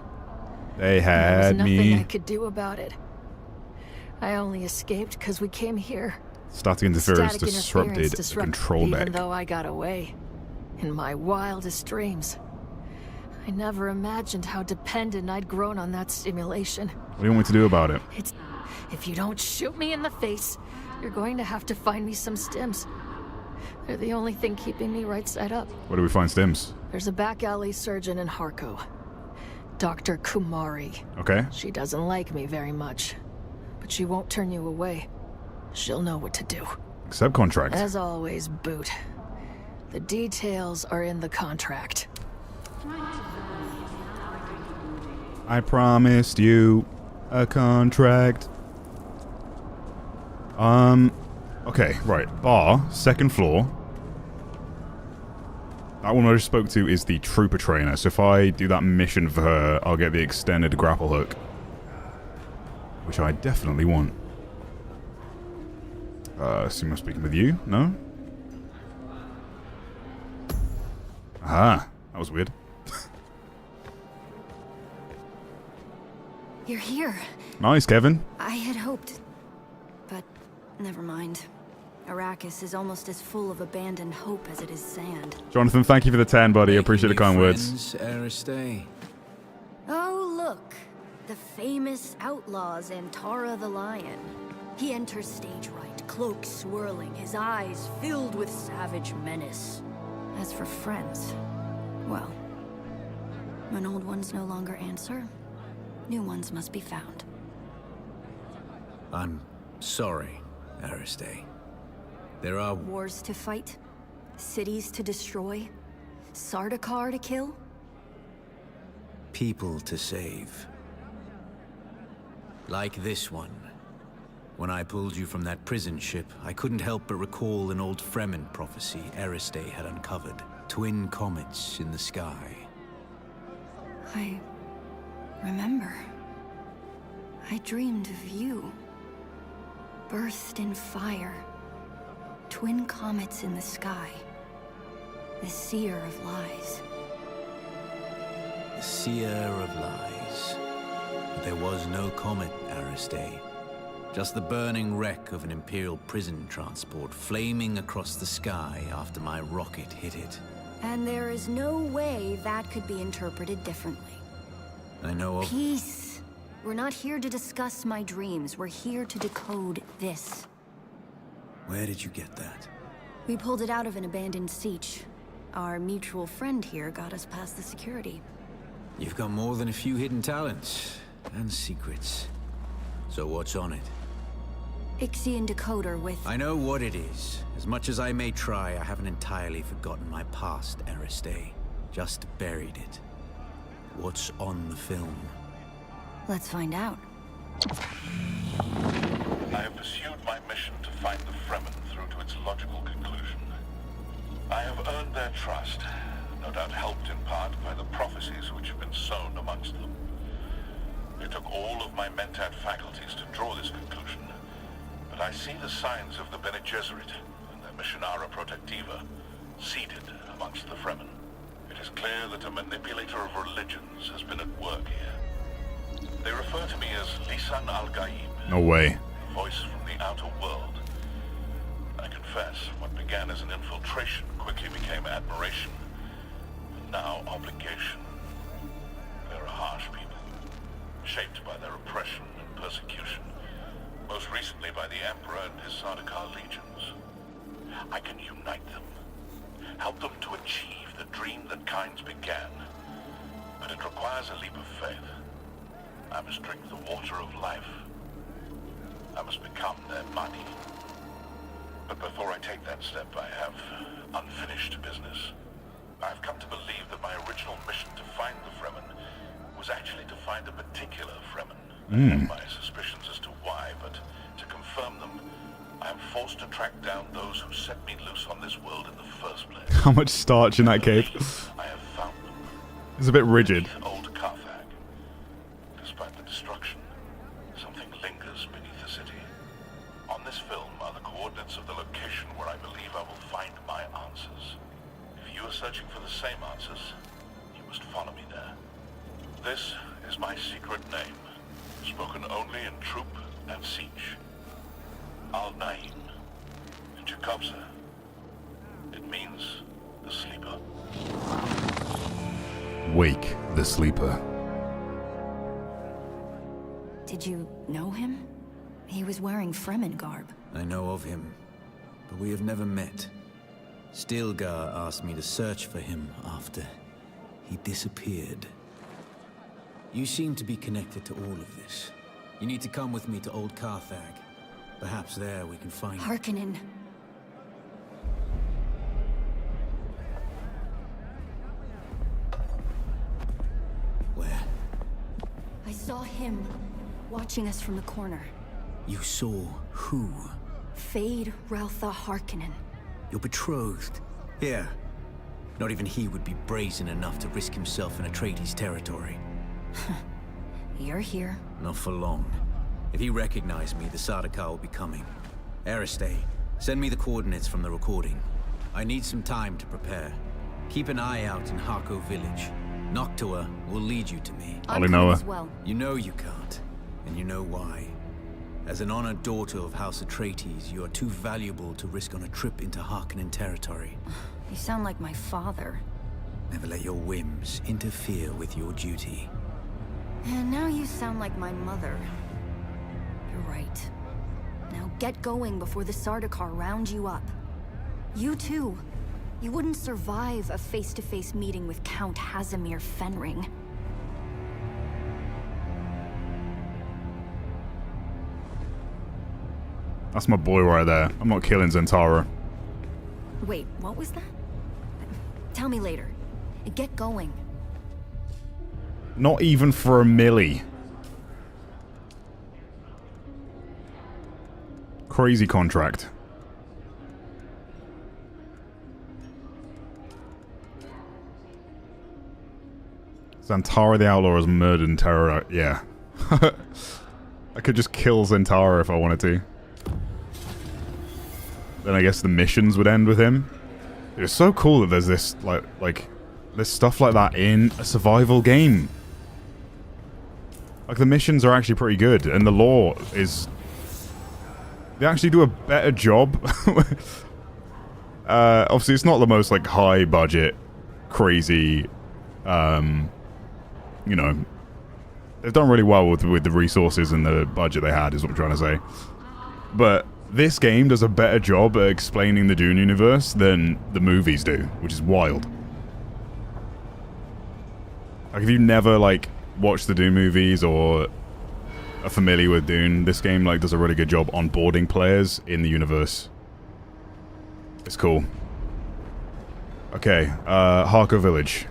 [SPEAKER 1] They
[SPEAKER 5] There
[SPEAKER 1] had
[SPEAKER 5] was nothing
[SPEAKER 1] me.
[SPEAKER 5] I could do about it. I only escaped because we came here.
[SPEAKER 1] Static interference
[SPEAKER 5] Static
[SPEAKER 1] disrupted
[SPEAKER 5] interference
[SPEAKER 1] the control
[SPEAKER 5] even
[SPEAKER 1] deck.
[SPEAKER 5] though I got away. In my wildest dreams. I never imagined how dependent I'd grown on that stimulation.
[SPEAKER 1] What do you want me to do about it?
[SPEAKER 5] It's... If you don't shoot me in the face, you're going to have to find me some stims. They're the only thing keeping me right side up.
[SPEAKER 1] Where do we find stims?
[SPEAKER 5] There's a back alley surgeon in Harko. Dr. Kumari.
[SPEAKER 1] Okay.
[SPEAKER 5] She doesn't like me very much. But she won't turn you away. She'll know what to do.
[SPEAKER 1] Accept contract.
[SPEAKER 5] As always, Boot. The details are in the contract.
[SPEAKER 1] I promised you a contract. Okay, right. Bar, second floor. That one I just spoke to is the trooper trainer, so if I do that mission for her, I'll get the extended grapple hook. Which I definitely want. Assume I'm speaking with you? No? Aha, that was weird.
[SPEAKER 18] You're here.
[SPEAKER 1] Nice, Kevin.
[SPEAKER 18] I had hoped, but never mind.
[SPEAKER 5] Arrakis is almost as full of abandoned hope as it is sand.
[SPEAKER 1] Jonathan, thank you for the 10, buddy. Appreciate the kind words.
[SPEAKER 5] Oh, look. The famous outlaw Zantara the Lion. He enters stage right, cloak swirling, his eyes filled with savage menace. As for friends, well, when old ones no longer answer, new ones must be found.
[SPEAKER 18] I'm sorry, Aristay. There are
[SPEAKER 5] Wars to fight, cities to destroy, Sardaukar to kill.
[SPEAKER 18] people to save. Like this one. When I pulled you from that prison ship, I couldn't help but recall an old Fremen prophecy Aristay had uncovered. Twin comets in the sky.
[SPEAKER 5] I remember. I dreamed of you. Birthed in fire. Twin comets in the sky. The seer of lies.
[SPEAKER 18] The seer of lies. But there was no comet, Aristay. Just the burning wreck of an Imperial prison transport flaming across the sky after my rocket hit it.
[SPEAKER 5] And there is no way that could be interpreted differently.
[SPEAKER 18] I know of...
[SPEAKER 5] Peace. We're not here to discuss my dreams. We're here to decode this.
[SPEAKER 18] Where did you get that?
[SPEAKER 5] We pulled it out of an abandoned siege. Our mutual friend here got us past the security.
[SPEAKER 18] You've got more than a few hidden talents and secrets. So what's on it?
[SPEAKER 5] Ixian decoder with...
[SPEAKER 18] I know what it is. As much as I may try, I haven't entirely forgotten my past, Aristay. Just buried it. What's on the film?
[SPEAKER 5] Let's find out.
[SPEAKER 12] I have pursued my mission to find the Fremen through to its logical conclusion. I have earned their trust, no doubt helped in part by the prophecies which have been sown amongst them. It took all of my Mentat faculties to draw this conclusion, but I see the signs of the Bene Gesserit and their Missionara Protectiva seeded amongst the Fremen. It is clear that a manipulator of religions has been at work here. They refer to me as Lisan al-Gaib.
[SPEAKER 1] No way.
[SPEAKER 12] A voice from the outer world. I confess, what began as an infiltration quickly became admiration, and now obligation. They're a harsh people, shaped by their oppression and persecution, most recently by the Emperor and his Sardaukar legions. I can unite them, help them to achieve the dream that kinds began, but it requires a leap of faith. I must drink the water of life. I must become their body. But before I take that step, I have unfinished business. I've come to believe that my original mission to find the Fremen was actually to find a particular Fremen. I have my suspicions as to why, but to confirm them, I am forced to track down those who set me loose on this world in the first place.
[SPEAKER 1] How much starch in that cape?
[SPEAKER 12] I have found them.
[SPEAKER 1] It's a bit rigid.
[SPEAKER 12] Old Carthag. Despite the destruction, something lingers beneath the city. On this film are the coordinates of the location where I believe I will find my answers. If you are searching for the same answers, you must follow me there. This is my secret name, spoken only in troop and siege. Al-Naim, in Chekhovza. It means the sleeper.
[SPEAKER 1] Wake the sleeper.
[SPEAKER 5] Did you know him? He was wearing Fremen garb.
[SPEAKER 18] I know of him, but we have never met. Stilgar asked me to search for him after he disappeared. You seem to be connected to all of this. You need to come with me to Old Carthag. Perhaps there we can find...
[SPEAKER 5] Harkonnen.
[SPEAKER 18] Where?
[SPEAKER 5] I saw him watching us from the corner.
[SPEAKER 18] You saw who?
[SPEAKER 5] Fade Raltha Harkonnen.
[SPEAKER 18] Your betrothed. Here. Not even he would be brazen enough to risk himself in Atreides territory.
[SPEAKER 5] You're here.
[SPEAKER 18] Not for long. If he recognized me, the Sardaukar will be coming. Aristay, send me the coordinates from the recording. I need some time to prepare. Keep an eye out in Harko village. Noctua will lead you to me.
[SPEAKER 1] Ollie Noah.
[SPEAKER 5] Well.
[SPEAKER 18] You know you can't, and you know why. As an honored daughter of House Atreides, you are too valuable to risk on a trip into Harkonnen territory.
[SPEAKER 19] You sound like my father.
[SPEAKER 18] Never let your whims interfere with your duty.
[SPEAKER 19] And now you sound like my mother. You're right. Now get going before the Sardaukar round you up. You too. You wouldn't survive a face-to-face meeting with Count Hazimir Fenring.
[SPEAKER 1] That's my boy right there. I'm not killing Zentara.
[SPEAKER 19] Wait, what was that? Tell me later. Get going.
[SPEAKER 1] Not even for a milli. Crazy contract. Zentara the Outlaw is murdered in terror. Yeah. I could just kill Zentara if I wanted to. Then I guess the missions would end with him. It's so cool that there's this, like, there's stuff like that in a survival game. Like, the missions are actually pretty good, and the lore is... They actually do a better job. Obviously, it's not the most, like, high-budget, crazy, you know... They've done really well with the resources and the budget they had, is what I'm trying to say. But... This game does a better job at explaining the Dune universe than the movies do, which is wild. Like, if you never, like, watched the Dune movies or are familiar with Dune, this game, like, does a really good job onboarding players in the universe. It's cool. Okay, Harko Village.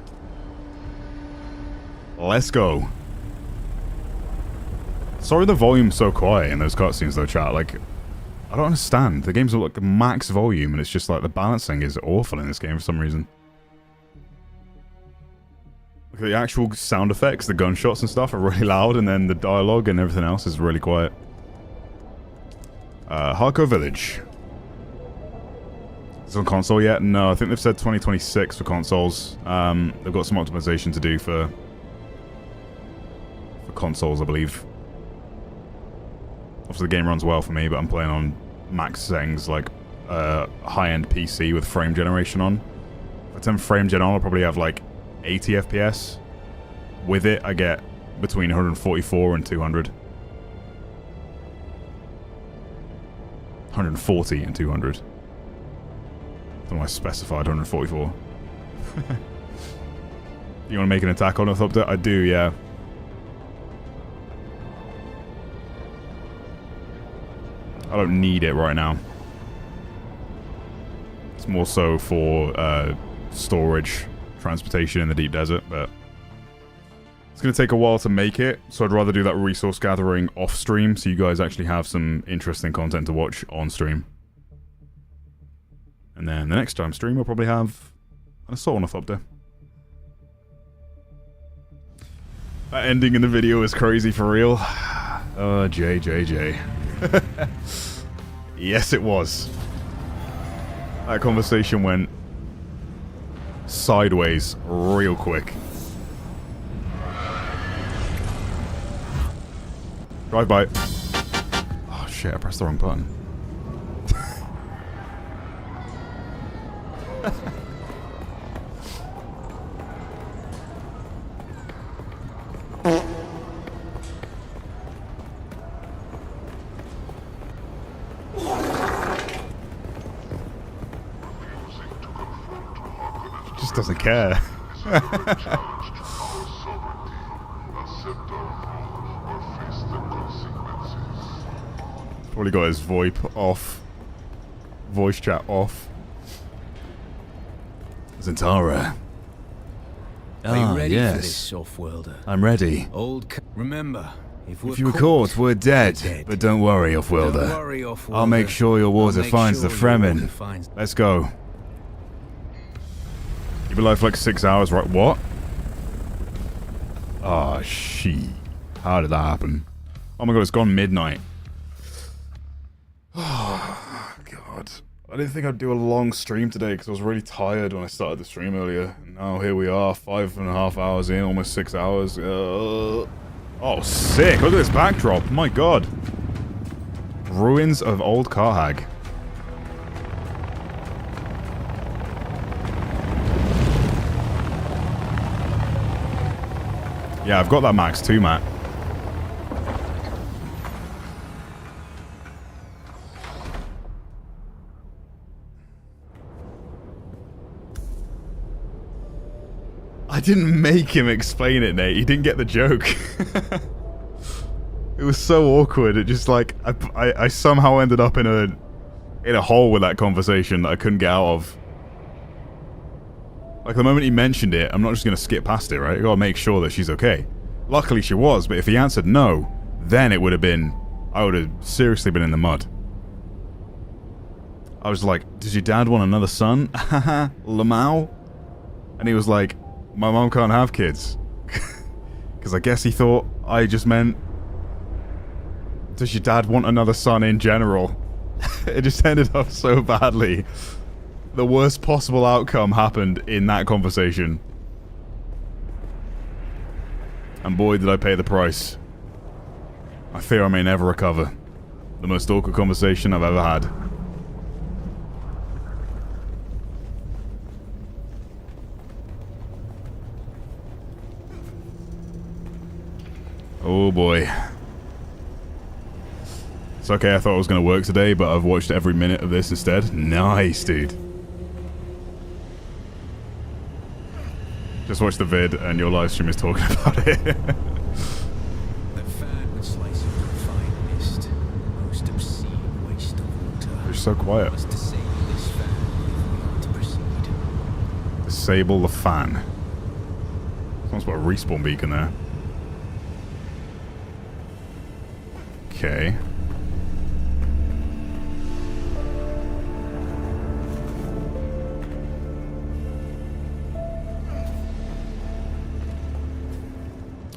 [SPEAKER 1] Let's go. Sorry the volume's so quiet in those cutscenes, though, chat. Like... I don't understand. The game's like max volume, and it's just like the balancing is awful in this game for some reason. Like the actual sound effects, the gunshots and stuff are really loud, and then the dialogue and everything else is really quiet. Harko Village. Is it on console yet? No, I think they've said 2026 for consoles. They've got some optimization to do for consoles, I believe. Obviously the game runs well for me, but I'm playing on max settings, like high-end PC with frame generation on. If I turn frame gen on, I'll probably have like 80 FPS. With it, I get between 144 and 200. 140 and 200. I don't know why I specified 144. You want to make an attack on Orthopter? I do, yeah. I don't need it right now. It's more so for storage, transportation in the deep desert, but it's going to take a while to make it, so I'd rather do that resource gathering off stream so you guys actually have some interesting content to watch on stream. And then the next time stream, I'll probably have an assault on Orthopter. That ending in the video is crazy for real. Oh, JJJ. Yes, it was. That conversation went sideways real quick. Drive by. Oh shit, I pressed the wrong button. Just doesn't care. Probably got his VoIP off. Voice chat off. Zentara.
[SPEAKER 17] Are you ready for this, off-worlder?
[SPEAKER 1] I'm ready.
[SPEAKER 17] Remember,
[SPEAKER 1] if you were caught, we're dead. But don't worry, off-worlder. I'll make sure your water finds the Fremen. Let's go. You've been alive for like 6 hours, right? What? Oh, shit. How did that happen? Oh my god, it's gone midnight. Oh, God. I didn't think I'd do a long stream today because I was really tired when I started the stream earlier. And now here we are, 5.5 hours in, almost 6 hours. Oh, sick. Look at this backdrop. My god. Ruins of Old Carhag. Yeah, I've got that max too, Matt. I didn't make him explain it, Nate. He didn't get the joke. It was so awkward. It just like I somehow ended up in a hole with that conversation that I couldn't get out of. Like the moment he mentioned it, I'm not just gonna skip past it, right? I gotta make sure that she's okay. Luckily she was, but if he answered no, then it would have been, I would have seriously been in the mud. I was like, "Does your dad want another son?" Haha, Lamau. And he was like, "My mom can't have kids." Because I guess he thought I just meant, does your dad want another son in general? It just ended up so badly. The worst possible outcome happened in that conversation. And boy, did I pay the price. I fear I may never recover. The most awkward conversation I've ever had. Oh boy. It's okay, I thought it was going to work today, but I've watched every minute of this instead. Nice, dude. Just watch the vid and your live stream is talking about it.
[SPEAKER 18] The fan would slice through fine mist, most obscene waste of water.
[SPEAKER 1] They're so quiet.
[SPEAKER 18] Must disable this fan if we are to proceed.
[SPEAKER 1] Disable the fan. Someone's got a respawn beacon there. Okay.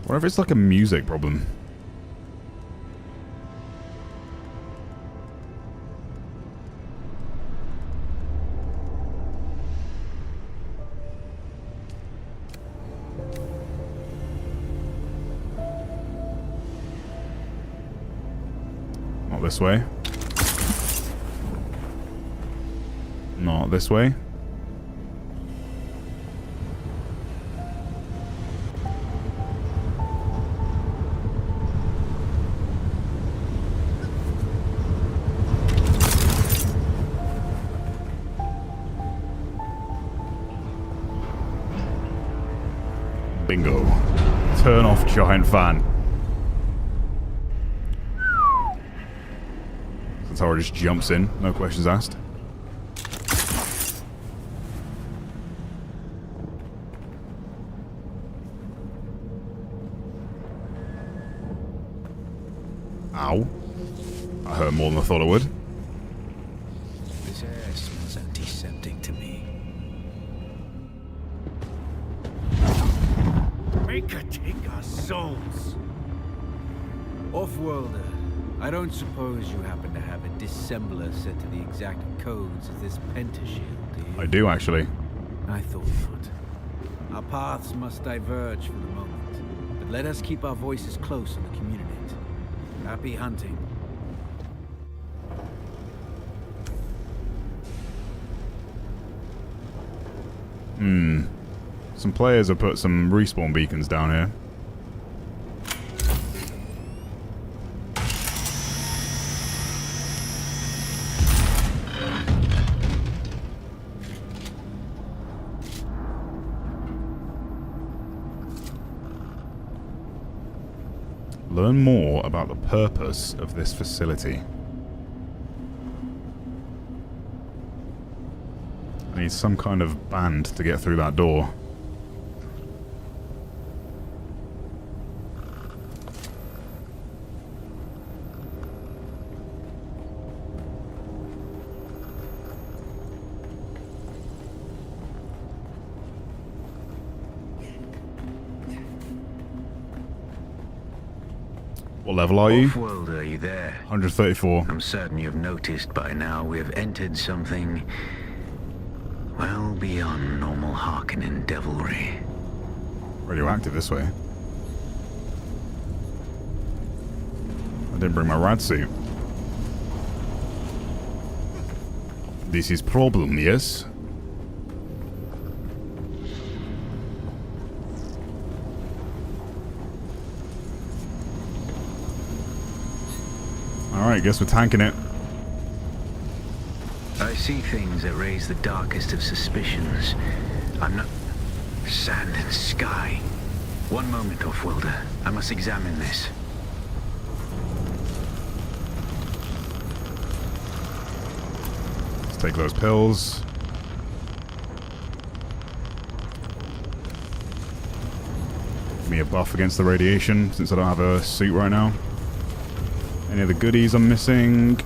[SPEAKER 1] What if it's like a music problem? Not this way. Not this way. Bingo. Turn off giant fan. Tara just jumps in, no questions asked. Ow. I hurt more than I thought I would.
[SPEAKER 18] This air smells antiseptic to me.
[SPEAKER 20] Make her take our souls. Off-worlder, I don't suppose you happen to have a dissembler set to the exact codes of this pentashield, do you?
[SPEAKER 1] I do, actually.
[SPEAKER 20] I thought not. Our paths must diverge for the moment, but let us keep our voices close on the community. Happy hunting.
[SPEAKER 1] Some players have put some respawn beacons down here. Learn more about the purpose of this facility. I need some kind of band to get through that door. What level are you?
[SPEAKER 10] Off-world, are you there?
[SPEAKER 1] 134.
[SPEAKER 10] I'm certain you've noticed by now we have entered something well beyond normal Harkonnen devilry.
[SPEAKER 1] Radioactive this way. I didn't bring my rad suit. This is problem, yes? Alright, guess we're tanking it.
[SPEAKER 20] I see things that raise the darkest of suspicions. I'm not... Sand and sky. One moment, Offworlder. I must examine this.
[SPEAKER 1] Let's take those pills. Give me a buff against the radiation, since I don't have a suit right now. Any other goodies I'm missing?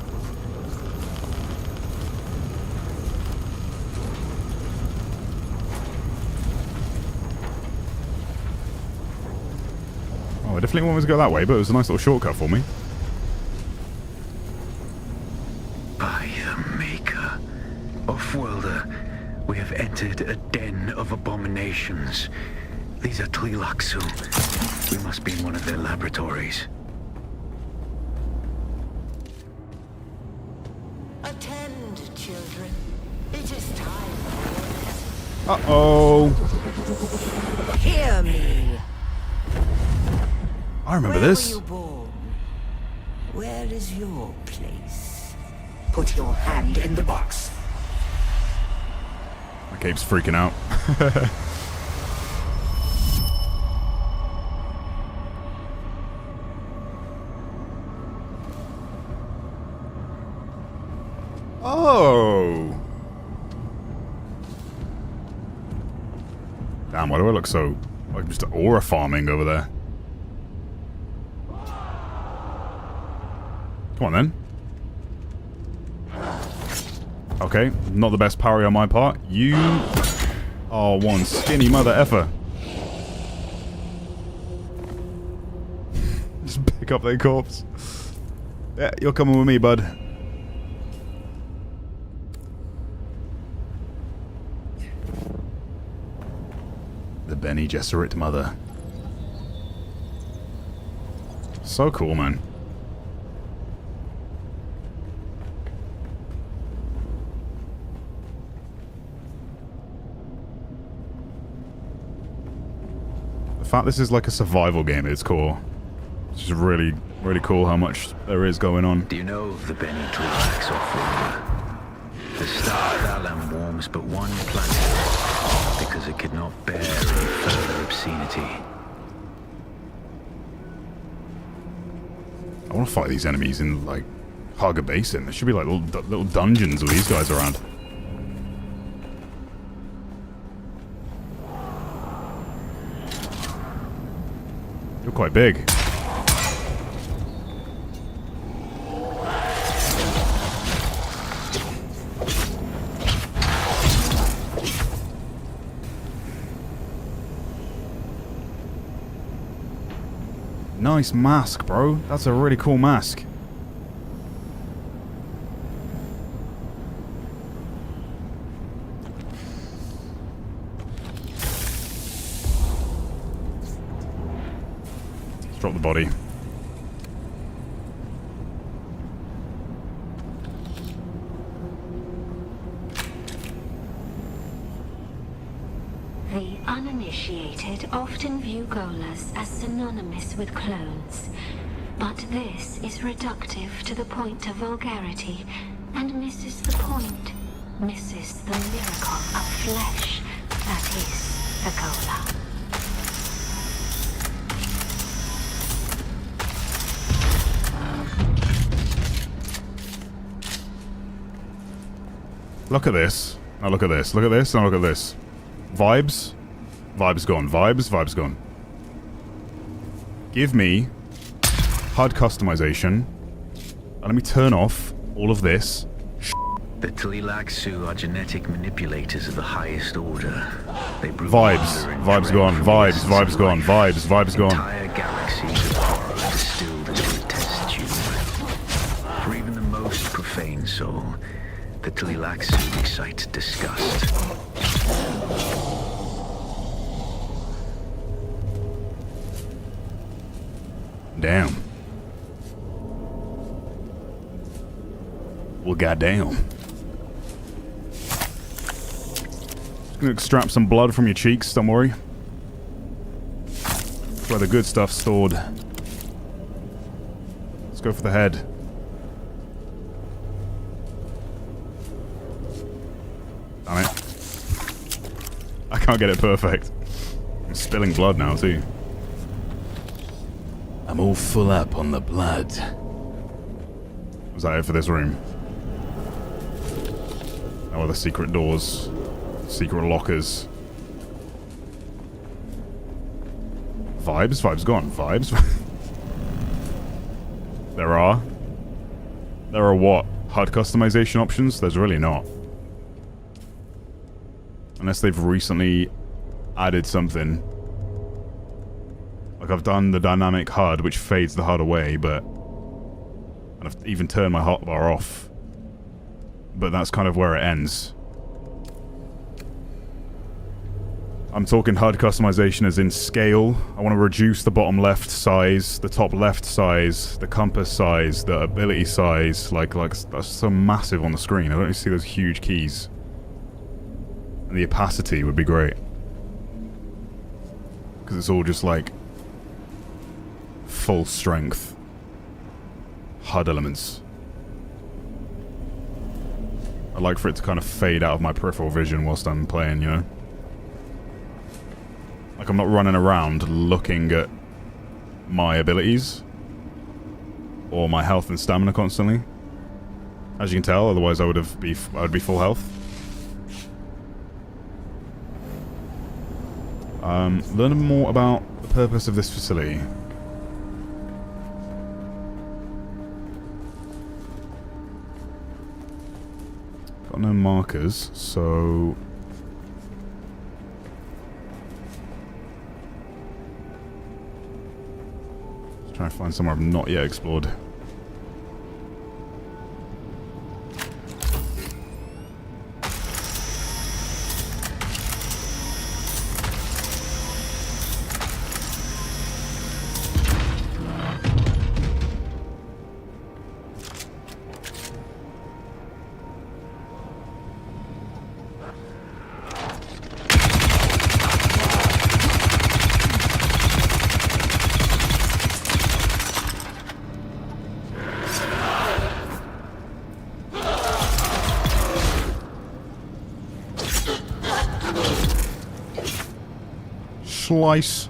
[SPEAKER 1] Oh, I definitely wanted to go that way, but it was a nice little shortcut for me.
[SPEAKER 20] By the Maker. Offworlder, we have entered a den of abominations. These are Tleilaxu. We must be in one of their laboratories.
[SPEAKER 13] Attend, children. It is time.
[SPEAKER 1] Uh-oh.
[SPEAKER 13] Hear me.
[SPEAKER 1] I remember
[SPEAKER 13] Where
[SPEAKER 1] this.
[SPEAKER 13] were you born? Where is your place? Put your hand in the box.
[SPEAKER 1] My cape's freaking out. Oh. Damn, why do I look so like just aura farming over there? Come on then. Okay, not the best parry on my part. You are one skinny mother effer. Just pick up their corpse. Yeah, you're coming with me, bud. The Bene Gesserit mother. So cool, man. The fact this is like a survival game at its core. It's just really, really cool how much there is going on.
[SPEAKER 20] Do you know of the Bene Tleilax Offworlder? The star Thalam warms but one planet because it could not bear any further obscenity.
[SPEAKER 1] I want to fight these enemies in, like, Haga Basin. There should be, like, little dungeons with these guys around. You're quite big. Nice mask, bro. That's a really cool mask. Let's drop the body.
[SPEAKER 21] The uninitiated often view Golas as synonymous with clones, but this is reductive to the point of vulgarity and misses the point, misses the miracle of flesh that is the Gola.
[SPEAKER 1] Look at this. Now look at this. Look at this. Now look at this. Vibes. Vibes gone. Vibes gone. Give me HUD customization. And let me turn off all of this.
[SPEAKER 20] The Tleilaxu are genetic manipulators of the highest order. They brew
[SPEAKER 1] Vibes.
[SPEAKER 20] wonder and
[SPEAKER 1] Vibes
[SPEAKER 20] dread
[SPEAKER 1] gone.
[SPEAKER 20] from the
[SPEAKER 1] Vibes.
[SPEAKER 20] essence
[SPEAKER 1] Vibes
[SPEAKER 20] of
[SPEAKER 1] gone.
[SPEAKER 20] life.
[SPEAKER 1] Vibes gone.
[SPEAKER 20] Entire galaxies of horror distilled into a test tube. For even the most profane soul, the Tleilaxu excite disgust.
[SPEAKER 1] Damn. Well, goddamn. Gonna extract some blood from your cheeks, don't worry. That's where the good stuff's stored. Let's go for the head. Damn it. I can't get it perfect. I'm spilling blood now, too. I'm all full up on the blood. Was that it for this room? Oh, the secret doors. Secret lockers. Vibes? Vibes gone. Vibes? There are. There are what? HUD customization options? There's really not. Unless they've recently added something. Like I've done the dynamic HUD, which fades the HUD away, but... And I've even turned my hotbar off. But that's kind of where it ends. I'm talking HUD customization as in scale. I want to reduce the bottom left size, the top left size, the compass size, the ability size. Like that's so massive on the screen. I don't see those huge keys. And the opacity would be great. Because it's all just like full strength HUD elements. I'd like for it to kind of fade out of my peripheral vision whilst I'm playing, you know? Like I'm not running around looking at my abilities or my health and stamina constantly. As you can tell, otherwise I would be full health. Learn more about the purpose of this facility. Got no markers, so... Let's try and find somewhere I've not yet explored. Slice.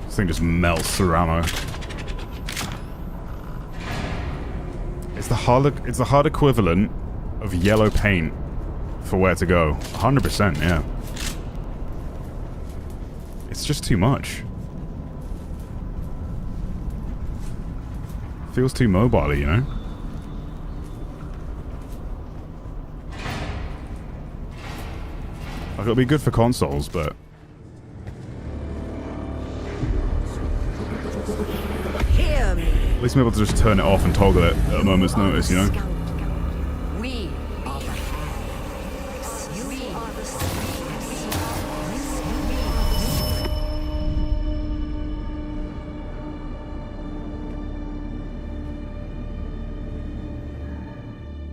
[SPEAKER 1] This thing just melts through ammo. It's the hard equivalent of yellow paint for where to go. 100%, yeah. It's just too much. Feels too mobile, you know? Like, it'll be good for consoles, but... At least I'm able to just turn it off and toggle it at a moment's notice, you know?
[SPEAKER 13] We are the hands. We are the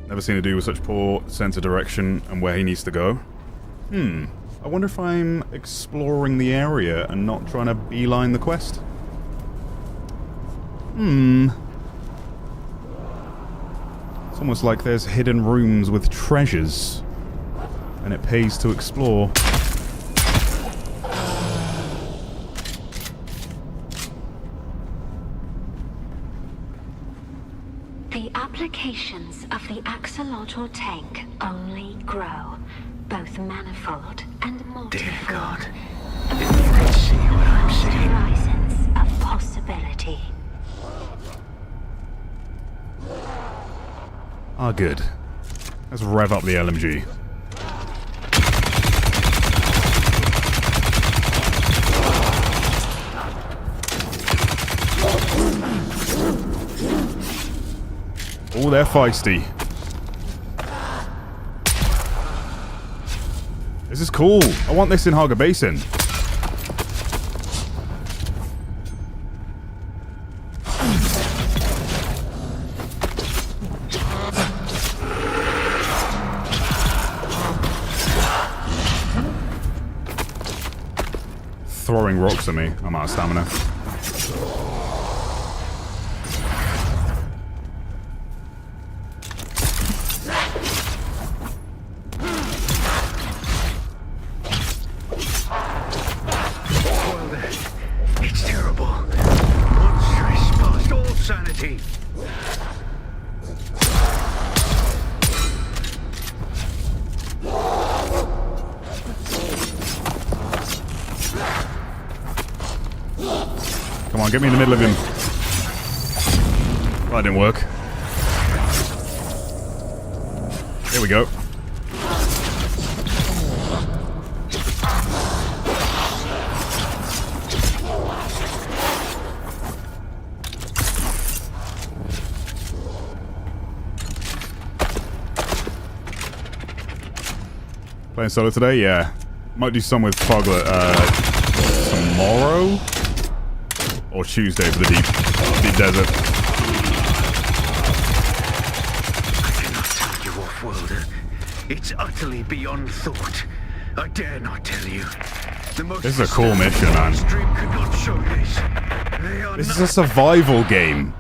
[SPEAKER 1] Never seen a dude with such poor sense of direction and where he needs to go. I wonder if I'm exploring the area and not trying to beeline the quest. It's almost like there's hidden rooms with treasures, and it pays to explore.
[SPEAKER 21] The applications of the axolotl tank only grow, both manifold and multifold.
[SPEAKER 20] Dear God, if you could see what I'm seeing.
[SPEAKER 21] Horizons of possibility.
[SPEAKER 1] Ah, good. Let's rev up the LMG. Oh, they're feisty. This is cool. I want this in Haga Basin. throwing rocks at me. I'm out of stamina.
[SPEAKER 20] It's terrible. Monstrous past all sanity.
[SPEAKER 1] Come on, get me in the middle of him. That didn't work. Here we go. Playing solo today? Yeah. Might do some with Foglet tomorrow? Or Tuesday for the deep desert.
[SPEAKER 20] I cannot tell you, Off-Worlder. It's utterly beyond thought. I dare not tell you. The most
[SPEAKER 1] This is a cool mission, man.
[SPEAKER 20] stream could not show this. They are
[SPEAKER 1] This is a survival game.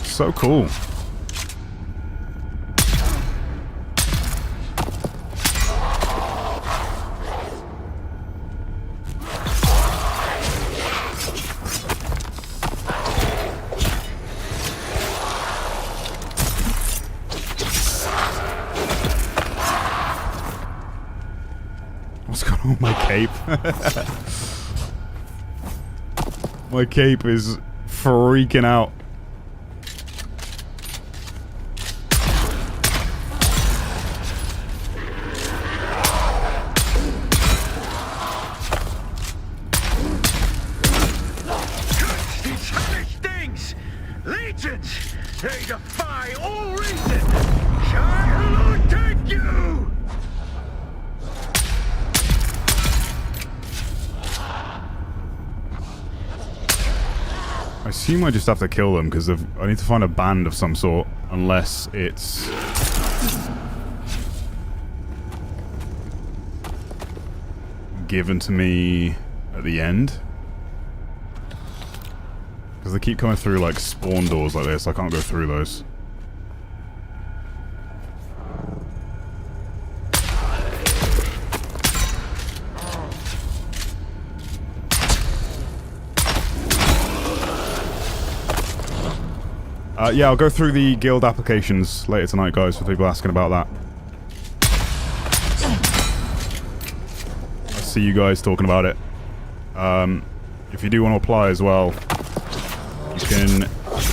[SPEAKER 1] So cool. What's going on with my cape? My cape is freaking out.
[SPEAKER 20] These hellish things! Legions! They defy all reason! I will take you!
[SPEAKER 1] I assume I just have to kill them because I need to find a band of some sort, unless it's given to me at the end. Because they keep coming through like spawn doors like this, I can't go through those. Yeah, I'll go through the guild applications later tonight, guys, for people asking about that. I see you guys talking about it. If you do want to apply as well, you can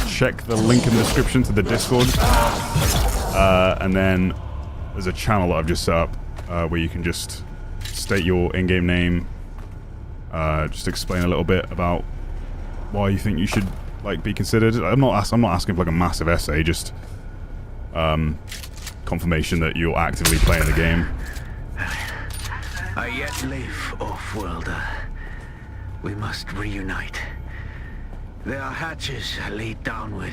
[SPEAKER 1] check the link in the description to the Discord. And then there's a channel that I've just set up where you can just state your in-game name, just explain a little bit about why you think you should like be considered. I'm not asking for like a massive essay, just confirmation that you're actively playing the game.
[SPEAKER 20] I yet live, Off-Worlder. We must reunite. There are hatches that lead downward.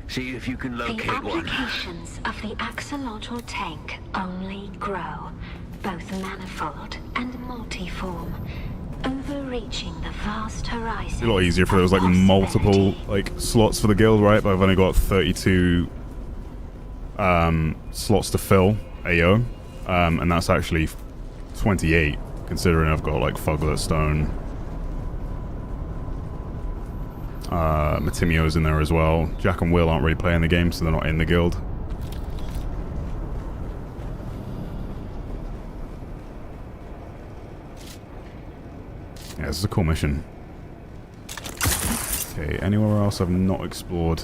[SPEAKER 20] See if you can locate
[SPEAKER 21] The
[SPEAKER 20] one.
[SPEAKER 21] applications of the axolotl tank only grow, both manifold and multiform, overreaching the vast horizon.
[SPEAKER 1] It's a lot easier if there was like multiple like slots for the guild, right? But I've only got 32 slots to fill AO, and that's actually 28 considering I've got like Foglet Stone, Matimio's in there as well. Jack and Will aren't really playing the game, so they're not in the guild. Yeah, this is a cool mission. Okay, anywhere else I've not explored?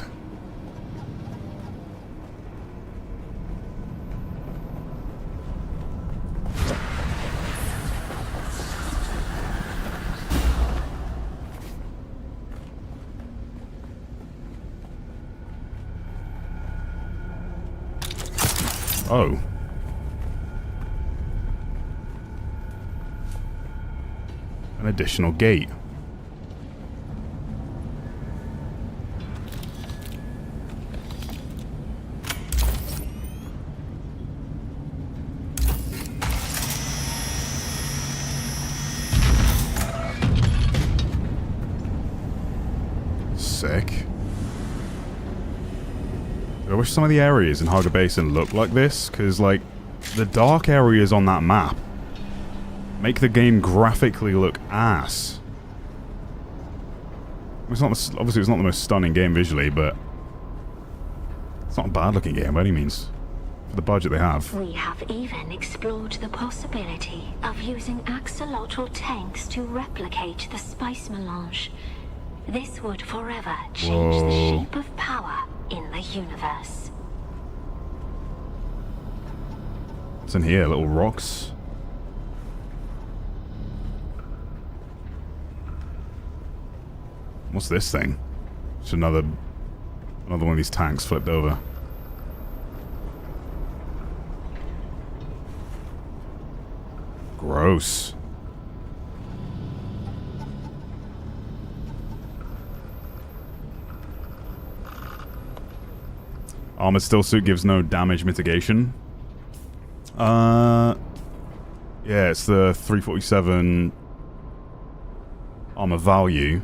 [SPEAKER 1] Oh. An additional gate. Sick. I wish some of the areas in Haga Basin looked like this, because, like, the dark areas on that map make the game graphically look ass. It's not obviously it's not the most stunning game visually, but it's not a bad looking game by any means for the budget they have.
[SPEAKER 21] We have even explored the possibility of using axolotl tanks to replicate the spice melange. This would forever change the shape of power in the universe.
[SPEAKER 1] What's in here? Little rocks. What's this thing? It's another one of these tanks flipped over. Gross. Armored still suit gives no damage mitigation. Yeah, it's the 347 armor value.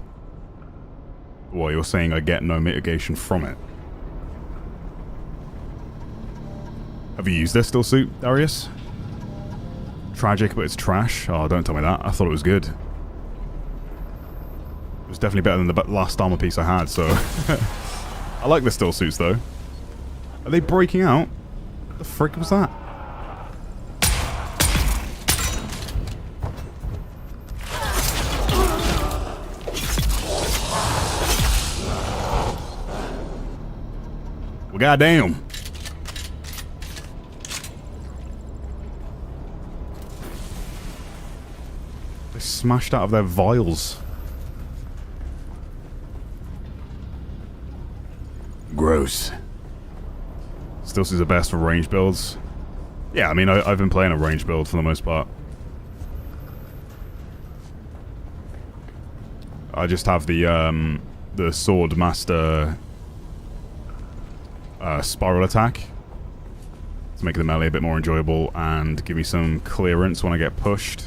[SPEAKER 1] Well, you're saying I get no mitigation from it. Have you used this still suit, Darius? Tragic, but it's trash. Oh, don't tell me that. I thought it was good. It was definitely better than the last armor piece I had, so... I like the still suits, though. Are they breaking out? What the frick was that? Well, goddamn. They smashed out of their vials. Gross. Still sees the best for range builds. Yeah, I mean, I've been playing a range build for the most part. I just have the Sword Master spiral attack to make the melee a bit more enjoyable and give me some clearance when I get pushed.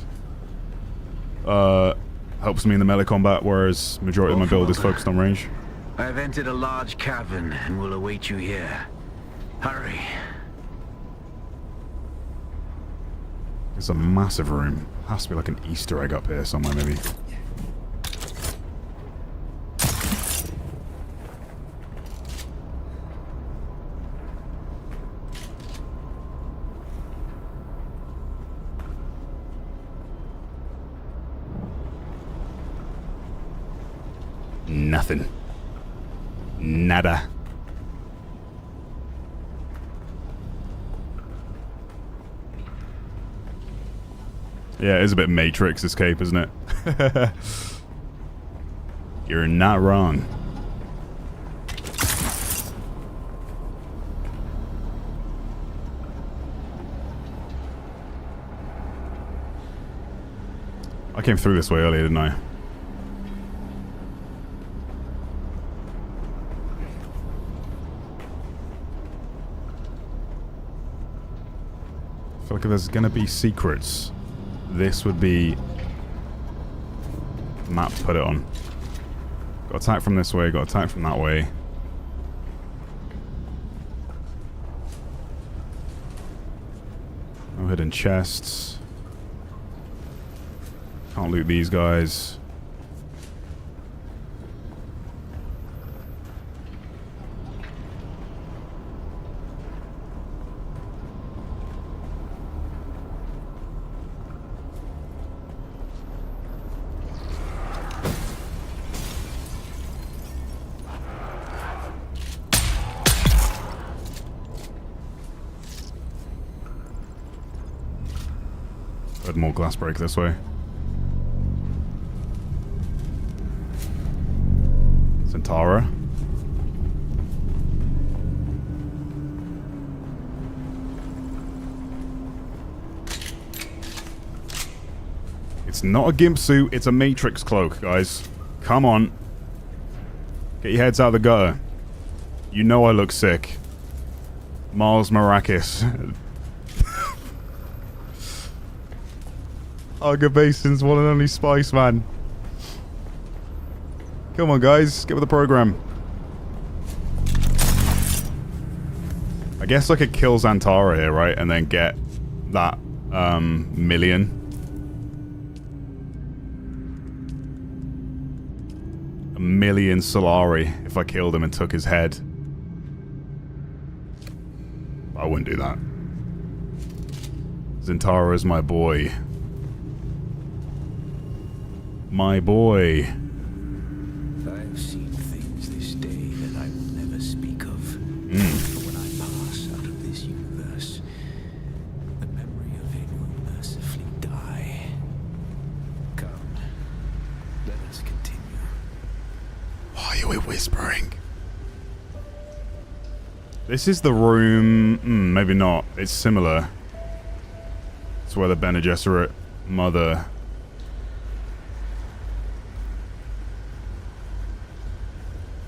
[SPEAKER 1] Helps me in the melee combat, whereas majority of my build is focused on range.
[SPEAKER 20] I've entered a large cavern and will await you here. Hurry.
[SPEAKER 1] It's a massive room. Has to be like an Easter egg up here somewhere, maybe. Nothing. Nada. Yeah, it is a bit Matrix escape, isn't it? You're not wrong. I came through this way earlier, didn't I? I feel like if there's gonna be secrets, this would be the map to put it on. Got attack from this way, got attack from that way. No hidden chests. Can't loot these guys. Had more glass break this way. Centaura. It's not a gimp suit, it's a Matrix cloak, guys. Come on. Get your heads out of the gutter. You know I look sick. Mars Maracus. Arga Basin's one and only Spice Man. Come on, guys. Get with the program. I guess I could kill Xantara here, right? And then get that, million. A million Solari if I killed him and took his head. I wouldn't do that. Xantara is my boy. My boy.
[SPEAKER 18] I've seen things this day that I will never speak of. But when I pass out of this universe, the memory of it will mercifully die. Come, let us continue.
[SPEAKER 1] Why are we whispering? This is the room... maybe not. It's similar. It's where the Bene Gesserit mother...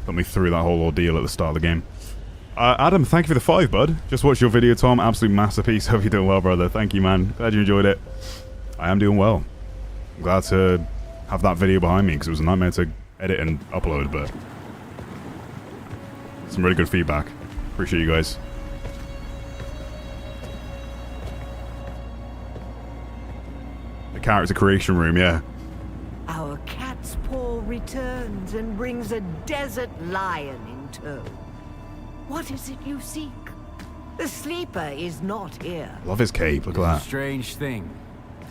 [SPEAKER 1] put me through that whole ordeal at the start of the game. Adam, thank you for the 5, bud. Just watched your video, Tom. Absolute masterpiece. Hope you're doing well, brother. Thank you, man. Glad you enjoyed it. I am doing well. I'm glad to have that video behind me, because it was a nightmare to edit and upload, but... some really good feedback. Appreciate you guys. The character creation room, yeah.
[SPEAKER 13] Our cat's paw returns and brings a desert lion in tow. What is it you seek? The sleeper is not here.
[SPEAKER 1] Love his cape, look at
[SPEAKER 18] It's
[SPEAKER 1] that.
[SPEAKER 18] a strange thing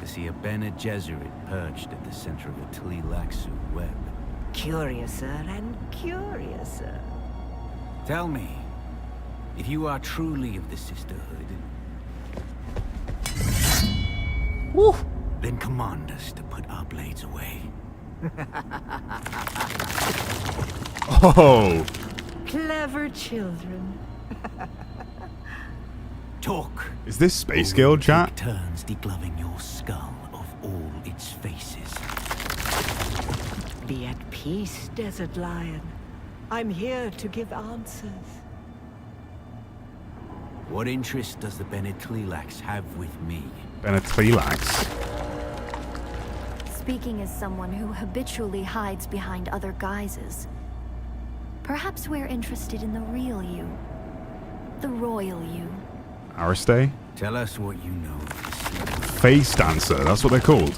[SPEAKER 18] to see a Bene Gesserit perched at the center of a Tleilaxu web.
[SPEAKER 13] Curiouser and curiouser.
[SPEAKER 18] Tell me, if you are truly of the Sisterhood, then command us to put our blades away.
[SPEAKER 1] Oh!
[SPEAKER 13] Clever children.
[SPEAKER 18] Talk.
[SPEAKER 1] Is this Space Guild chat?
[SPEAKER 18] Turns degloving your skull of all its faces.
[SPEAKER 13] Be at peace, Desert Lion. I'm here to give answers.
[SPEAKER 18] What interest does the Bene Tleilax have with me?
[SPEAKER 1] Bene Tleilax?
[SPEAKER 19] Speaking as someone who habitually hides behind other guises, perhaps we're interested in the real you. The royal you.
[SPEAKER 1] Aristay?
[SPEAKER 18] Tell us what you know.
[SPEAKER 1] Face Dancer, that's what they're called.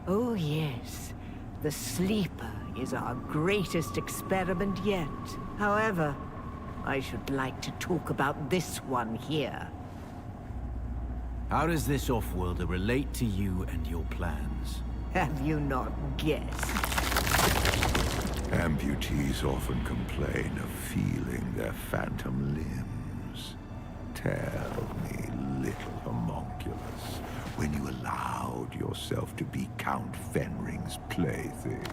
[SPEAKER 13] Oh yes, the sleeper is our greatest experiment yet. However, I should like to talk about this one here.
[SPEAKER 18] How does this off-worlder relate to you and your plans?
[SPEAKER 13] Have you not guessed?
[SPEAKER 12] Amputees often complain of feeling their phantom limbs. Tell me, little homunculus, when you allowed yourself to be Count Fenring's plaything.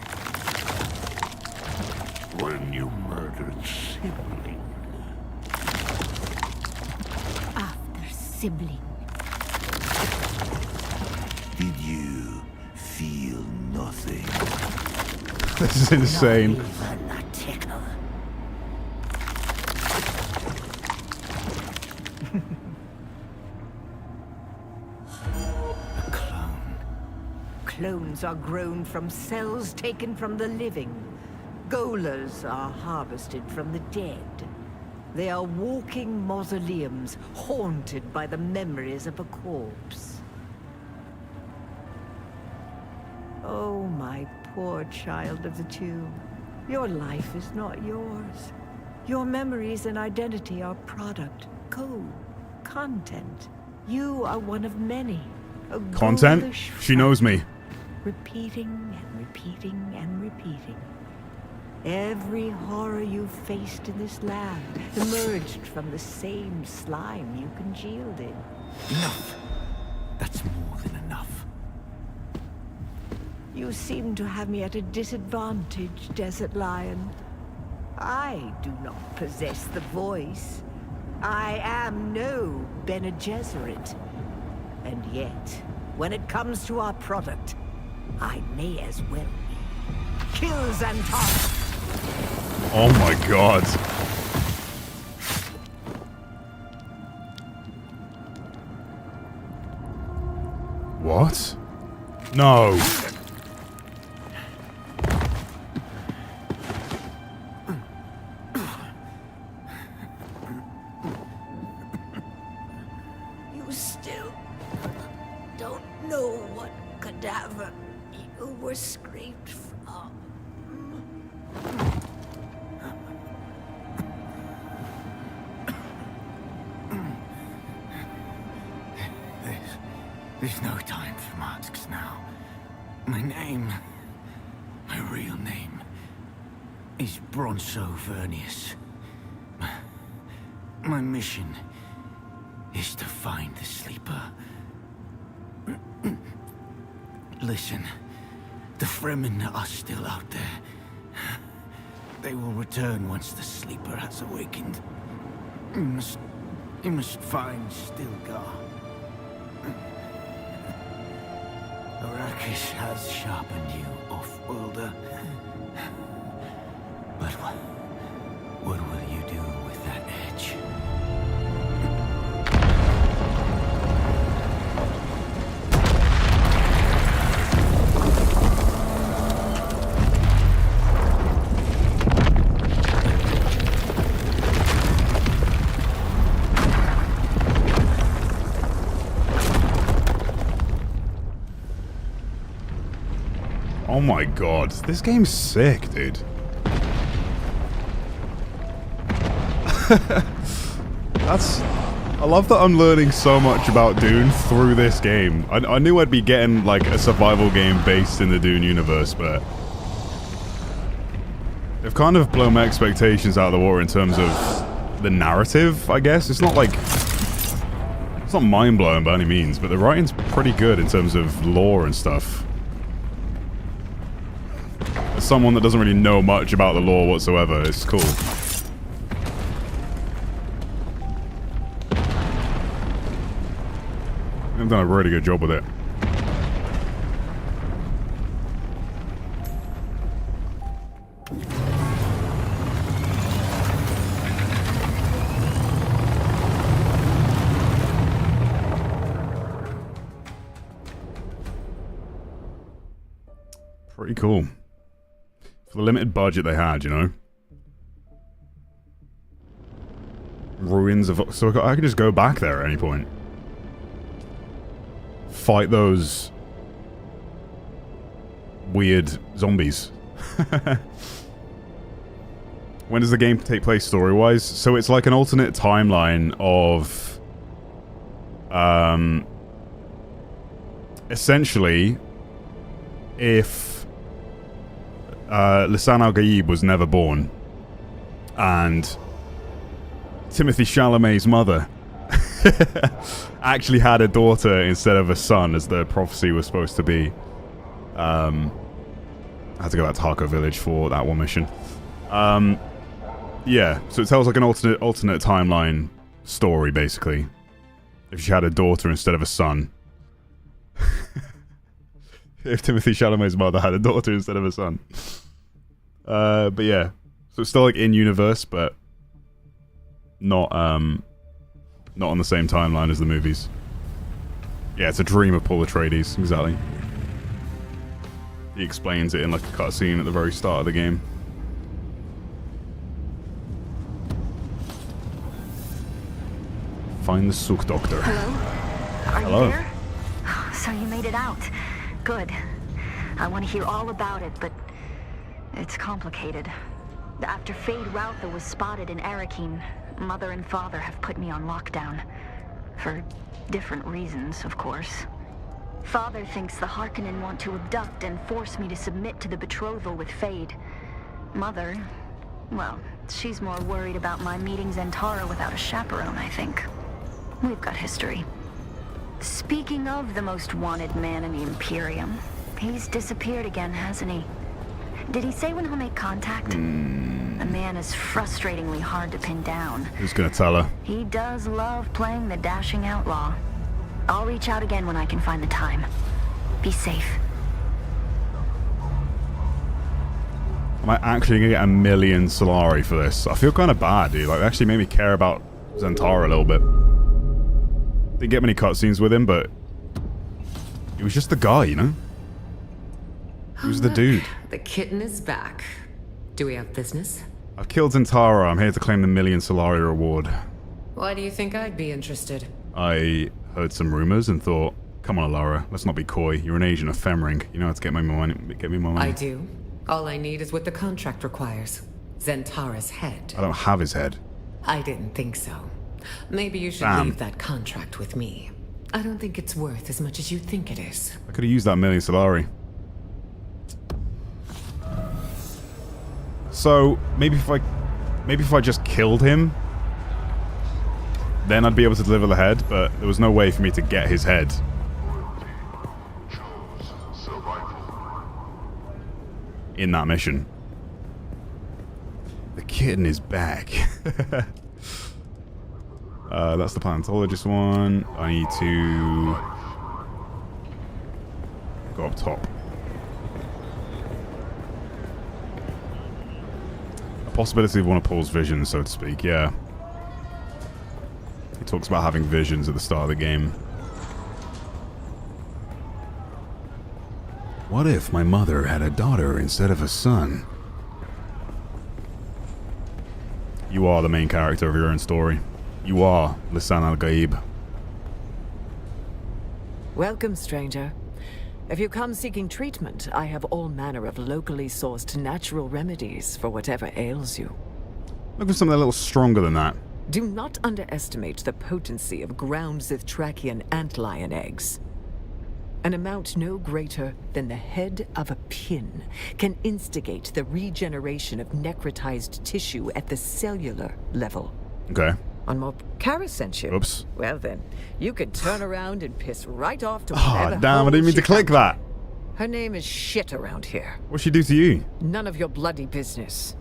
[SPEAKER 12] When you murdered sibling.
[SPEAKER 13] After sibling.
[SPEAKER 12] Did you feel nothing?
[SPEAKER 1] This is insane.
[SPEAKER 13] Not even a tickle.
[SPEAKER 18] A clone.
[SPEAKER 13] Clones are grown from cells taken from the living. Golers are harvested from the dead. They are walking mausoleums, haunted by the memories of a corpse. Oh, my poor child of the tomb. Your life is not yours. Your memories and identity are product, code, content. You are one of many. A
[SPEAKER 1] Content?
[SPEAKER 13] ghoulish
[SPEAKER 1] She knows me.
[SPEAKER 13] repeating and repeating and repeating. Every horror you've faced in this land emerged from the same slime you congealed in.
[SPEAKER 18] Enough. That's more than enough.
[SPEAKER 13] You seem to have me at a disadvantage, Desert Lion. I do not possess the voice. I am no Bene Gesserit. And yet, when it comes to our product, I may as well be. Kill Xantara!
[SPEAKER 1] Oh my god. What? No.
[SPEAKER 10] scraped from.
[SPEAKER 20] There's no time for masks now. My name, my real name, is Bronso Vernius. My mission is to find the sleeper. Listen, the Fremen are still out there. They will return once the sleeper has awakened. You must find Stilgar. Arrakis has sharpened you, off-worlder. But what will you do with that edge?
[SPEAKER 1] Oh my god, this game's sick, dude. I love that I'm learning so much about Dune through this game. I knew I'd be getting like a survival game based in the Dune universe, but they've kind of blown my expectations out of the water in terms of the narrative, I guess. It's not like, it's not mind-blowing by any means, but the writing's pretty good in terms of lore and stuff. As someone that doesn't really know much about the lore whatsoever, it's cool. They've done a really good job with it. Pretty cool. For the limited budget they had, you know? Ruins of... So I can just go back there at any point. Fight those... weird zombies. When does the game take place story-wise? So it's like an alternate timeline of... essentially, if... Lisan al-Gaib was never born, and Timothy Chalamet's mother actually had a daughter instead of a son, as the prophecy was supposed to be. I had to go back to Harco Village for that one mission. Yeah, so it tells like an alternate timeline story, basically. If she had a daughter instead of a son. If Timothy Chalamet's mother had a daughter instead of a son. But yeah. So it's still like in universe, but not on the same timeline as the movies. Yeah, it's a dream of Paul Atreides, exactly. He explains it in like a cutscene at the very start of the game. Find the Sook Doctor.
[SPEAKER 19] Hello? Are
[SPEAKER 1] Hello.
[SPEAKER 19] you there? So you made it out. Good. I want to hear all about it, but it's complicated. After Fade Routha was spotted in Arrakeen, Mother and Father have put me on lockdown. For different reasons, of course. Father thinks the Harkonnen want to abduct and force me to submit to the betrothal with Fade. Mother, well, she's more worried about my meeting Zentara without a chaperone, I think. We've got history. Speaking of the most wanted man in the Imperium, he's disappeared again, hasn't he? Did he say when he'll make contact? The man is frustratingly hard to pin down.
[SPEAKER 1] Who's gonna tell her?
[SPEAKER 19] He does love playing the dashing outlaw. I'll reach out again when I can find the time. Be safe.
[SPEAKER 1] Am I actually gonna get 1,000,000 Solari for this? I feel kind of bad, dude. Like, it actually made me care about Zentara a little bit. Didn't get many cutscenes with him, but he was just the guy, you know? He was the dude.
[SPEAKER 4] The kitten is back. Do we have business?
[SPEAKER 1] I've killed Zentara. I'm here to claim the 1,000,000 Solari reward.
[SPEAKER 4] Why do you think I'd be interested?
[SPEAKER 1] I heard some rumors and thought, Come on, Alara. Let's not be coy. You're an agent of Femring. You know how to get me my money. Get me my money.
[SPEAKER 4] I do. All I need is what the contract requires. Zentara's head.
[SPEAKER 1] I don't have his head.
[SPEAKER 4] I didn't think so. Maybe you should leave that contract with me. I don't think it's worth as much as you think it is.
[SPEAKER 1] I could have used that million Solari. So maybe if I just killed him, then I'd be able to deliver the head. But there was no way for me to get his head. In that mission. The kitten is back. That's the paleontologist one. I need to go up top. A possibility of one of Paul's visions, so to speak, yeah. He talks about having visions at the start of the game. What if my mother had a daughter instead of a son? You are the main character of your own story. You are Lisan al-Gaib.
[SPEAKER 9] Welcome, stranger. If you come seeking treatment, I have all manner of locally sourced natural remedies for whatever ails you.
[SPEAKER 1] Look for something a little stronger than that.
[SPEAKER 9] Do not underestimate the potency of ground Zithtrakian antlion eggs. An amount no greater than the head of a pin can instigate the regeneration of necrotized tissue at the cellular level.
[SPEAKER 1] Okay.
[SPEAKER 9] On more Kara sent you.
[SPEAKER 1] Oops.
[SPEAKER 9] Well then, you can turn around and piss right off to
[SPEAKER 1] Oh,
[SPEAKER 9] whatever
[SPEAKER 1] damn, I didn't mean to click that.
[SPEAKER 9] Her name is shit around here.
[SPEAKER 1] What'd she do to you?
[SPEAKER 9] None of your bloody business.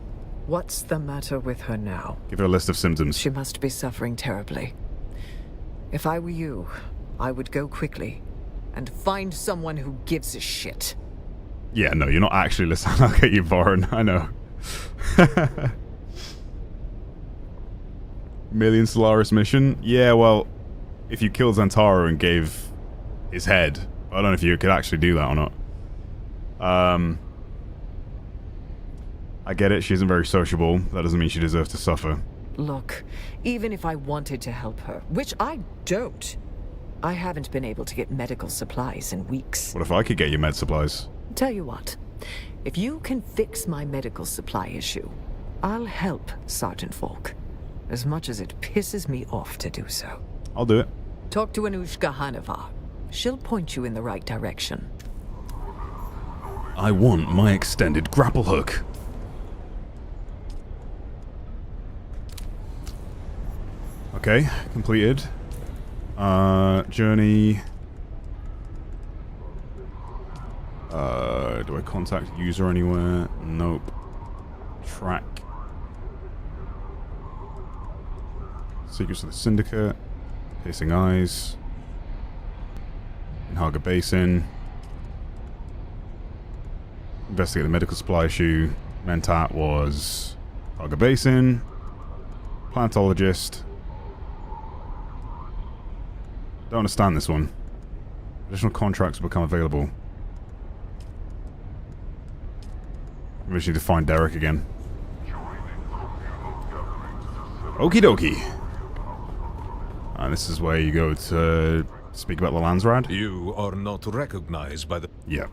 [SPEAKER 9] What's the matter with her now?
[SPEAKER 1] Give her a list of symptoms.
[SPEAKER 9] She must be suffering terribly. If I were you, I would go quickly and find someone who gives a shit.
[SPEAKER 1] Yeah, no, you're not actually listening. I'll get you, Varn. I know. Million Solaris mission? Yeah, well, if you killed Zantara and gave his head, I don't know if you could actually do that or not. I get it, she isn't very sociable. That doesn't mean she deserves to suffer.
[SPEAKER 9] Look, even if I wanted to help her, which I don't, I haven't been able to get medical supplies in weeks.
[SPEAKER 1] What if I could get you med supplies?
[SPEAKER 9] Tell you what, if you can fix my medical supply issue, I'll help Sergeant Falk, as much as it pisses me off to do so.
[SPEAKER 1] I'll do it.
[SPEAKER 9] Talk to Anushka Hanova. She'll point you in the right direction.
[SPEAKER 1] I want my extended grapple hook. Okay, completed. Journey. Do I contact user anywhere? Nope. Track. Secrets of the Syndicate. Piercing Eyes. Inhaga Basin. Investigate the medical supply issue. Mentat was Inhaga Basin. Paleontologist. Don't understand this one. Additional contracts will become available. We just need to find Derek again. Okie dokie. And this is where you go to speak about the Landsrad.
[SPEAKER 22] You are not recognized by the...
[SPEAKER 1] Yeah.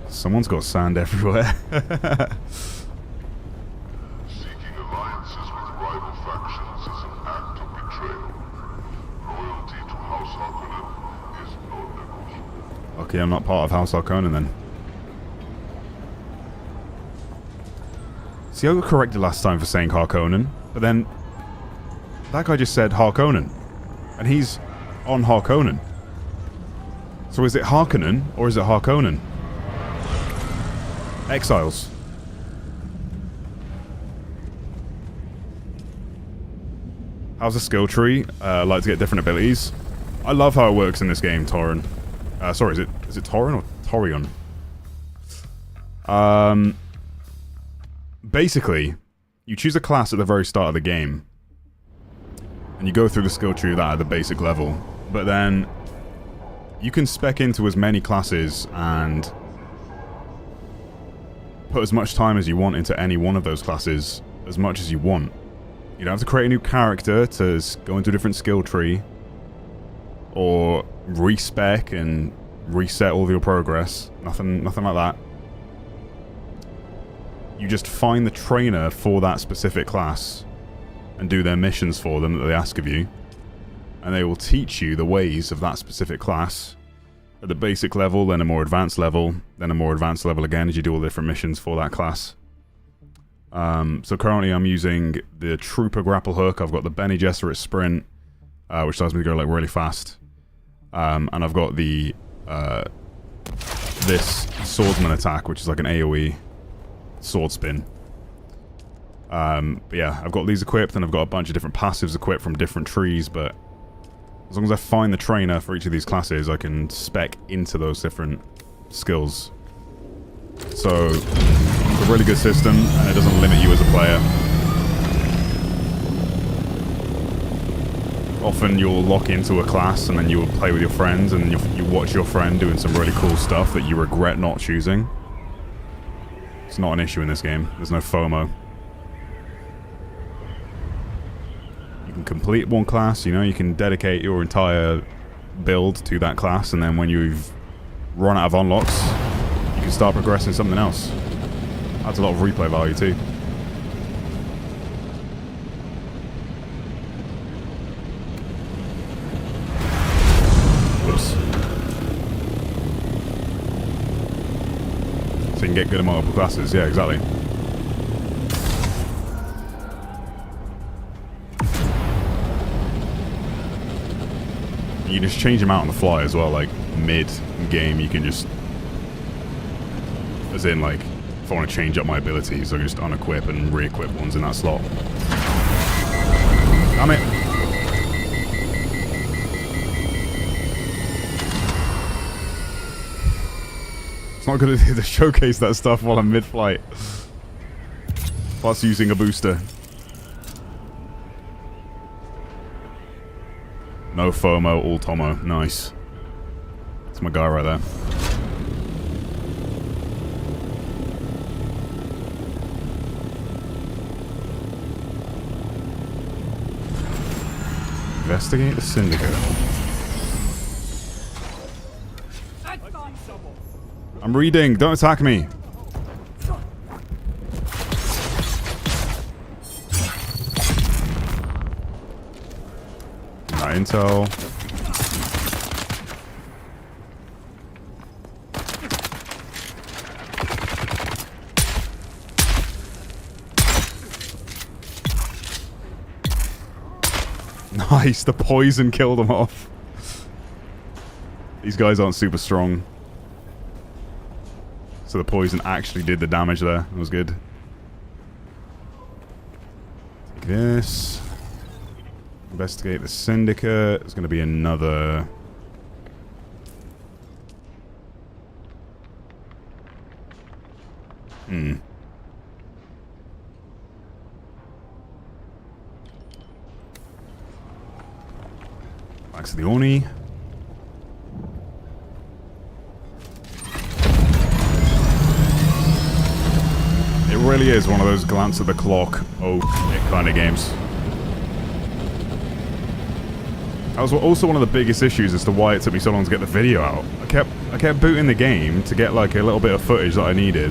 [SPEAKER 1] Someone's got sand everywhere. Okay, I'm not part of House Harkonnen then. See, I got corrected last time for saying Harkonnen, but then that guy just said Harkonnen, and he's on Harkonnen. So is it Harkonnen or is it Harkonnen? Exiles. How's the skill tree? Like to get different abilities. I love how it works in this game, Tauren. Sorry, is it Tauren or Torion? Basically, you choose a class at the very start of the game, and you go through the skill tree of that at the basic level. But then you can spec into as many classes and put as much time as you want into any one of those classes, as much as you want. You don't have to create a new character to go into a different skill tree. Or respec and reset all of your progress. Nothing like that. You just find the trainer for that specific class and do their missions for them that they ask of you. And they will teach you the ways of that specific class at the basic level, then a more advanced level, then a more advanced level again as you do all the different missions for that class. So currently I'm using the Trooper grapple hook. I've got the Bene Gesserit sprint, which allows me to go like really fast. And I've got the this swordsman attack, which is like an AoE sword spin. But yeah, I've got these equipped, and I've got a bunch of different passives equipped from different trees, but as long as I find the trainer for each of these classes, I can spec into those different skills. So, it's a really good system, and it doesn't limit you as a player. Often you'll lock into a class, and then you'll play with your friends, and you watch your friend doing some really cool stuff that you regret not choosing. It's not an issue in this game. There's no FOMO. You can complete one class, you know, you can dedicate your entire build to that class, and then when you've run out of unlocks, you can start progressing something else. Adds a lot of replay value too. Whoops. So you can get good at multiple classes, yeah, exactly. You can just change them out on the fly as well, like mid-game you can just... As in, like, if I want to change up my abilities, I can just unequip and re-equip ones in that slot. Damn it! It's not good to showcase that stuff while I'm mid-flight. Plus using a booster. No FOMO, all Tomo. Nice. That's my guy right there. Investigate the Syndicate. I'm reading. Don't attack me. Intel. Nice, the poison killed them off. These guys aren't super strong. So the poison actually did the damage there. It was good. Take this. Investigate the Syndicate. There's going to be another... Back to the Oni. It really is one of those glance at the clock, kind of games. That was also one of the biggest issues as to why it took me so long to get the video out. I kept booting the game to get like a little bit of footage that I needed.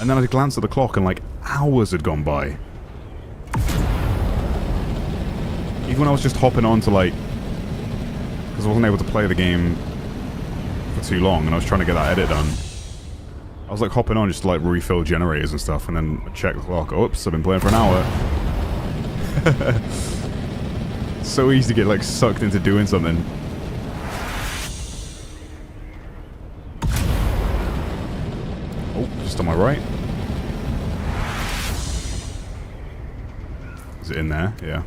[SPEAKER 1] And then I glanced at the clock and like hours had gone by. Even when I was just hopping on to like... Because I wasn't able to play the game for too long and I was trying to get that edit done. I was like hopping on just to like refill generators and stuff, and then I checked the clock. Oops, I've been playing for an hour. So easy to get like sucked into doing something. Oh, just on my right. Is it in there? Yeah.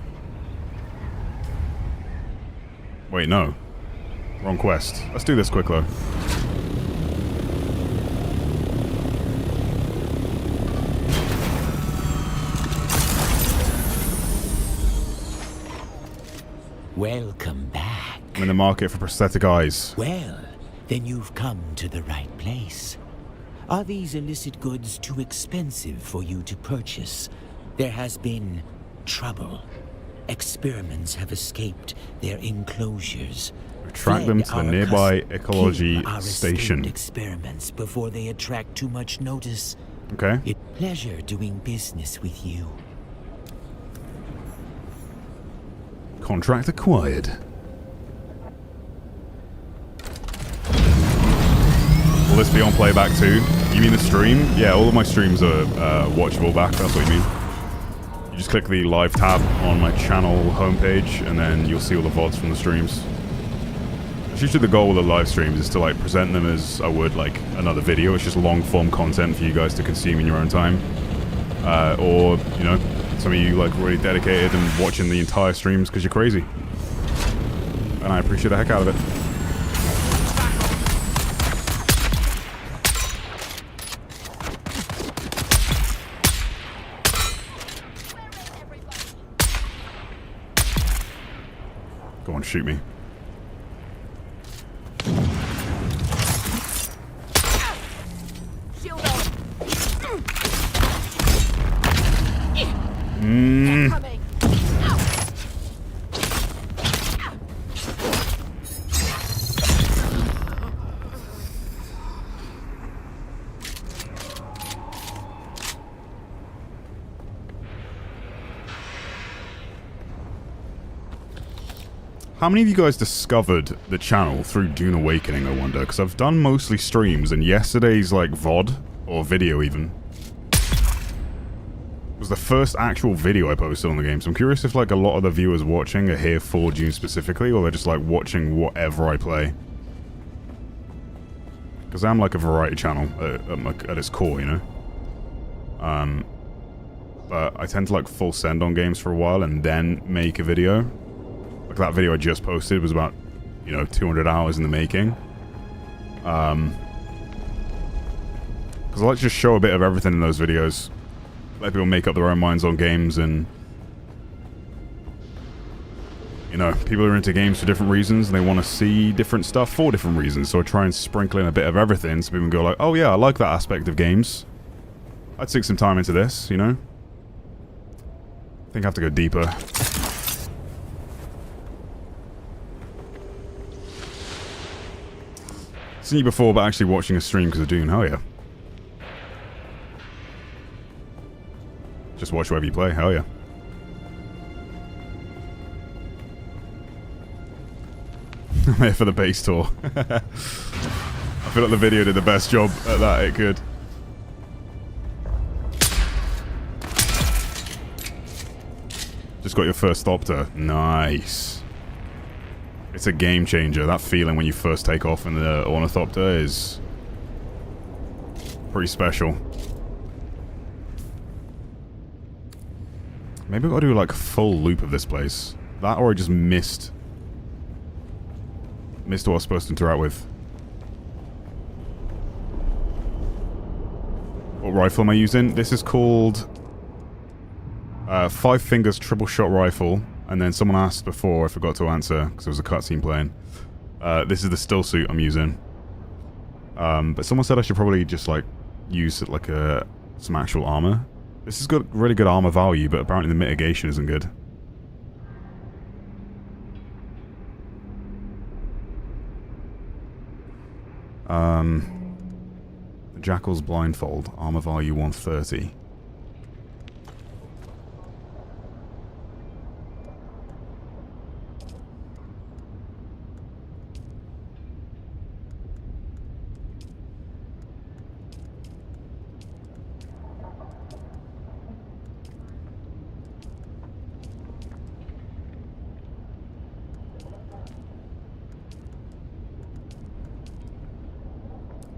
[SPEAKER 1] Wait, no. Wrong quest. Let's do this quick though.
[SPEAKER 2] Welcome back.
[SPEAKER 1] I'm in the market for prosthetic eyes.
[SPEAKER 2] Well, then you've come to the right place. Are these illicit goods too expensive for you to purchase? There has been trouble. Experiments have escaped their enclosures.
[SPEAKER 1] Track them to the nearby ecology station.
[SPEAKER 2] Experiments before they attract too much notice.
[SPEAKER 1] Okay.
[SPEAKER 2] It's a pleasure doing business with you.
[SPEAKER 1] Contract acquired. Will this be on playback too? You mean the stream? Yeah, all of my streams are watchable back, that's what you mean. You just click the live tab on my channel homepage and then you'll see all the VODs from the streams. Usually the goal with the live streams is to like present them as I would like another video. It's just long form content for you guys to consume in your own time. Or, you know, some of you like really dedicated and watching the entire streams because you're crazy. And I appreciate the heck out of it. Go on, shoot me. How many of you guys discovered the channel through Dune Awakening, I wonder? Because I've done mostly streams, and yesterday's, like, VOD, or video even, was the first actual video I posted on the game. So I'm curious if, like, a lot of the viewers watching are here for Dune specifically, or they're just, like, watching whatever I play. Because I'm, like, a variety channel at its core, you know? But I tend to, like, full send on games for a while and then make a video. Like that video I just posted was about, you know, 200 hours in the making. Because I like to just show a bit of everything in those videos. Let people make up their own minds on games and... You know, people are into games for different reasons and they want to see different stuff for different reasons. So I try and sprinkle in a bit of everything so people can go like, oh yeah, I like that aspect of games. I'd stick some time into this, you know? I think I have to go deeper. Seen you before, but actually watching a stream because of Dune. Hell yeah. Just watch whatever you play. Hell yeah. I'm here for the base tour. I feel like the video did the best job at that it could. Just got your first Thopter. Nice. It's a game changer. That feeling when you first take off in the Ornithopter is pretty special. Maybe I've got to do like a full loop of this place. That or I just missed what I was supposed to interact with. What rifle am I using? This is called 5 Fingers Triple Shot Rifle. And then someone asked before, I forgot to answer, because there was a cutscene playing. This is the still suit I'm using. But someone said I should probably just, like, use, like, some actual armor. This has got really good armor value, but apparently the mitigation isn't good. The Jackal's Blindfold, armor value 130.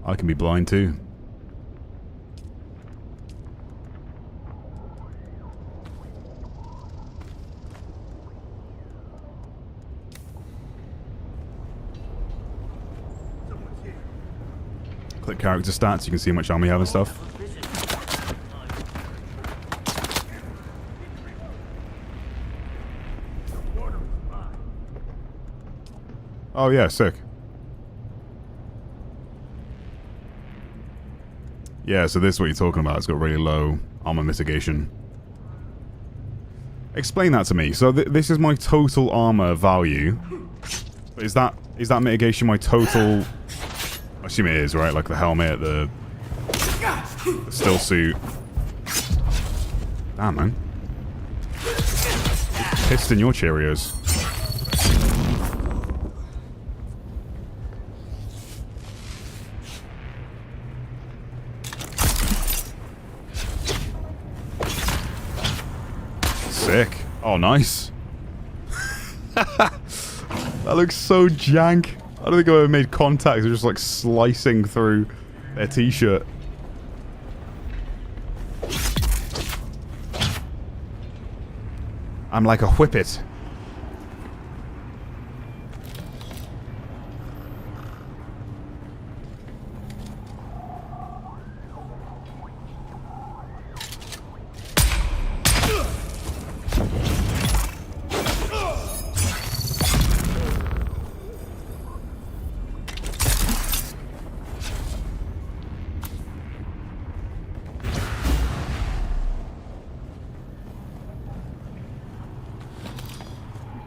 [SPEAKER 1] I can be blind too. Click character stats, you can see how much armor you have and stuff. Oh yeah, sick. Yeah, so this is what you're talking about. It's got really low armor mitigation. Explain that to me. So this is my total armor value. Is that mitigation my total... I assume it is, right? Like the helmet, the still suit. Damn, man. Pissed in your Cheerios. Sick. Oh, nice. That looks so jank. I don't think I've ever made contact. They're just like slicing through their t-shirt. I'm like a whippet.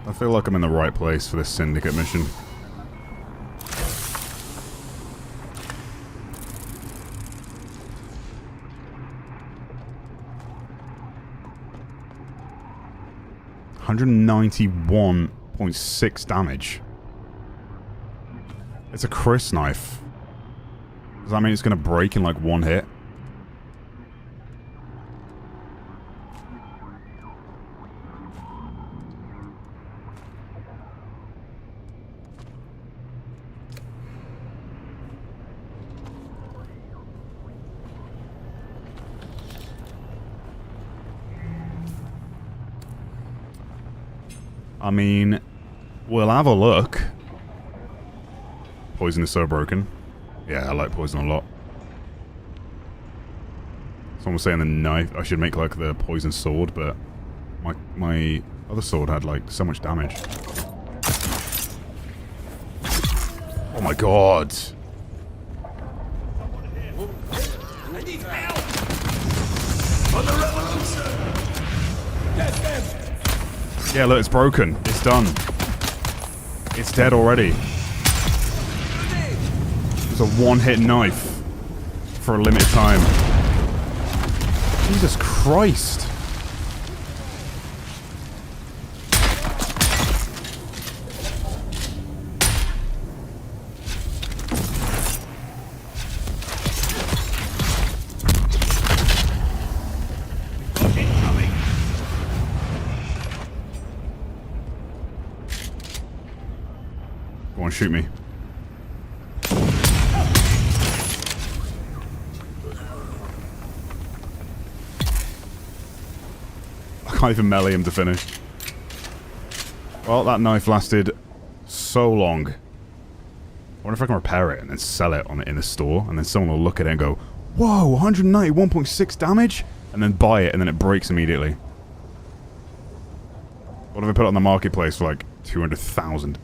[SPEAKER 1] I feel like I'm in the right place for this syndicate mission. $191.6 damage. It's a Chris knife. Does that mean it's going to break in like one hit? I mean, we'll have a look. Poison is so broken. Yeah, I like poison a lot. Someone was saying the knife, I should make like the poison sword, but my other sword had like so much damage. Oh my god. Yeah, look, it's broken. It's done. It's dead already. It's a one-hit knife for a limited time. Jesus Christ. Go on, shoot me. I can't even melee him to finish. Well, that knife lasted so long. I wonder if I can repair it and then sell it in the store, and then someone will look at it and go, "Whoa, 191.6 damage?" And then buy it, and then it breaks immediately. What if I put it on the marketplace for like 200,000?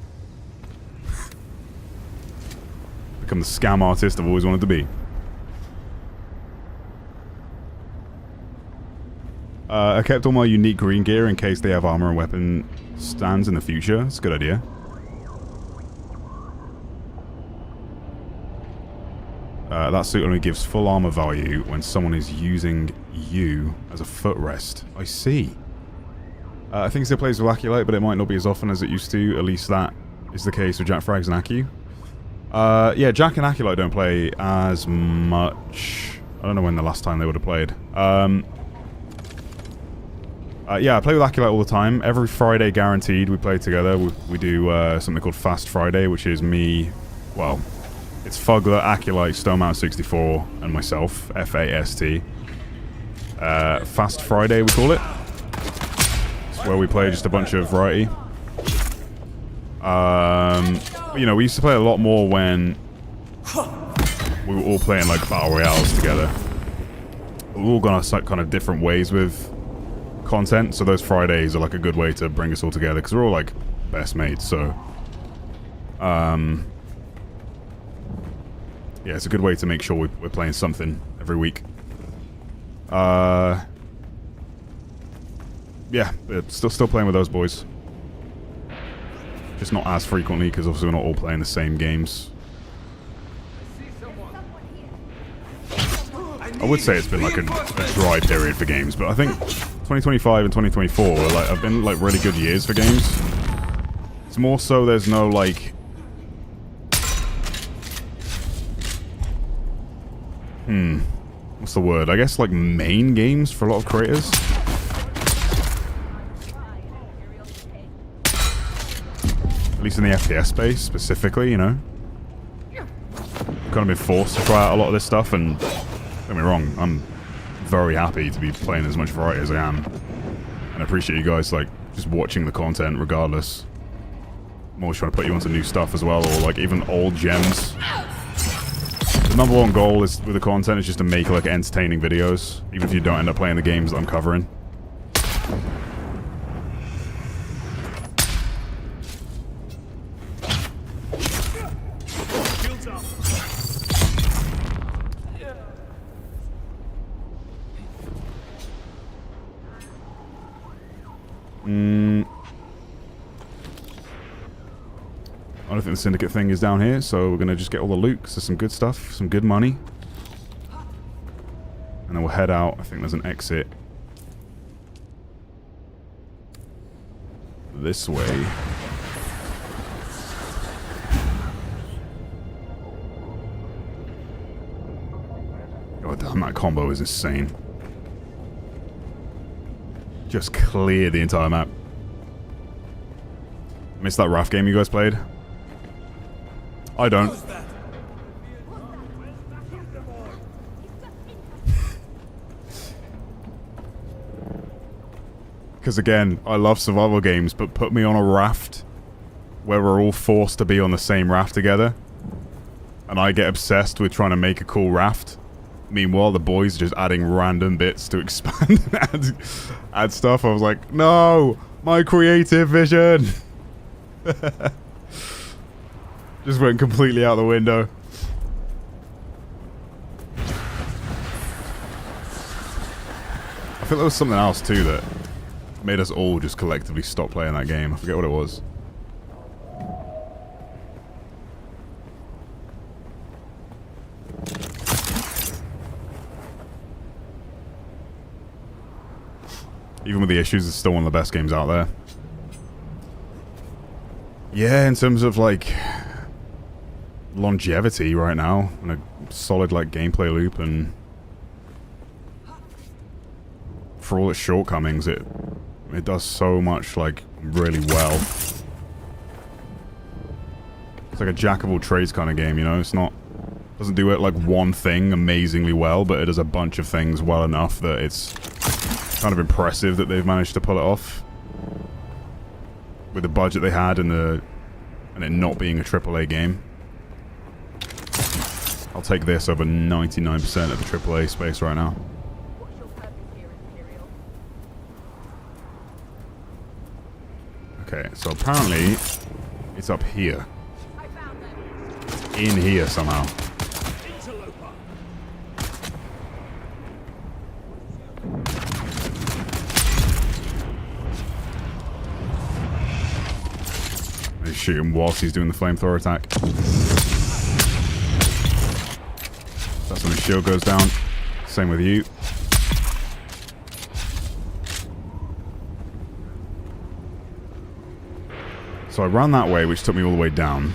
[SPEAKER 1] Become the scam artist I've always wanted to be. I kept all my unique green gear in case they have armor and weapon stands in the future. It's a good idea. That suit only gives full armor value when someone is using you as a footrest. I see. I think it still plays with Aculite, but it might not be as often as it used to. At least that is the case with Jack Frags and Acu. Yeah, Jack and Aculite don't play as much. I don't know when the last time they would have played. Yeah, I play with Aculite all the time. Every Friday guaranteed we play together. We do something called Fast Friday, which is me, well, it's Fugler, Aculite, Stonemount 64, and myself, F-A-S-T. Fast Friday, we call it. It's where we play just a bunch of variety. You know, we used to play a lot more when we were all playing like battle royales together. We've all gone our kind of different ways with content, so those Fridays are like a good way to bring us all together because we're all like best mates. So, yeah, it's a good way to make sure we're playing something every week. yeah, still playing with those boys. Just not as frequently, because obviously we're not all playing the same games. I would say it's been like a dry period for games, but I think 2025 and 2024 were like, have been like really good years for games. It's more so there's no like... What's the word? I guess like main games for a lot of creators. At least in the FPS space, specifically, you know. Kind of been forced to try out a lot of this stuff, and don't get me wrong, I'm very happy to be playing as much variety as I am. And I appreciate you guys, like, just watching the content regardless. I'm always trying to put you onto new stuff as well, or like even old gems. The number one goal is with the content is just to make like entertaining videos, even if you don't end up playing the games that I'm covering. I don't think the Syndicate thing is down here, so we're going to just get all the loot, because there's some good stuff, some good money. And then we'll head out. I think there's an exit this way. God damn, that combo is insane. Just clear the entire map. Missed that raft game you guys played? I don't. Because again, I love survival games, but put me on a raft where we're all forced to be on the same raft together, and I get obsessed with trying to make a cool raft. Meanwhile, the boys are just adding random bits to expand and add stuff. I was like, no! My creative vision! Just went completely out the window. I think there was something else too that made us all just collectively stop playing that game. I forget what it was. Even with the issues, it's still one of the best games out there. Yeah, in terms of like longevity right now, and a solid like gameplay loop, and for all its shortcomings, it does so much like really well. It's like a jack of all trades kind of game, you know. It's not, doesn't do it like one thing amazingly well, but it does a bunch of things well enough that it's kind of impressive that they've managed to pull it off with the budget they had and it not being a AAA game. I'll take this over 99% of the AAA space right now. Okay, so apparently it's up here. It's in here somehow. They shoot him whilst he's doing the flamethrower attack. That's when his shield goes down. Same with you. So I ran that way, which took me all the way down.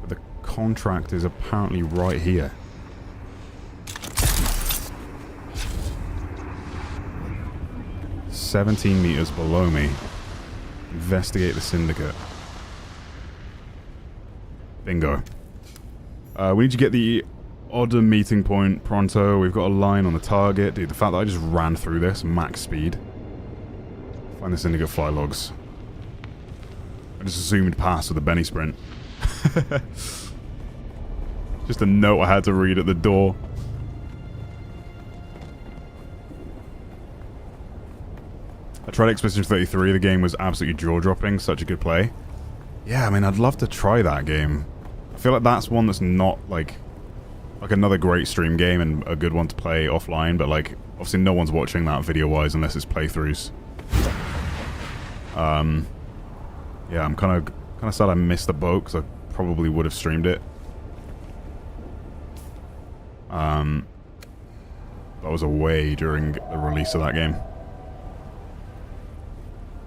[SPEAKER 1] But the contract is apparently right here. "17 meters below me. Investigate the Syndicate." Bingo. We need to get the Odder meeting point pronto. We've got a line on the target. Dude, the fact that I just ran through this, max speed. Find the Syndicate fly logs. I just assumed pass with a Benny sprint. Just a note I had to read at the door. I tried Expedition 33. The game was absolutely jaw-dropping. Such a good play. Yeah, I mean, I'd love to try that game. I feel like that's one that's not, like, like another great stream game and a good one to play offline, but like obviously no one's watching that video-wise unless it's playthroughs. Yeah, I'm kind of sad I missed the boat because I probably would have streamed it. I was away during the release of that game.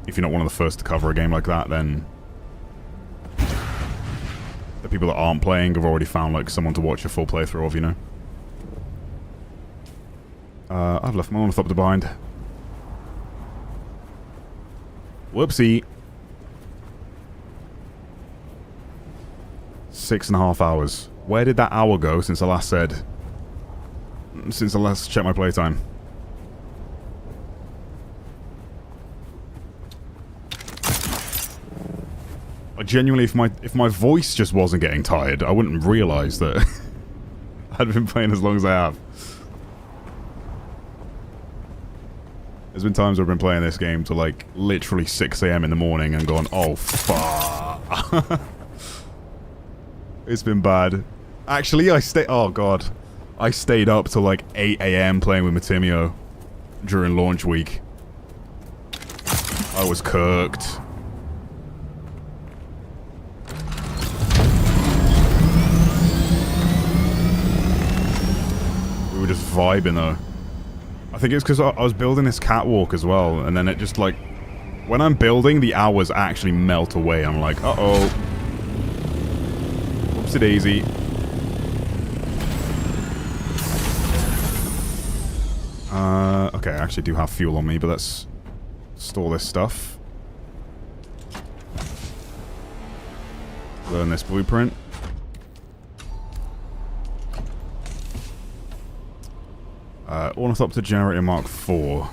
[SPEAKER 1] If you're not one of the first to cover a game like that, then the people that aren't playing have already found like someone to watch a full playthrough of, you know. I've left my ornithopter behind. Whoopsie. 6.5 hours. Where did that hour go since I last said? Since I last checked my playtime. I genuinely, if my voice just wasn't getting tired, I wouldn't realise that I'd been playing as long as I have. There's been times where I've been playing this game to like literally 6 AM in the morning and gone, oh fuck. It's been bad. Actually, oh god. I stayed up till like 8 AM playing with Matimio during launch week. I was cooked. We were just vibing though. I think it's because I was building this catwalk as well, and then it just like... When I'm building, the hours actually melt away. I'm like, uh-oh. Whoopsie-daisy. Okay, I actually do have fuel on me, but let's store this stuff. Learn this blueprint. Ornithopter generator Mark 4.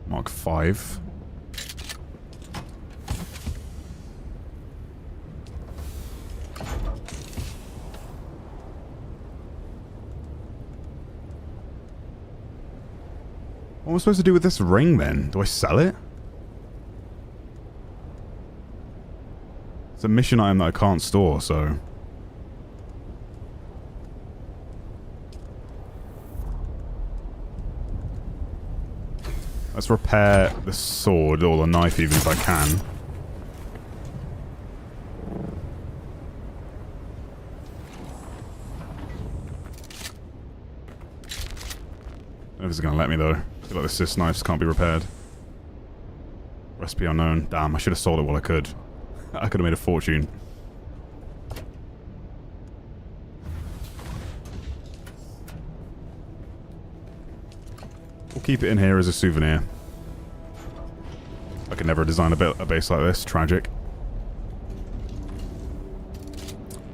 [SPEAKER 1] Mark 5. What am I supposed to do with this ring then? Do I sell it? It's a mission item that I can't store, so... Let's repair the sword, or the knife even if I can. I don't know if it's going to let me though. I feel like the Sis knives can't be repaired. Recipe unknown. Damn, I should have sold it while I could. I could have made a fortune. We'll keep it in here as a souvenir. I could never design a base like this. Tragic.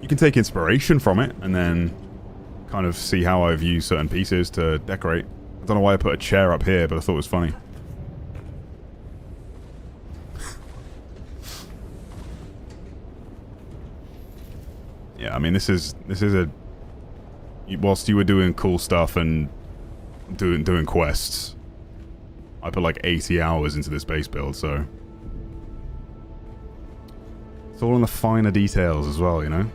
[SPEAKER 1] You can take inspiration from it and then kind of see how I've used certain pieces to decorate. I don't know why I put a chair up here, but I thought it was funny. Yeah, I mean, this is a... Whilst you were doing cool stuff and doing quests, I put like 80 hours into this base build, so... It's all in the finer details as well, you know?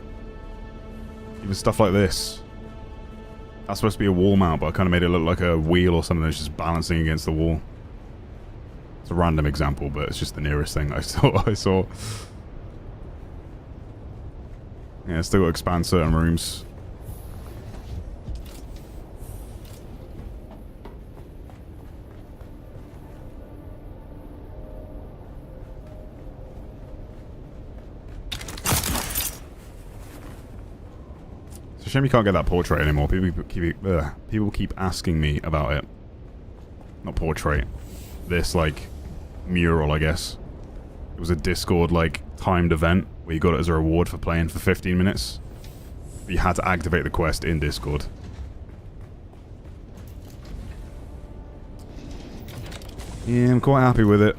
[SPEAKER 1] Even stuff like this. That's supposed to be a wall mount, but I kind of made it look like a wheel or something that's just balancing against the wall. It's a random example, but it's just the nearest thing I saw. Yeah, still got to expand certain rooms. It's a shame you can't get that portrait anymore. People keep asking me about it. Not portrait. This, like, mural, I guess. It was a Discord, like, timed event where you got it as a reward for playing for 15 minutes. But you had to activate the quest in Discord. Yeah, I'm quite happy with it.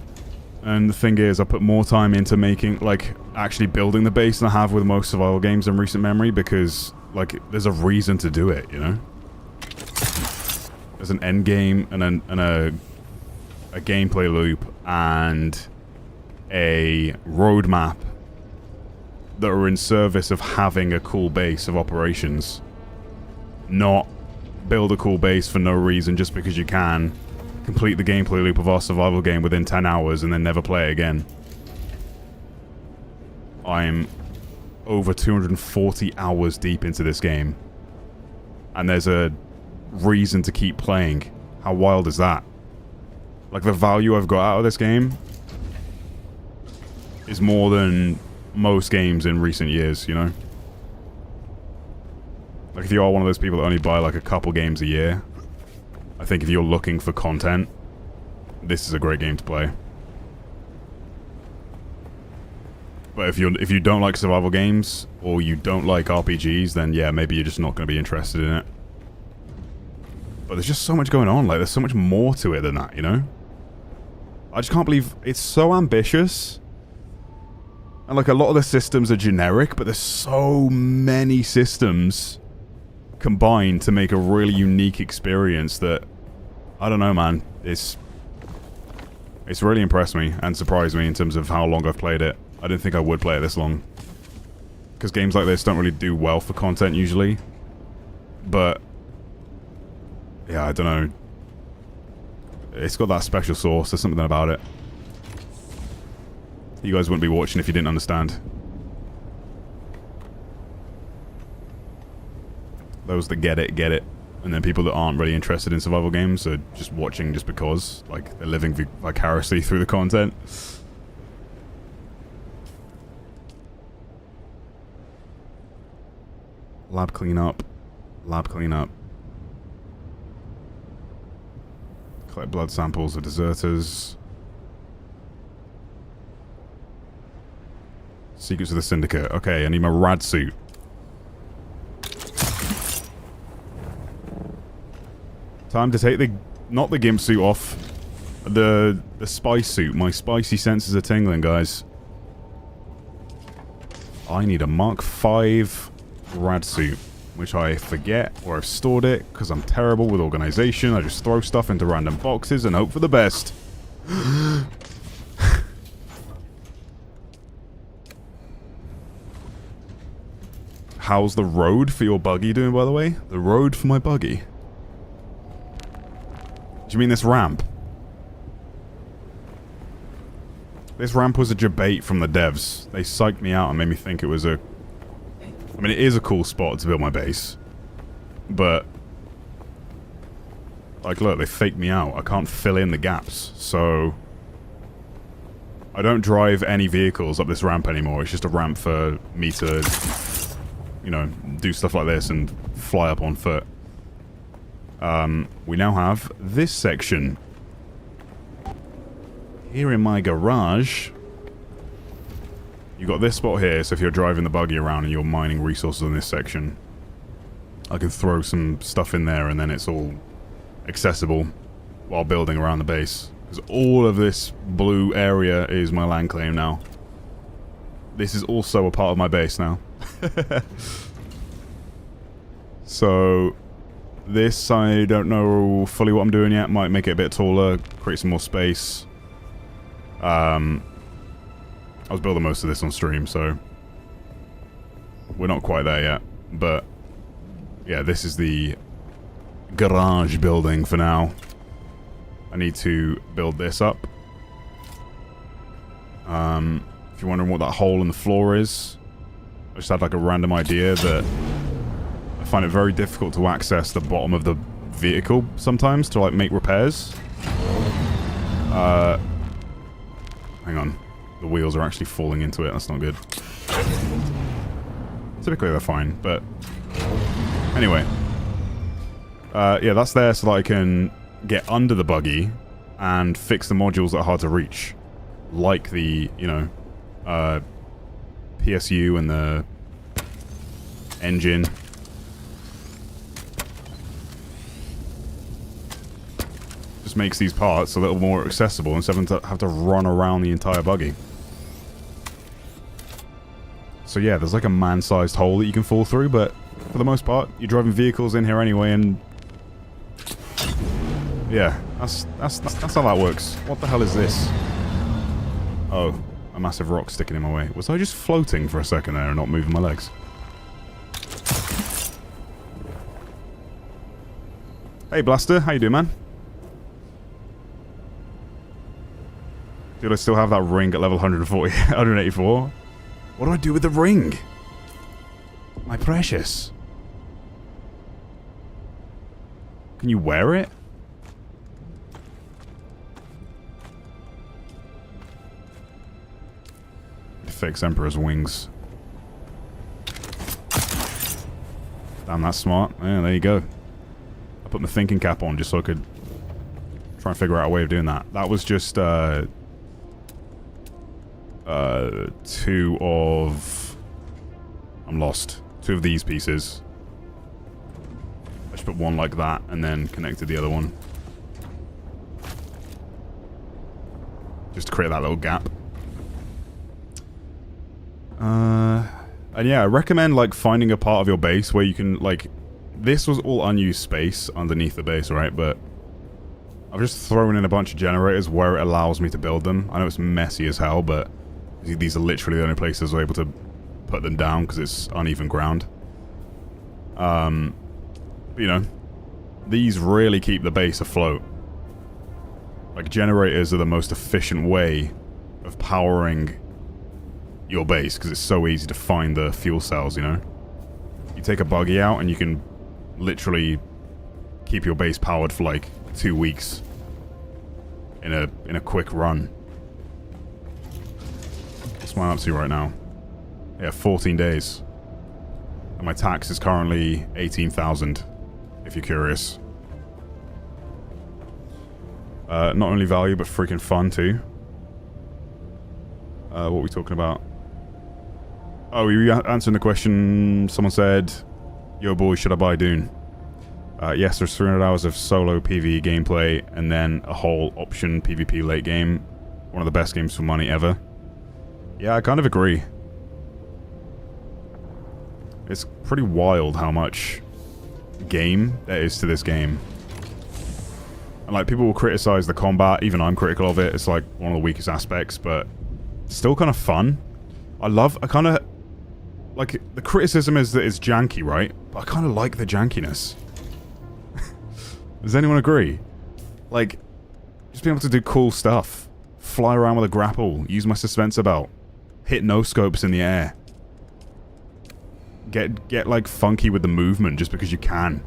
[SPEAKER 1] And the thing is, I put more time into making, like, actually building the base than I have with most survival games in recent memory, because like, there's a reason to do it, you know? There's an end game and a gameplay loop and a roadmap that are in service of having a cool base of operations. Not build a cool base for no reason just because you can. Complete the gameplay loop of our survival game within 10 hours and then never play again. I'm over 240 hours deep into this game. And there's a reason to keep playing. How wild is that? Like, the value I've got out of this game is more than most games in recent years, you know? Like, if you are one of those people that only buy, like, a couple games a year, I think if you're looking for content, this is a great game to play. But if you don't like survival games, or you don't like RPGs, then yeah, maybe you're just not going to be interested in it. But there's just so much going on, like, there's so much more to it than that, you know? I just can't believe it's so ambitious. And, like, a lot of the systems are generic, but there's so many systems combined to make a really unique experience that, I don't know, man, it's really impressed me and surprised me in terms of how long I've played it. I didn't think I would play it this long. Because games like this don't really do well for content usually. But yeah, I don't know. It's got that special sauce. There's something about it. You guys wouldn't be watching if you didn't understand. Those that get it. And then people that aren't really interested in survival games are just watching just because. Like, they're living vicariously through the content. Lab cleanup. Lab cleanup. Collect blood samples of deserters. Secrets of the Syndicate. Okay, I need my rad suit. Time to take the... not the gimp suit off. The spice suit. My spicy senses are tingling, guys. I need a Mark 5 rad suit, which I forget or I've stored it because I'm terrible with organization. I just throw stuff into random boxes and hope for the best. How's the road for your buggy doing, by the way? The road for my buggy. Do you mean this ramp? This ramp was a debate from the devs. They psyched me out and made me think it was a... I mean, it is a cool spot to build my base. But... like, look, they faked me out. I can't fill in the gaps, so... I don't drive any vehicles up this ramp anymore. It's just a ramp for me to... you know, do stuff like this and fly up on foot. We now have this section. Here in my garage, you got this spot here, so if you're driving the buggy around and you're mining resources in this section, I can throw some stuff in there and then it's all accessible while building around the base. Because all of this blue area is my land claim now. This is also a part of my base now. So... this, I don't know fully what I'm doing yet. Might make it a bit taller, create some more space. I was building most of this on stream, so... we're not quite there yet. But, yeah, this is the garage building for now. I need to build this up. If you're wondering what that hole in the floor is, I just had like a random idea that... I find it very difficult to access the bottom of the vehicle sometimes to like make repairs. Hang on. The wheels are actually falling into it. That's not good. Typically they're fine, but... anyway. Yeah, that's there so that I can get under the buggy and fix the modules that are hard to reach. Like the, you know, PSU and the engine. Just makes these parts a little more accessible instead of have to run around the entire buggy. So yeah, there's like a man-sized hole that you can fall through, but for the most part. You're driving vehicles in here anyway, and yeah, that's how that works. What the hell is this? Oh, a massive rock sticking in my way. Was I just floating for a second there and not moving my legs? Hey Blaster, how you doing, man? Do I still have that ring at level 140, 184? What do I do with the ring? My precious. Can you wear it? Fix Emperor's wings. Damn, that's smart. Yeah, there you go. I put my thinking cap on just so I could try and figure out a way of doing that. That was just, 2 of... I'm lost. 2 of these pieces. I just put one like that and then connected the other one. Just to create that little gap. And yeah, I recommend, like, finding a part of your base where you can, like... This was all unused space underneath the base, right? But I've just thrown in a bunch of generators where it allows me to build them. I know it's messy as hell, but these are literally the only places we're able to put them down because it's uneven ground. But, you know, these really keep the base afloat. Like, generators are the most efficient way of powering your base because it's so easy to find the fuel cells, you know? You take a buggy out and you can literally keep your base powered for like 2 weeks in a quick run. What's my up to right now? Yeah, 14 days. And my tax is currently 18,000, if you're curious. Not only value, but freaking fun too. What are we talking about? Oh, were you answering the question? Someone said, yo boy, should I buy Dune? Yes, there's 300 hours of solo PvE gameplay, and then a whole option PvP late game. One of the best games for money ever. Yeah, I kind of agree. It's pretty wild how much game there is to this game. And like, people will criticize the combat, even I'm critical of it. It's like one of the weakest aspects, but still kind of fun. I kind of... Like, the criticism is that it's janky, right? But I kind of like the jankiness. Does anyone agree? Like, just being able to do cool stuff. Fly around with a grapple. Use my suspensor belt. Hit no-scopes in the air. Get like, funky with the movement just because you can.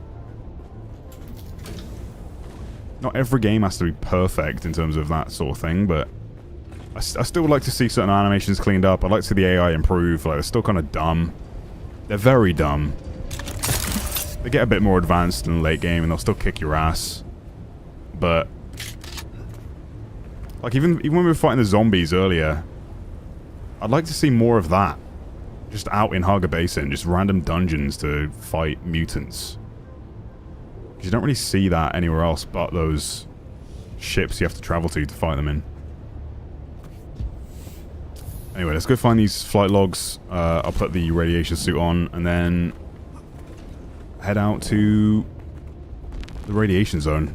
[SPEAKER 1] Not every game has to be perfect in terms of that sort of thing, but... I still would like to see certain animations cleaned up. I'd like to see the AI improve. Like, they're still kind of dumb. They're very dumb. They get a bit more advanced in the late game, and they'll still kick your ass. But... Like, even when we were fighting the zombies earlier, I'd like to see more of that. Just out in Haga Basin. Just random dungeons to fight mutants. Because you don't really see that anywhere else but those ships you have to travel to fight them in. Anyway, let's go find these flight logs. I'll put the radiation suit on and then head out to the radiation zone.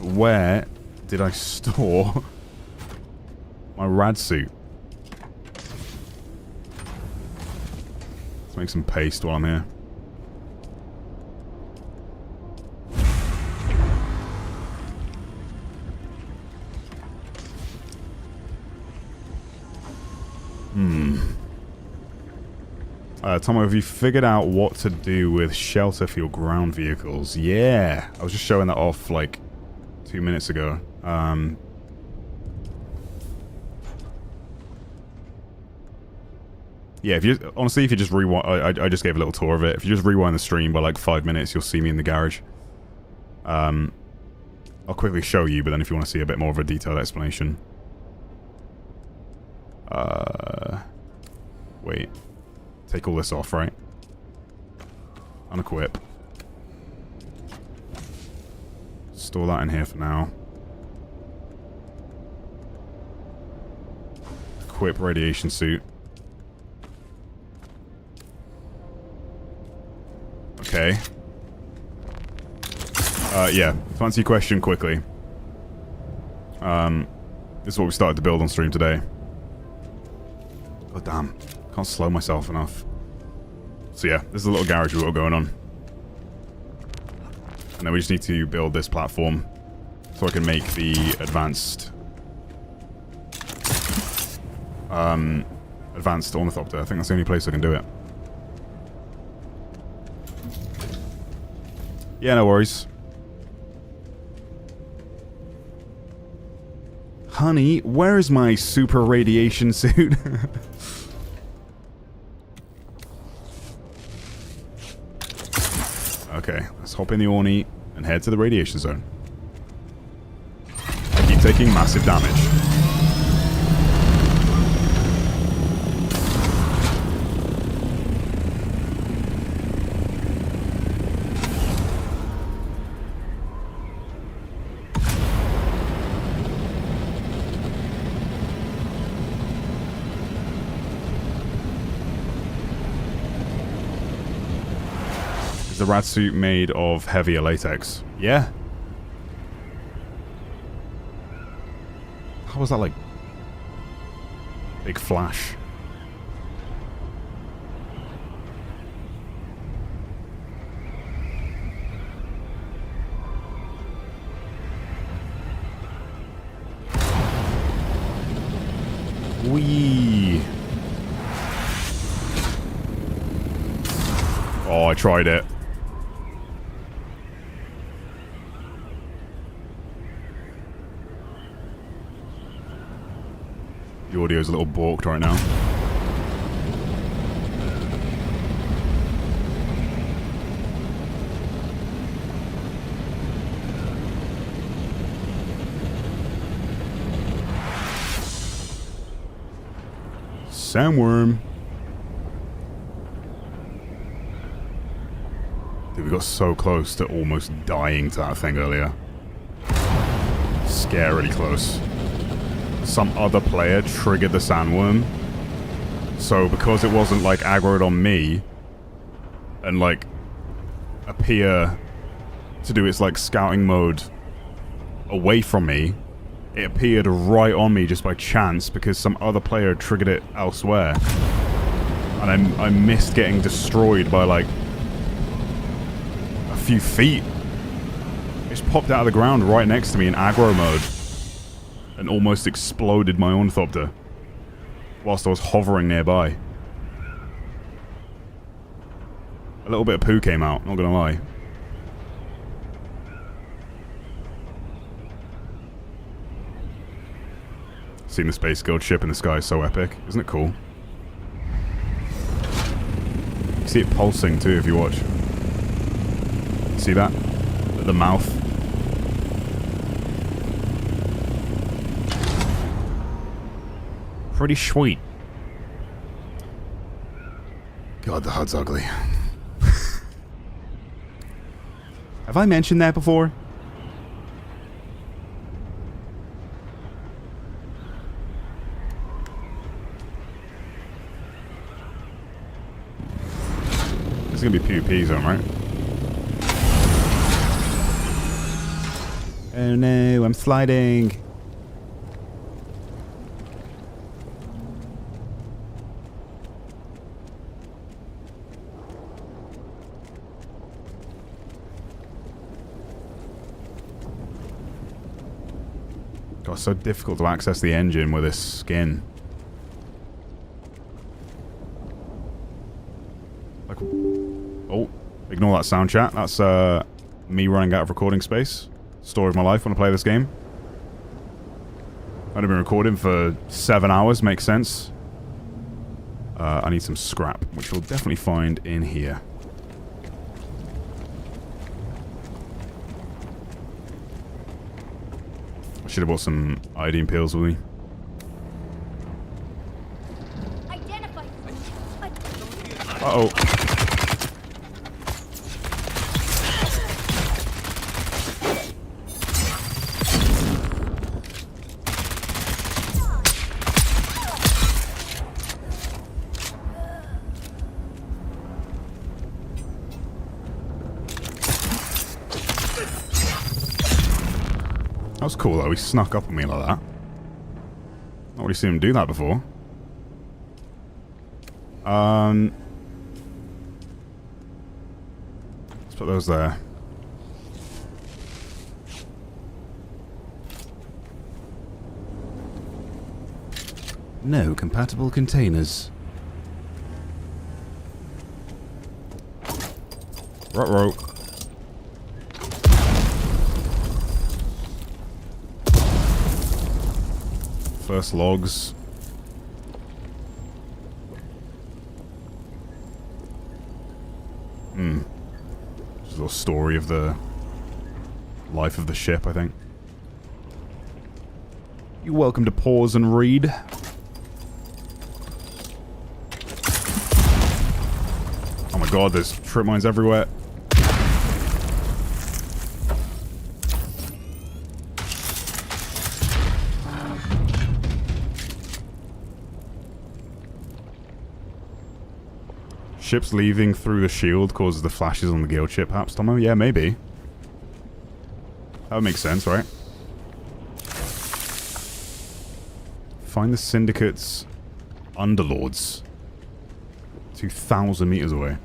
[SPEAKER 1] Where did I store my rad suit? Let's make some paste while I'm here. Tomo, have you figured out what to do with shelter for your ground vehicles? Yeah! I was just showing that off, like, 2 minutes ago. Yeah, if you... Honestly, if you just rewind... I just gave a little tour of it. If you just rewind the stream by, like, 5 minutes, you'll see me in the garage. I'll quickly show you, but then if you want to see a bit more of a detailed explanation... Wait. Take all this off, right? Unequip. Store that in here for now. Equip radiation suit. Okay. Yeah. To answer your question quickly. This is what we started to build on stream today. Oh, damn. Can't slow myself enough. So yeah, there's a little garage we got going on. And then we just need to build this platform so I can make the advanced ornithopter. I think that's the only place I can do it. Yeah, no worries. Honey, where is my super radiation suit? Okay, let's hop in the Orny and head to the radiation zone. I keep taking massive damage. The rat suit made of heavier latex. Yeah. How was that like big flash? Wee. Oh, I tried it. The audio's a little balked right now. Sandworm. Dude, we got so close to almost dying to that thing earlier. Scarily close. Some other player triggered the sandworm. So because it wasn't like aggroed on me and like appear to do its like scouting mode away from me, it appeared right on me just by chance because some other player triggered it elsewhere. And I missed getting destroyed by like a few feet. It just popped out of the ground right next to me in aggro mode. And almost exploded my ornithopter whilst I was hovering nearby. A little bit of poo came out, not gonna lie. Seeing the Space Guild ship in the sky is so epic. Isn't it cool? You see it pulsing too if you watch. See that? At the mouth. Pretty sweet. God, the HUD's ugly. Have I mentioned that before? This is gonna be PvP zone, right? Oh no, I'm sliding. God, it's so difficult to access the engine with this skin. Like, oh, ignore that sound chat. That's me running out of recording space. Story of my life when I play this game. I've been recording for 7 hours, makes sense. I need some scrap, which we'll definitely find in here. I should have bought some iodine pills with me. Uh-oh. That was cool though, he snuck up on me like that. Not really seen him do that before. Let's put those there. No compatible containers. Ruh-roh. First logs. Just a little story of the life of the ship, I think. You're welcome to pause and read. Oh my god, there's trip mines everywhere. Ships leaving through the shield causes the flashes on the guild ship, perhaps, Tomo? Yeah, maybe. That would make sense, right? Find the Syndicate's Underlords. 2,000 meters away.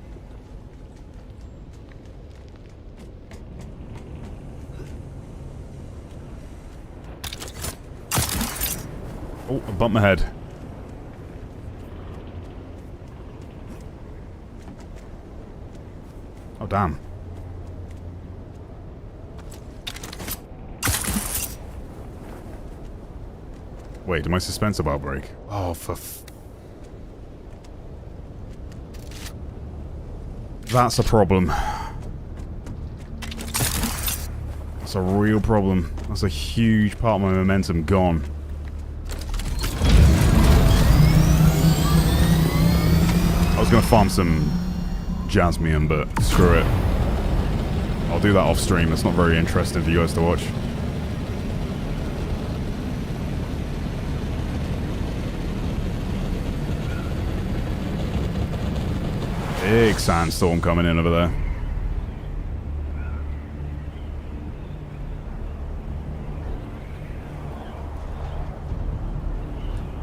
[SPEAKER 1] Oh, I bumped my head. Oh, damn. Wait, did my suspensor bar break? Oh, for that's a problem. That's a real problem. That's a huge part of my momentum gone. I was gonna farm some Jasmine, but screw it. I'll do that off stream. It's not very interesting for you guys to watch. Big sandstorm coming in over there.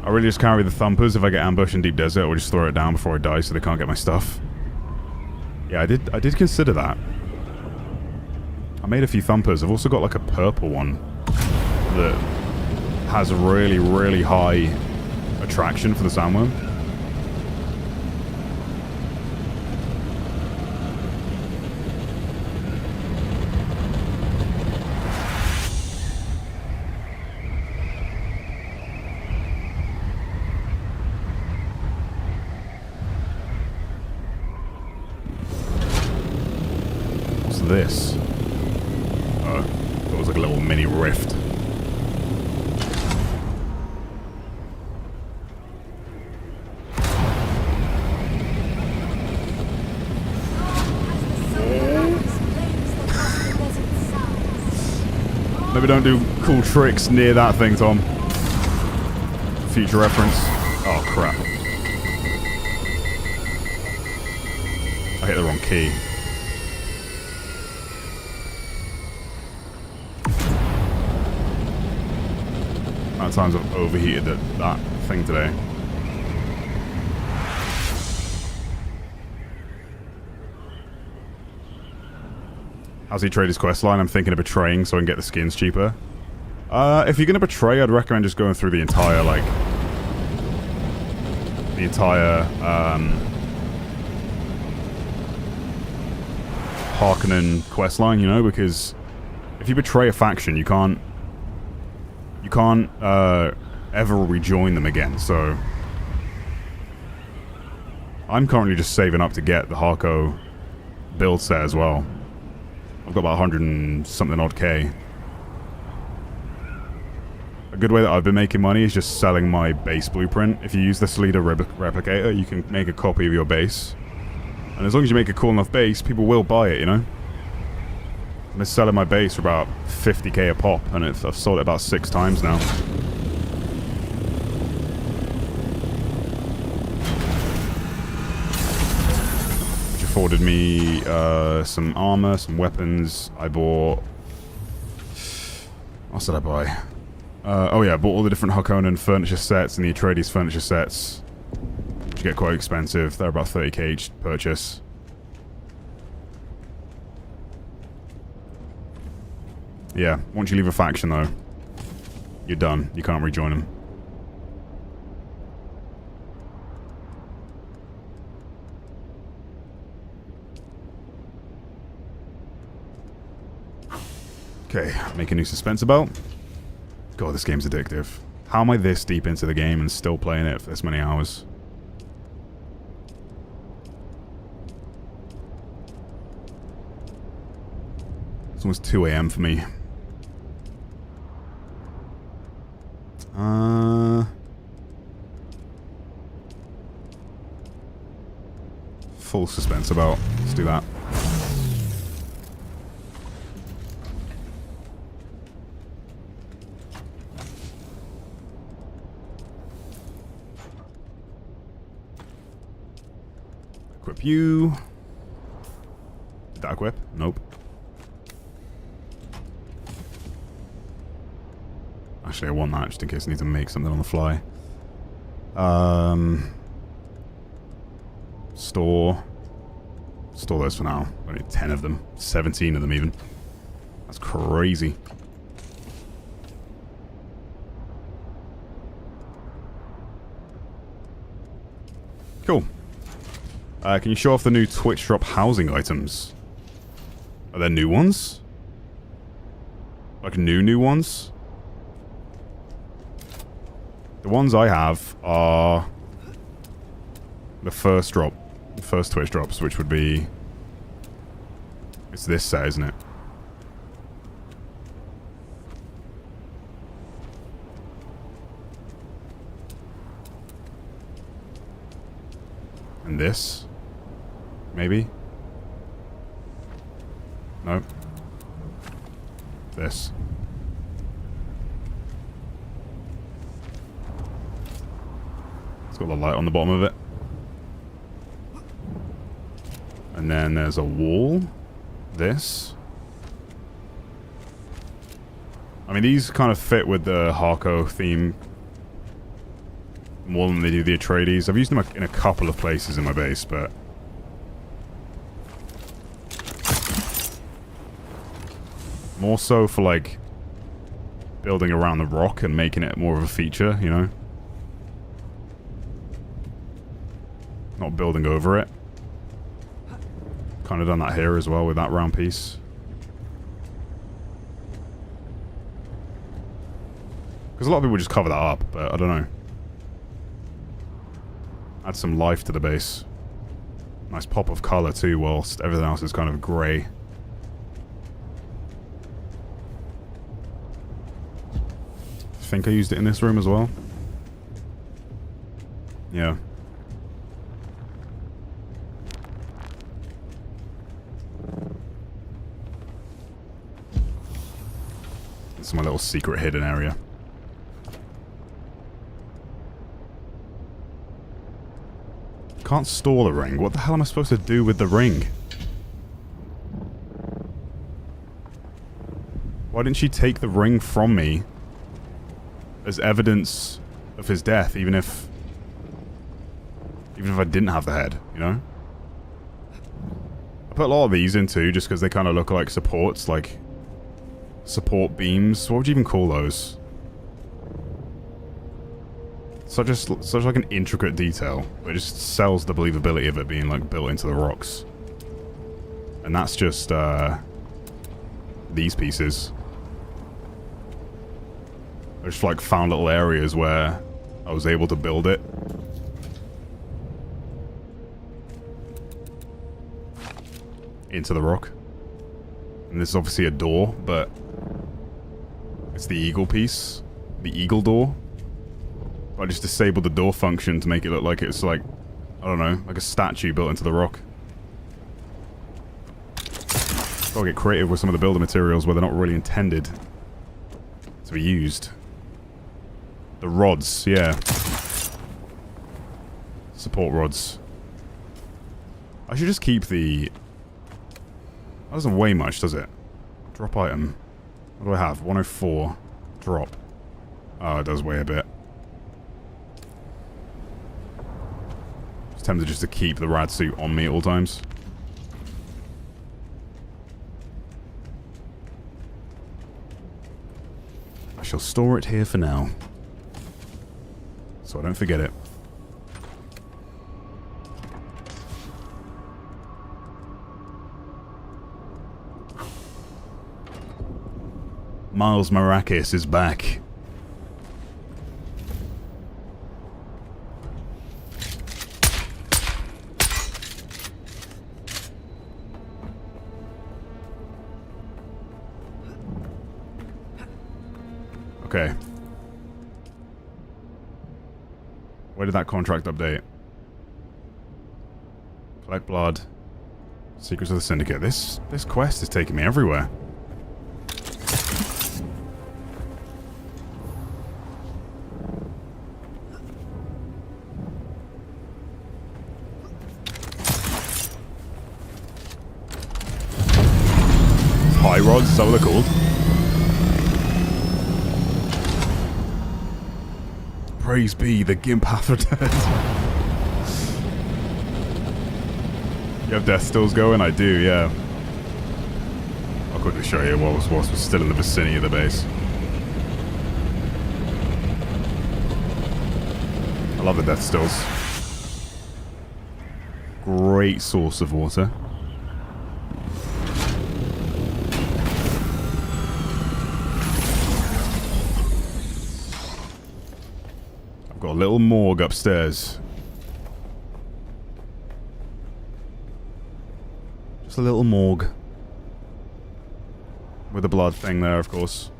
[SPEAKER 1] I really just carry the thumpers if I get ambushed in deep desert, or just throw it down before I die so they can't get my stuff. Yeah, I did consider that. I made a few thumpers. I've also got like a purple one that has a really, really high attraction for the sandworm. This. Oh, it was like a little mini rift. Maybe don't do cool tricks near that thing, Tom. Future reference. Oh, crap. I hit the wrong key. Amount of times I've overheated that thing today. How's he trade his quest line? I'm thinking of betraying so I can get the skins cheaper. If you're gonna betray, I'd recommend just going through the entire, like, Harkonnen quest line, you know, because if you betray a faction, you can't ever rejoin them again, so I'm currently just saving up to get the Harko build set as well. I've got about 100 and something odd K. A good way that I've been making money is just selling my base blueprint. If you use the Salida replicator, you can make a copy of your base. And as long as you make a cool enough base, people will buy it, you know? I've been selling my base for about 50k a pop, and I've sold it about 6 times now. Which afforded me some armor, some weapons. I bought What else did I buy? Oh yeah, I bought all the different Harkonnen furniture sets and the Atreides furniture sets. Which get quite expensive. They're about 30k each purchase. Yeah, once you leave a faction though, you're done. You can't rejoin them. Okay, make a new suspense belt. God, this game's addictive. How am I this deep into the game and still playing it for this many hours? It's almost 2 AM for me. Full suspense about. Let's do that. Equip you. Did that equip? Nope. Actually, I want that just in case I need to make something on the fly. Store those for now. Only 10 of them. 17 of them even. That's crazy. Cool. Can you show off the new Twitch drop housing items? Are there new ones? Like new ones? The ones I have are the first Twitch drops, which would be... It's this set, isn't it? And this? Maybe? Nope. This. It's got the light on the bottom of it. And then there's a wall. This. I mean, these kind of fit with the Harko theme more than they do the Atreides. I've used them in a couple of places in my base, but... more so for, like, building around the rock and making it more of a feature, you know? Not building over it. Kind of done that here as well with that round piece. Because a lot of people just cover that up, but I don't know. Add some life to the base. Nice pop of colour too, whilst everything else is kind of grey. I think I used it in this room as well. Yeah. It's my little secret hidden area. Can't store the ring. What the hell am I supposed to do with the ring? Why didn't she take the ring from me as evidence of his death, even if I didn't have the head, you know? I put a lot of these in too, just because they kind of look like supports, like support beams. What would you even call those? Such like an intricate detail. It just sells the believability of it being like built into the rocks. And that's just these pieces. I just like found little areas where I was able to build it. Into the rock. And this is obviously a door, but it's the eagle piece. The eagle door. I just disabled the door function to make it look like it's like, I don't know, like a statue built into the rock. Gotta get creative with some of the builder materials where they're not really intended to be used. The rods, yeah. Support rods. I should just keep the... That doesn't weigh much, does it? Drop item. What do I have? 104. Drop. Oh, it does weigh a bit. Just tempted just to keep the rad suit on me at all times. I shall store it here for now, so I don't forget it. Miles Marrakis is back. Okay. Where did that contract update? Collect blood. Secrets of the Syndicate. This quest is taking me everywhere. High rods, is that what they're called? Praise be, the Gimp hath returned. You have death stills going? I do, yeah. I'll quickly show you whilst we're still in the vicinity of the base. I love the death stills. Great source of water. Got a little morgue upstairs. Just a little morgue. With a blood thing there, of course.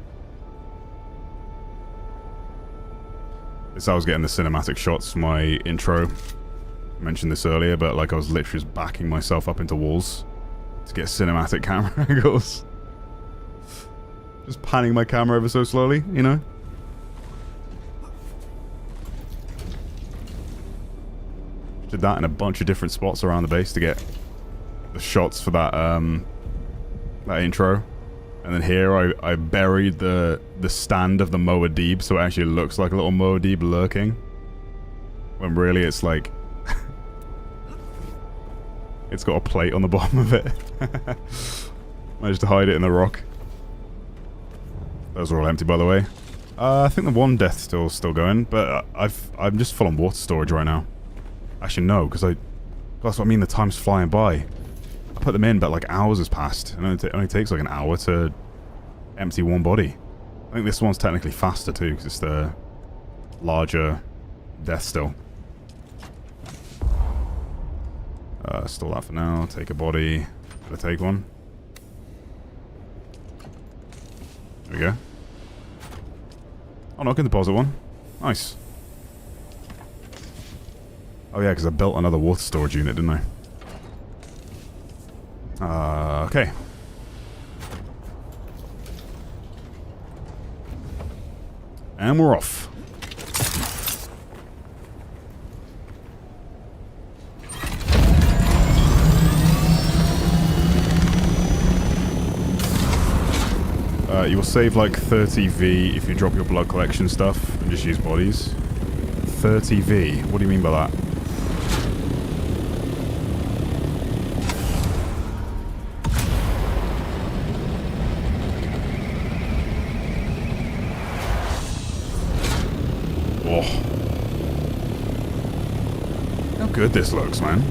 [SPEAKER 1] This I was getting the cinematic shots for my intro. I mentioned this earlier, but like I was literally just backing myself up into walls to get cinematic camera angles. Just panning my camera ever so slowly, you know? Did that in a bunch of different spots around the base to get the shots for that that intro. And then here I buried the stand of the Moadib so it actually looks like a little Moadib lurking. When really it's like it's got a plate on the bottom of it. Managed to hide it in the rock. Those are all empty, by the way. I think the one death still's still going, but I'm just full on water storage right now. Actually, no, because that's what I mean, the time's flying by. I put them in, but like hours has passed, and it only takes like an hour to empty one body. I think this one's technically faster too, because it's the larger death still. Store that for now, take a body, gotta take one. There we go. Oh no, I can deposit one. Nice. Oh yeah, because I built another water storage unit, didn't I? Okay. And we're off. You will save like 30V if you drop your blood collection stuff and just use bodies. 30V? What do you mean by that? Oh. How good this looks, man.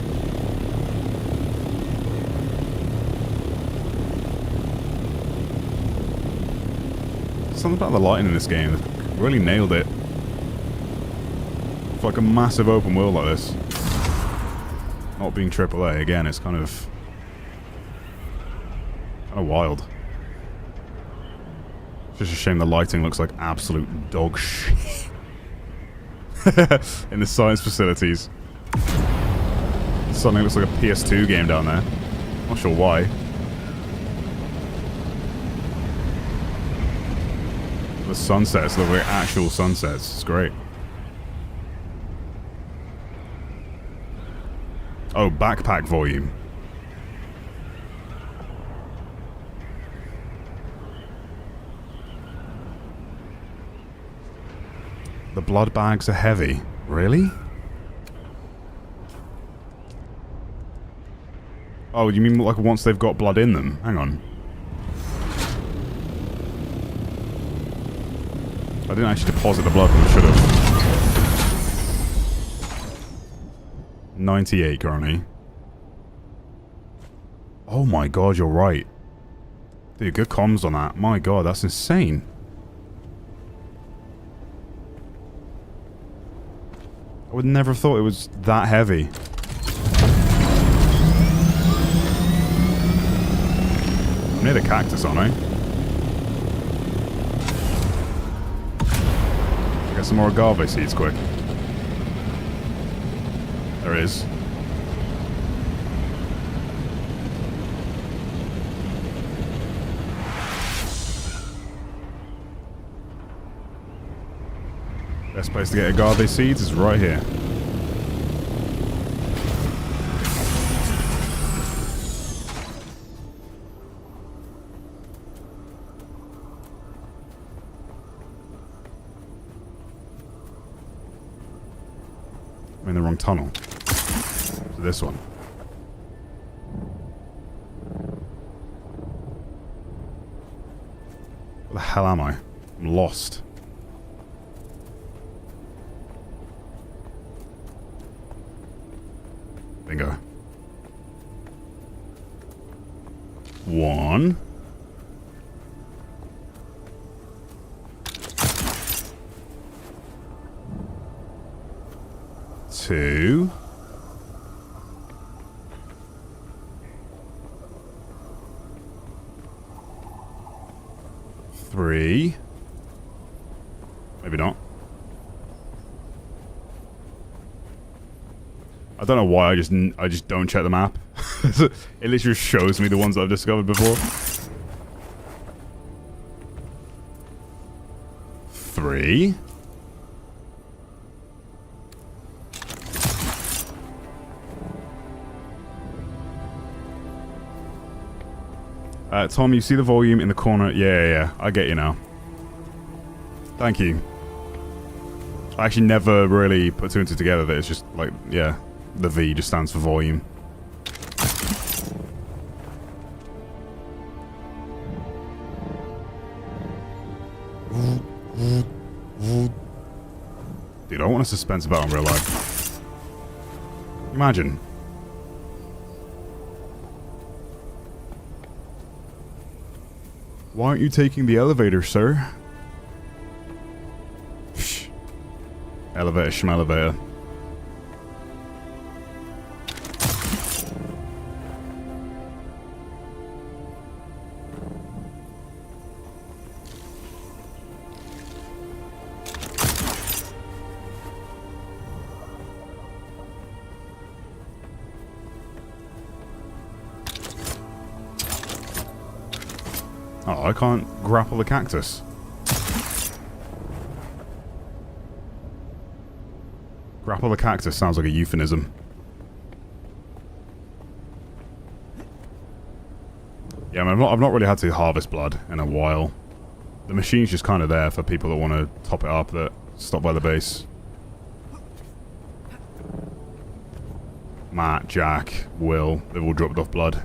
[SPEAKER 1] Something about the lighting in this game that really nailed it. For like a massive open world like this. Not being AAA, again, it's kind of wild. It's just a shame the lighting looks like absolute dog shit. In the science facilities. Suddenly looks like a PS2 game down there. Not sure why. The sunsets look like actual sunsets. It's great. Oh, backpack volume. The blood bags are heavy. Really? Oh, you mean like once they've got blood in them? Hang on. I didn't actually deposit the blood, but I should have. 98 currently. Oh my god, you're right. Dude, good comms on that. My god, that's insane. I would never have thought it was that heavy. I'm near the cactus, aren't I? Get some more agave seeds quick. There is. Best place to get agave seeds is right here. I'm in the wrong tunnel. To this one. Where the hell am I? I'm lost. Bingo. 1. 2. 3. Maybe not. I don't know why I just don't check the map. It literally shows me the ones that I've discovered before. 3. Tom, you see the volume in the corner? Yeah. I get you now. Thank you. I actually never really put 2 and 2 together. That it's just like, yeah, the V just stands for volume. Dude, I want a suspense battle in real life. Imagine. Why aren't you taking the elevator, sir? Psh. Elevator, schmelevator. Oh, I can't grapple the cactus. Grapple the cactus sounds like a euphemism. Yeah, I mean, I've not really had to harvest blood in a while. The machine's just kind of there for people that want to top it up that stop by the base. Matt, Jack, Will, they've all dropped off blood.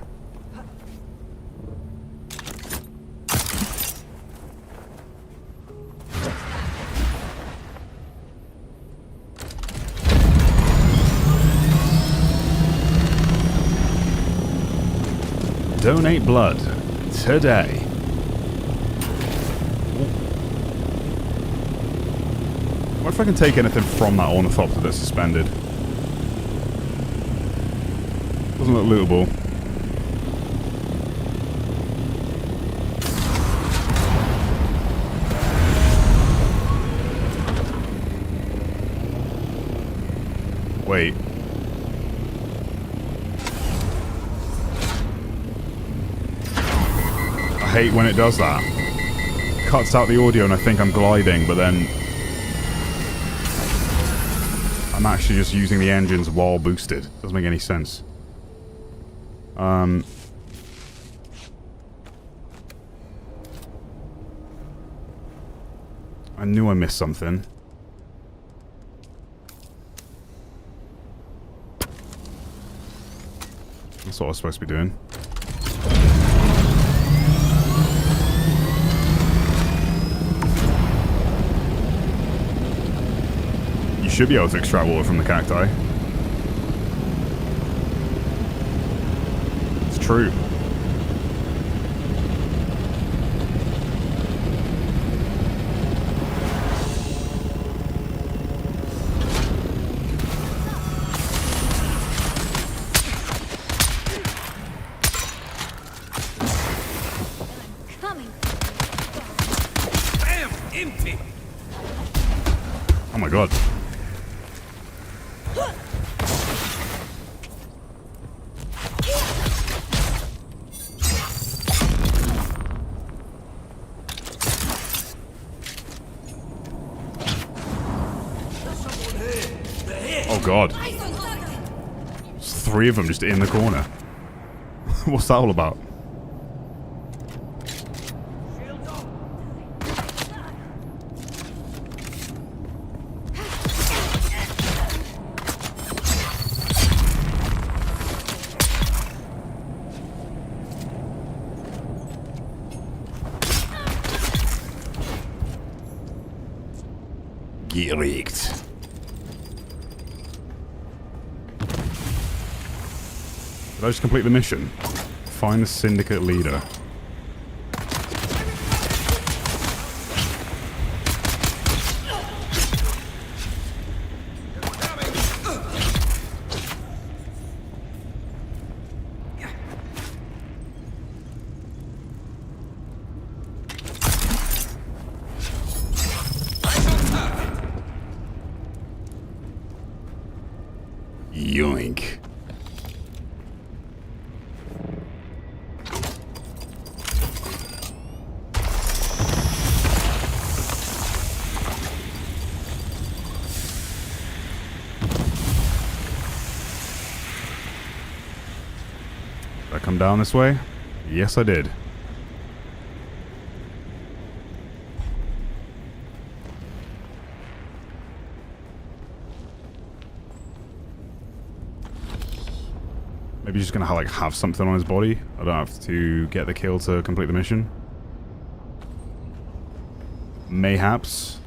[SPEAKER 1] Donate blood today. What if I can take anything from that ornithopter that's suspended? Doesn't look lootable. Wait. I hate when it does that. Cuts out the audio and I think I'm gliding, but then I'm actually just using the engines while boosted. Doesn't make any sense. I knew I missed something. That's what I was supposed to be doing. You should be able to extract water from the cacti. It's true. Oh my god. Oh god. There's 3 of them just in the corner. What's that all about? Gereked. Did I just complete the mission? Find the syndicate leader. Yoink. Did I come down this way? Yes, I did. Maybe he's just gonna like have something on his body. I don't have to get the kill to complete the mission. Mayhaps.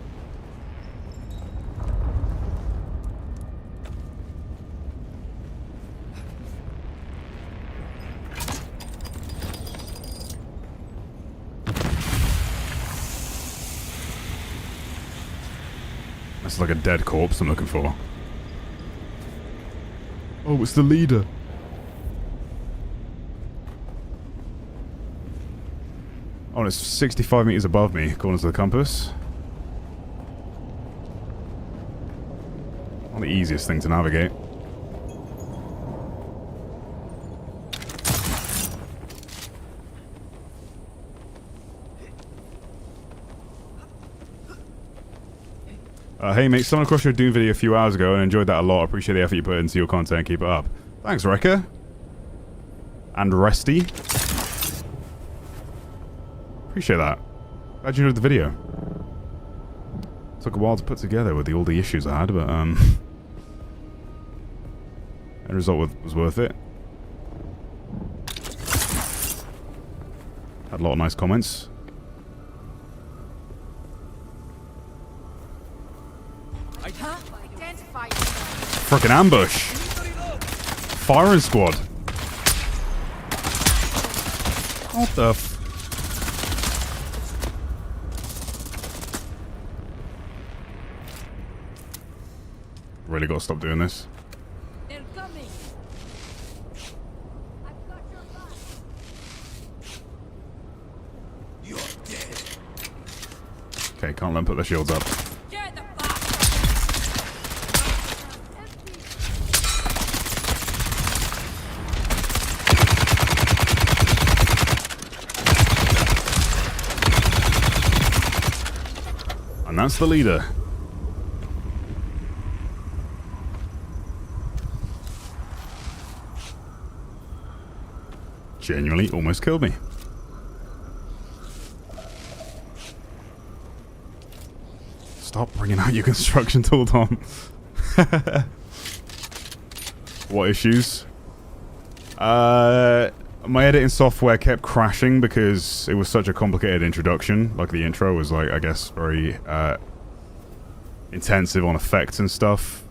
[SPEAKER 1] That's like a dead corpse I'm looking for. Oh, it's the leader. Oh, it's 65 meters above me, according to the compass. Not the easiest thing to navigate. Hey mate, someone across your Dune video a few hours ago and enjoyed that a lot. Appreciate the effort you put into your content. Keep it up. Thanks, Wrecker. And Resty. Appreciate that. Glad you enjoyed the video. Took a while to put together with all the issues I had, but the result was worth it. Had a lot of nice comments. Frickin' ambush! Firing squad! What the f... Really gotta stop doing this.
[SPEAKER 5] They're coming.
[SPEAKER 12] You're dead.
[SPEAKER 1] Okay, can't let them put their shields up. And that's the leader. Genuinely almost killed me. Stop bringing out your construction tool, Tom. What issues? My editing software kept crashing because it was such a complicated introduction. Like, the intro was, like, I guess, very, intensive on effects and stuff.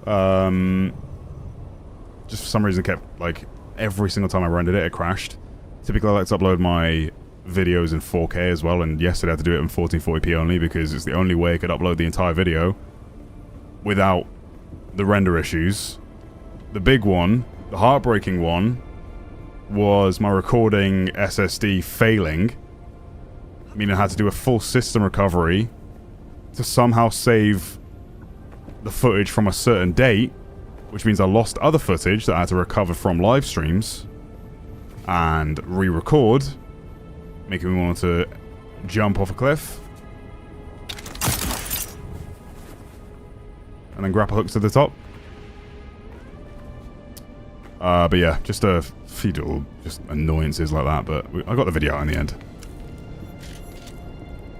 [SPEAKER 1] Just for some reason kept, like, every single time I rendered it, it crashed. Typically, I like to upload my videos in 4K as well, and yesterday I had to do it in 1440p only because it's the only way I could upload the entire video without the render issues. The big one, the heartbreaking one, was my recording SSD failing, meaning I had to do a full system recovery to somehow save the footage from a certain date, which means I lost other footage that I had to recover from live streams and re-record, making me want to jump off a cliff and then grapple hooks to the top. But yeah, just a few little just annoyances like that, but I got the video out in the end.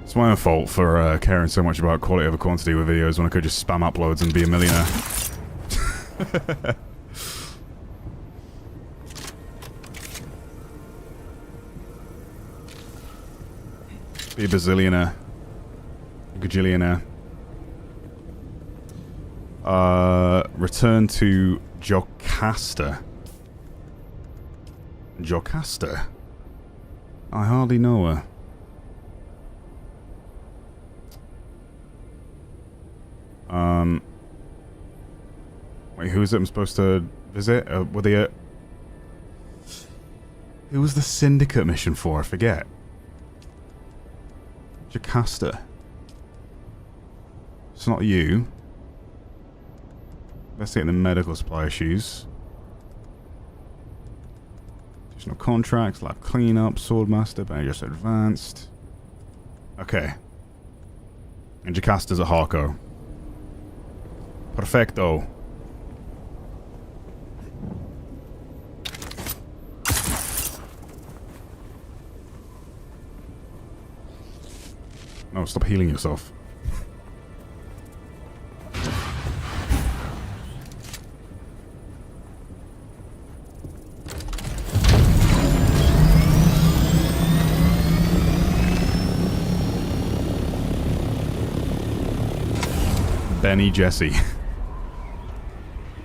[SPEAKER 1] It's my own fault for caring so much about quality over quantity with videos when I could just spam uploads and be a millionaire. Be a bazillionaire. A gajillionaire. Return to Jocasta. Jocasta? I hardly know her. Wait, who is it I'm supposed to visit? Were they who was the Syndicate mission for? I forget. Jocasta. It's not you. Let's get the medical supply issues. Additional contracts, lab cleanup, swordmaster, but just advanced. Okay. And Jocasta's at Harco. Perfecto. No, stop healing yourself. Benny Jesse.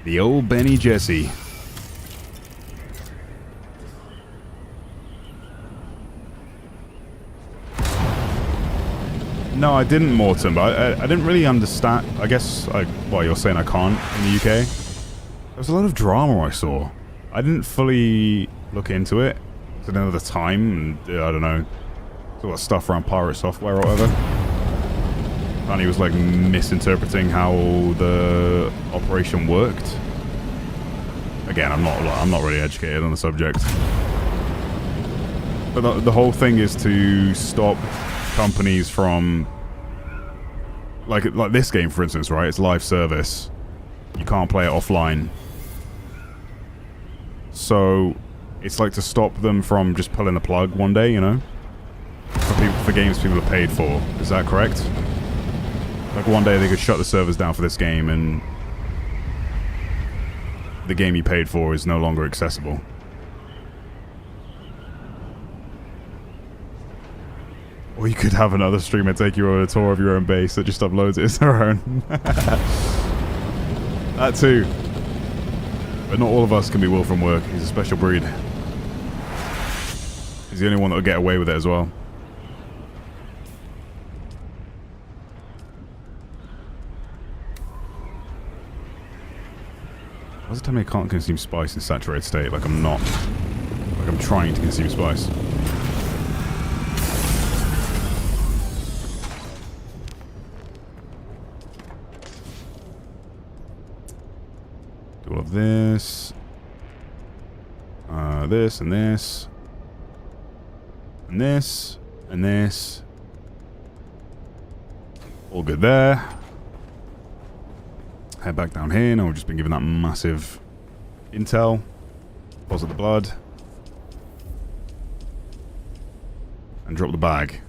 [SPEAKER 1] The old Benny Jesse. No, I didn't, Morton, but I didn't really understand. I guess, well, you're saying I can't in the UK. There was a lot of drama I saw. I didn't fully look into it. It's another time, and I don't know. There's a lot of stuff around pirate software or whatever. And he was like misinterpreting how the operation worked. Again, I'm not really educated on the subject. But the whole thing is to stop companies from like this game, for instance, right? It's live service. You can't play it offline. So it's like to stop them from just pulling the plug one day, you know? For games people have paid for. Is that correct? Like one day they could shut the servers down for this game and the game you paid for is no longer accessible. Or you could have another streamer take you on a tour of your own base that just uploads it as their own. That too. But not all of us can be Will from work. He's a special breed. He's the only one that will get away with it as well. Why does it tell me I can't consume spice in saturated state? Like I'm not. Like I'm trying to consume spice. Do all of this. This and this. And this. And this. All good there. Head back down here. Now we've just been given that massive intel. Deposit the blood. And drop the bag.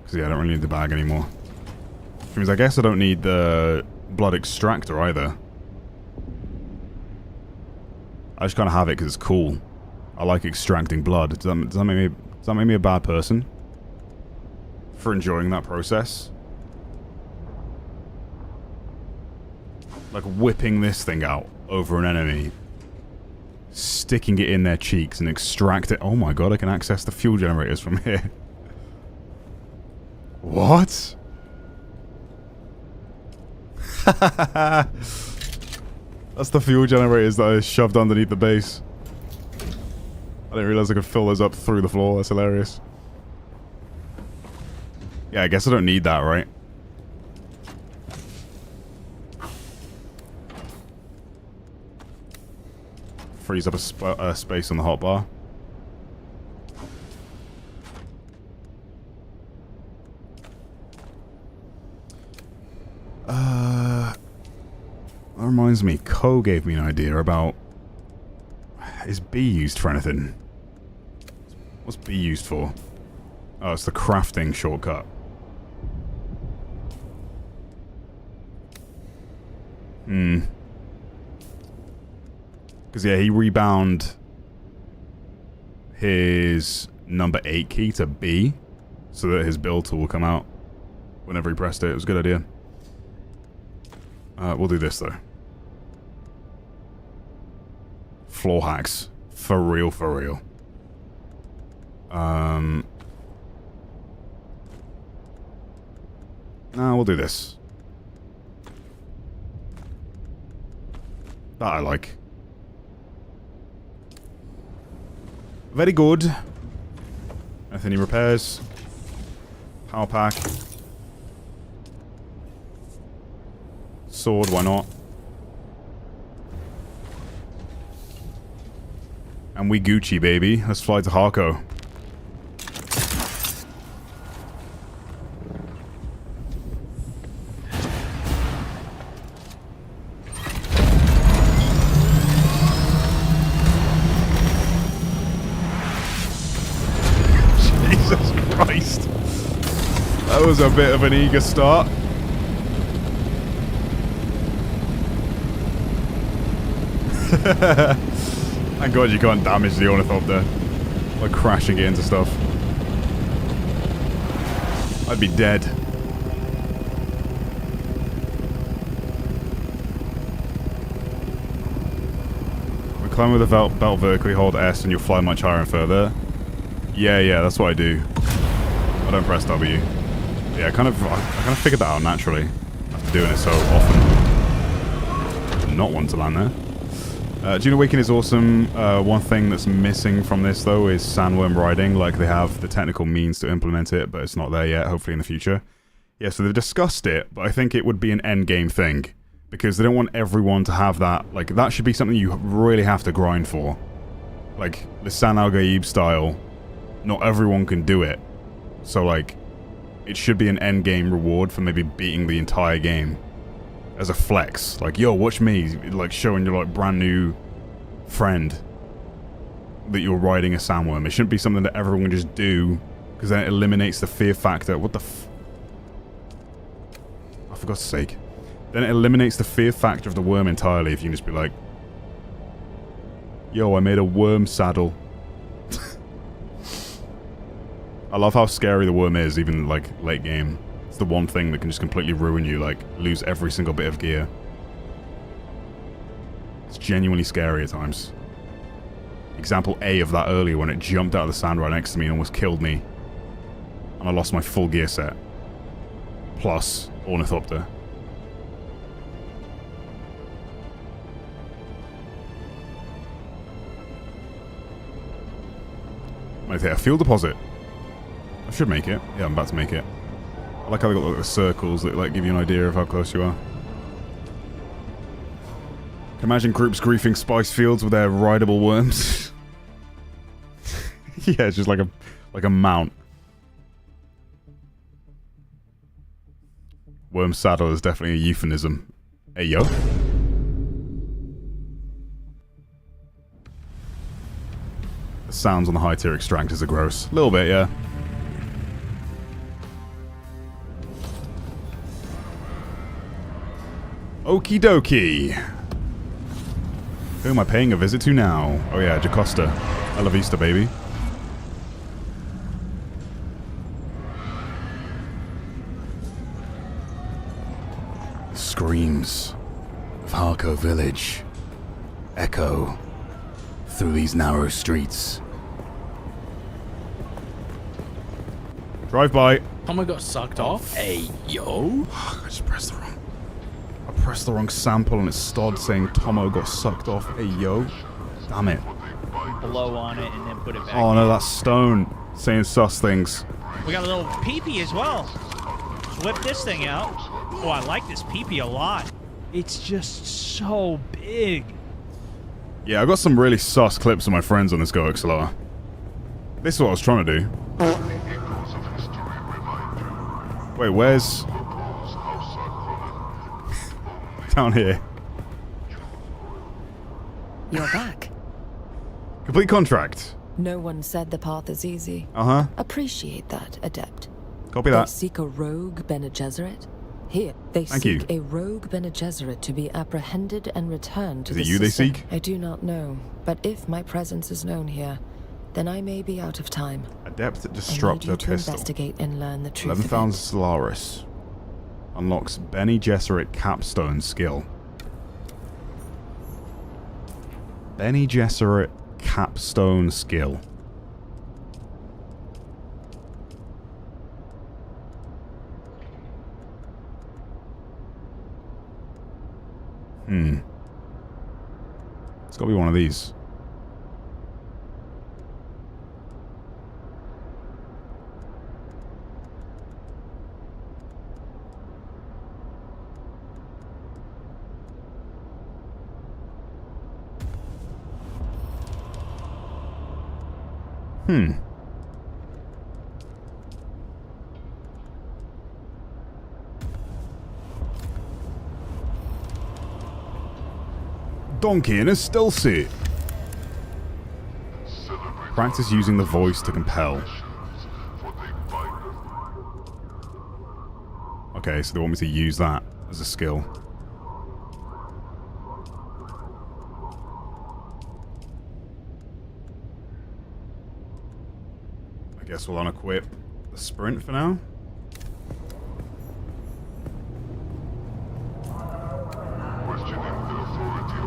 [SPEAKER 1] Because yeah, I don't really need the bag anymore. Which means I guess I don't need the blood extractor either. I just kind of have it because it's cool. I like extracting blood. Does that make me a bad person? For enjoying that process? Like whipping this thing out over an enemy. Sticking it in their cheeks and extract it. Oh my god, I can access the fuel generators from here. What? That's the fuel generators that I shoved underneath the base. I didn't realize I could fill those up through the floor. That's hilarious. Yeah, I guess I don't need that, right? Frees up a space on the hotbar. That reminds me, Ko gave me an idea about... Is B used for anything? What's B used for? Oh, it's the crafting shortcut. Because, yeah, he rebound his number 8 key to B so that his build tool will come out whenever he pressed it. It was a good idea. We'll do this, though. Floor hacks. For real, for real. No, we'll do this. That I like. Very good. Anything he repairs? Power pack. Sword, why not? And we Gucci, baby. Let's fly to Harko. Jesus Christ. That was a bit of an eager start. Thank God you can't damage the ornithopter by crashing it into stuff. I'd be dead. We climb with the belt vertically, hold S, and you'll fly much higher and further. Yeah, that's what I do. I don't press W. Yeah, I kind of figured that out naturally after doing it so often. Did not want to land there. Dune Awakening is awesome. One thing that's missing from this, though, is sandworm riding. Like, they have the technical means to implement it, but it's not there yet, hopefully in the future. Yeah, so they've discussed it, but I think it would be an endgame thing. Because they don't want everyone to have that. Like, that should be something you really have to grind for. Like, the San Al-Gaib style, not everyone can do it. So, like, it should be an endgame reward for maybe beating the entire game. As a flex, like, yo, watch me, like, showing your, like, brand new friend that you're riding a sandworm. It shouldn't be something that everyone can just do, because then it eliminates the fear factor. What the oh, for God's sake. Then it eliminates the fear factor of the worm entirely if you can just be like, yo, I made a worm saddle. I love how scary the worm is, even, like, late game. It's the one thing that can just completely ruin you, like, lose every single bit of gear. It's genuinely scary at times. Example A of that earlier when it jumped out of the sand right next to me and almost killed me. And I lost my full gear set. Plus, Ornithopter. Might hit a fuel deposit. I should make it. Yeah, I'm about to make it. I like how they got like, the circles that like give you an idea of how close you are. Imagine groups griefing spice fields with their rideable worms. Yeah, it's just like a mount. Worm saddle is definitely a euphemism. Hey yo. The sounds on the high tier extractors are gross. A little bit, yeah. Okie dokie. Who am I paying a visit to now? Oh yeah, Jacosta. A la vista, baby. The screams of Harco Village echo through these narrow streets. Drive by.
[SPEAKER 3] Someone got sucked off. Hey, yo.
[SPEAKER 1] I just pressed the wrong. I pressed the wrong sample and it started saying Tomo got sucked off. Hey, yo. Damn it.
[SPEAKER 6] Blow on it and then put it back.
[SPEAKER 1] Oh no, that's Stone saying sus things.
[SPEAKER 6] We got a little peepee as well. Whip this thing out. Oh, I like this peepee a lot. It's just so big.
[SPEAKER 1] Yeah, I got some really sus clips of my friends on this Go XLR. This is what I was trying to do. Wait, where's... Down here.
[SPEAKER 23] You're back.
[SPEAKER 1] Complete contract.
[SPEAKER 23] No one said the path is easy.
[SPEAKER 1] Uh-huh.
[SPEAKER 23] Appreciate that, Adept.
[SPEAKER 1] Copy
[SPEAKER 23] They
[SPEAKER 1] that.
[SPEAKER 23] seek a rogue Bene Gesserit? Here, they
[SPEAKER 1] Thank
[SPEAKER 23] seek
[SPEAKER 1] you.
[SPEAKER 23] a rogue Bene Gesserit to be apprehended and returned to
[SPEAKER 1] Is
[SPEAKER 23] the
[SPEAKER 1] it you they
[SPEAKER 23] system.
[SPEAKER 1] seek?
[SPEAKER 23] I do not know, but if my presence is known here, then I may be out of time.
[SPEAKER 1] Adept
[SPEAKER 23] I need
[SPEAKER 1] Disruptor
[SPEAKER 23] you to
[SPEAKER 1] Pistol.
[SPEAKER 23] investigate and learn the truth.
[SPEAKER 1] 11,000 Solaris. Unlocks Bene Gesserit Capstone skill. Bene Gesserit Capstone skill. It's gotta be one of these. Donkey in a still suit. Practice using the voice to compel. Okay, so they want me to use that as a skill. I guess we'll unequip the sprint for now.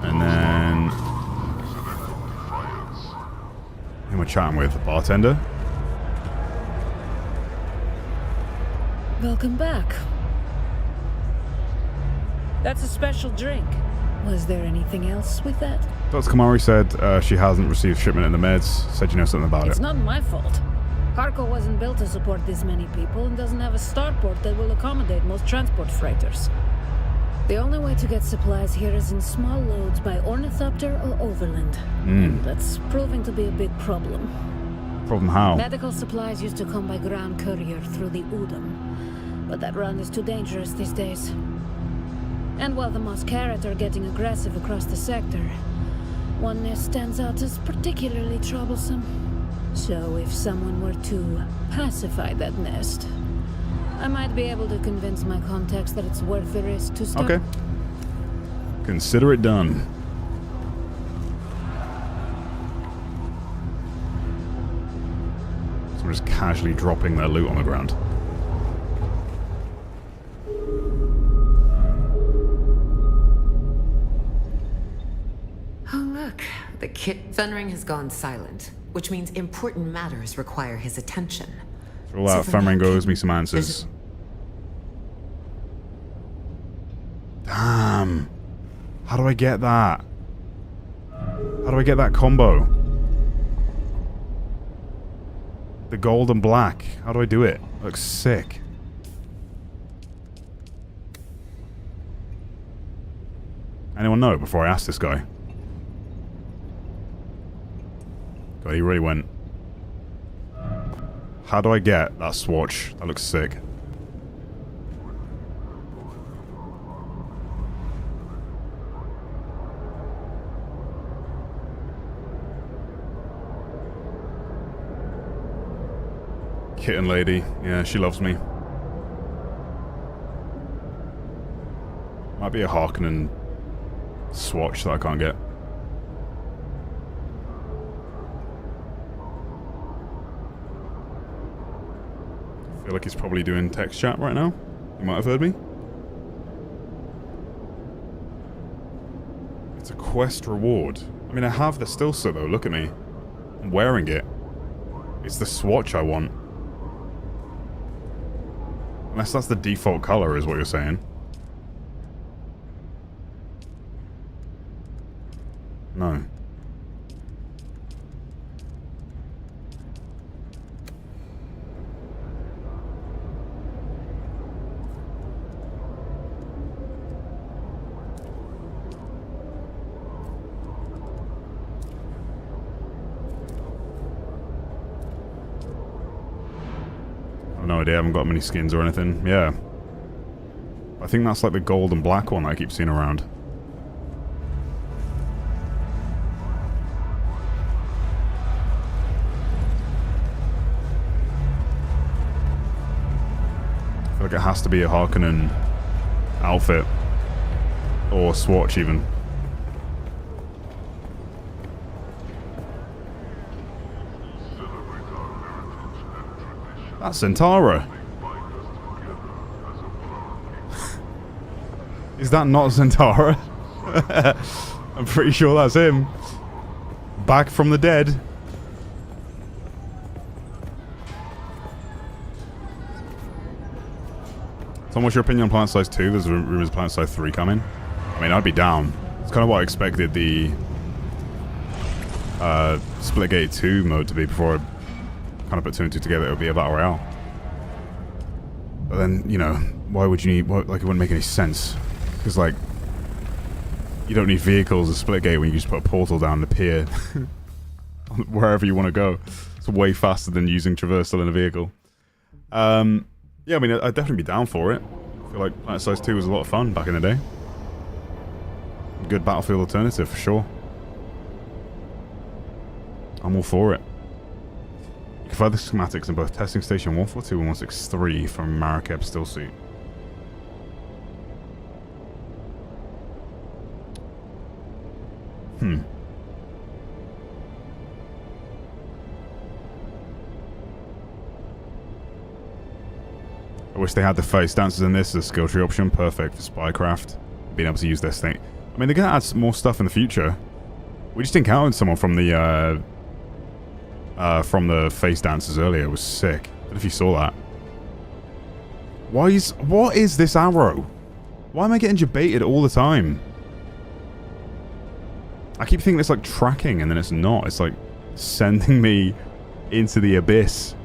[SPEAKER 1] And then... who am I chatting with? The bartender?
[SPEAKER 24] Welcome back. That's a special drink. Was there anything else with that?
[SPEAKER 1] Dr. Kamari said she hasn't received shipment in the meds. Said you know something about
[SPEAKER 24] It's
[SPEAKER 1] it.
[SPEAKER 24] not my fault. Harco wasn't built to support this many people and doesn't have a starport that will accommodate most transport freighters. The only way to get supplies here is in small loads by ornithopter or overland. And that's proving to be a big problem.
[SPEAKER 1] Problem how?
[SPEAKER 24] Medical supplies used to come by ground courier through the Udom, but that run is too dangerous these days. And while the Moscaret are getting aggressive across the sector, one nest stands out as particularly troublesome. So if someone were to pacify that nest, I might be able to convince my contacts that it's worth the risk to stop.
[SPEAKER 1] Okay. Consider it done. So we're just casually dropping their loot on the ground.
[SPEAKER 4] Oh, look. The kit Fenring has gone silent, which means important matters require his attention.
[SPEAKER 1] Throw out Fenring goes me some answers. Damn. How do I get that? How do I get that combo? The gold and black. How do I do it? Looks sick. Anyone know before I ask this guy? God, he really went. How do I get that swatch? That looks sick. Kitten lady. Yeah, she loves me. Might be a Harkonnen swatch that I can't get. feel like he's probably doing text chat right now. You might have heard me. It's a quest reward. I mean, I have the still set though. Look at me. I'm wearing it. It's the swatch I want. Unless that's the default color, is what you're saying. No. No idea, I haven't got many skins or anything. Yeah. I think that's like the gold and black one that I keep seeing around. I feel like it has to be a Harkonnen outfit. Or swatch even. That's Zentara. Is that not Zentara? I'm pretty sure that's him. Back from the dead. Tom, what's your opinion on Planet Size 2? There's rumors of Planet Size 3 coming. I mean, I'd be down. It's kind of what I expected the Splitgate 2 mode to be before I kind of put 2 and 2 together. It would be a battle royale. But then, you know, why would you need... like, it wouldn't make any sense. Because, like, you don't need vehicles as Splitgate when you just put a portal down the pier. Wherever you want to go. It's way faster than using traversal in a vehicle. Yeah, I mean, I'd definitely be down for it. I feel like Planet Size 2 was a lot of fun back in the day. A good Battlefield alternative, for sure. I'm all for it. You can find the schematics in both Testing Station 142 and 163 from Marakeb Stillsuit. I wish they had the face dances in this as a skill tree option. Perfect for spycraft. Being able to use this thing. I mean, they're going to add some more stuff in the future. We just encountered someone from the face dancers earlier. It was sick. I don't know if you saw that. What is this arrow? Why am I getting debated all the time? I keep thinking it's like tracking and then it's not. It's like sending me into the abyss.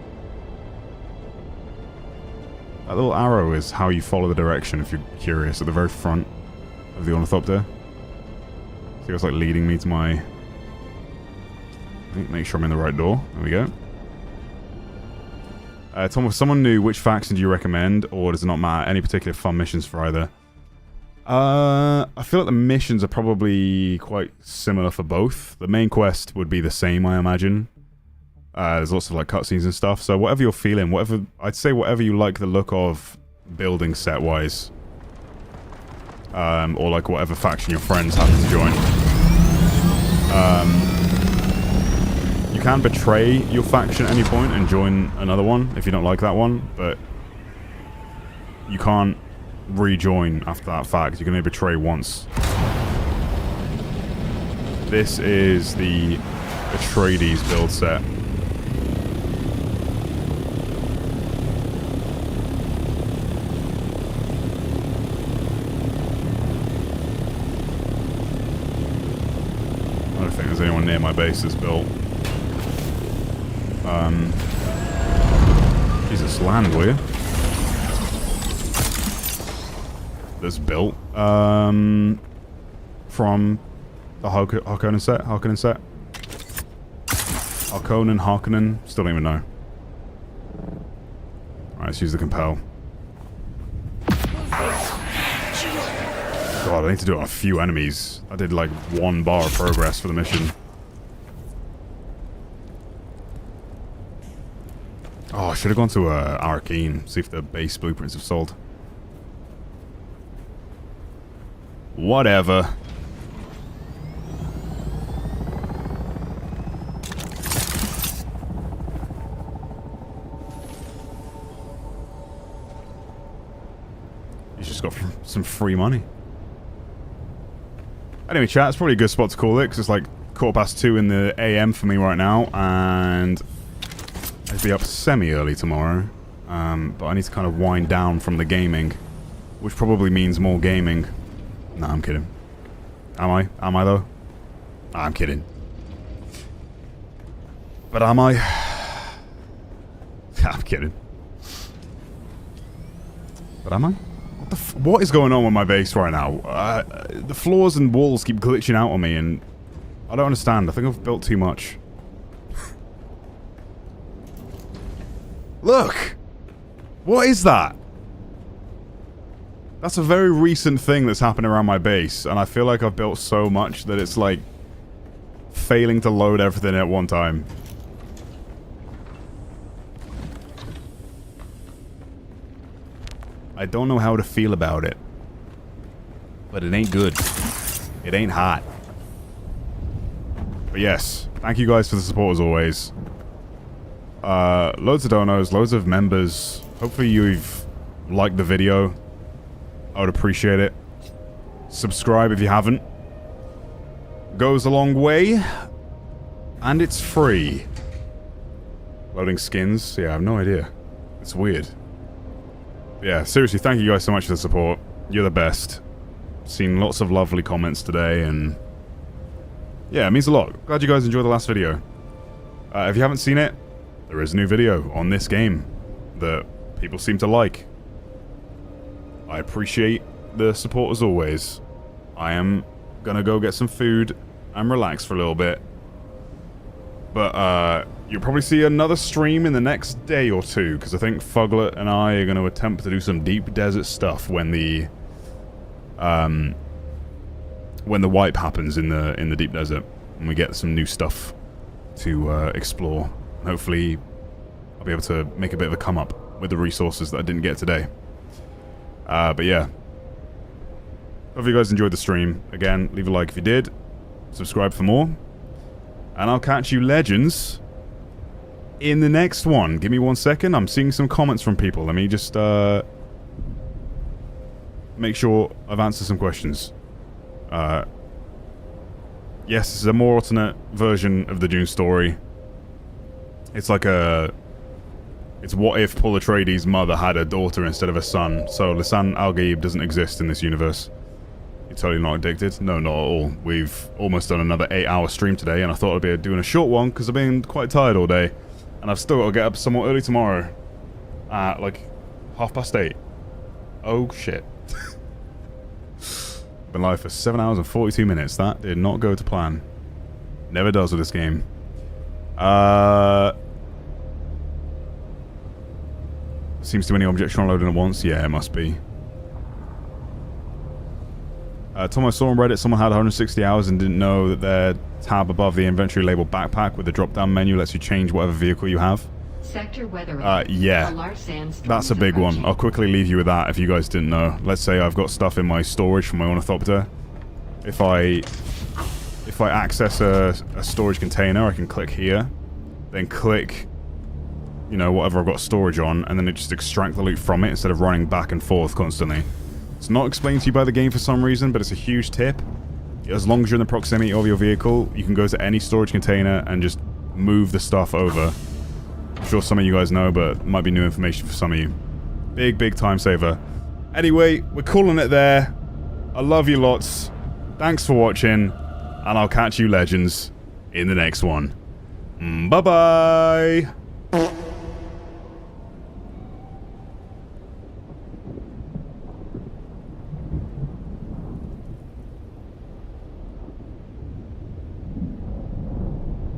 [SPEAKER 1] That little arrow is how you follow the direction if you're curious, at the very front of the ornithopter. See, it's like leading me to my... Make sure I'm in the right door. There we go. Tom, if someone new, which faction do you recommend, or does it not matter? Any particular fun missions for either? I feel like the missions are probably quite similar for both. The main quest would be the same, I imagine. There's lots of like cutscenes and stuff, so whatever you're feeling, I'd say whatever you like the look of building set wise, or like whatever faction your friends happen to join. You can betray your faction at any point and join another one if you don't like that one, but you can't rejoin after that fact. You can only betray once. This is the Atreides build set. I don't think there's anyone near my base that's built. Jesus, land, will you? That's built. From the Harkonnen set? Harkonnen, still don't even know. Alright, let's use the compel. God, I need to do it on a few enemies. I did like 1 bar of progress for the mission. Oh, I should have gone to Arcane, see if the base blueprints have sold. Whatever. He's just got some free money. Anyway, chat, it's probably a good spot to call it, because it's like 2:15 in the AM for me right now, and I'd be up semi-early tomorrow. But I need to kind of wind down from the gaming, which probably means more gaming. No, I'm kidding. Am I? Am I, though? I'm kidding. But am I? I'm kidding. But am I? What is going on with my base right now? The floors and walls keep glitching out on me, and I don't understand. I think I've built too much. Look! What is that? That's a very recent thing that's happened around my base, and I feel like I've built so much that it's like failing to load everything at one time. I don't know how to feel about it. But it ain't good. It ain't hot. But yes, thank you guys for the support as always. Loads of donos, loads of members. Hopefully you've liked the video. I would appreciate it. Subscribe if you haven't. Goes a long way. And it's free. Loading skins? Yeah, I have no idea. It's weird. Yeah, seriously, thank you guys so much for the support. You're the best. Seen lots of lovely comments today, and yeah, it means a lot. Glad you guys enjoyed the last video. If you haven't seen it, there is a new video on this game that people seem to like. I appreciate the support as always. I am gonna go get some food and relax for a little bit. But, you'll probably see another stream in the next day or two, because I think Fuglet and I are going to attempt to do some deep desert stuff when the wipe happens in the deep desert, and we get some new stuff to explore. Hopefully, I'll be able to make a bit of a come up with the resources that I didn't get today. But yeah, hope you guys enjoyed the stream. Again, leave a like if you did, subscribe for more. And I'll catch you legends in the next one. Give me 1 second. I'm seeing some comments from people. Let me just make sure I've answered some questions. Yes, this is a more alternate version of the Dune story. It's like it's what if Paul Atreides' mother had a daughter instead of a son. So Lisan al-Gaib doesn't exist in this universe. You're totally not addicted? No, not at all. We've almost done another 8-hour stream today, and I thought I'd be doing a short one because I've been quite tired all day. And I've still got to get up somewhat early tomorrow. At like 8:30. Oh shit. Been live for 7 hours and 42 minutes. That did not go to plan. Never does with this game. Seems too many objects trying to load in at once. Yeah, it must be. Tom, I saw on Reddit someone had 160 hours and didn't know that their tab above the inventory label backpack with the drop-down menu lets you change whatever vehicle you have.
[SPEAKER 8] Sector weather.
[SPEAKER 1] Yeah. That's a big one. I'll quickly leave you with that if you guys didn't know. Let's say I've got stuff in my storage from my ornithopter. If I access a storage container, I can click here, then click, you know, whatever I've got storage on, and then it just extract the loot from it instead of running back and forth constantly. It's not explained to you by the game for some reason, but it's a huge tip. As long as you're in the proximity of your vehicle, you can go to any storage container and just move the stuff over. I'm sure some of you guys know, but it might be new information for some of you. Big, big time saver. Anyway, we're calling it there. I love you lots. Thanks for watching, and I'll catch you legends in the next one. Bye-bye!